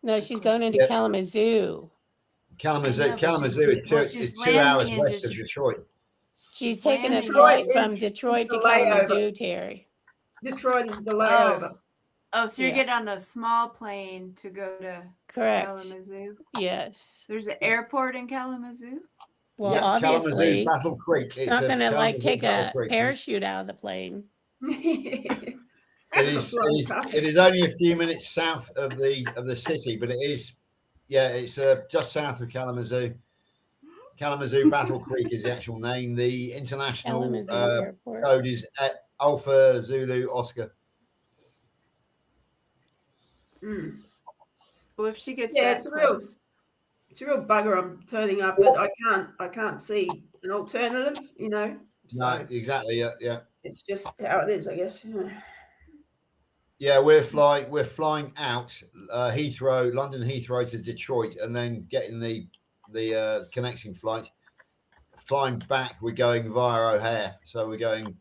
No, she's going into Kalamazoo. Kalamazoo is 2 hours west of Detroit. She's taking a flight from Detroit to Kalamazoo, Terry. Detroit is the layover. Oh, so you're getting on a small plane to go to Kalamazoo? Yes. There's an airport in Kalamazoo? Well, obviously, Kalamazoo, Battle Creek. It's not going to take a parachute out of the plane. It is. It is only a few minutes south of the city, but it is. Yeah, it's just south of Kalamazoo. Kalamazoo Battle Creek is the actual name. The international Kalamazoo Airport. code is Alpha Zulu Oscar. Well, if she gets Yeah, that it's a real close, bugger. I'm turning up, but I can't see an alternative. You know, so No, exactly. Yeah. it's just how it is, I guess. Yeah, we're flying out Heathrow, London Heathrow to Detroit, and then getting the connecting flight. Flying back, we're going via O'Hare, so we're going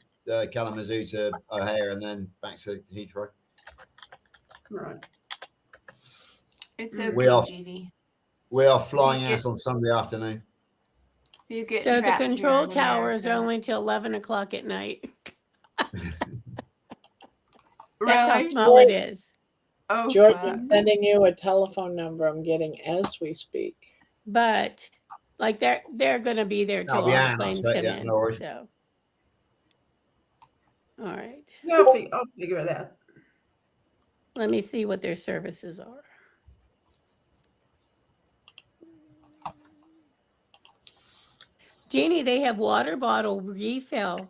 Kalamazoo to O'Hare, and then back to Heathrow. Right. it's okay, We are- Jeannie. We are flying get- out on Sunday afternoon. If you get So the trapped here control in towers are America- only till 11 o'clock at night. That's how Really? small it is. Oh, George, fuck. I'm sending you a telephone number I'm getting as we speak. But like they're gonna be there till That'll all be the Anne, I planes expect, come yeah, in. no worries. So all right. Yeah, I'll figure it out. Let me see what their services are. Jeannie, they have water bottle refill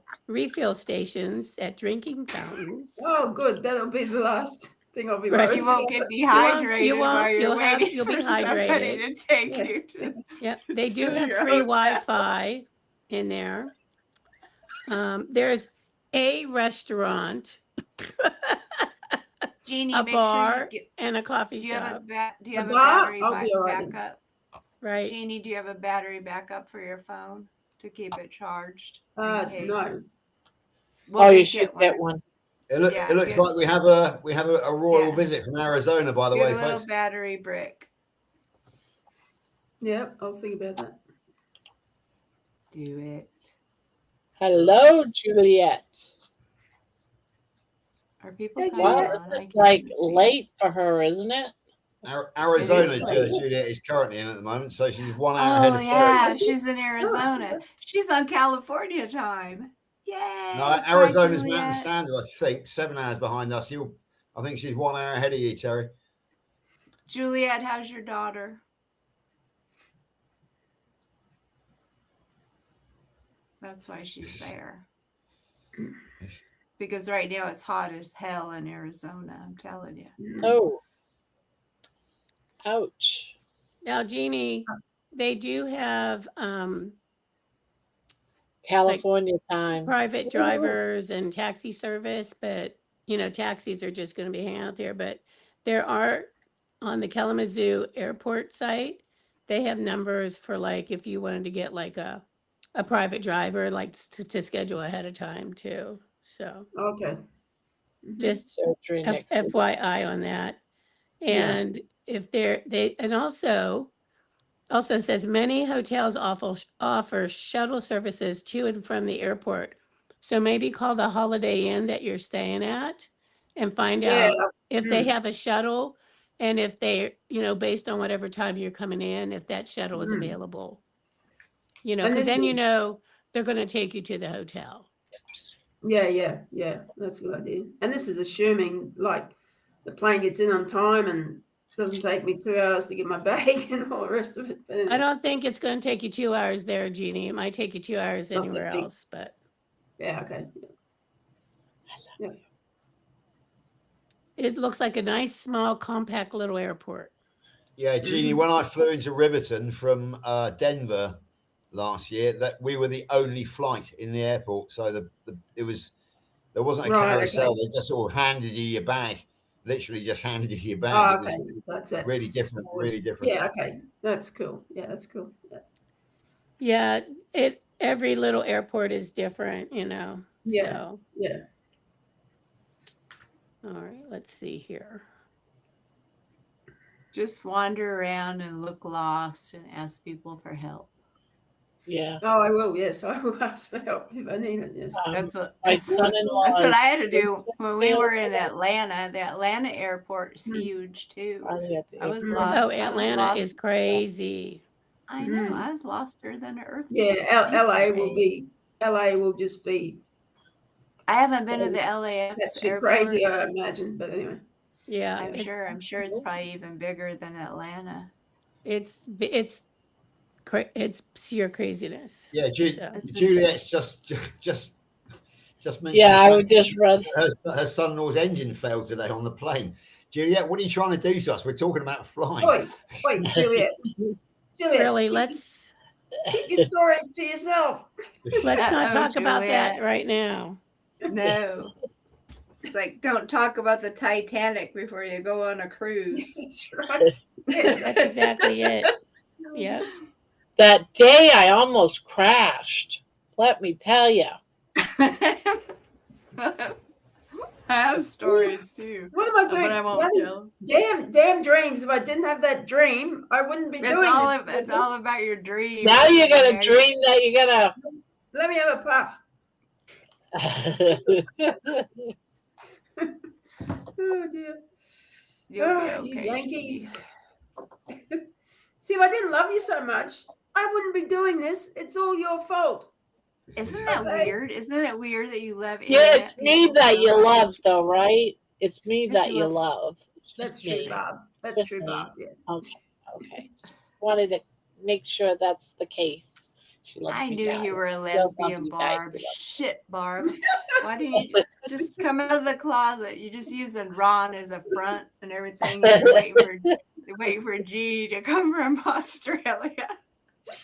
stations at drinking fountains. Oh, good. That'll be the last thing I'll be Right. worried You won't get about. dehydrated while you're waiting you'll be for somebody hydrated. to take Yeah. you to. Yep, they do to have your free hotel. Wi-Fi in there. There's a restaurant, Jeannie, a make sure bar, you get. and a coffee Do you have shop. do you A have a bar? battery I'll be all right then. backup? Right. Jeannie, do you have a battery backup for your phone to keep it charged? in No. case? Oh, Well, you then should get one. It looks get- like we have a royal Yeah. visit from Arizona, by the Get way, a little folks. battery brick. Yeah, I'll think about that. Do it. Hello, Juliet. Are people Hey, coming Wow, Juliet. on? I this is can't like even see. late for her, isn't it? Arizona, It is late. Juliet is currently in at the moment, so she's 1 hour ahead Oh of yeah, Terry. she's in Arizona. She's on California time. Yay! No, Bye, Arizona's Mountain Juliet. Standard, I think, 7 hours behind us. I think she's 1 hour ahead of you, Terry. Juliet, how's your daughter? That's why she's there. Because right now it's hot as hell in Arizona. I'm telling you. Oh. Ouch. Now, Jeannie, they do have California time. private drivers and taxi service, but taxis are just going to be hanging out there. But there are on the Kalamazoo airport site, they have numbers for like if you wanted to get like a private driver, like to schedule ahead of time too. So Okay. just Surgery next week. FYI on that. Yeah. And if and also says many hotels offer shuttle services to and from the airport. So maybe call the Holiday Inn that you're staying at and find Yeah. out if they have a shuttle and if they, based on whatever time you're coming in, if that shuttle is available. And Because this then is- they're going to take you to the hotel. Yeah. That's a good idea. And this is assuming like the plane gets in on time and doesn't take me 2 hours to get my bag and all the rest of it. But anyway. I don't think it's going to take you 2 hours there, Jeannie. It might take you 2 hours Not that anywhere big. else, but Yeah. Okay. Yeah. it looks like a nice, small, compact little airport. Yeah, Jeannie, when I flew into Riverton from Denver last year, that we were the only flight in the airport. So there wasn't a Right, carousel. okay. They just sort of handed you your bag. Literally just handed you your bag. Oh, It was okay. That's really different. Really different. Yeah. Okay. That's cool. Yeah. That's cool. Yeah. Yeah, every little airport is different, Yeah. So, Yeah. all right, let's see here. Just wander around and look lost and ask people for help. Yeah. Oh, I will. Yes, I will ask for help if I need it. Yes. That's what My that's what son-in-law that's what is I had to do when we were in available. Atlanta. The Atlanta airport is huge too. Finally at the I was airport. lost. Oh, I was Atlanta lost. is crazy. I know. I was loster than an earth. Yeah. LA Easter will egg. be. LA will just be. I haven't been to the LAX That's airport. crazy, I imagine. But anyway, Yeah, I'm sure it's probably even bigger than Atlanta. it's pure craziness. Yeah, So, Juliet's just mentioned. Yeah, I the would fact just read. her son-in-law's engine failed today on the plane. Juliet, what are you trying to do to us? We're talking about flying. wait, Juliet. really, keep your stories to yourself. let's not Uh-oh, talk about that Juliet. right now. No. It's like, don't talk about the Titanic before you go on a cruise. That's right. That's exactly it. Yep. That day I almost crashed. Let me tell you. I have stories too. What am I doing? But I won't tell. Damn dreams. If I didn't have that dream, I wouldn't be doing it. It's all about your dream. Now you're going to dream that you're going to. Let me have a puff. Oh, dear. You'll be okay. You Yankees. See, if I didn't love you so much, I wouldn't be doing this. It's all your fault. Isn't that weird? Isn't it weird that you love Yeah, it's me that you love, though, right? It's me that you love. That's true, Bob. That's true, Bob. Yeah. Okay. Just wanted to make sure that's the case. I knew you were a lesbian, Barb. Shit, Barb. Why do you just come out of the closet? You're just using Ron as a front and everything. You're waiting for Jeannie to come from Australia.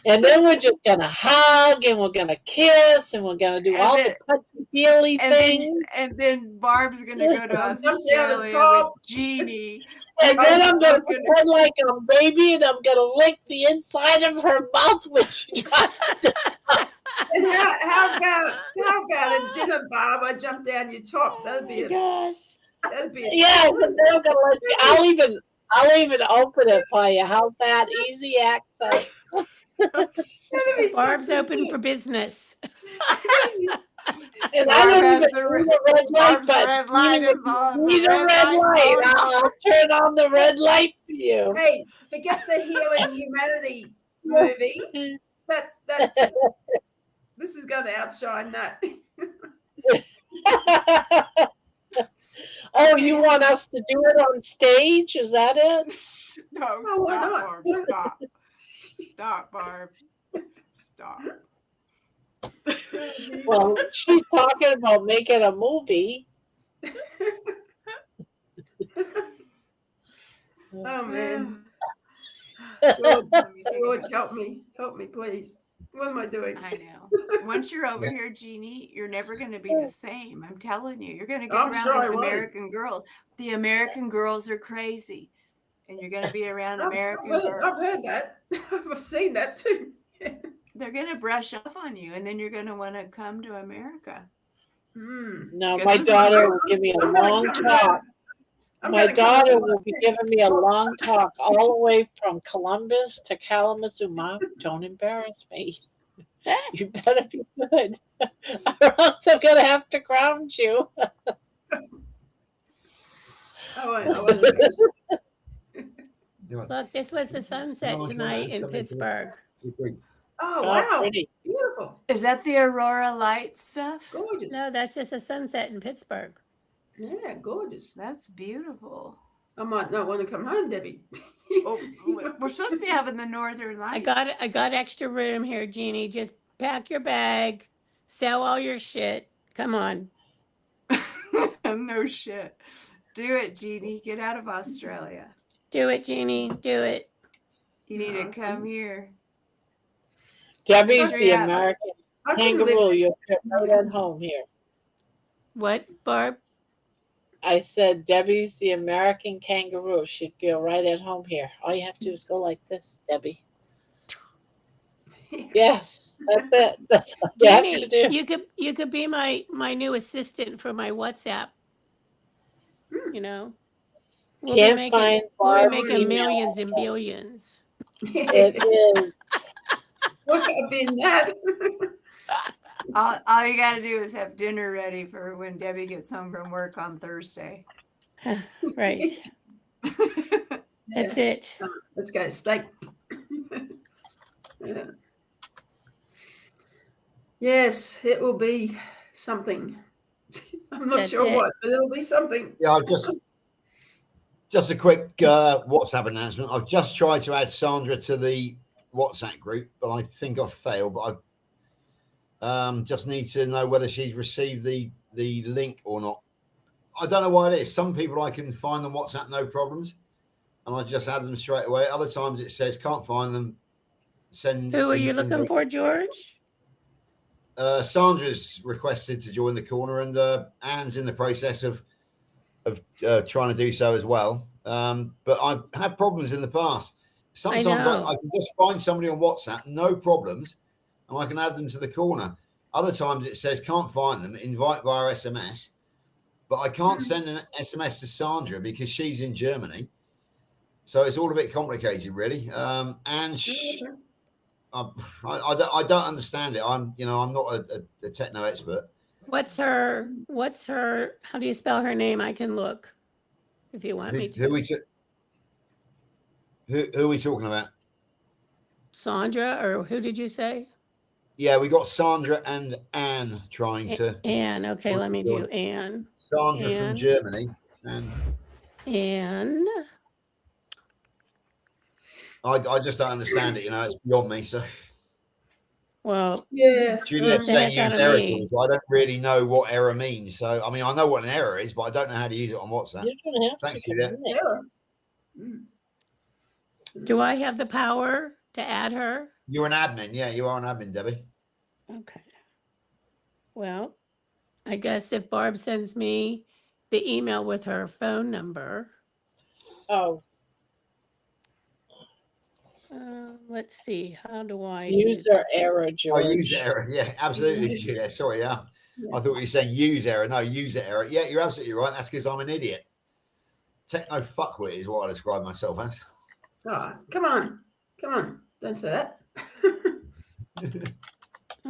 And then we're just going to hug and we're going to kiss and we're going to do all the touchy-feely things. And then Barb's going to go to Australia with Jeannie. And then I'm going to pretend like I'm a baby and I'm going to lick the inside of her mouth when she tries to talk. And how about a dinner, Bob? I jump down your top. That'd be That'd be Yes, and then I'm going to let you. I'll even open it for you. How's that? Easy access. Barb's open for business. And I don't even need a red light, but need a red light. I'll turn on the red light for you. Hey, forget the Healing Humanity movie. That's this is going to outshine that. Oh, you want us to do it on stage? Is that it? No, stop, Barb. Stop. Stop, Barb. Stop. Well, she's talking about making a movie. Oh, man. George, help me, please. What am I doing? I know. Once you're over here, Jeannie, you're never going to be the same. I'm telling you. You're going to get around these American girls. The American girls are crazy. And you're going to be around American girls. I've heard that. I've seen that too. They're going to brush off on you, and then you're going to want to come to America. No, my daughter will give me a long talk. My daughter will be giving me a long talk all the way from Columbus to Kalamazoo. Mom, don't embarrass me. You better be good, or else I'm going to have to ground you. Look, this was the sunset tonight in Pittsburgh. Oh, wow. Pretty. Beautiful. Is that the Aurora Lights stuff? Gorgeous. No, that's just a sunset in Pittsburgh. Yeah, gorgeous. That's beautiful. I might not want to come home, Debbie. Oh, we're supposed to be having the Northern Lights. I got extra room here, Jeannie. Just pack your bag, sell all your shit. Come on. No shit. Do it, Jeannie. Get out of Australia. Do it, Jeannie. Do it. You need to come here. Debbie's the American kangaroo. You'll fit right at home here. What, Barb? I said Debbie's the American kangaroo. She'd feel right at home here. All you have to do is go like this, Debbie. Yes, that's it. That's what you have to do. You could be my new assistant for my WhatsApp. You know, we'll be making millions and billions. It is. What have been that? All you got to do is have dinner ready for when Debbie gets home from work on Thursday. Right. That's it. Let's go steak. Yeah. Yes, it will be something. I'm not That's sure it? what, but it'll be something. Yeah, I've just a quick WhatsApp announcement. I've just tried to add Sandra to the WhatsApp group, but I think I've failed. But I just need to know whether she's received the link or not. I don't know why it is. Some people I can find on WhatsApp, no problems, and I just add them straight away. Other times it says can't find them. Send. Who are you looking for, George? Sandra's requested to join the corner, and Anne's in the process of trying to do so as well. But I've had problems in the past. Sometimes I can just find somebody on WhatsApp, no problems, and I can add them to the corner. Other times it says can't find them, invite via SMS, but I can't send an SMS to Sandra because she's in Germany. So it's all a bit complicated, really. And I don't understand it. I'm not a techno expert. What's her, how do you spell her name? I can look if you want me to. Who are we talking about? Sandra, or who did you say? Yeah, we got Sandra and Anne trying to. Anne, okay, let me do Anne. Sandra from Germany. And Anne. I just don't understand it, it's beyond me. So well, yeah. Juliet's saying use error tools, but I don't really know what error means. So I mean I know what an error is, but I don't know how to use it on WhatsApp. Thanks, Juliet. Do I have the power to add her? You're an admin. Yeah, you are an admin, Debbie. Okay. Well, I guess if Barb sends me the email with her phone number. Oh. Let's see. How do I user error, George? Oh, user error. Yeah, absolutely, Juliet. Sorry, yeah. I thought you were saying use error. No, user error. Yeah, you're absolutely right. That's because I'm an idiot. Techno fuckwit is what I describe myself as. Oh, come on. Don't say that.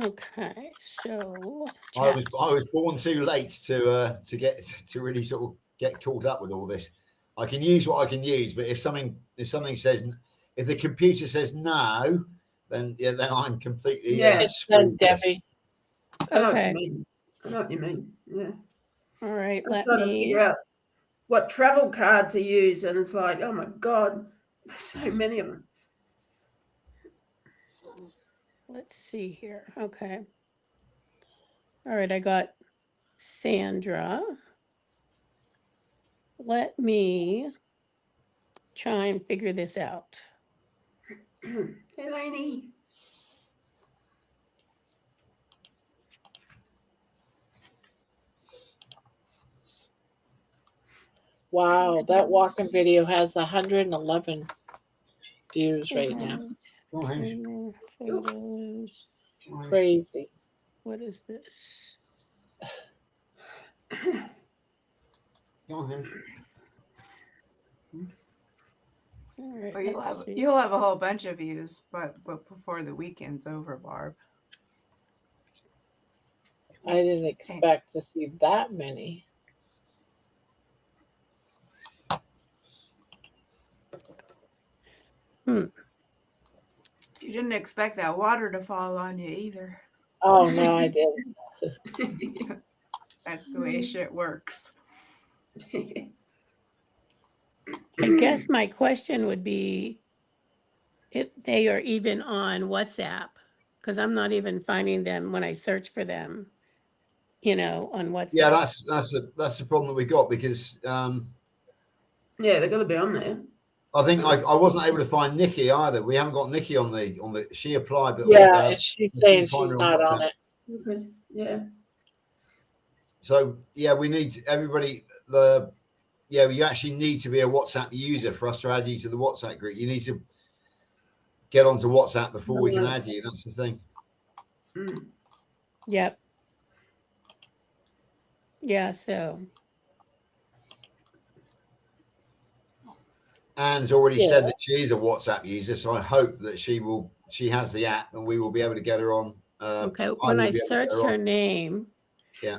Okay, so I was born too late to really sort of get caught up with all this. I can use what I can use, but if the computer says no, then I'm completely screwed. Debbie. I know what you mean. Yeah. All right. I'm trying to figure out what travel card to use, and it's like, oh my god, there's so many of them. Let's see here. Okay. All right, I got Sandra. Let me try and figure this out. Hey, Lainey. Wow, that walking video has 111 views right now. Photos. Crazy. What is this? Well, you'll have a whole bunch of views, but before the weekend's over, Barb. I didn't expect to see that many. You didn't expect that water to fall on you either. Oh, no, I didn't. That's the way shit works. I guess my question would be if they are even on WhatsApp, because I'm not even finding them when I search for them, on WhatsApp. Yeah, that's the problem that we got because yeah, they're going to be on there. I think I wasn't able to find Nikki either. We haven't got Nikki on the. She applied, but yeah, she's saying she's not on it. Okay, yeah. So yeah, we need everybody. You actually need to be a WhatsApp user for us to add you to the WhatsApp group. You need to get onto WhatsApp before we can add you. That's the thing. Yep. Yeah. So. Anne's already said that she is a WhatsApp user, so I hope that she has the app and we will be able to get her on. Okay, when I searched her name,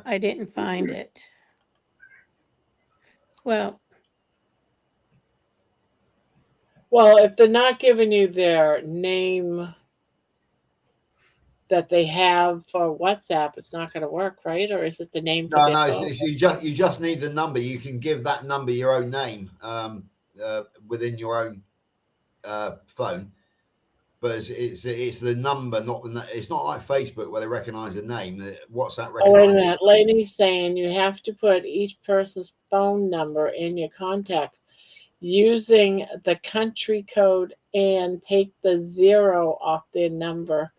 I didn't find it. Well, if they're not giving you their name that they have for WhatsApp, it's not going to work, right? Or is it the name for No, their no, phone? you just need the number. You can give that number your own name within your own phone, but it's the number, not the. It's not like Facebook where they recognise the name. WhatsApp Oh, wait a recognise. minute. Lady's saying you have to put each person's phone number in your contacts using the country code and take the 0 off their number,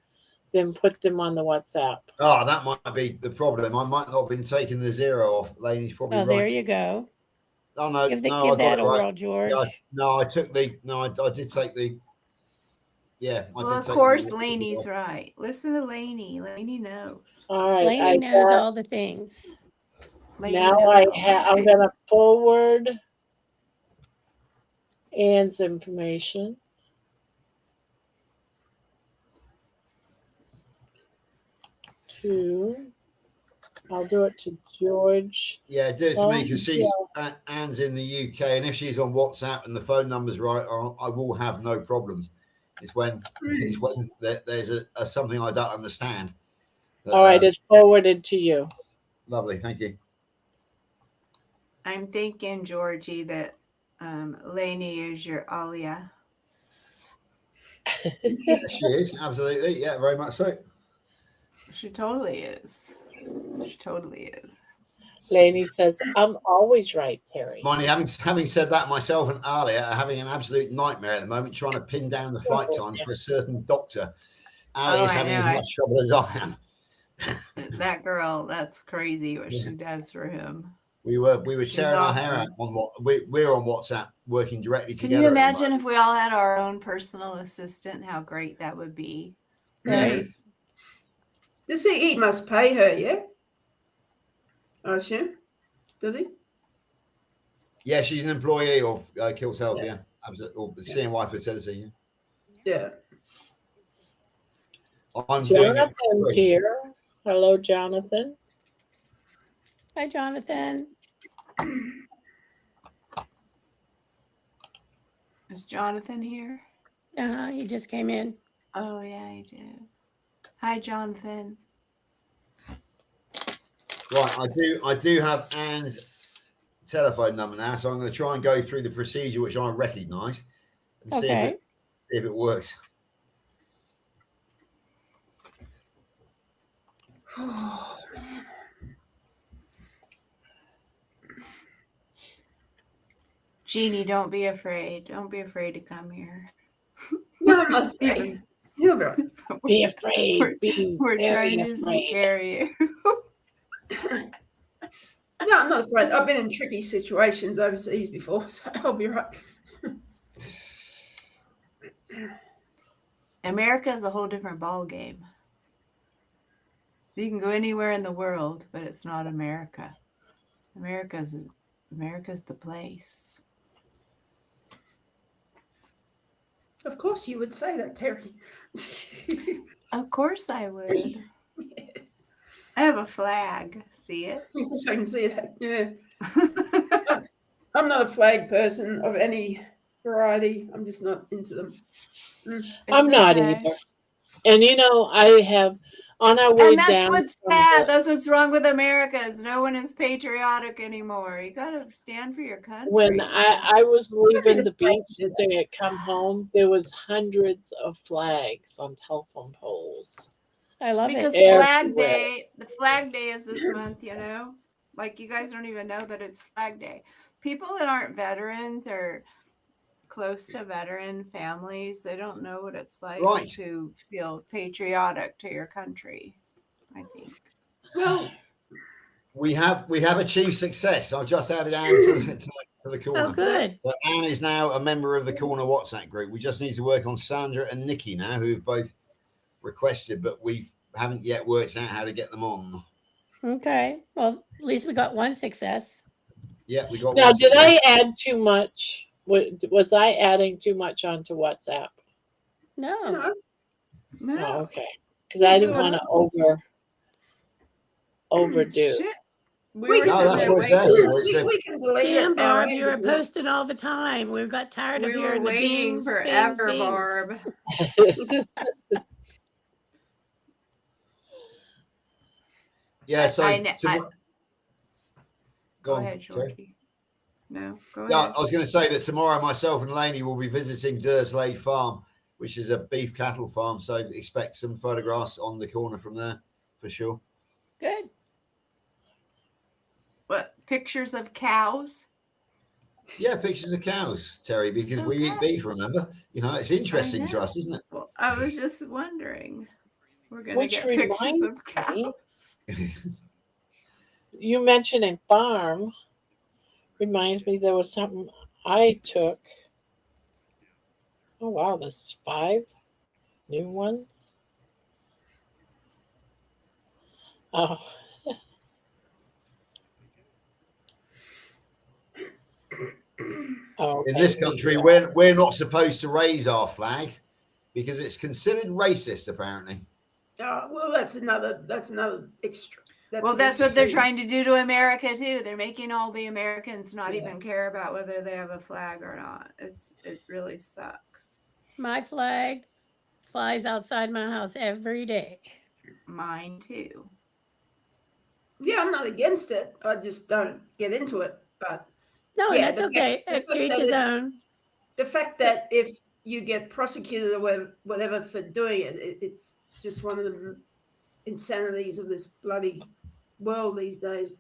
then put them on the WhatsApp. Oh, that might be the problem. I might not have been taking the 0 off. Lady's probably Oh, right. there you go. Oh no, Give no, I got that it a right. whirl, George. Yeah, no, I took the. No, I did take the. Yeah, I Well, did of take course, the, Laney's right. Listen to Laney. Laney knows. All right. Laney knows all the things. Laney Now knows all the I'm things. going to forward Ann's information. I'll do it to George. Yeah, do it to me because Anne's in the UK, and if she's on WhatsApp and the phone number's right, I will have no problems. It's when there's something I don't understand. All right, it's forwarded to you. Lovely, thank you. I'm thinking, Georgie, that Laney is your Alia. She is, absolutely. Yeah, very much so. She totally is. She totally is. Laney says, I'm always right, Terry. Mind you, having said that, myself and Alia are having an absolute nightmare at the moment trying to pin down the flight times for a certain doctor. Ali is having as much trouble as I am. That girl, that's crazy what she does for him. We were tearing our hair out on what we're on WhatsApp working directly together. Can you imagine if we all had our own personal assistant? How great that would be, right? Does he must pay her, yeah? I assume. Does he? Yeah, she's an employee of Kills Health, yeah. Absolutely. Or the CNY fertility, yeah. I'm Jonathan's here. Hello, Jonathan. Hi, Jonathan. Is Jonathan here? He just came in. Oh yeah, he did. Hi, Jonathan. Right, I do have Anne's telephone number now, so I'm going to try and go through the procedure which I recognise and see if it works. Oh, man. Jeannie, don't be afraid. Don't be afraid to come here. No, I'm not afraid. Be afraid. We're trying to scare you. No, I'm not afraid. I've been in tricky situations overseas before, so I'll be right. America is a whole different ball game. You can go anywhere in the world, but it's not America. America's the place. Of course you would say that, Terry. Of course I would. I have a flag. See it? Yes, I can see that. Yeah. I'm not a flag person of any variety. I'm just not into them. I'm not either. And I have on our way down. And that's what's sad. That's what's wrong with America is no one is patriotic anymore. You got to stand for your country. When I was leaving the beach to come home, there was hundreds of flags on telephone poles. I love because it. the Flag Day is this month, Like you guys don't even know that it's Flag Day. People that aren't veterans or close to veteran families, they don't know what it's like to feel patriotic to your country, I think. Well, we have achieved success. I've just added Anne to the Korner. Oh, good. So Anne is now a member of the Korner WhatsApp group. We just need to work on Sandra and Nikki now, who've both requested, but we haven't yet worked out how to get them on. Okay. Well, at least we got one success. Yeah, we got. Now, did I add too much? Was I adding too much onto WhatsApp? No. Oh, okay. Because I didn't want to overdo. Shit. We can delete Damn, it. Barb, you were posting all the time. We got tired of hearing the waiting bings, forever, bings, Barb. bings. Yeah, so go on, ahead, sorry. Georgie. No, go Yeah, ahead. I was going to say that tomorrow myself and Lainey will be visiting Durslade Farm, which is a beef cattle farm. So expect some photographs on the corner from there for sure. Good. What, pictures of cows? Yeah, pictures of cows, Terry, because we eat beef, remember? You know, it's interesting to us, isn't it? Well, I was just wondering. We're going to Which get pictures of reminds cows. me, you mentioning farm reminds me there was something I took. Oh wow, there's 5 new ones. Oh, In this country, we're not supposed to raise our flag because it's considered racist, apparently. Well, that's another extra. That's what they're trying to do to America too. They're making all the Americans not even care about whether they have a flag or not. It really sucks. My flag flies outside my house every day. Mine too. Yeah, I'm not against it. I just don't get into it. But no, yeah, that's okay. To each his own. The fact that if you get prosecuted or whatever for doing it, it's just one of the insanities of this bloody world these days.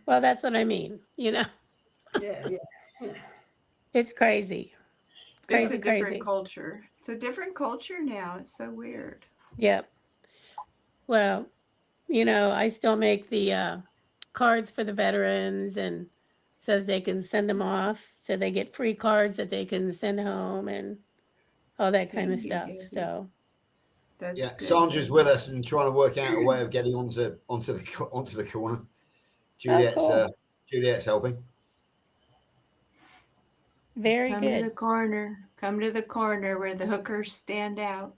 Well, that's what I mean. You know. Yeah. It's crazy. It's a different culture. It's a different culture now. It's so weird. Yep. Well, you know, I still make the cards for the veterans, and so that they can send them off, so they get free cards that they can send home and all that kind of stuff. So that's good. Sandra's with us and trying to work out a way of getting onto the corner. Juliet's helping. Very good. Come to the corner. Come to the corner where the hookers stand out.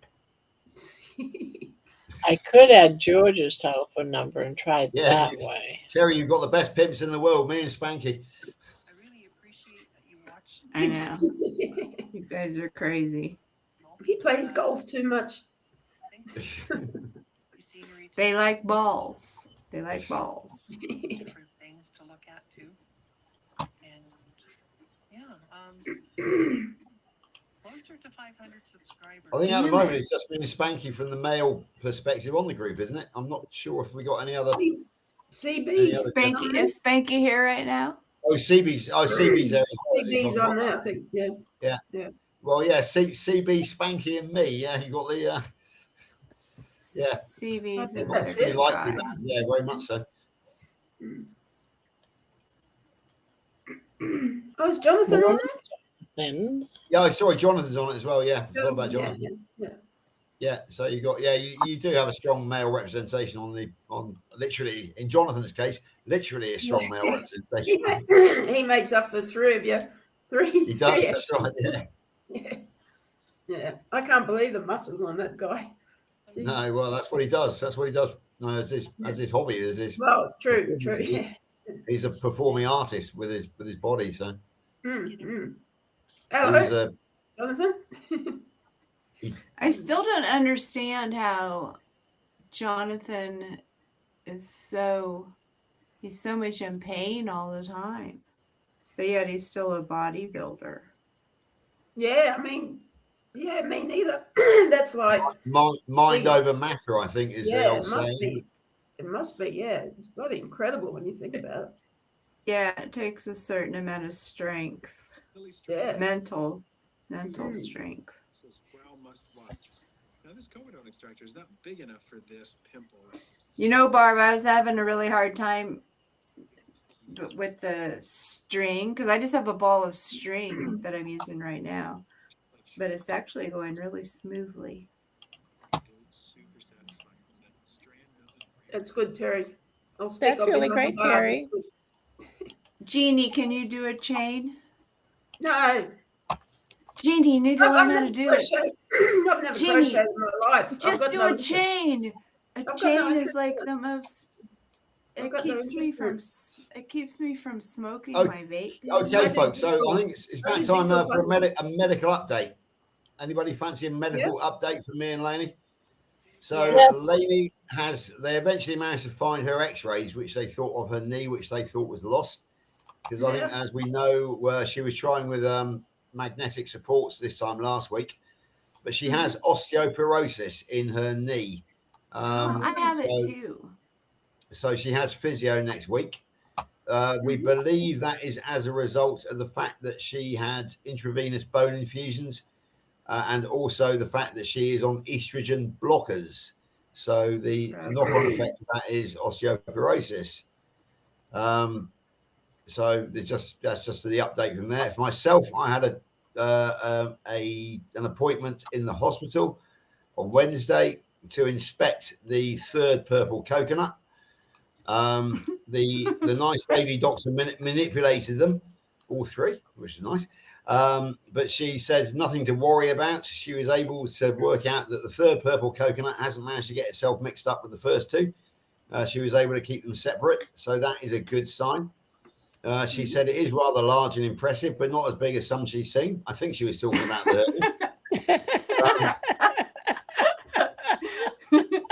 I could add George's telephone number and try it that way. Terry, you've got the best pimps in the world, me and Spanky. I really appreciate that you watch. I know. You guys are crazy. He plays golf too much. They like balls. They like balls. Different things to look at too. And yeah, closer to 500 subscribers. I think at the moment it's just me and Spanky from the male perspective on the group, isn't it? I'm not sure if we got any other. CB. Spanky, is Spanky here right now? Oh, CB's there. CB's on there, I think. Yeah. Well, yeah, CB, Spanky, and me. Yeah, you got the. Yeah. CB's in there. Yeah, very much so. Oh, is Jonathan on there? Yeah, sorry, Jonathan's on it as well. Yeah, forgot about Jonathan. Yeah. So you got you do have a strong male representation on literally in Jonathan's case, literally a strong male representation. He makes up for 3 of you. 3. He does. That's right. Yeah. I can't believe the muscles on that guy. Jeez. No, well, that's what he does. No, as his hobby. Well, true. He's a performing artist with his body. So. Hello, Jonathan. I still don't understand how Jonathan is he's so much in pain all the time, but yet he's still a bodybuilder. Yeah, I mean, me neither. That's like mind over matter, I think, is the old saying. It must be, yeah. It's bloody incredible when you think about it. Yeah, it takes a certain amount of strength. Yeah. Mental strength. Now this comedone extractor is not big enough for this pimple. You know, Barb, I was having a really hard time with the string because I just have a ball of string that I'm using right now, but it's actually going really smoothly. That's good, Terry. That's really great, Terry. Jeannie, can you do a chain? No. Jeannie, you need to learn how to do it. I've never crocheted in my life. Just do a chain. A chain is like the most. It keeps me from smoking my vape. Okay, folks. So I think it's about time for a medical update. Anybody fancy a medical update from me and Lainey? So Yeah. Lainey they eventually managed to find her x-rays, which they thought of her knee, which they thought was lost. Because I think, as we know, she was trying with magnetic supports this time last week, but she has osteoporosis in her knee. I have it so, too. so she has physio next week. We believe that is as a result of the fact that she had intravenous bone infusions, and also the fact that she is on estrogen blockers. So the knock-on effect of that is osteoporosis. So that's just the update from there. For myself, I had an appointment in the hospital on Wednesday to inspect the third purple coconut. The nice lady doctor manipulated them, all three, which is nice. But she says nothing to worry about. She was able to work out that the third purple coconut hasn't managed to get itself mixed up with the first two. She was able to keep them separate, so that is a good sign. She said it is rather large and impressive, but not as big as some she's seen. I think she was talking about the.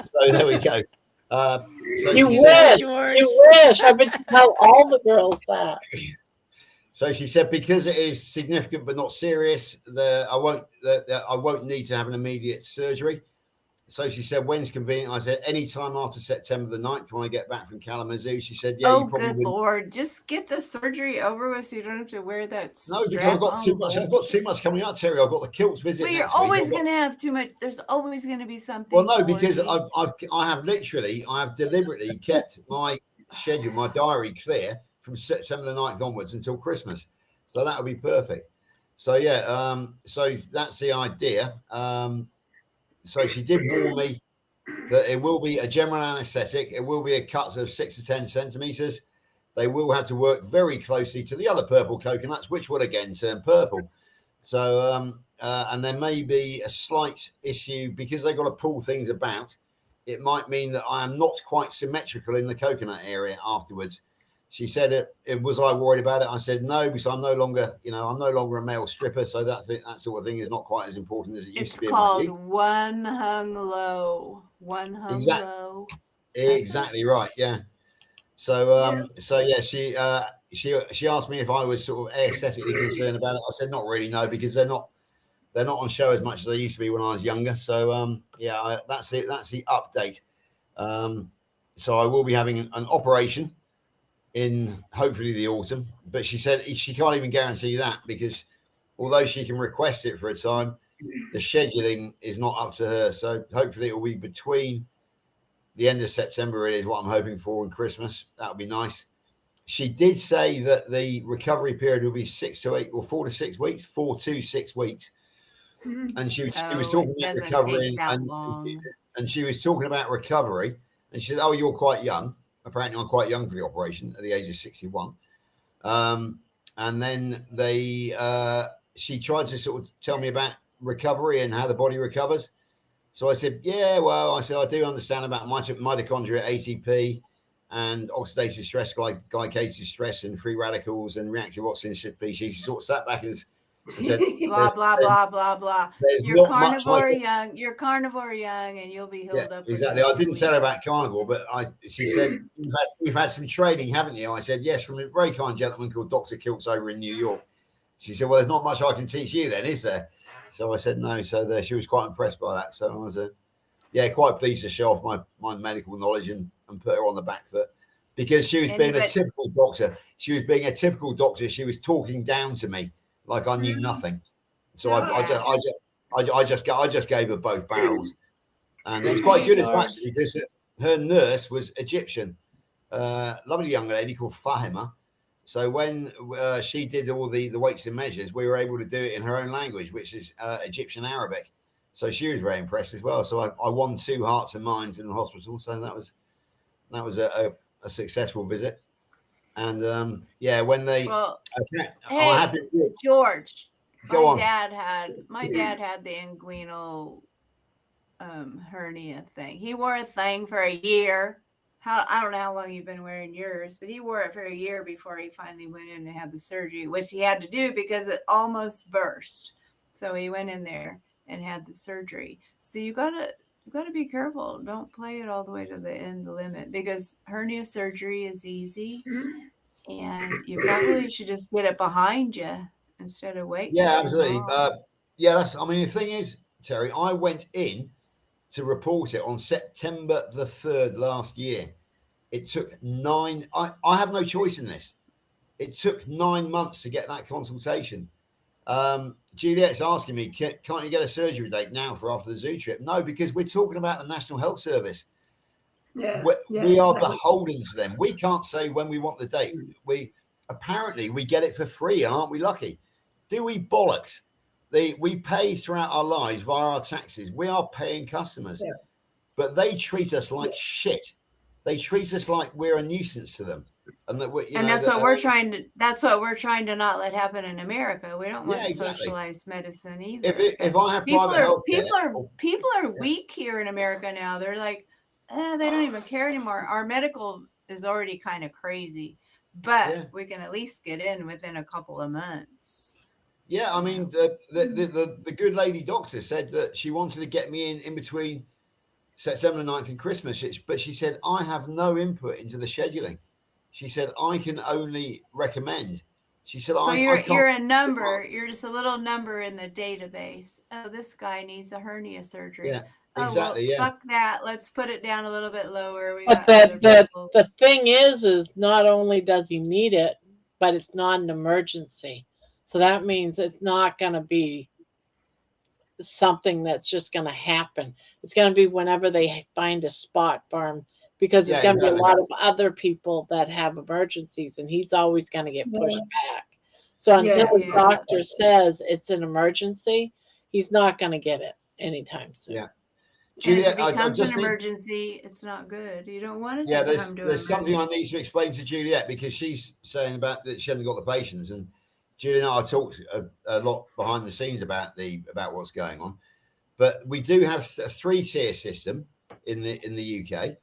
So there we go. So You she wish. said, You wish. I bet you tell all the girls that. So she said, because it is significant but not serious, I won't need to have an immediate surgery. So she said, when's convenient? I said, anytime after September the 9th when I get back from Kalamazoo. She said, yeah, Oh, you probably good wouldn't. Lord. Just get the surgery over with so you don't have to wear that No, because I've got too much. I've got too much coming up, Terry. I've got the kilts visit Well, you're next week. always going to have too much. There's always going to be something. Well, no, for because you. I have deliberately kept my schedule, my diary clear from September the 9th onwards until Christmas. So that would be perfect. So yeah, so that's the idea. So she did warn me that it will be a general anaesthetic. It will be a cut of 6 to 10 centimeters. They will have to work very closely to the other purple coconuts, which will again turn purple. So, and there may be a slight issue because they've got to pull things about. It might mean that I am not quite symmetrical in the coconut area afterwards. She said, was I worried about it? I said, no, because I'm no longer a male stripper. So that sort of thing is not quite as important as it used to be. It's called one hung low. One hung low. Exactly right. Yeah. So, so yeah, she asked me if I was sort of aesthetically concerned about it. I said, not really, no, because they're not on show as much as they used to be when I was younger. So, yeah, that's it. That's the update. So I will be having an operation in hopefully the autumn, but she said she can't even guarantee that because although she can request it for a time, the scheduling is not up to her. So hopefully it will be between the end of September. It is what I'm hoping for, and Christmas. That would be nice. She did say that the recovery period will be 6 to 8 or 4 to 6 weeks, 4 to 6 weeks. And she was talking about recovery, and she was talking about recovery, and she said, "Oh, you're quite young." Apparently, I'm quite young for the operation at the age of 61. And then she tried to sort of tell me about recovery and how the body recovers. So I said, yeah, well, I said, I do understand about mitochondria, ATP, and oxidative stress, glycated stress, and free radicals and reactive oxygen species. She sort of sat back and said, blah, blah, blah, blah, blah. You're carnivore young. You're carnivore young, and you'll be healed up. Exactly. I didn't tell her about carnivore, but she said, you've had some training, haven't you? I said, yes, from a very kind gentleman called Dr. Kiltz over in New York. She said, well, there's not much I can teach you then, is there? So I said, no. So she was quite impressed by that. So I was, quite pleased to show off my medical knowledge and put her on the back foot because she was being a typical doctor. She was being a typical doctor. She was talking down to me like I knew nothing. So I just gave her both barrels, and it was quite good as well because her nurse was Egyptian, lovely young lady called Fahima. So when she did all the weights and measures, we were able to do it in her own language, which is Egyptian Arabic. So she was very impressed as well. So I won 2 hearts and minds in the hospital. So that was a successful visit. And when they George, Go on. my dad had the inguinal hernia thing. He wore a thing for a year. I don't know how long you've been wearing yours, but he wore it for a year before he finally went in and had the surgery, which he had to do because it almost burst. So he went in there and had the surgery. So you gotta you've got to be careful. Don't play it all the way to the end limit, because hernia surgery is easy, and you probably should just get it behind you instead of waiting Yeah, too absolutely. long. Yeah, that's. I mean, the thing is, Terry, I went in to report it on September the 3rd last year. It took 9. I have no choice in this. It took 9 months to get that consultation. Juliet's asking me, can't you get a surgery date now for after the zoo trip? No, because we're talking about the National Health Service. Yeah, We are exactly. beholden to them. We can't say when we want the date. We get it for free, aren't we lucky? Do we bollocks? We pay throughout our lives via our taxes. We are paying customers, but they treat us like shit. They treat us like we're a nuisance to them, and that That's what we're trying to. That's what we're trying to not let happen in America. We don't want exactly. socialized medicine either. If I have private health care, people are weak here in America now. They're like, they don't even care anymore. Our medical is already kind of crazy, but we can at least get in within a couple of months. Yeah, I mean, the good lady doctor said that she wanted to get me in between September 9th and Christmas, but she said, I have no input into the scheduling. She said, I can only recommend. She said, so I you're a number. You're just a little number in the database. Oh, this guy needs a hernia surgery. Yeah, exactly. Oh, well, fuck that. Let's put it down a little bit lower. But the thing is not only does he need it, but it's not an emergency. So that means it's not going to be something that's just going to happen. It's going to be whenever they find a spot for him, because there's going to be a lot of other people that have emergencies, and he's always going to get pushed back. So until the doctor says it's an emergency, he's not going to get it anytime soon. Yeah. Juliet, if it becomes an emergency, it's not good. You don't want to. Yeah, there's something I need to explain to Juliet, because she's saying about that she hasn't got the patience, and Juliet and I talked a lot behind the scenes about what's going on. But we do have a 3-tier system in the UK.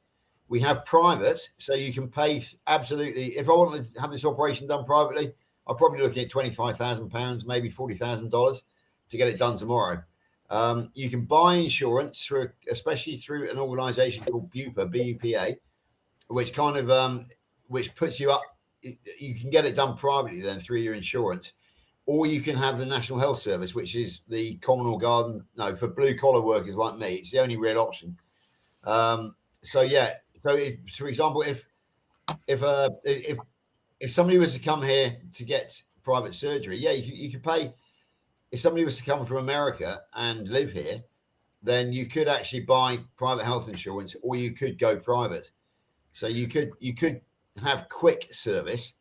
We have private, so you can pay absolutely. If I want to have this operation done privately, I'm probably looking at £25,000, maybe $40,000 to get it done tomorrow. You can buy insurance especially through an organisation called BUPA, which puts you up. You can get it done privately then through your insurance, or you can have the National Health Service, which is the common or garden. No, for blue collar workers like me, it's the only real option. So for example, if somebody was to come here to get private surgery, you could pay. If somebody was to come from America and live here, then you could actually buy private health insurance, or you could go private. So you could have quick service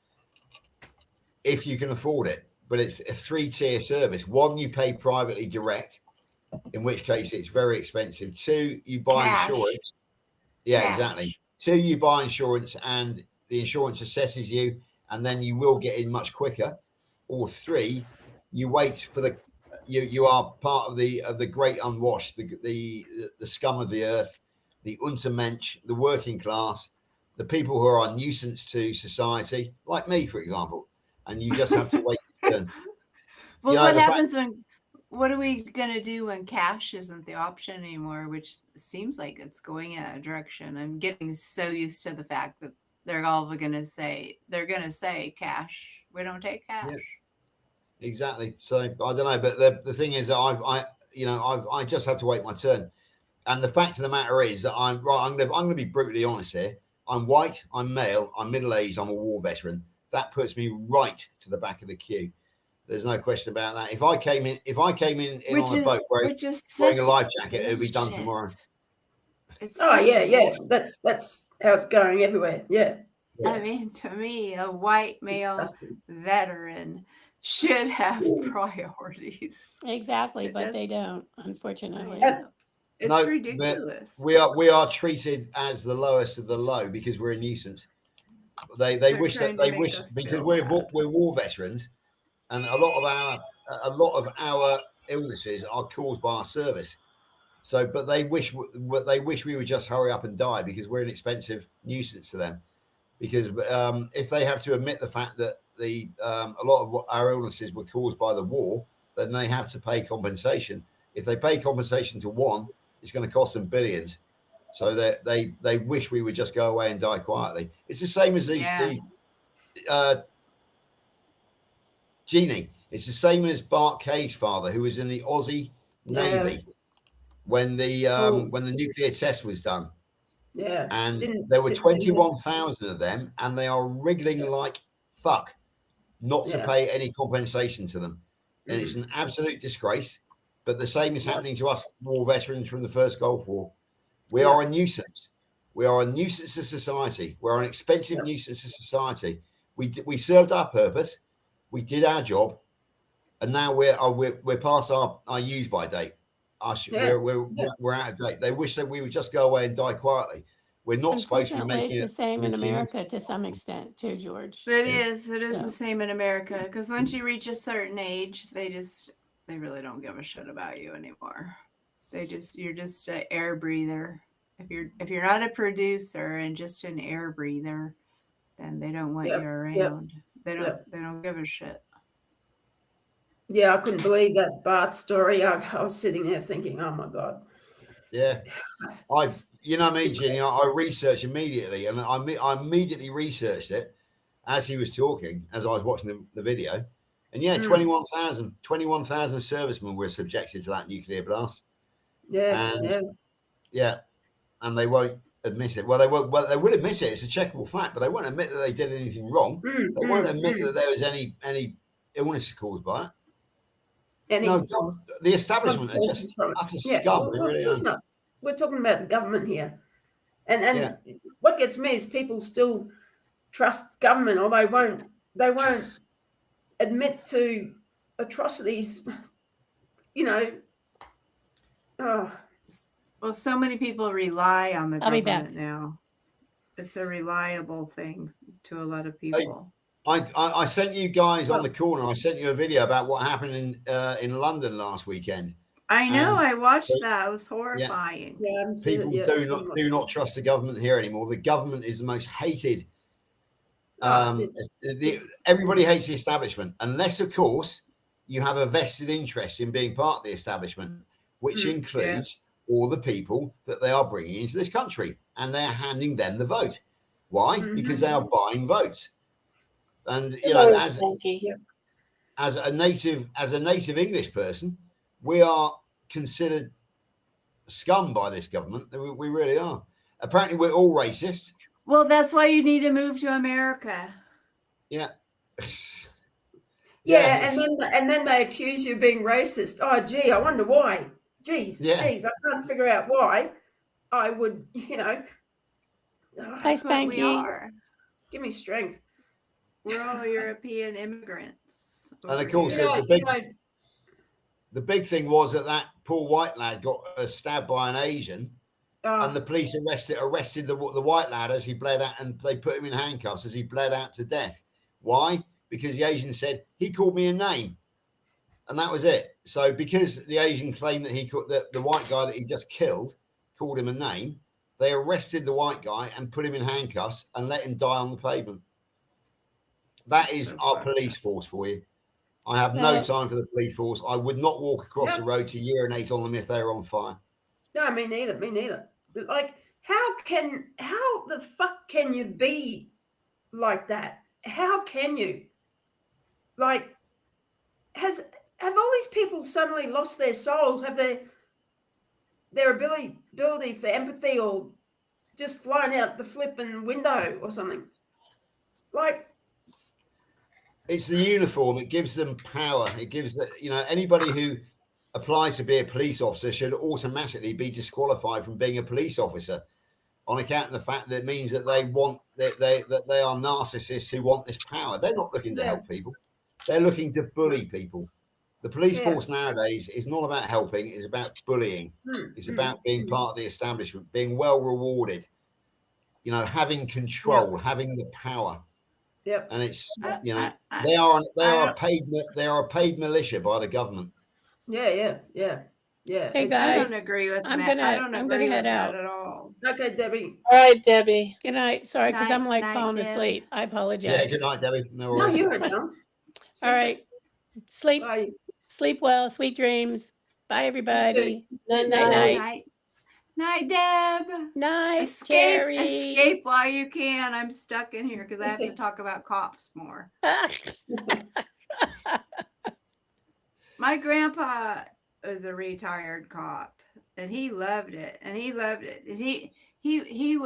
if you can afford it, but it's a 3-tier service. 1, you pay privately direct, in which case it's very expensive. 2, you buy insurance. Yeah, exactly. 2, you buy insurance and the insurance assesses you, and then you will get in much quicker. Or 3, you wait for you are part of the great unwashed, the scum of the earth, the Untermensch, the working class, the people who are a nuisance to society, like me, for example, and you just have to wait your turn. Well, what happens what are we going to do when cash isn't the option anymore, which seems like it's going in that direction? I'm getting so used to the fact that they're all going to say cash. We don't take cash. Yeah. Exactly. So I don't know, but the thing is that I just had to wait my turn, and the fact of the matter is that I'm going to be brutally honest here. I'm white, I'm male, I'm middle-aged, I'm a war veteran. That puts me right to the back of the queue. There's no question about that. If I came in on a boat wearing a life jacket, it would be done tomorrow. That's how it's going everywhere. Yeah. I mean, to me, a white male veteran should have priorities. Exactly, but they don't, unfortunately. It's ridiculous. We are treated as the lowest of the low because we're a nuisance. They wish because we're war veterans, and a lot of our illnesses are caused by our service. So, but they wish we would just hurry up and die because we're an expensive nuisance to them. Because if they have to admit the fact that a lot of our illnesses were caused by the war, then they have to pay compensation. If they pay compensation to one, It's going to cost them billions. So they wish we would just go away and die quietly. It's the same as the Genie. It's the same as Bart Kaye's father, who was in the Aussie Navy when the nuclear test was done. Yeah. And there were 21,000 of them, and they are wriggling like fuck not to pay any compensation to them. And it's an absolute disgrace. But the same is happening to us war veterans from the First Gulf War. We are a nuisance. We are a nuisance to society. We're an expensive nuisance to society. We served our purpose. We did our job, and now we're past our use by date. We're out of date. They wish that we would just go away and die quietly. We're not supposed to be making it's the same in America to some extent too, George. It is the same in America, because once you reach a certain age, they really don't give a shit about you anymore. You're just an air breather. If you're not a producer and just an air breather, then they don't want you around. They don't give a shit. Yeah, I couldn't believe that Bart story. I was sitting there thinking, oh my God. Yeah. You know me, Ginny, I researched immediately, and I immediately researched it as he was talking, as I was watching the video. And 21,000 servicemen were subjected to that nuclear blast. And they won't admit it. Well, they won't. Well, they will admit it. It's a checkable fact, but they won't admit that they did anything wrong. They won't admit that there was any illness caused by it. The establishment are just utter scum. They really are. We're talking about the government here, and what gets me is people still trust government, or they won't admit to atrocities. Well, so many people rely on the government now. It's a reliable thing to a lot of people. I sent you guys on the corner. I sent you a video about what happened in London last weekend. I know. I watched that. It was horrifying. People do not trust the government here anymore. The government is the most hated. Everybody hates the establishment, unless, of course, you have a vested interest in being part of the establishment, which includes all the people that they are bringing into this country, and they're handing them the vote. Why? Because they are buying votes. And as a native English person, we are considered scum by this government. We really are. Apparently, we're all racist. Well, that's why you need to move to America. And then they accuse you of being racist. Oh, gee, I wonder why. Geez, I can't figure out why I would, Hi, Spanky. We are. Give me strength. We're all European immigrants. And of course, the big thing was that poor white lad got stabbed by an Asian, and the police arrested the white lad as he bled out, and they put him in handcuffs as he bled out to death. Why? Because the Asian said, he called me a name. And that was it. So because the Asian claimed that the white guy that he just killed called him a name, they arrested the white guy and put him in handcuffs and let him die on the pavement. That is our police force for you. I have no time for the police force. I would not walk across the road to urinate on them if they were on fire. No, me neither. Like, how the fuck can you be like that? How can you? Like, have all these people suddenly lost their souls? Have their ability for empathy, or just flown out the flipping window or something? Like, it's the uniform. It gives them power. It gives anybody who applies to be a police officer should automatically be disqualified from being a police officer on account of the fact that it means that they are narcissists who want this power. They're not looking to help people. They're looking to bully people. The police force nowadays is not about helping. It's about bullying. It's about being part of the establishment, being well rewarded, having control, having the power. Yep. And it's they are a paid militia by the government. Yeah. Hey guys, I don't agree with I'm that. gonna head out at all. Okay, Debbie. All right, Debbie. Good night. Sorry, because I'm like falling Deb. asleep. I apologize. Yeah, good night, Debbie. No No, worries. you were down. All right. Sleep Bye. well. Sweet dreams. Bye, everybody. Night, Night, night. night. Night, Deb. Night, Escape, Terry. escape while you can. I'm stuck in here because I have to talk about cops more. My grandpa was a retired cop, and he loved it. And he loved it. He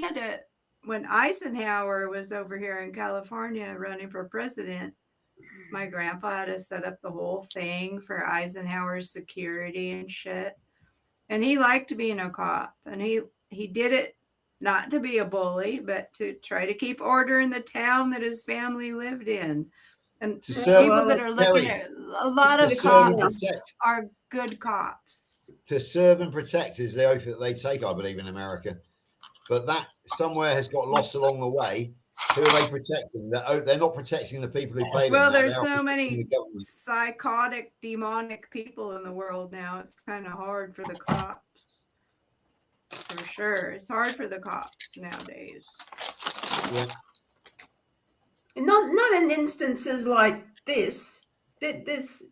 had to, when Eisenhower was over here in California running for president, my grandpa had to set up the whole thing for Eisenhower's security and shit. And he liked being a cop, and he did it not to be a bully, but to try to keep order in the town that his family lived in. And people that are looking at a lot of cops are good cops. To serve and protect is the oath that they take, I believe, in America. But that somewhere has got lost along the way. Who are they protecting? They're not protecting the people who pay them. Well, there's so many psychotic, demonic people in the world now. It's kind of hard for the cops. For sure. It's hard for the cops nowadays. Yeah. Not in instances like this. This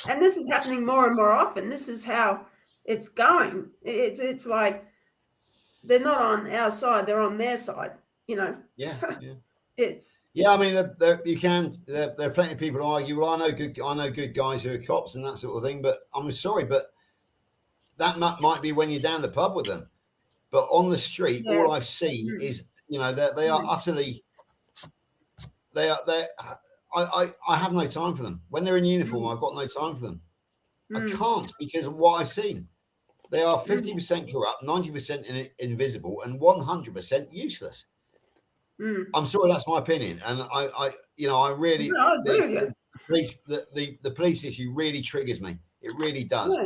is happening more and more often. This is how it's going. It's like they're not on our side; they're on their side. You know. Yeah. Yeah. I mean, there are plenty of people who argue. Well, I know good guys who are cops and that sort of thing. But I'm sorry, but that might be when you're down the pub with them. But on the street, all I've seen is, they are utterly. I have no time for them. When they're in uniform, I've got no time for them. I can't, because of what I've seen. They are 50% corrupt, 90% invisible, and 100% useless. I'm sorry, that's my opinion, and I really the police issue really triggers me. It really does.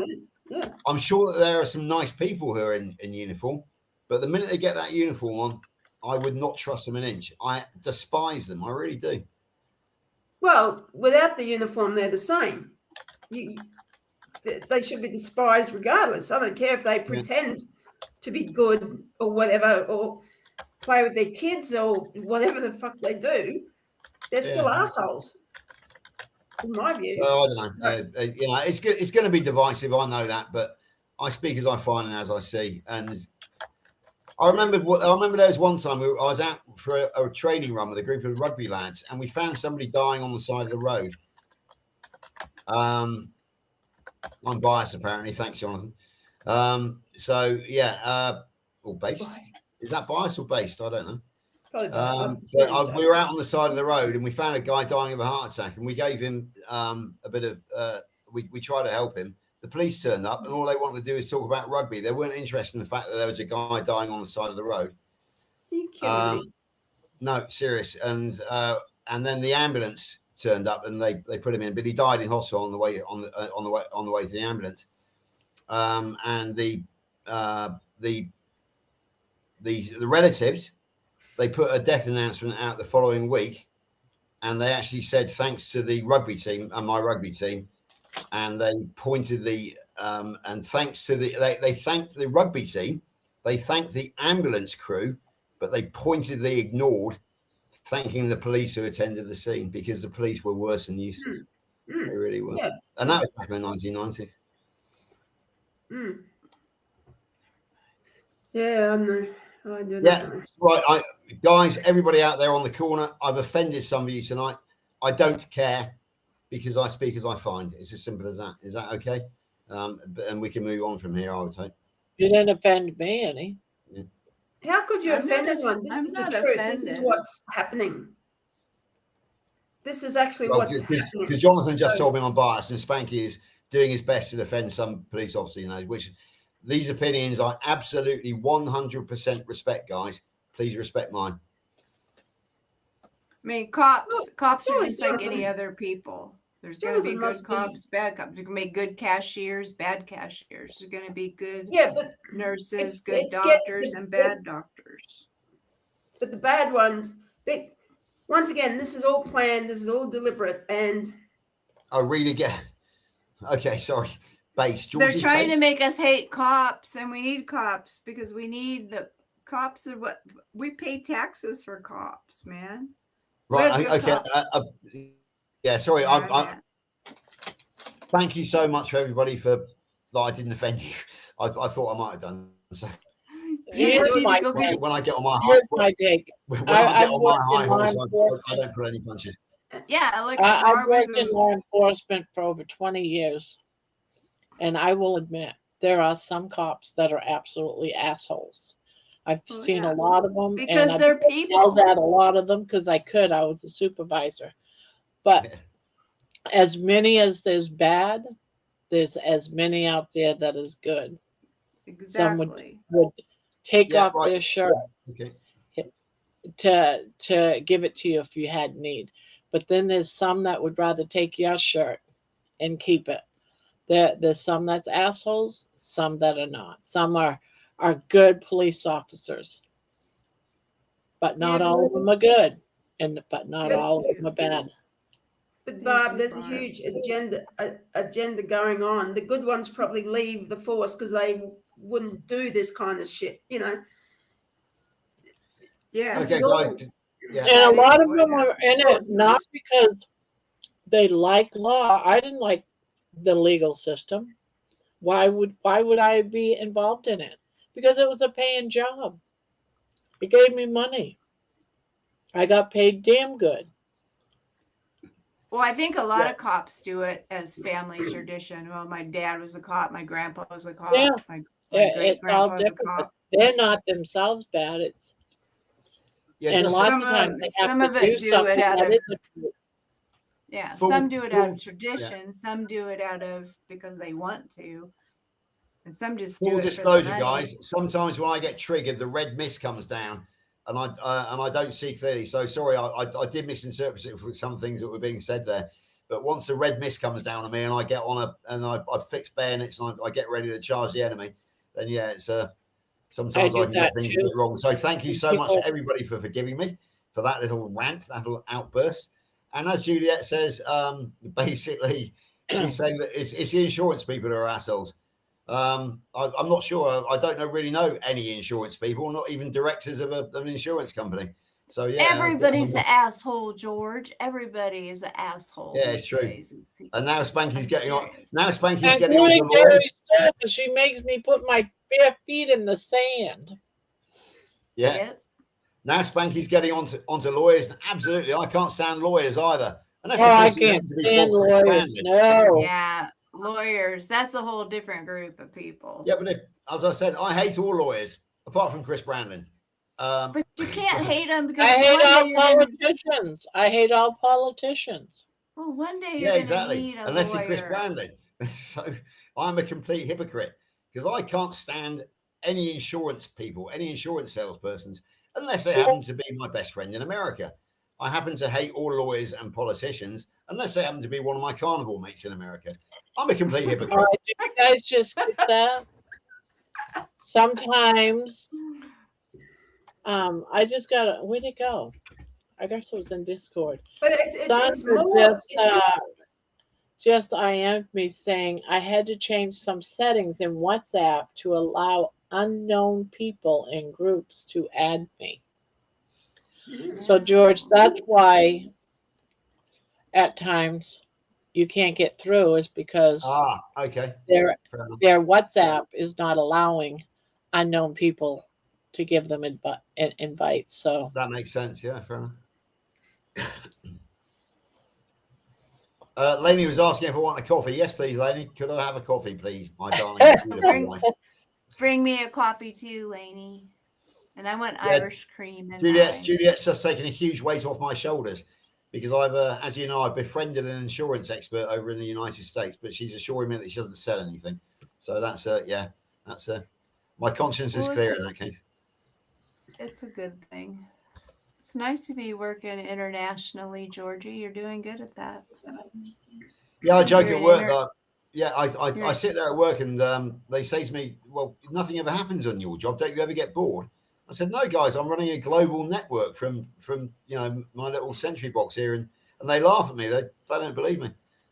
Yeah. I'm sure that there are some nice people who are in uniform, but the minute they get that uniform on, I would not trust them an inch. I despise them. I really do. Well, without the uniform, they're the same. They should be despised regardless. I don't care if they pretend to be good or whatever, or play with their kids or whatever the fuck they do. They're still assholes, in my view. So I don't know. It's going to be divisive. I know that, but I speak as I find and as I see. And I remember there was one time I was out for a training run with a group of rugby lads, and we found somebody dying on the side of the road. I'm biased, apparently. Thanks, Jonathan. Or based. Is that biased or based? I don't know. But we were out on the side of the road, and we found a guy dying of a heart attack, and we gave him a bit of. We tried to help him. The police turned up, and all they wanted to do is talk about rugby. They weren't interested in the fact that there was a guy dying on the side of the road. Are you kidding me? No, serious. And then the ambulance turned up, and they put him in, but he died in hospital on the way to the ambulance. And the relatives, they put a death announcement out the following week, and they actually said thanks to the rugby team and my rugby team. And they pointed and thanks to they thanked the rugby team, they thanked the ambulance crew, but they pointedly ignored thanking the police who attended the scene, because the police were worse than useless. They really were. Yeah. And that was back in the 1990s. Yeah, I know. I do that. Yeah, right. Guys, everybody out there on the corner, I've offended some of you tonight. I don't care, because I speak as I find. It's as simple as that. Is that okay? And we can move on from here, I would say. You didn't offend me any. Yeah. How could you offend anyone? This is the truth. This is what's happening. This is actually what's happening. Because Jonathan just told me I'm biased, and Spanky is doing his best to defend some police officer, which these opinions I absolutely 100% respect, guys. Please respect mine. I mean, cops are just like any other people. There's going to be good cops, bad cops. There's going to be good cashiers, bad cashiers. There's going to be good nurses, good doctors, and bad doctors. But the bad ones, once again, this is all planned. This is all deliberate. And I'll read again. Okay, sorry. They're trying to make us hate cops, and we need cops because we need the cops are what we pay taxes for cops, man. Right. Okay. Yeah. Sorry. Thank you so much for everybody for that I didn't offend you. I thought I might have done. So You just need to go when, get. when I get on my high, Here's my take. when I get I've on my worked high in law horse, I enforcement. don't pull any punches. Yeah, like I've Barb was worked in law enforcement for over 20 years, and I will admit there are some cops that are absolutely assholes. I've seen a lot of them, because and I've they're yelled people. at a lot of them because I could. I was a supervisor, but as many as there's bad, there's as many out there that is good. Some Exactly. would take Yeah, off right. their shirt Okay. to give it to you if you had need. But then there's some that would rather take your shirt and keep it. There's some that's assholes, some that are not. Some are good police officers, but not Yeah, all of them are good, but not Yeah. all of them are bad. But Thank Barb, you, there's a Barb. huge agenda going on. The good ones probably leave the force because they wouldn't do this kind of shit, you know. Yeah. This Okay, is all. guys. Yeah. And a That lot is of what them are in it happens. not because they like law. I didn't like the legal system. Why would I be involved in it? Because it was a paying job. It gave me money. I got paid damn good. Well, I think a lot Yeah. of cops do it as family tradition. Well, my dad was a cop, my grandpa was a cop, Yeah. my It's great all grandpa was a different. But cop. they're not themselves bad. It's Yeah, and just lots Some of times of they have some to of do it do something it out that of isn't. yeah. Full- Some do it out full- of tradition. Some do it out of because they want to, and some just do full it for the disclosure, money. guys. Sometimes when I get triggered, the red mist comes down, and I don't see clearly. So sorry, I did misinterpret it with some things that were being said there. But once the red mist comes down on me, and I get on I fix bayonets and I get ready to charge the enemy, then yeah, it's sometimes do I can get that things a too. bit wrong. So thank you so much, People- everybody, for forgiving me for that little rant, that little outburst. And as Juliet says, basically, she's saying that it's the insurance people who are assholes. I'm not sure. I don't really know any insurance people, not even directors of an insurance company. So yeah, Everybody's an asshole, George. Everybody is an asshole. Yeah, these it's true. days. And now Spanky's I'm getting on. serious. Now Spanky's getting Including on the lawyers. Gary Stone, she makes me put my bare feet in the sand. Yeah. Yep. Now Spanky's getting onto lawyers. And absolutely, I can't stand lawyers either. Unless Oh, of I course you can't happen to be stand called Chris lawyers. Brandon. No. Yeah, lawyers. That's a whole different group of people. Yeah, but as I said, I hate all lawyers apart from Chris Brandon. But you can't hate them because I hate one all day you're gonna, politicians. I hate all politicians. well, one day you're Yeah, gonna exactly. need a Unless lawyer. it's Chris Brandon. So I'm a complete hypocrite because I can't stand any insurance people, any insurance salespersons, unless they happen to be my best friend in America. I happen to hate all lawyers and politicians unless they happen to be one of my carnivore mates in America. I'm a complete hypocrite. All right, do you guys just get that? Sometimes, I just gotta. Where'd it go? I guess it was in Discord. But it's Sandra more. just IM'd me saying I had to change some settings in WhatsApp to allow unknown people in groups to add me. So George, that's why at times you can't get through is because Okay. their Fair enough. WhatsApp is not allowing unknown people to give them invites. So That makes sense. Yeah, fair enough. Lainey was asking if I want a coffee. Yes, please, Lainey. Could I have a coffee, please, my darling, beautiful wife? Bring me a coffee too, Lainey. And I want Irish cream. And Juliet's just taken a huge weight off my shoulders because I've, as you know, I've befriended an insurance expert over in the United States, but she's assuring me that she doesn't sell anything. So that's my conscience is clear in that case. It's a good thing. It's nice to be working internationally, Georgie. You're doing good at that. Yeah, I joke You're at an work that. Yeah, I you're- sit there at work and they say to me, "Well, nothing ever happens on your job. Don't you ever get bored?" I said, "No, guys, I'm running a global network from my little sentry box here," and they laugh at me. They don't believe me,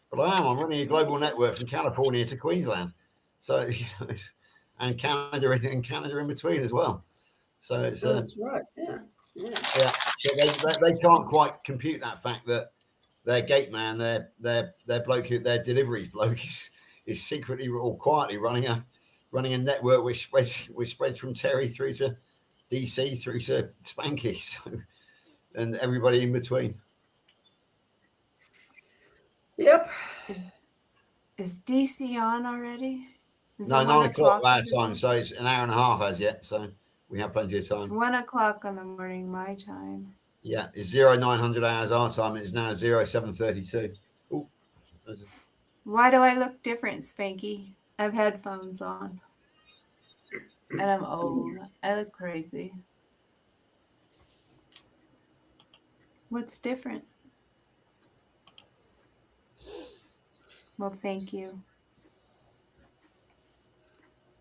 but I am. I'm running a global network from California to Queensland, so and Canada in between as well. So it's That's right. Yeah. yeah. But they can't quite compute that fact that their gate man, their bloke, their deliveries bloke is secretly or quietly running a network which spreads from Terry through to DC through to Spanky, so, and everybody in between. Yep. Is DC on already? Is No, it 9 o'clock our already? time, so it's an hour and a half as yet. So we have plenty of It's time. 1 o'clock in the morning, my time. Yeah, it's 0900 hours our time. It's now 0732. Oh, Why do I look different, Spanky? I have headphones on. And I'm old. I look crazy. What's different? Well, thank you.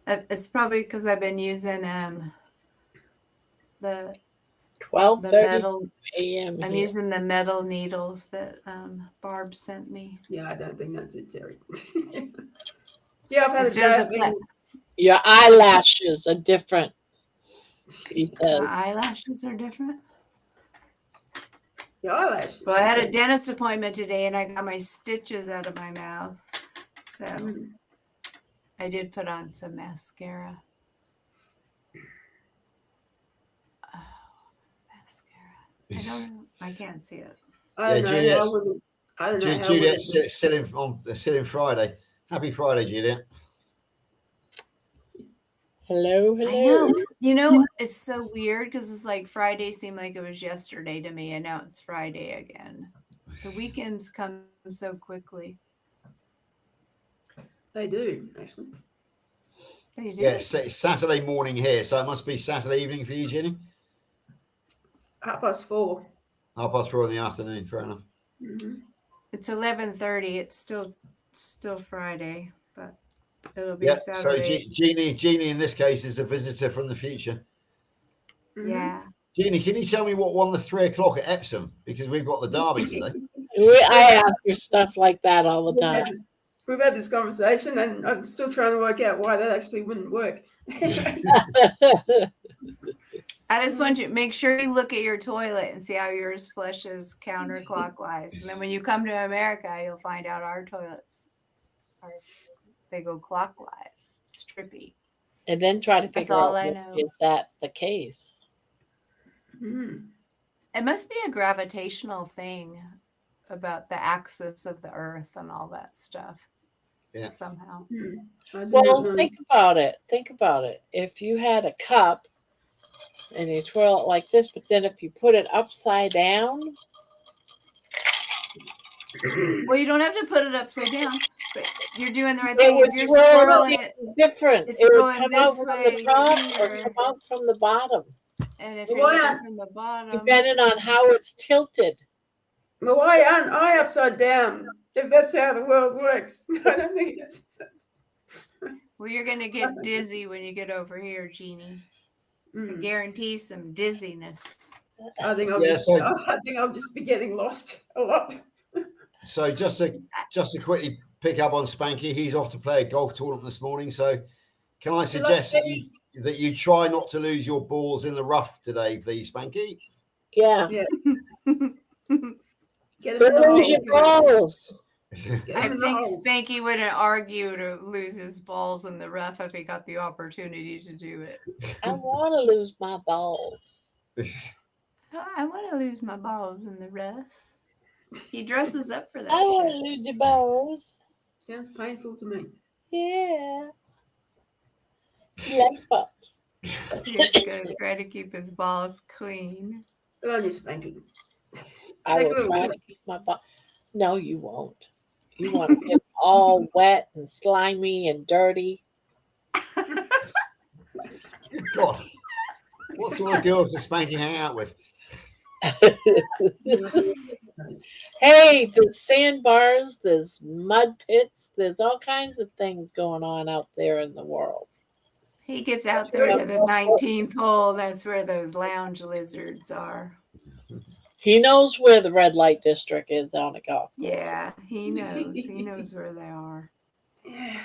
It's probably because I've been using the 12:30 metal a.m. I'm here. using the metal needles that Barb sent me. Yeah, I don't think that's it, Terry. Yeah, I've had a Instead day. of the I've been, Your eyelashes are different. He my says. eyelashes are different. your eyelash. Well, I had a dentist appointment today, and I got my stitches out of my mouth, so I did put on some mascara. Mascara. I can't see it. I don't know. I don't know how Juliet's sitting Friday. Happy Friday, Juliet. Hello. I know. You know, it's so weird because it's like Friday seemed like it was yesterday to me, and now it's Friday again. The weekends come so quickly. They do, actually. They do. Yeah, it's Saturday morning here, so it must be Saturday evening for you, Jenny. 4:30. 4:30 in the afternoon. Fair enough. Mm-hmm. It's 11:30. It's still Friday, but it'll be Yeah. Saturday. So Jeannie in this case is a visitor from the future. Yeah. Jeannie, can you tell me what won the 3 o'clock at Epsom? Because we've got the derby today. I ask her stuff like that all the time. We've had this conversation, and I'm still trying to work out why that actually wouldn't work. I just want you to make sure you look at your toilet and see how yours flushes counterclockwise. And then when you come to America, you'll find out our toilets they go clockwise. It's trippy. And then try to That's figure all out I know. is that the case. It must be a gravitational thing about the axis of the earth and all that stuff. Yeah. Somehow. Well, think about it. If you had a cup and you twirl it like this, but then if you put it upside down. Well, you don't have to put it upside down, but you're doing the right thing. It If you're would swirling it, different. it's It would going come out this from way the top or here. come out from the bottom. And if you're looking from the bottom, depending on how it's tilted. Well, why aren't I upside down? If that's how the world works, I don't think it's. Well, you're gonna get dizzy when you get over here, Jeannie. I guarantee some dizziness. I think I'll just be getting lost a lot. So just to quickly pick up on Spanky, he's off to play a golf tournament this morning. So can I suggest that you try not to lose your balls in the rough today, please, Spanky? Yeah. Get lose your balls. I think Spanky wouldn't argue to lose his balls in the rough if he got the opportunity to do it. I want to lose my balls. I want to lose my balls in the rough. He dresses up for that. I want to lose your balls. Sounds painful to me. Yeah. Like pups. He's going to try to keep his balls clean. Good on you, Spanky. I will try to keep my balls. No, you won't. You want to get all wet and slimy and dirty. God, what sort of girls does Spanky hang out with? Hey, there's sandbars, there's mud pits, there's all kinds of things going on out there in the world. He gets out there to the 19th hole. That's where those lounge lizards are. He knows where the red light district is on a golf course. Yeah, he knows. He knows where they are. Yeah.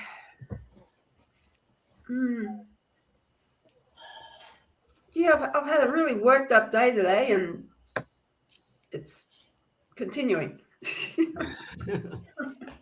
Yeah, I've had a really worked up day today, and it's continuing.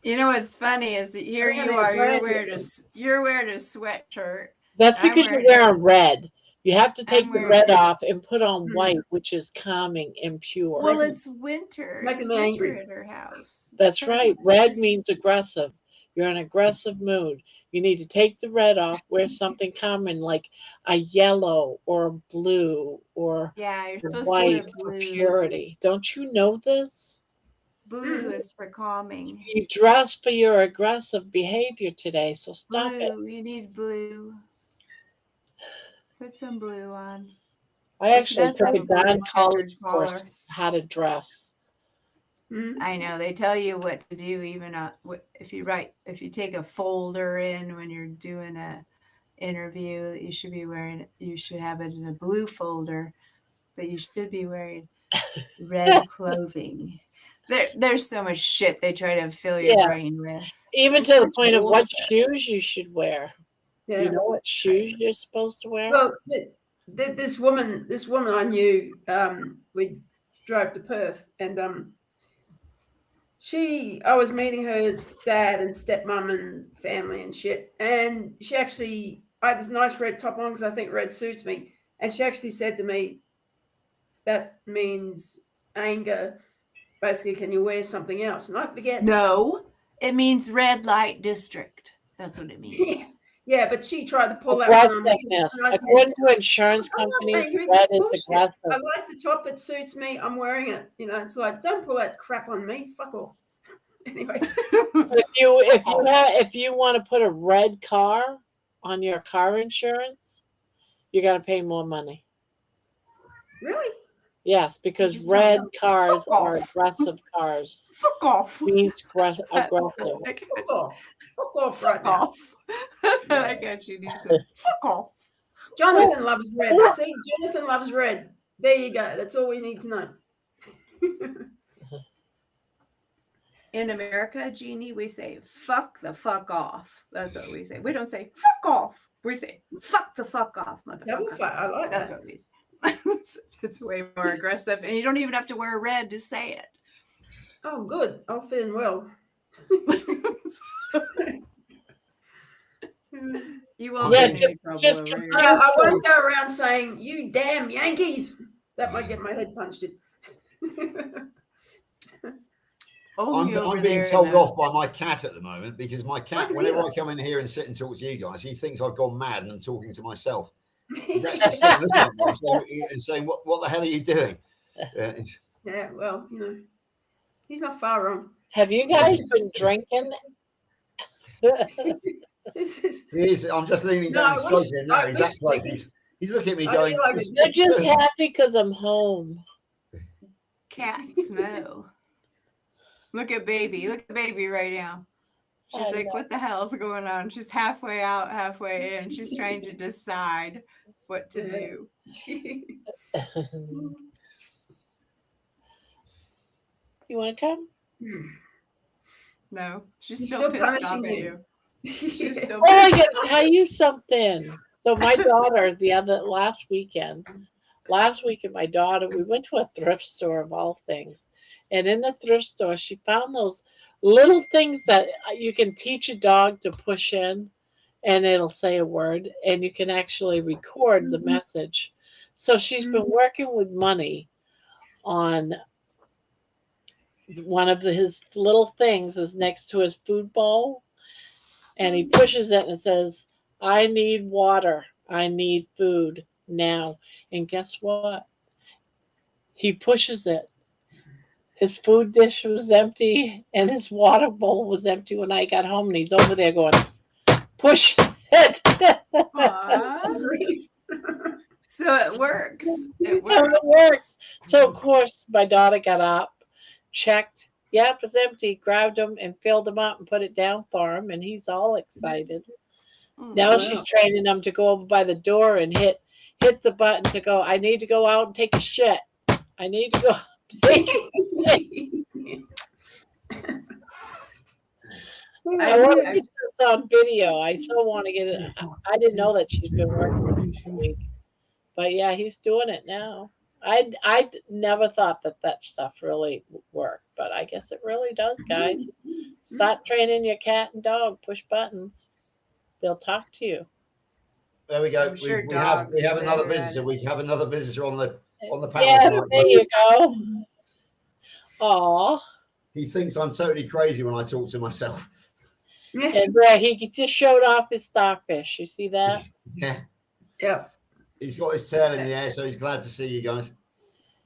You know what's funny is that here Yeah, you they're are. brand You're wearing a sweatshirt. That's I'm because you're wearing. wearing red. You have to take I'm the wearing. red off and put on Hmm. white, which is calming and pure. Well, it's winter. Making It's me winter angry. at her house. It's That's starting right. to Red spring. means aggressive. You're in an aggressive mood. You need to take the red off, wear something common like a yellow or a blue or Yeah, you're supposed to white wear for blue. purity. Don't you know this? Blue is for calming. You dress for your aggressive behavior today, so stop it. Blue. You need blue. Put some blue on. I Well, she actually does took have a a blue darn college checkered course collar. how to dress. I know they tell you what to do even if you take a folder in when you're doing a interview, you should have it in a blue folder, but you should be wearing red clothing. There's so much shit they try to fill your Yeah. brain with. Even It's to the such point of what bullshit. shoes you should wear. Do you Yeah. know what shoes you're supposed to wear? Well, this woman I knew, we drove to Perth, and I was meeting her dad and stepmom and family and shit, and I had this nice red top on because I think red suits me, and she actually said to me, "That means anger. Basically, can you wear something else?" And I forget. No, it means red light district. That's what it means. Yeah, but she tried to pull that one on me, Aggressiveness. and I said, According to insurance I'm not companies, angry. red That's is bullshit. I aggressive. like the top. It suits me. I'm wearing it. It's like, don't pull that crap on me. Fuck off. Anyway. If you want to put a red car on your car insurance, you got to pay more money. Really? Yes, because red cars are off. aggressive cars. Fuck off. Means aggressive. Fuck off. Fuck off right Fuck now. off. I got you. He says, fuck off. Jonathan loves red. See, Jonathan loves red. There you go. That's all we need to know. In America, Jeannie, we say fuck the fuck off. That's what we say. We don't say fuck off. We say fuck the fuck off, motherfucker. Double fuck. I like That's that. what we say. It's way more aggressive. And you don't even have to wear red to say it. Oh, good. I'll fit in well. You won't get in any trouble over here. I won't go around saying, you damn Yankees. That might get my head punched in. I'm being told off by my cat at the moment because my cat, whenever I come in here and sit and talk to you guys, he thinks I've gone mad and I'm talking to myself. He's actually looking at me and saying, what the hell are you doing? Yeah, well, he's not far wrong. Have you guys been drinking? I'm just leaning down and stroking now. He's that close. He's looking at me going, they're just happy because I'm home. Cats know. Look at baby. Look at baby right now. She's like, what the hell is going on? She's halfway out, halfway in. She's trying to decide what to do. You want to come? No, she's He's still still pissed off punishing at you. you. She's still Oh, I pissed gotta tell you something. So my daughter, last weekend, my daughter, we went to a thrift store of all things. And in the thrift store, she found those little things that you can teach a dog to push in and it'll say a word and you can actually record the message. So she's been working with money on one of his little things is next to his food bowl. And he pushes it and says, I need water. I need food now. And guess what? He pushes it. His food dish was empty and his water bowl was empty when I got home. And he's over there going, push it. So it works. It works. So, of course, my daughter got up, checked. Yep, it's empty. Grabbed him and filled him up and put it down for him. And he's all excited. Now she's training him to go over by the door and hit the button to go, I need to go out and take a shit. I need to go out and take a shit. I want to get this on video. I so want to get it. I didn't know that she's been working with him for a week. But yeah, he's doing it now. I never thought that stuff really worked, but I guess it really does, guys. Start training your cat and dog. Push buttons. They'll talk to you. There we go. I'm sure We have dogs are another better at visitor. it. We have another visitor on the panel Yeah, tonight. there you go. Aw. He thinks I'm totally crazy when I talk to myself. And he just showed off his starfish. You see that? Yeah. Yep. He's got his tail in the air, so he's glad to see you guys.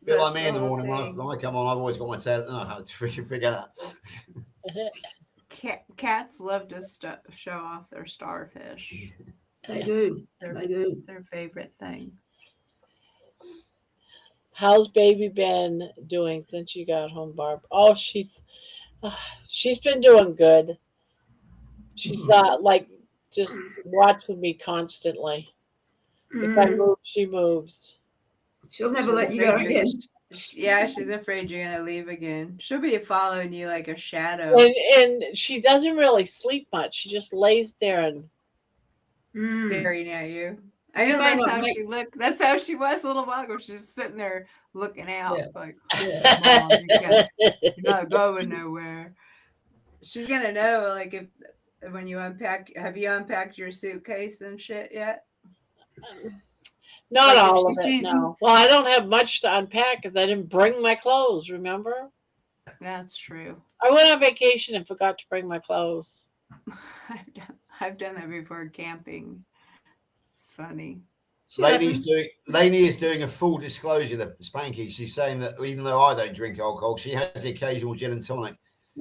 A bit like That's me in the the whole morning thing. when I come on, I've always got my tail. Oh, how to figure that. Cats love to show off their starfish. They do. Their, They do. It's their favorite thing. How's baby been doing since you got home, Barb? Oh, she's been doing good. She's not like just watching me constantly. If I move, she moves. She'll never She's let you go afraid again. Yeah, she's afraid you're gonna leave again. She'll be following you like a shadow. And she doesn't really sleep much. She just lays there and Staring at you. I know may that's not how make- she looked. That's how she was a little while ago. She's just sitting there looking out, like, Yeah. Mom, you're not going nowhere. She's gonna know, like, if when you unpack. Have you unpacked your suitcase and shit yet? not Like, if all she of it. sees No. Well, I don't have much to unpack because I didn't bring my clothes. Remember? That's true. I went on vacation and forgot to bring my clothes. I've done that before camping. It's funny. Lainey is doing a full disclosure. The Spanky, she's saying that even though I don't drink alcohol, she has the occasional gin and tonic.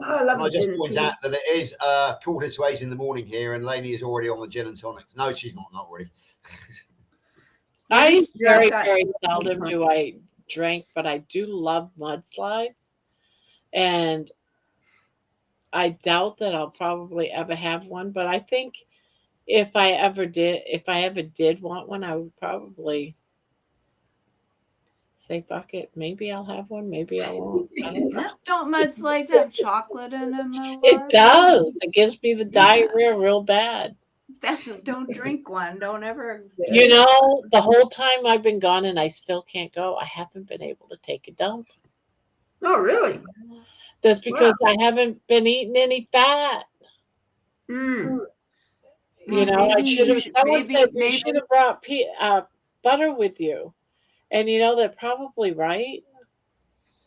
I love And I just gin and point tonic. out that it is 8:45 in the morning here, and Lainey is already on the gin and tonic. No, she's not really. I very, got- very seldom do I drink, but I do love mudslides. And I doubt that I'll probably ever have one, but I think if I ever did want one, I would probably say, fuck it, maybe I'll have one, maybe I won't. I don't know. Don't mudslides have chocolate in them? though, It Barb? does. It gives me the diarrhea real bad. Don't drink one. Don't ever. You know, the whole time I've been gone and I still can't go, I haven't been able to take a dump. Oh, really? That's because I haven't been eating any fat. Mm. You know, Maybe I should have. you Someone said you maybe- should have brought butter with you, and you know they're probably right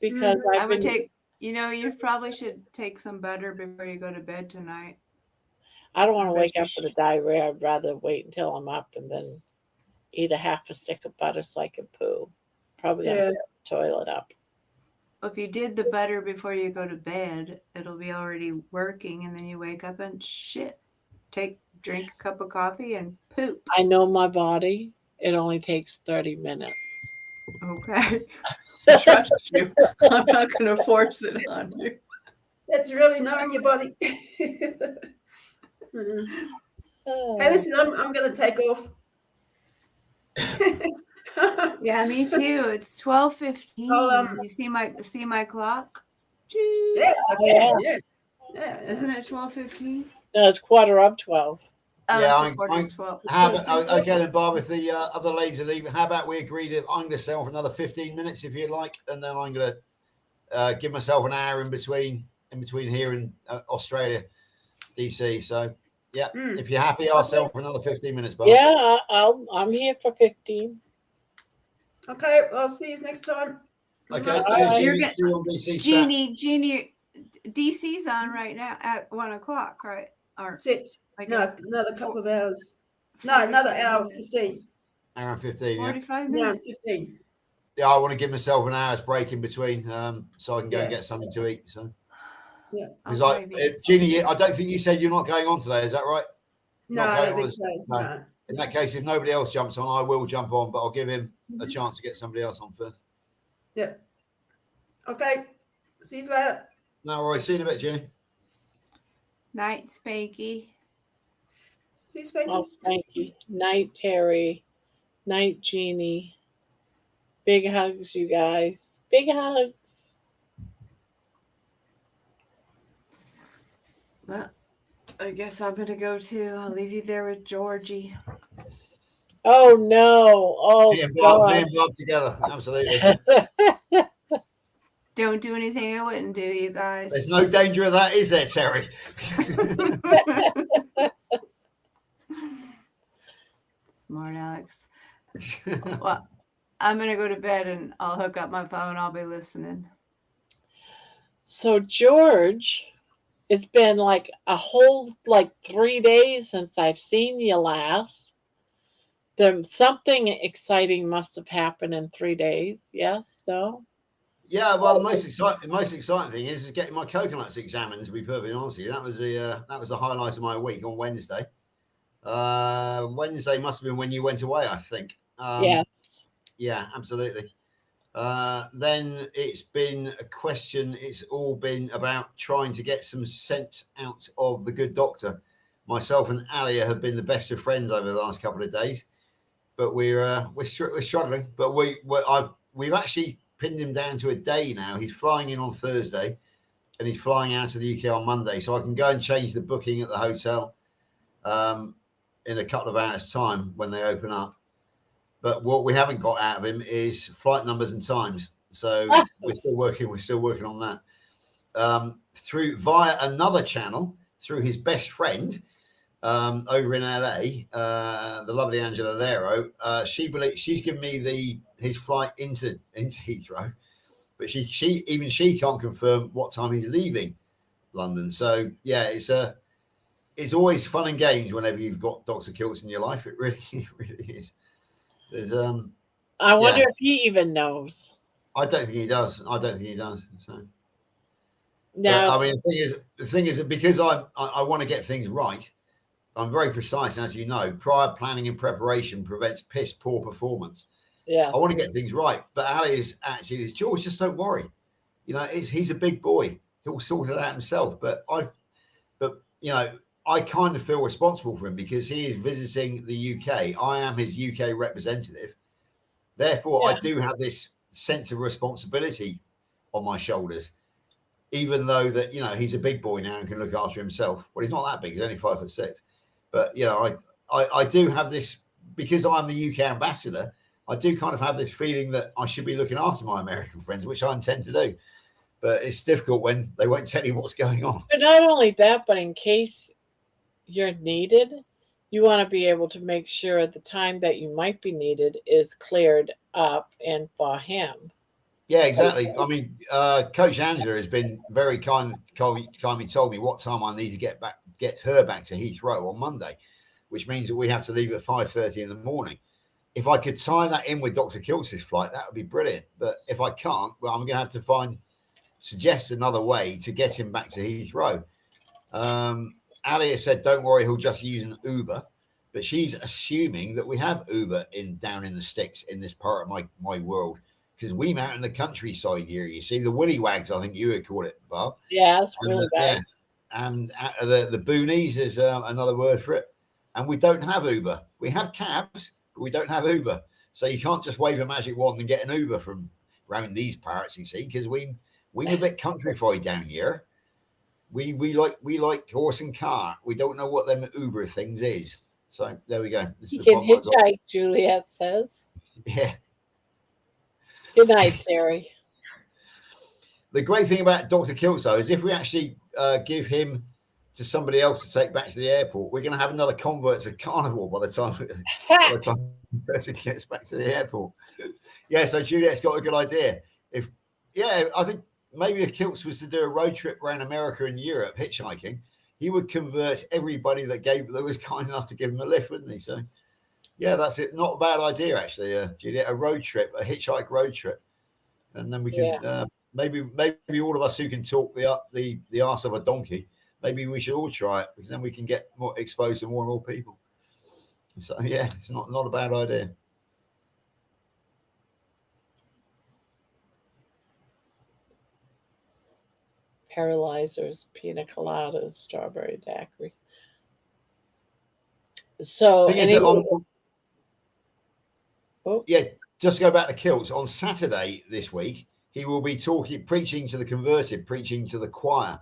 because I I've would been. take. You know, you probably should take some butter before you go to bed tonight. I don't want to bet wake you up with a diarrhea. I'd rather wait until I'm up and then eat a half a stick of butter so I can poo. Probably gonna fill the toilet up. If you did the butter before you go to bed, it'll be already working, and then you wake up and shit. Drink a cup of coffee and poop. I know my body. It only takes 30 minutes. Okay. I trust you. I'm not going to force it on you. That's really knowing your body. Mm. Hey, listen, I'm going to take off. Yeah, me too. It's 12:15. I'll, You see my clock? Yes, I can. Yes. Yeah. Isn't it 12:15? No, it's 12:15. Oh, Yeah, it's a quarter to 12. Okay, then, Bob, if the other ladies are leaving, how about we agree that I'm going to stay on for another 15 minutes if you like, and then I'm going to give myself an hour in between here and Australia, DC. So, yeah, if you're happy, I'll stay on for another 15 minutes, Bob. Yeah, I'm here for 15. Okay, I'll see you next time. Okay, You're see you on DC. Jeannie, DC's on right now at 1 o'clock, right? Or 6. like No, another couple of hours. No, another hour 15. Hour and 15. 45 No, minutes. 15. Yeah, I want to give myself an hour's break in between, so I can go and get something to eat. So, yeah, because Ginny, I don't think you said you're not going on today. Is that right? No, Not I going don't on think so. No. No. In that case, if nobody else jumps on, I will jump on, but I'll give him a chance to get somebody else on first. Yeah. Okay. See you later. No worries. See you in a bit, Ginny. Night, Spanky. See you, Spanky. Oh, Spanky. Night, Terry. Night, Jeannie. Big hugs, you guys. Big hugs. Well, I guess I'm gonna go too. I'll leave you there with Georgie. Oh no! Oh Me and God! Bob together, absolutely. Don't do anything I wouldn't do, you guys. There's no danger of that, is there, Terry? Smart Alex. Well, I'm gonna go to bed and I'll hook up my phone. I'll be listening. So George, it's been like a whole 3 days since I've seen you last. Then something exciting must have happened in 3 days. Yes? No? Yeah, well, the most exciting thing is getting my coconuts examined. To be perfectly honest with you, that was the highlight of my week on Wednesday. Wednesday must have been when you went away, I think. Yes. Yeah, absolutely. Then it's been a question. It's all been about trying to get some sense out of the good doctor. Myself and Alia have been the best of friends over the last couple of days, but we're struggling. But we've actually pinned him down to a day now. He's flying in on Thursday, and he's flying out of the UK on Monday, so I can go and change the booking at the hotel in a couple of hours' time when they open up. But what we haven't got out of him is flight numbers and times. So we're still working on that. Via another channel, through his best friend over in LA, the lovely Angela Lero. She's given me his flight into Heathrow, but she can't confirm what time he's leaving London. So yeah, it's always fun and games whenever you've got Dr. Kilts in your life. It really is. There's I wonder if he even knows. I don't think he does. So now, I mean, the thing is that because I want to get things right, I'm very precise, as you know. Prior planning and preparation prevents piss poor performance. Yeah, I want to get things right, but Ali is actually George. Just don't worry. You know, he's a big boy. He'll sort it out himself. But I kind of feel responsible for him because he is visiting the UK. I am his UK representative. Therefore, I do have this sense of responsibility on my shoulders, even though that, he's a big boy now and can look after himself. Well, he's not that big. He's only 5'6". But, I do have this, because I'm the UK ambassador, I do kind of have this feeling that I should be looking after my American friends, which I intend to do. But it's difficult when they won't tell you what's going on. but not only that, but in case you're needed, you want to be able to make sure the time that you might be needed is cleared up and for him. Yeah, exactly. I mean, Coach Angela has been very kindly told me what time I need to get her back to Heathrow on Monday, which means that we have to leave at 5:30 in the morning. If I could tie that in with Dr. Kilts' flight, that would be brilliant. But if I can't, well, I'm going to have to suggest another way to get him back to Heathrow. Alia said, "Don't worry, he'll just use an Uber," but she's assuming that we have Uber down in the sticks in this part of my world, because we out in the countryside here. You see the willy wags, I think you would call it, Bob. Yeah, it's really bad. Yeah, and the boonies is another word for it. And we don't have Uber. We have cabs, but we don't have Uber. So you can't just wave a magic wand and get an Uber from around these parts. You see, because we're a bit countrified down here. We like horse and cart. We don't know what them Uber things is. So there we go. You can hitchhike, Juliet says. Yeah. Good night, Terry. The great thing about Dr. Kilts, though, is if we actually give him to somebody else to take back to the airport, we're going to have another convert to carnivore by the time the person gets back to the airport. Yeah, so Juliet's got a good idea. I think maybe if Kilts was to do a road trip around America and Europe hitchhiking, he would convert everybody that was kind enough to give him a lift, wouldn't he? So, yeah, that's it. Not a bad idea, actually, Juliet. A road trip, a hitchhike road trip, and then we can maybe all of us who can talk the arse of a donkey, maybe we should all try it, because then we can get more exposed to more and more people. So yeah, it's not a bad idea. Paralyzers, pina coladas, strawberry daiquiris. So, just to go back to Kilts, on Saturday this week, he will be preaching to the converted, preaching to the choir.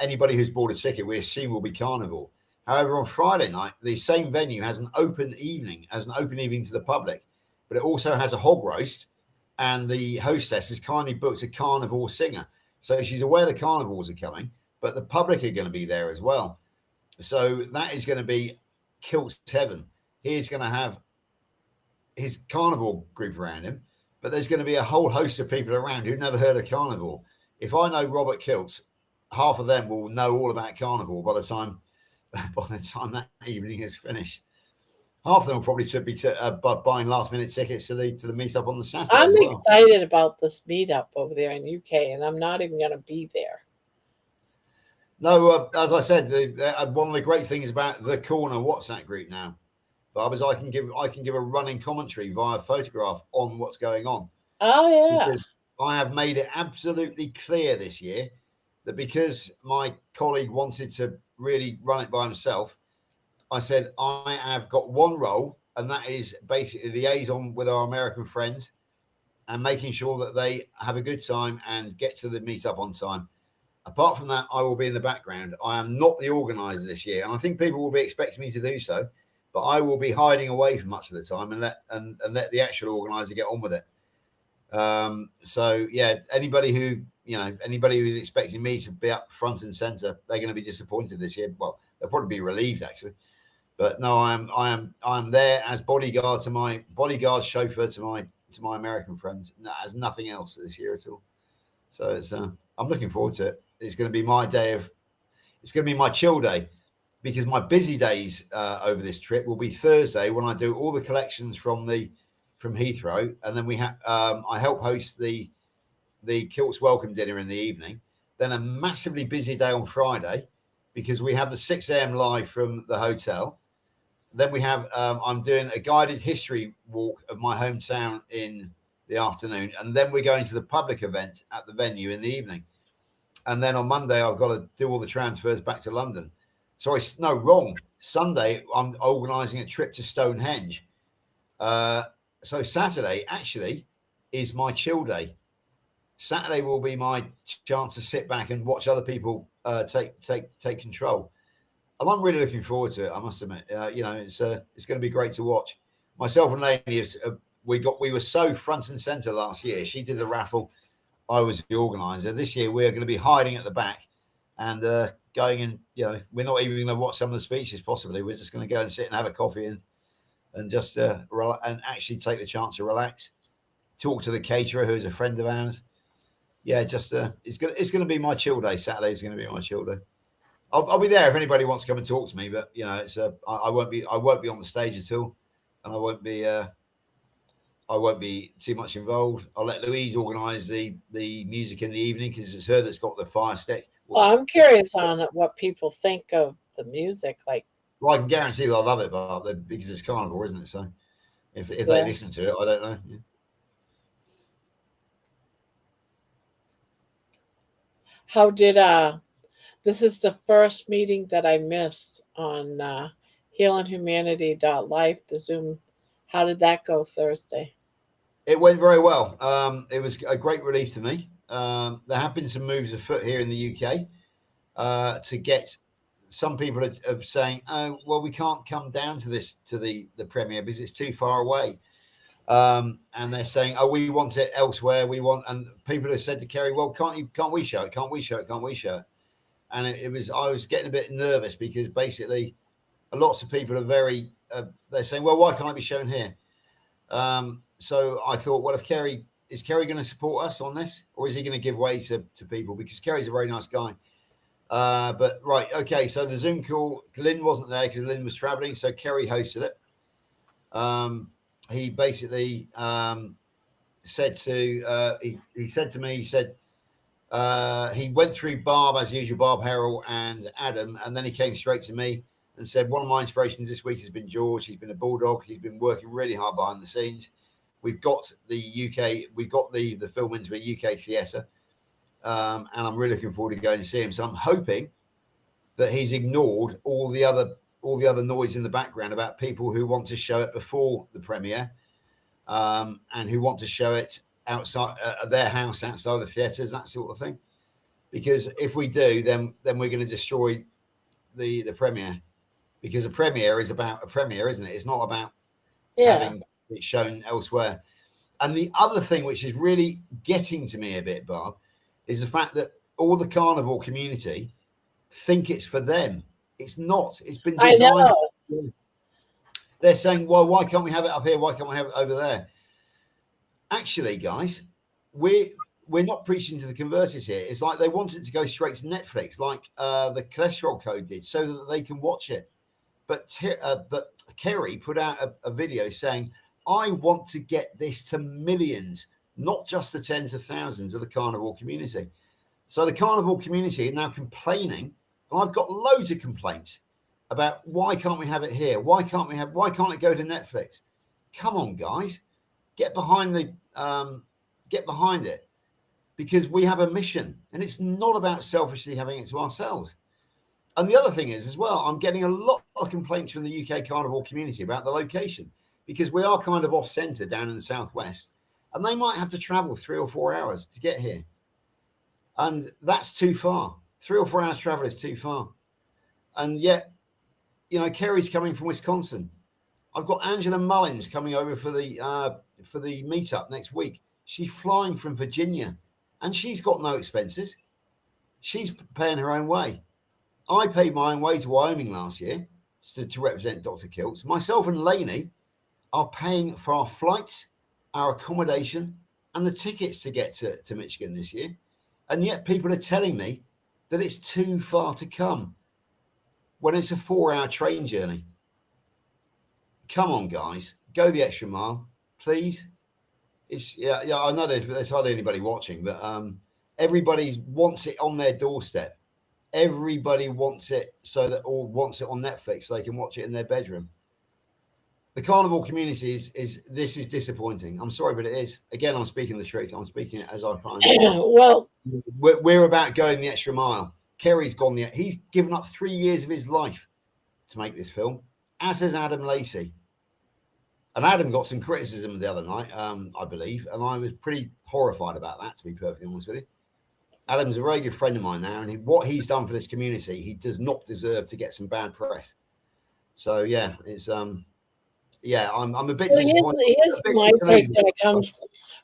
Anybody who's bought a ticket, we assume will be carnivore. However, on Friday night, the same venue has an open evening to the public, but it also has a hog roast, and the hostess has kindly booked a carnivore singer. So she's aware the carnivores are coming, but the public are going to be there as well. So that is going to be Kilt's heaven. He's going to have his carnivore group around him, but there's going to be a whole host of people around who've never heard of carnivore. If I know Robert Kilts, half of them will know all about carnivore by the time that evening is finished. Half of them will probably be buying last minute tickets to the meetup on the Saturday I'm as well. excited about this meetup over there in UK, and I'm not even going to be there. No, as I said, one of the great things about the Korner WhatsApp group now, Bob, is I can give a running commentary via photograph on what's going on. Oh yeah. Because I have made it absolutely clear this year that because my colleague wanted to really run it by himself, I said I have got one role, and that is basically liaison with our American friends and making sure that they have a good time and get to the meetup on time. Apart from that, I will be in the background. I am not the organizer this year, and I think people will be expecting me to do so, but I will be hiding away for much of the time and let the actual organizer get on with it. So yeah, anybody who's expecting me to be up front and center, they're going to be disappointed this year. Well, they'll probably be relieved actually, but no, I am there as bodyguard chauffeur to my American friends. As nothing else this year at all. So it's I'm looking forward to it. It's going to be my it's going to be my chill day, because my busy days over this trip will be Thursday when I do all the collections from Heathrow, and then I help host the Kilts welcome dinner in the evening. Then a massively busy day on Friday because we have the 6 a.m. live from the hotel. Then we have I'm doing a guided history walk of my hometown in the afternoon, and then we're going to the public event at the venue in the evening. And then on Monday I've got to do all the transfers back to London. Sorry, no, wrong. Sunday I'm organising a trip to Stonehenge. So Saturday actually is my chill day. Saturday will be my chance to sit back and watch other people take control. And I'm really looking forward to it, I must admit. It's going to be great to watch. Myself and Lainey, we were so front and center last year. She did the raffle. I was the organizer. This year we're going to be hiding at the back and going and, we're not even going to watch some of the speeches possibly. We're just going to go and sit and have a coffee and just and actually take the chance to relax, talk to the caterer who's a friend of ours. Yeah, just it's going to be my chill day. Saturday is going to be my chill day. I'll be there if anybody wants to come and talk to me, but it's I won't be on the stage at all, and I won't be too much involved. I'll let Louise organise the music in the evening because it's her that's got the fire stick. Well, I'm curious on what people think of the music. Like, well, I can guarantee they'll love it, but because it's carnivore, isn't it? So if they listen to it, I don't know. Yeah. How did this is the first meeting that I missed on healinghumanity.life, the Zoom. How did that go Thursday? It went very well. It was a great relief to me. There have been some moves afoot here in the UK to get some people are saying, oh, well, we can't come down to the premiere because it's too far away. And they're saying, oh, we want it elsewhere. And people have said to Kerry, well, can't we show it? Can't we show it? Can't we show it? And I was getting a bit nervous because basically lots of people are they're saying, well, why can't it be shown here? So I thought, well, is Kerry going to support us on this, or is he going to give way to people? Because Kerry's a very nice guy. But right, okay. So the Zoom call, Lynn wasn't there because Lynn was traveling, so Kerry hosted it. He basically said to me, he went through Barb as usual, Barb Harrell and Adam, and then he came straight to me and said, one of my inspirations this week has been George. He's been a bulldog. He's been working really hard behind the scenes. We've got the film into a UK theatre, and I'm really looking forward to going to see him. So I'm hoping that he's ignored all the other noise in the background about people who want to show it before the premiere, and who want to show it outside their house, outside of theatres, that sort of thing. Because if we do, then we're going to destroy the premiere. because a premiere is about a premiere, isn't it? It's not about having it shown elsewhere. And the other thing which is really getting to me a bit, Barb, is the fact that all the carnivore community think it's for them. It's not. It's been designed. They're saying, well, why can't we have it up here? Why can't we have it over there? Actually, guys, we're not preaching to the converted here. It's like they want it to go straight to Netflix, like the Cholesterol Code did, so that they can watch it. But Kerry put out a video saying, I want to get this to millions, not just the tens of thousands of the carnivore community. So the carnivore community are now complaining, and I've got loads of complaints about why can't we have it here? Why can't it go to Netflix? Come on, guys, get behind it, because we have a mission, and it's not about selfishly having it to ourselves. And the other thing is as well, I'm getting a lot of complaints from the UK carnivore community about the location, because we are kind of off centre down in the southwest, and they might have to travel 3 or 4 hours to get here. And that's too far. 3 or 4 hours travel is too far. And yet, you know, Kerry's coming from Wisconsin. I've got Angela Mullins coming over for the meetup next week. She's flying from Virginia, and she's got no expenses. She's paying her own way. I paid my own way to Wyoming last year to represent Dr. Kiltz. Myself and Lainey are paying for our flights, our accommodation, and the tickets to get to Michigan this year. And yet people are telling me that it's too far to come when it's a 4-hour train journey. Come on, guys, go the extra mile, please. It's I know there's hardly anybody watching, but everybody wants it on their doorstep. Everybody wants it wants it on Netflix so they can watch it in their bedroom. The carnivore community is disappointing. I'm sorry, but it is. Again, I'm speaking the truth. I'm speaking it as I find it. Well, we're about going the extra mile. Kerry's gone he's given up 3 years of his life to make this film, as has Adam Lacey. And Adam got some criticism the other night, I believe, and I was pretty horrified about that, to be perfectly honest with you. Adam's a very good friend of mine now, and what he's done for this community, he does not deserve to get some bad press. So yeah, it's I'm a bit disappointed. Here's my take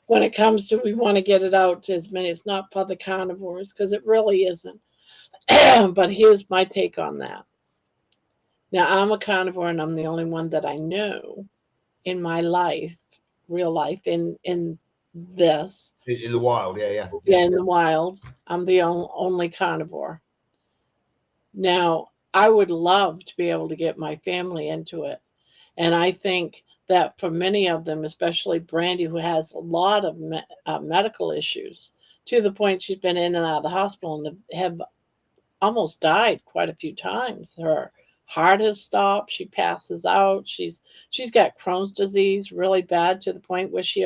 when it comes to we want to get it out to as many. It's not for the carnivores, because it really isn't. But here's my take on that. Now, I'm a carnivore, and I'm the only one that I know in my life, real life, in this. In the wild, yeah, in the wild, I'm the only carnivore. Now, I would love to be able to get my family into it. And I think that for many of them, especially Brandy, who has a lot of medical issues, to the point she's been in and out of the hospital and have almost died quite a few times. Her heart has stopped. She passes out. She's got Crohn's disease really bad, to the point where she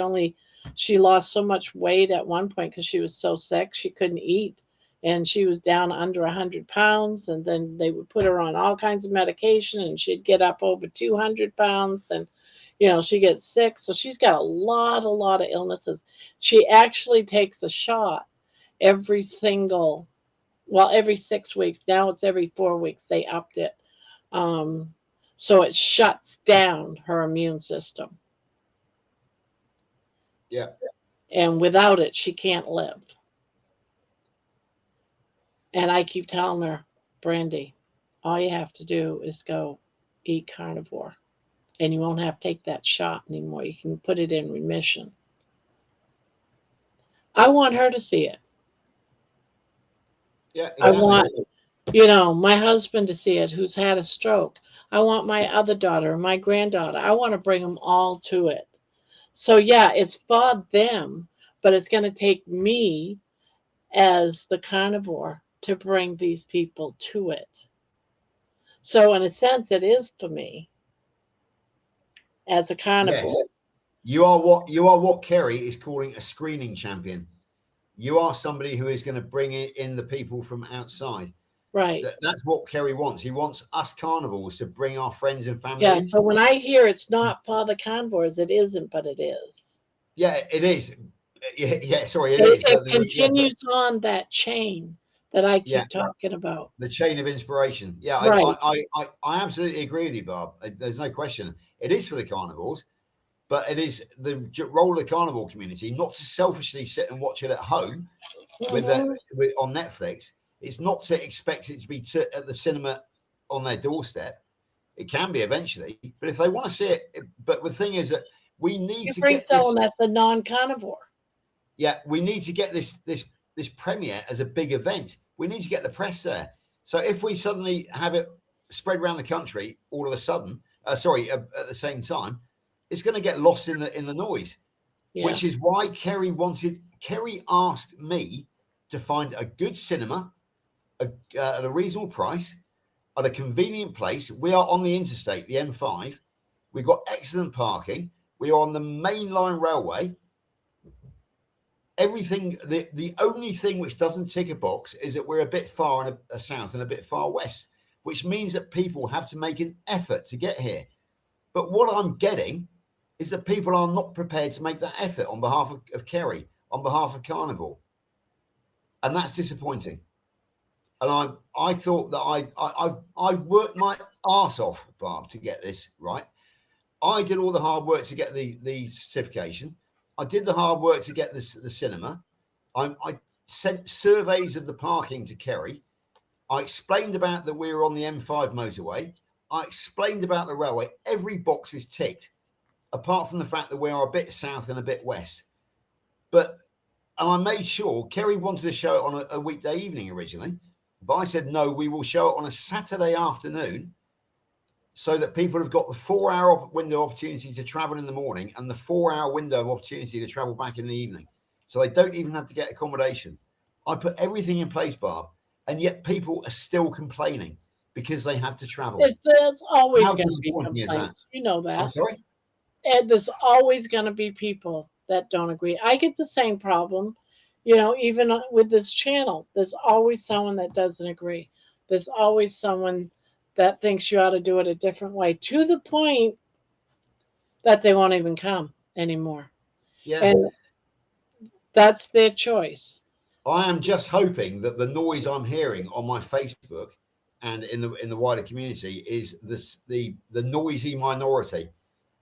lost so much weight at one point because she was so sick she couldn't eat, and she was down under 100 pounds, and then they would put her on all kinds of medication, and she'd get up over 200 pounds, and she gets sick. So she's got a lot of illnesses. She actually takes a shot every 6 weeks. Now it's every 4 weeks. They upped it. So it shuts down her immune system. Yeah. And without it, she can't live. And I keep telling her, Brandy, all you have to do is go eat carnivore, and you won't have to take that shot anymore. You can put it in remission. I want her to see it. Yeah, exactly. I want, my husband to see it, who's had a stroke. I want my other daughter, my granddaughter. I want to bring them all to it. So yeah, it's for them, but it's going to take me as the carnivore to bring these people to it. So in a sense, it is for me as a carnivore. Yes. You are what Kerry is calling a screening champion. You are somebody who is going to bring in the people from outside. Right. That's what Kerry wants. He wants us carnivores to bring our friends and family. Yeah. in. So when I hear it's not for the carnivores, it isn't, but it is. Yeah, it is. Yeah, sorry, it is. It continues on that chain that I keep Yeah. talking about. The chain of inspiration. Yeah, Right. I absolutely agree with you, Barb. There's no question. It is for the carnivores, but it is the role of the carnivore community not to selfishly sit and watch it at home with on Netflix. It's not to expect it to be at the cinema on their doorstep. It can be eventually, but if they want to see it, but the thing is that we need to bring get this. someone that's a non-carnivore. Yeah, we need to get this premiere as a big event. We need to get the press there. So if we suddenly have it spread around the country all of a sudden, at the same time, it's going to get lost in the noise. Yeah. Which is why Kerry asked me to find a good cinema at a reasonable price at a convenient place. We are on the interstate, the M5. We've got excellent parking. We are on the mainline railway. Everything, the only thing which doesn't tick a box is that we're a bit far in a south and a bit far west, which means that people have to make an effort to get here. But what I'm getting is that people are not prepared to make that effort on behalf of Kerry, on behalf of Carnivore. And that's disappointing. And I thought that I worked my arse off, Barb, to get this right. I did all the hard work to get the certification. I did the hard work to get the cinema. I sent surveys of the parking to Kerry. I explained about that we were on the M5 motorway. I explained about the railway. Every box is ticked, apart from the fact that we are a bit south and a bit west. And I made sure Kerry wanted to show it on a weekday evening originally, but I said, no, we will show it on a Saturday afternoon so that people have got the 4-hour window opportunity to travel in the morning and the 4-hour window of opportunity to travel back in the evening. So they don't even have to get accommodation. I put everything in place, Barb, and yet people are still complaining because they have to travel. There's always going to be complaints. You know that. I'm sorry? And there's always going to be people that don't agree. I get the same problem, even with this channel. There's always someone that doesn't agree. There's always someone that thinks you ought to do it a different way, to the point that they won't even come anymore. Yeah. And that's their choice. I am just hoping that the noise I'm hearing on my Facebook and in the wider community is the noisy minority.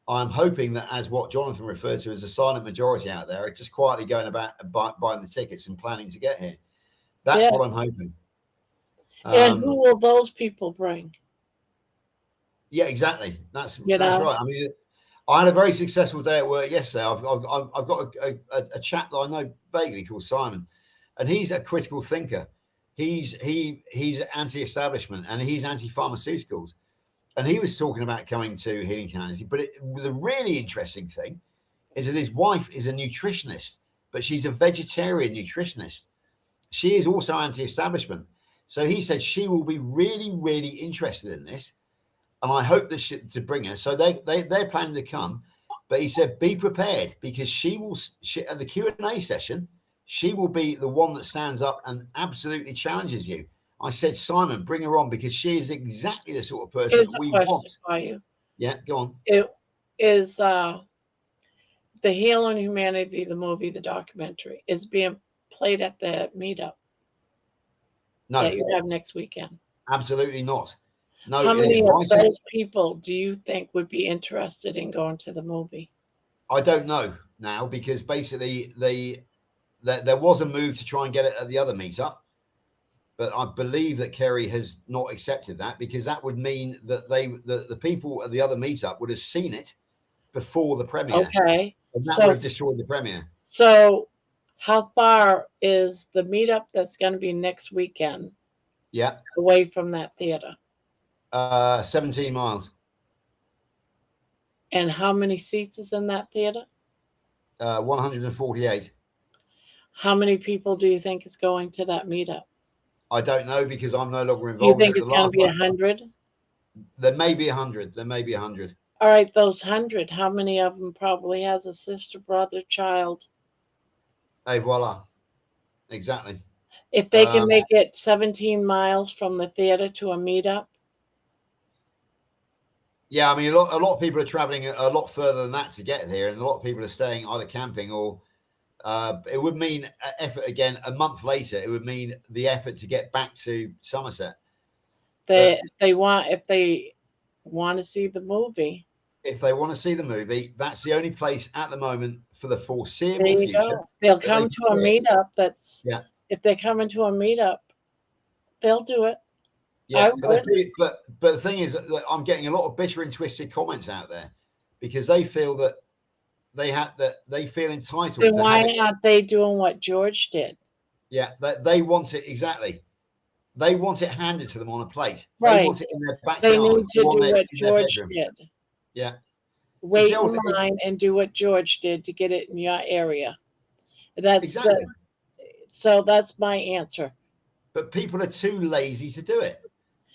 I'm hoping that, as what Jonathan referred to as a silent majority out there, are just quietly going about buying the tickets and planning to get here. That's what I'm hoping. And who will those people bring? Yeah, exactly. That's right. I mean, I had a very successful day at work yesterday. I've got a chap that I know vaguely called Simon, and he's a critical thinker. He's anti-establishment and he's anti-pharmaceuticals, and he was talking about coming to Healing Humanity. But the really interesting thing is that his wife is a nutritionist, but she's a vegetarian nutritionist. She is also anti-establishment. So he said she will be really, really interested in this. And I hope to bring her. So they're planning to come. But he said, be prepared, because she at the Q&A session, she will be the one that stands up and absolutely challenges you. I said, Simon, bring her on, because she is exactly the sort of person that we want. For you. Yeah, go on. It is the Healing Humanity, the movie, the documentary, is being played at the meetup. No. That you have next weekend. Absolutely not. No. How many of those people do you think would be interested in going to the movie? I don't know now, because basically there was a move to try and get it at the other meetup, but I believe that Kerry has not accepted that, because that would mean that the people at the other meetup would have seen it before the premiere. Okay. And that would have destroyed the premiere. So how far is the meetup that's going to be next weekend? Yeah. Away from that theater? 17 miles. And how many seats is in that theater? 148. How many people do you think is going to that meetup? I don't know, because I'm no longer involved. Do you think it's going to be 100? There may be 100. There may be 100. All right, those 100, how many of them probably has a sister, brother, child? Hey, voila. Exactly. If they can make it 17 miles from the theater to a meetup. Yeah, I mean, a lot of people are traveling a lot further than that to get here, and a lot of people are staying either camping or It would mean effort again. A month later, it would mean the effort to get back to Somerset. If they want to see the movie, If they want to see the movie, that's the only place at the moment for the there foreseeable you future. go. They'll that come they to can a do it. meetup. Yeah. If they come into a meetup, they'll do it. Yeah, I but would. but the thing is that I'm getting a lot of bitter and twisted comments out there because they feel that they feel entitled Then to why have it. aren't they doing what George did? Yeah, they want it exactly. They want it handed to them on a plate. They Right. want it in their They backyard need to or do what in their George bedroom. did. Yeah. Wait the in thing- line and do what George did to get it in your area. That's Exactly. so that's my answer. But people are too lazy to do it.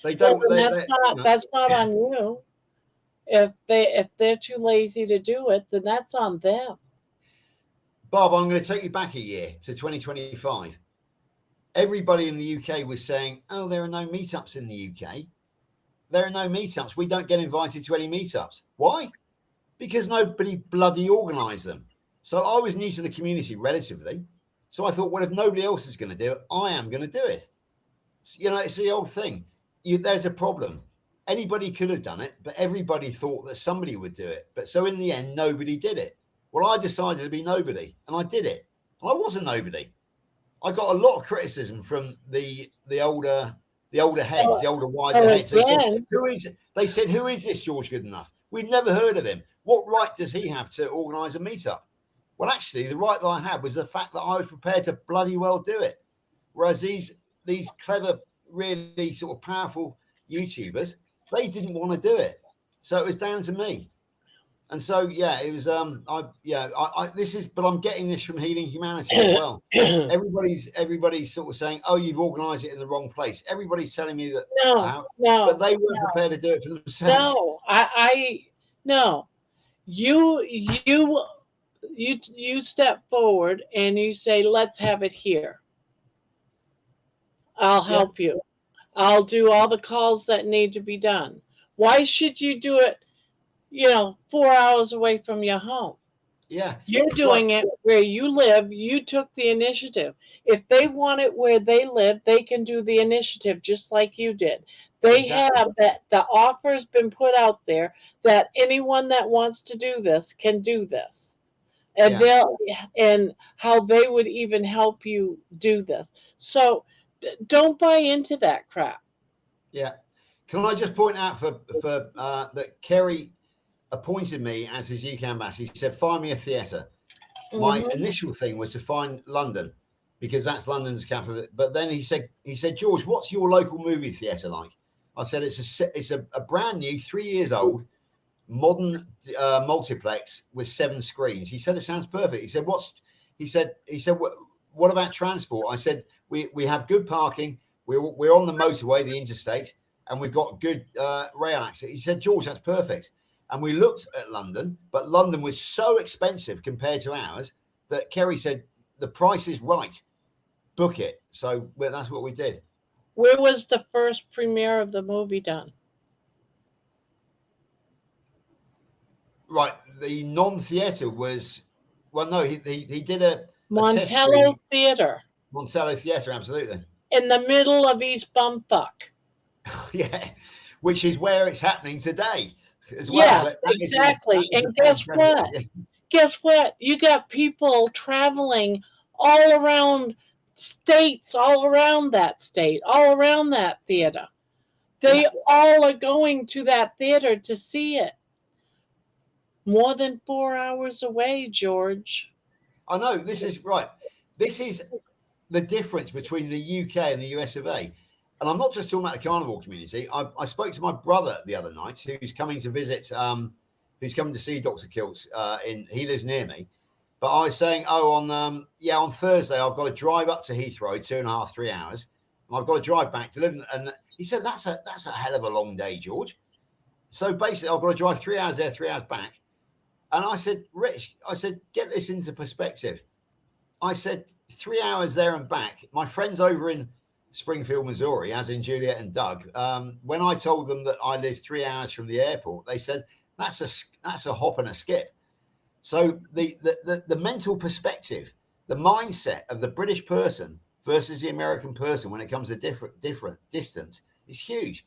They Well, don't. then they- that's not on you. If they're too lazy to do it, then that's on them. Bob, I'm going to take you back a year to 2025. Everybody in the UK was saying, "Oh, there are no meetups in the UK. There are no meetups. We don't get invited to any meetups. Why? Because nobody bloody organised them." So I was new to the community relatively. So I thought, well, if nobody else is going to do it, I am going to do it. You know, it's the old thing. There's a problem. Anybody could have done it, but everybody thought that somebody would do it. But so in the end, nobody did it. Well, I decided to be nobody, and I did it. And I wasn't nobody. I got a lot of criticism from the older heads, the older wiser heads. They said, who is this George Goodenough? We've never heard of him. What right does he have to organise a meetup? Well, actually, the right that I had was the fact that I was prepared to bloody well do it. Whereas these clever, really sort of powerful YouTubers, they didn't want to do it. So it was down to me. And so, yeah, it was, but I'm getting this from Healing Humanity as well. Everybody's sort of saying, oh, you've organised it in the wrong place. Everybody's telling me that, No, but they weren't prepared to do it for themselves. No, you step forward and you say, let's have it here. I'll help you. I'll do all the calls that need to be done. Why should you do it, 4 hours away from your home? Yeah. You're doing it where you live. You took the initiative. If they want it where they live, they can do the initiative just like you did. They have that. The offer's been put out there that anyone that wants to do this can do this. And and how they would even help you do this. So don't buy into that crap. Yeah. Can I just point out that Kerry appointed me as his UK ambassador? He said, find me a theatre. My initial thing was to find London because that's London's capital. But then he said, George, what's your local movie theatre like? I said, it's a brand new, 3 years old, modern multiplex with 7 screens. He said, it sounds perfect. He said, what about transport? I said, we have good parking. We're on the motorway, the interstate, and we've got good rail access. He said, George, that's perfect. And we looked at London, but London was so expensive compared to ours that Kerry said, the price is right. Book it. So that's what we did. Where was the first premiere of the movie done? Right. The non-theatre was, well, no, he did a Montello Theatre. Montello Theatre, absolutely. In the middle of East Bumfuck. Yeah, which is where it's happening today as well. Yeah, exactly. And guess what? Guess what? You got people traveling all around states, all around that state, all around that theater. They all are going to that theater to see it. More than 4 hours away, George. I know, this is right. This is the difference between the UK and the US of A. And I'm not just talking about the carnivore community. I spoke to my brother the other night who's coming to visit, who's coming to see Dr. Kiltz. He lives near me. But I was saying, on Thursday, I've got to drive up to Heathrow, 2.5, 3 hours. And I've got to drive back to live. And he said, that's a hell of a long day, George. So basically, I've got to drive 3 hours there, 3 hours back. And I said, Rich, get this into perspective. I said, 3 hours there and back. My friends over in Springfield, Missouri, as in Juliet and Doug, when I told them that I live 3 hours from the airport, they said, that's a hop and a skip. So the mental perspective the mindset of the British person versus the American person when it comes to different distance is huge.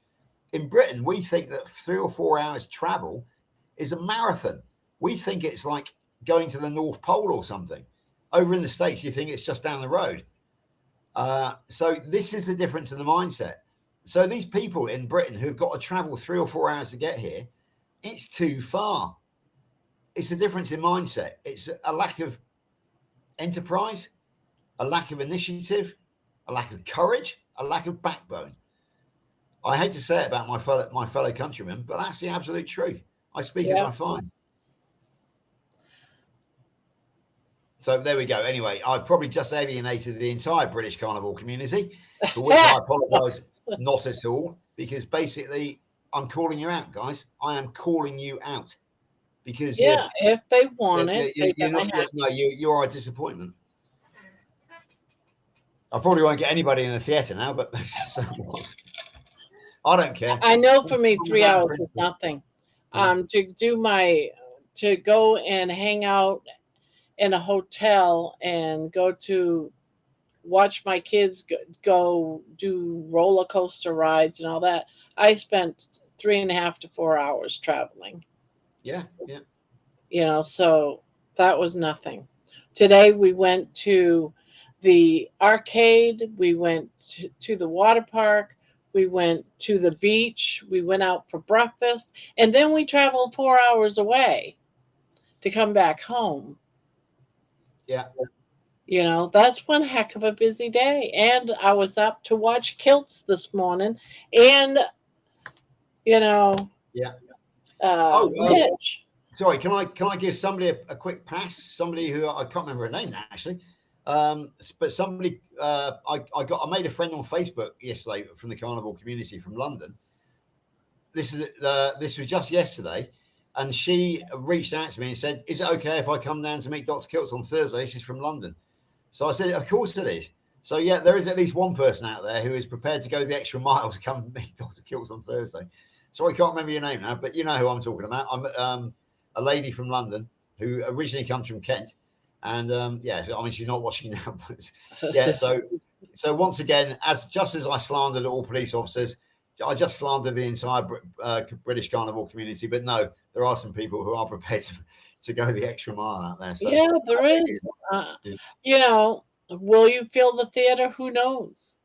In Britain, we think that 3 or 4 hours travel is a marathon. We think it's like going to the North Pole or something. Over in the States, you think it's just down the road. So this is the difference in the mindset. So these people in Britain who've got to travel 3 or 4 hours to get here, it's too far. It's a difference in mindset. It's a lack of enterprise, a lack of initiative, a lack of courage, a lack of backbone. I hate to say it about my fellow countrymen, but that's the absolute truth. I speak as I find. So there we go. Anyway, I've probably just alienated the entire British carnivore community, for which I apologise not at all, because basically I'm calling you out, guys. I am calling you out because if they want it, you are a disappointment. I probably won't get anybody in the theatre now, but so what? I don't care. I know for me, 3 hours is nothing. To go and hang out in a hotel and go to watch my kids go do roller coaster rides and all that. I spent 3.5 to 4 hours traveling. Yeah. So that was nothing. Today we went to the arcade, we went to the water park, we went to the beach, we went out for breakfast, and then we traveled 4 hours away to come back home. Yeah. That's one heck of a busy day. And I was up to watch kilts this morning. And, Mitch. Sorry, can I give somebody a quick pass? Somebody who I can't remember her name now, actually. But somebody, I made a friend on Facebook yesterday from the carnivore community from London. This was just yesterday. And she reached out to me and said, "Is it okay if I come down to meet Dr. Kilts on Thursday?" This is from London. So I said, "Of course it is." So yeah, there is at least one person out there who is prepared to go the extra mile to come meet Dr. Kilts on Thursday. Sorry, I can't remember your name now, but you know who I'm talking about. I'm a lady from London who originally comes from Kent. And she's not watching now. But yeah, so once again, just as I slandered all police officers, I just slandered the entire British carnivore community. But no, there are some people who are prepared to go the extra mile out there. So, yeah, there is. Will you fill the theater? Who knows?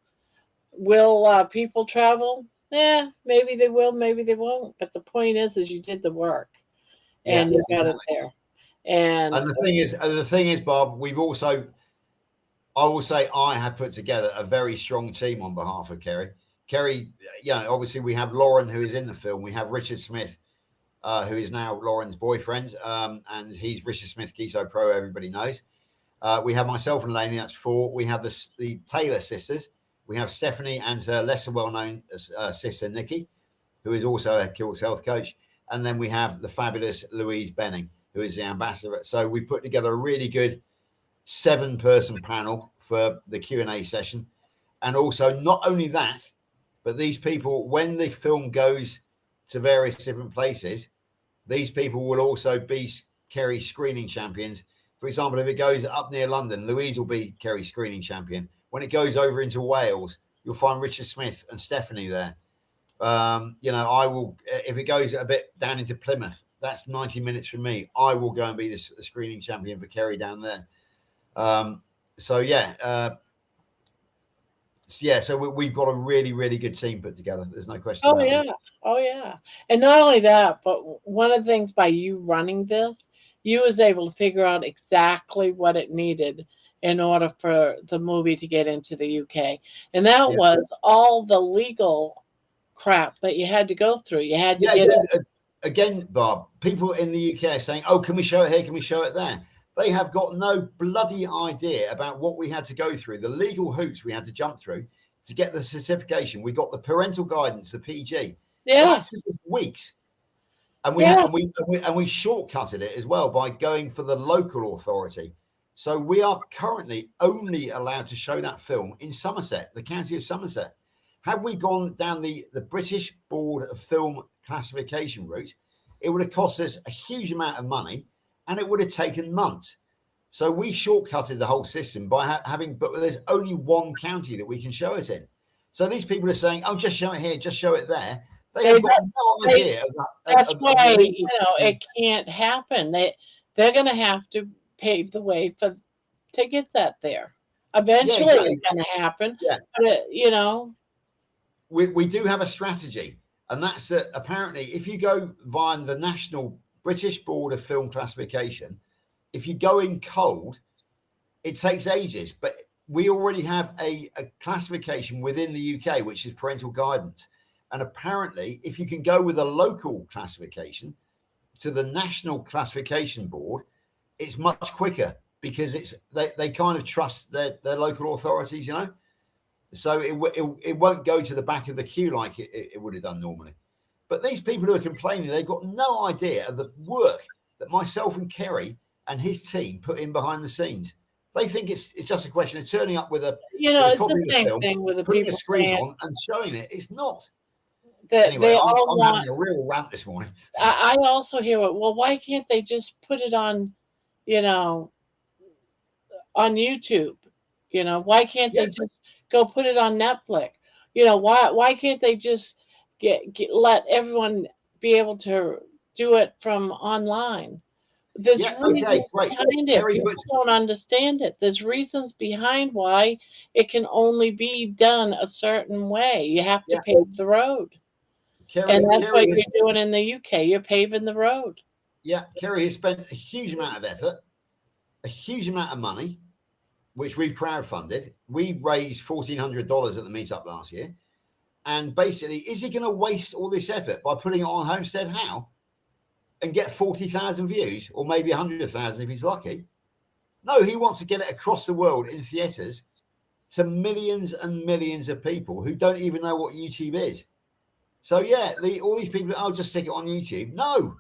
Will people travel? Maybe they will, maybe they won't. But the point is you did the work, and you got it there. And the thing is, Bob, I will say I have put together a very strong team on behalf of Kerry. Kerry, obviously we have Lauren, who is in the film. We have Richard Smith, who is now Lauren's boyfriend, and he's Richard Smith Keto Pro, everybody knows. We have myself and Lainey, that's 4. We have the Taylor sisters. We have Stephanie and her lesser well-known sister, Nikki, who is also a Kilts health coach. And then we have the fabulous Louise Benning, who is the ambassador. So we put together a really good 7-person panel for the Q&A session. And also not only that, but these people, when the film goes to various different places, these people will also be Kerry screening champions. For example, if it goes up near London, Louise will be Kerry screening champion. When it goes over into Wales, you'll find Richard Smith and Stephanie there. I will, if it goes a bit down into Plymouth, that's 90 minutes from me. I will go and be the screening champion for Kerry down there. So we've got a really, really good team put together. There's no question about it. Oh, yeah. And not only that, but one of the things by you running this, you was able to figure out exactly what it needed in order for the movie to get into the UK. And that was all the legal crap that you had to go through. You had to get it. Again, Bob, people in the UK are saying, "Oh, can we show it here? Can we show it there?" They have got no bloody idea about what we had to go through, the legal hoops we had to jump through to get the certification. We got the parental guidance, the PG. Yeah, that took weeks, and we shortcutted it as well by going for the local authority. So we are currently only allowed to show that film in Somerset, the county of Somerset. Had we gone down the British Board of Film Classification route, it would have cost us a huge amount of money and it would have taken months. So we shortcutted the whole system by having, but there's only one county that we can show it in. So these people are saying, "Oh, just show it here, just show it there." They have got no idea of that. That's why it can't happen. They're going to have to pave the way to get that there. Eventually, exactly. it's going to happen. Yeah. But we do have a strategy, and that's that apparently if you go via the National British Board of Film Classification, if you go in cold, it takes ages. But we already have a classification within the UK, which is parental guidance. And apparently, if you can go with a local classification to the National Classification Board, it's much quicker because they kind of trust their local authorities, you know. So it won't go to the back of the queue like it would have done normally. But these people who are complaining, they've got no idea of the work that myself and Kerry and his team put in behind the scenes. They think it's just a question of turning up with a it's copy the of the same film, thing with the putting a people screen saying on and showing it. It's not. that Anyway, they all I'm want. having a real rant this morning. I also hear it. Well, why can't they just put it on, on YouTube? Why can't they just go put it on Netflix? Why can't they just let everyone be able to do it from online? There's reasons behind it. People don't understand it. There's reasons behind why it can only be done a certain way. You have to pave the road. And that's what you're doing in the UK. You're paving the road. Yeah, Kerry has spent a huge amount of effort, a huge amount of money, which we've crowdfunded. We raised $1,400 at the meetup last year. And basically, is he going to waste all this effort by putting it on Homestead How and get 40,000 views, or maybe 100,000 if he's lucky? No, he wants to get it across the world in theatres to millions and millions of people who don't even know what YouTube is. So yeah, all these people, I'll just stick it on YouTube. No,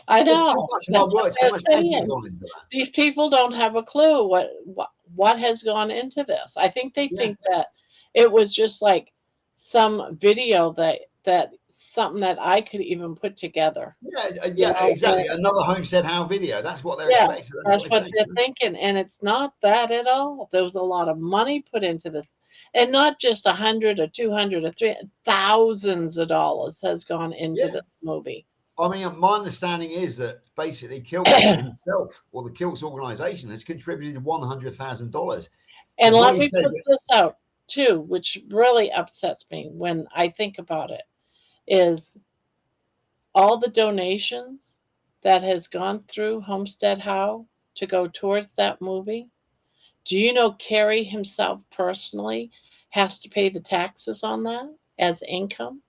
I know. Too much hard work, too much effort gone into that. These people don't have a clue what has gone into this. I think they think that it was just like some video that something that I could even put together. Yeah, exactly. Another Homestead How video. That's what they're expecting. That's what they're thinking, and it's not that at all. There was a lot of money put into this. And not just 100 or 200 or 300, thousands of dollars has gone into this movie. I mean, my understanding is that basically Kilt's himself or the Kilt's organization has contributed $100,000. And let me put this out too, which really upsets me when I think about it, is all the donations that has gone through Homestead How to go towards that movie. Do you know Kerry himself personally has to pay the taxes on that as income?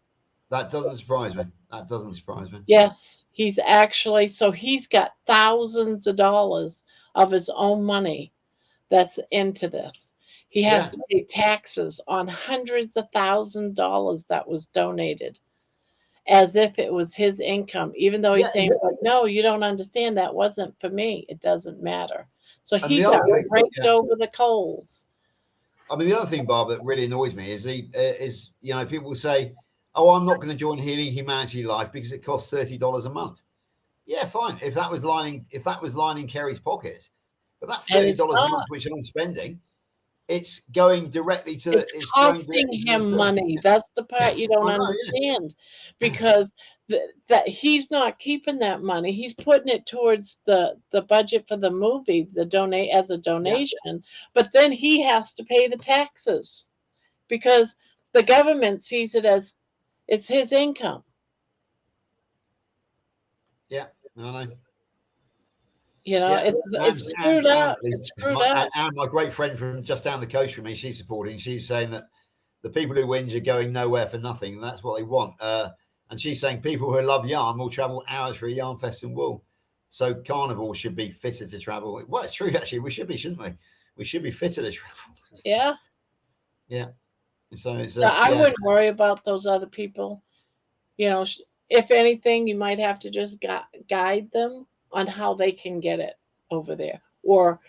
That doesn't surprise me. That doesn't surprise me. Yes, he's actually, so he's got thousands of dollars of his own money that's into this. He has to pay taxes on hundreds of thousands of dollars that was donated as if it was his income, even though he's saying, but no, you don't understand. That wasn't for me. It doesn't matter. So he got raked over the coals. I mean, the other thing, Bob, that really annoys me is people say, "Oh, I'm not going to join Healing Humanity Life because it costs $30 a month." Yeah, fine. If that was lining Kerry's pockets, but that's $30 a month which I'm spending. It's going directly to it's costing him money. That's the part you don't understand, because that he's not keeping that money. He's putting it towards the budget for the movie, as a donation. But then he has to pay the taxes because the government sees it as it's his income. Yeah, I know. It's screwed up. It's screwed up. And my great friend from just down the coast from me, she's supporting. She's saying that the people who whinge are going nowhere for nothing, and that's what they want. And she's saying people who love yarn will travel hours for a yarn fest in wool. So carnivore should be fitter to travel. Well, it's true, actually. We should be, shouldn't we? We should be fitter to travel. Yeah. Yeah. So I wouldn't worry about those other people. If anything, you might have to just guide them on how they can get it over there, or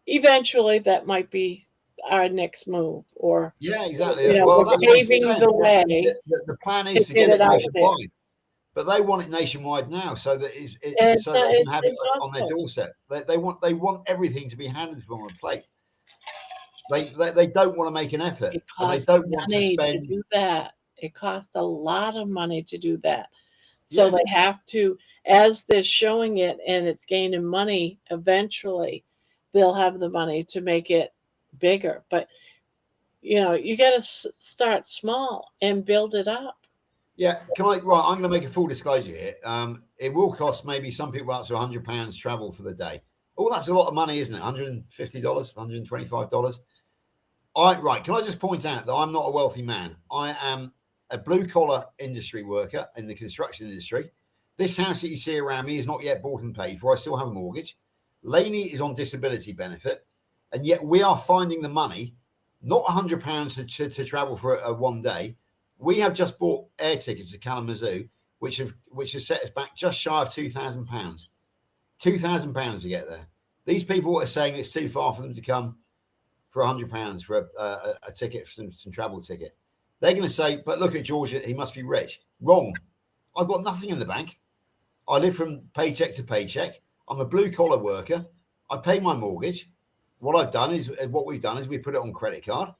eventually that might be our next move. Or exactly. We're paving the way. The plan is to get it out there. but they want it nationwide now, so that It's so not, they can it's have it on their impossible. doorstep. They want everything to be handed to them on a plate. They don't want to make an effort, It and they costs don't want to money to spend. do that. It costs a lot of money to do that. So Yeah, they have to, as they're showing it and it's gaining money, eventually they'll have the money to make it bigger. But you got to start small and build it up. yeah. Can I? Right, I'm going to make a full disclosure here. It will cost maybe some people up to £100 travel for the day. Oh, that's a lot of money, isn't it? $150, $125. Right. Can I just point out that I'm not a wealthy man? I am a blue collar industry worker in the construction industry. This house that you see around me is not yet bought and paid for. I still have a mortgage. Lainey is on disability benefit, and yet we are finding the money, not £100 to travel for a one day. We have just bought air tickets to Kalamazoo, which have set us back just shy of £2,000. £2,000 to get there. These people are saying it's too far for them to come for £100 for a ticket, some travel ticket. They're going to say, but look at George, he must be rich. Wrong. I've got nothing in the bank. I live from paycheck to paycheck. I'm a blue collar worker. I pay my mortgage. What we've done is we put it on credit card,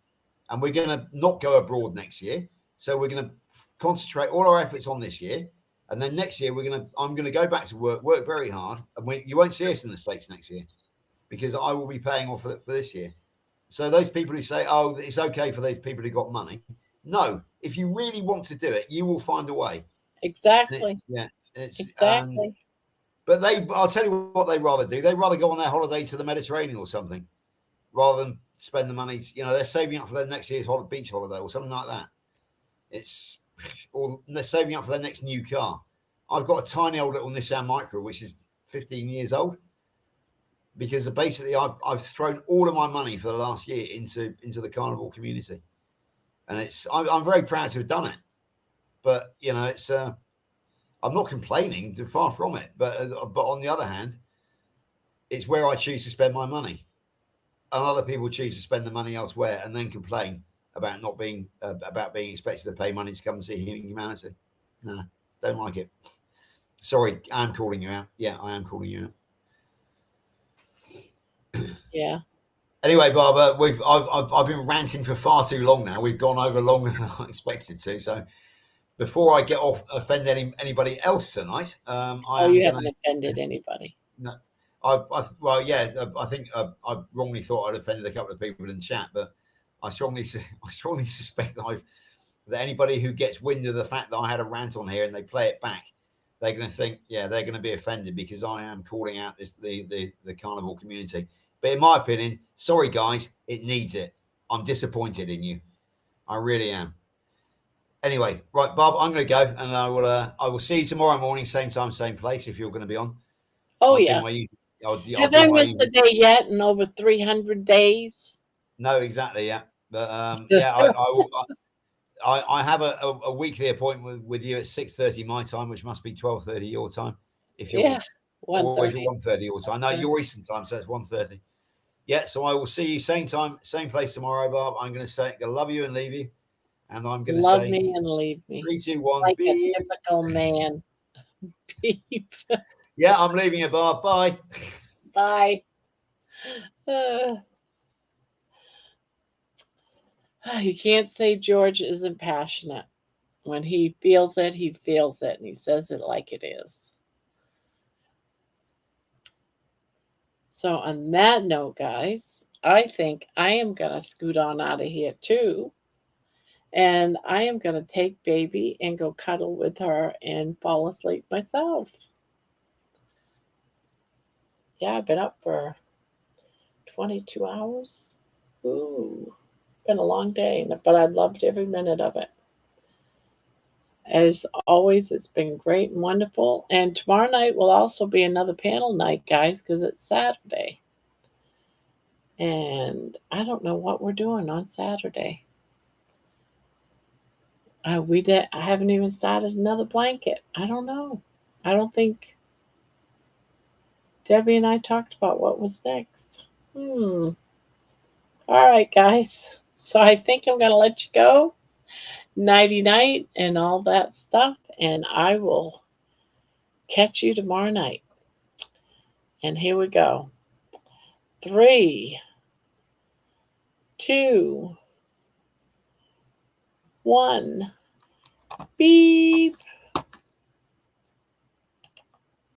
and we're going to not go abroad next year. So we're going to concentrate all our efforts on this year, and then next year I'm going to go back to work very hard, and you won't see us in the States next year because I will be paying off for this year. So those people who say, "Oh, it's okay for those people who got money," no. If you really want to do it, you will find a way. Exactly. Exactly. But I'll tell you what they rather do. They'd rather go on their holiday to the Mediterranean or something, rather than spend the money. They're saving up for their next year's beach holiday or something like that. Or they're saving up for their next new car. I've got a tiny old little Nissan Micra, which is 15 years old, because basically I've thrown all of my money for the last year into the carnivore community, and I'm very proud to have done it. But I'm not complaining, far from it. But on the other hand, it's where I choose to spend my money, and other people choose to spend the money elsewhere and then complain about not being being expected to pay money to come and see Healing Humanity. No, don't like it. Sorry, I'm calling you out. Yeah, I am calling you out. Yeah. Anyway, Barbara, I've been ranting for far too long now. We've gone over longer than I expected to. So before I offend anybody else tonight, you haven't offended anybody. No, I think I wrongly thought I'd offended a couple of people in the chat, but I strongly suspect that anybody who gets wind of the fact that I had a rant on here and they play it back, they're going to think, they're going to be offended because I am calling out the carnivore community. But in my opinion, sorry guys, it needs it. I'm disappointed in you. I really am. Anyway, right, Bob, I'm going to go, and I will see you tomorrow morning, same time, same place. If you're going to be on. Oh yeah. Have I missed a day yet in over 300 days? No, exactly. Yeah, but yeah, I will. I have a weekly appointment with you at 6:30 my time, which must be 12:30 your time. If you're always at 1:30 your time. No, your Eastern time, so it's 1:30. Yeah, so I will see you same time, same place tomorrow, Bob. I'm going to say, I love you and leave you, and I'm going to love say, me and leave me. 3, 2, 1. Like a typical man. Yeah, I'm leaving you, Bob. Bye. Bye. You can't say George isn't passionate. When he feels it, and he says it like it is. So on that note, guys, I think I am going to scoot on out of here too. And I am going to take baby and go cuddle with her and fall asleep myself. Yeah, I've been up for 22 hours. Ooh, been a long day, but I loved every minute of it. As always, it's been great and wonderful. And tomorrow night will also be another panel night, guys, because it's Saturday. And I don't know what we're doing on Saturday. I haven't even started another blanket. I don't know. I don't think Debbie and I talked about what was next. All right, guys. So I think I'm going to let you go. Nighty night and all that stuff. And I will catch you tomorrow night. And here we go. 3, 2, 1. Beep.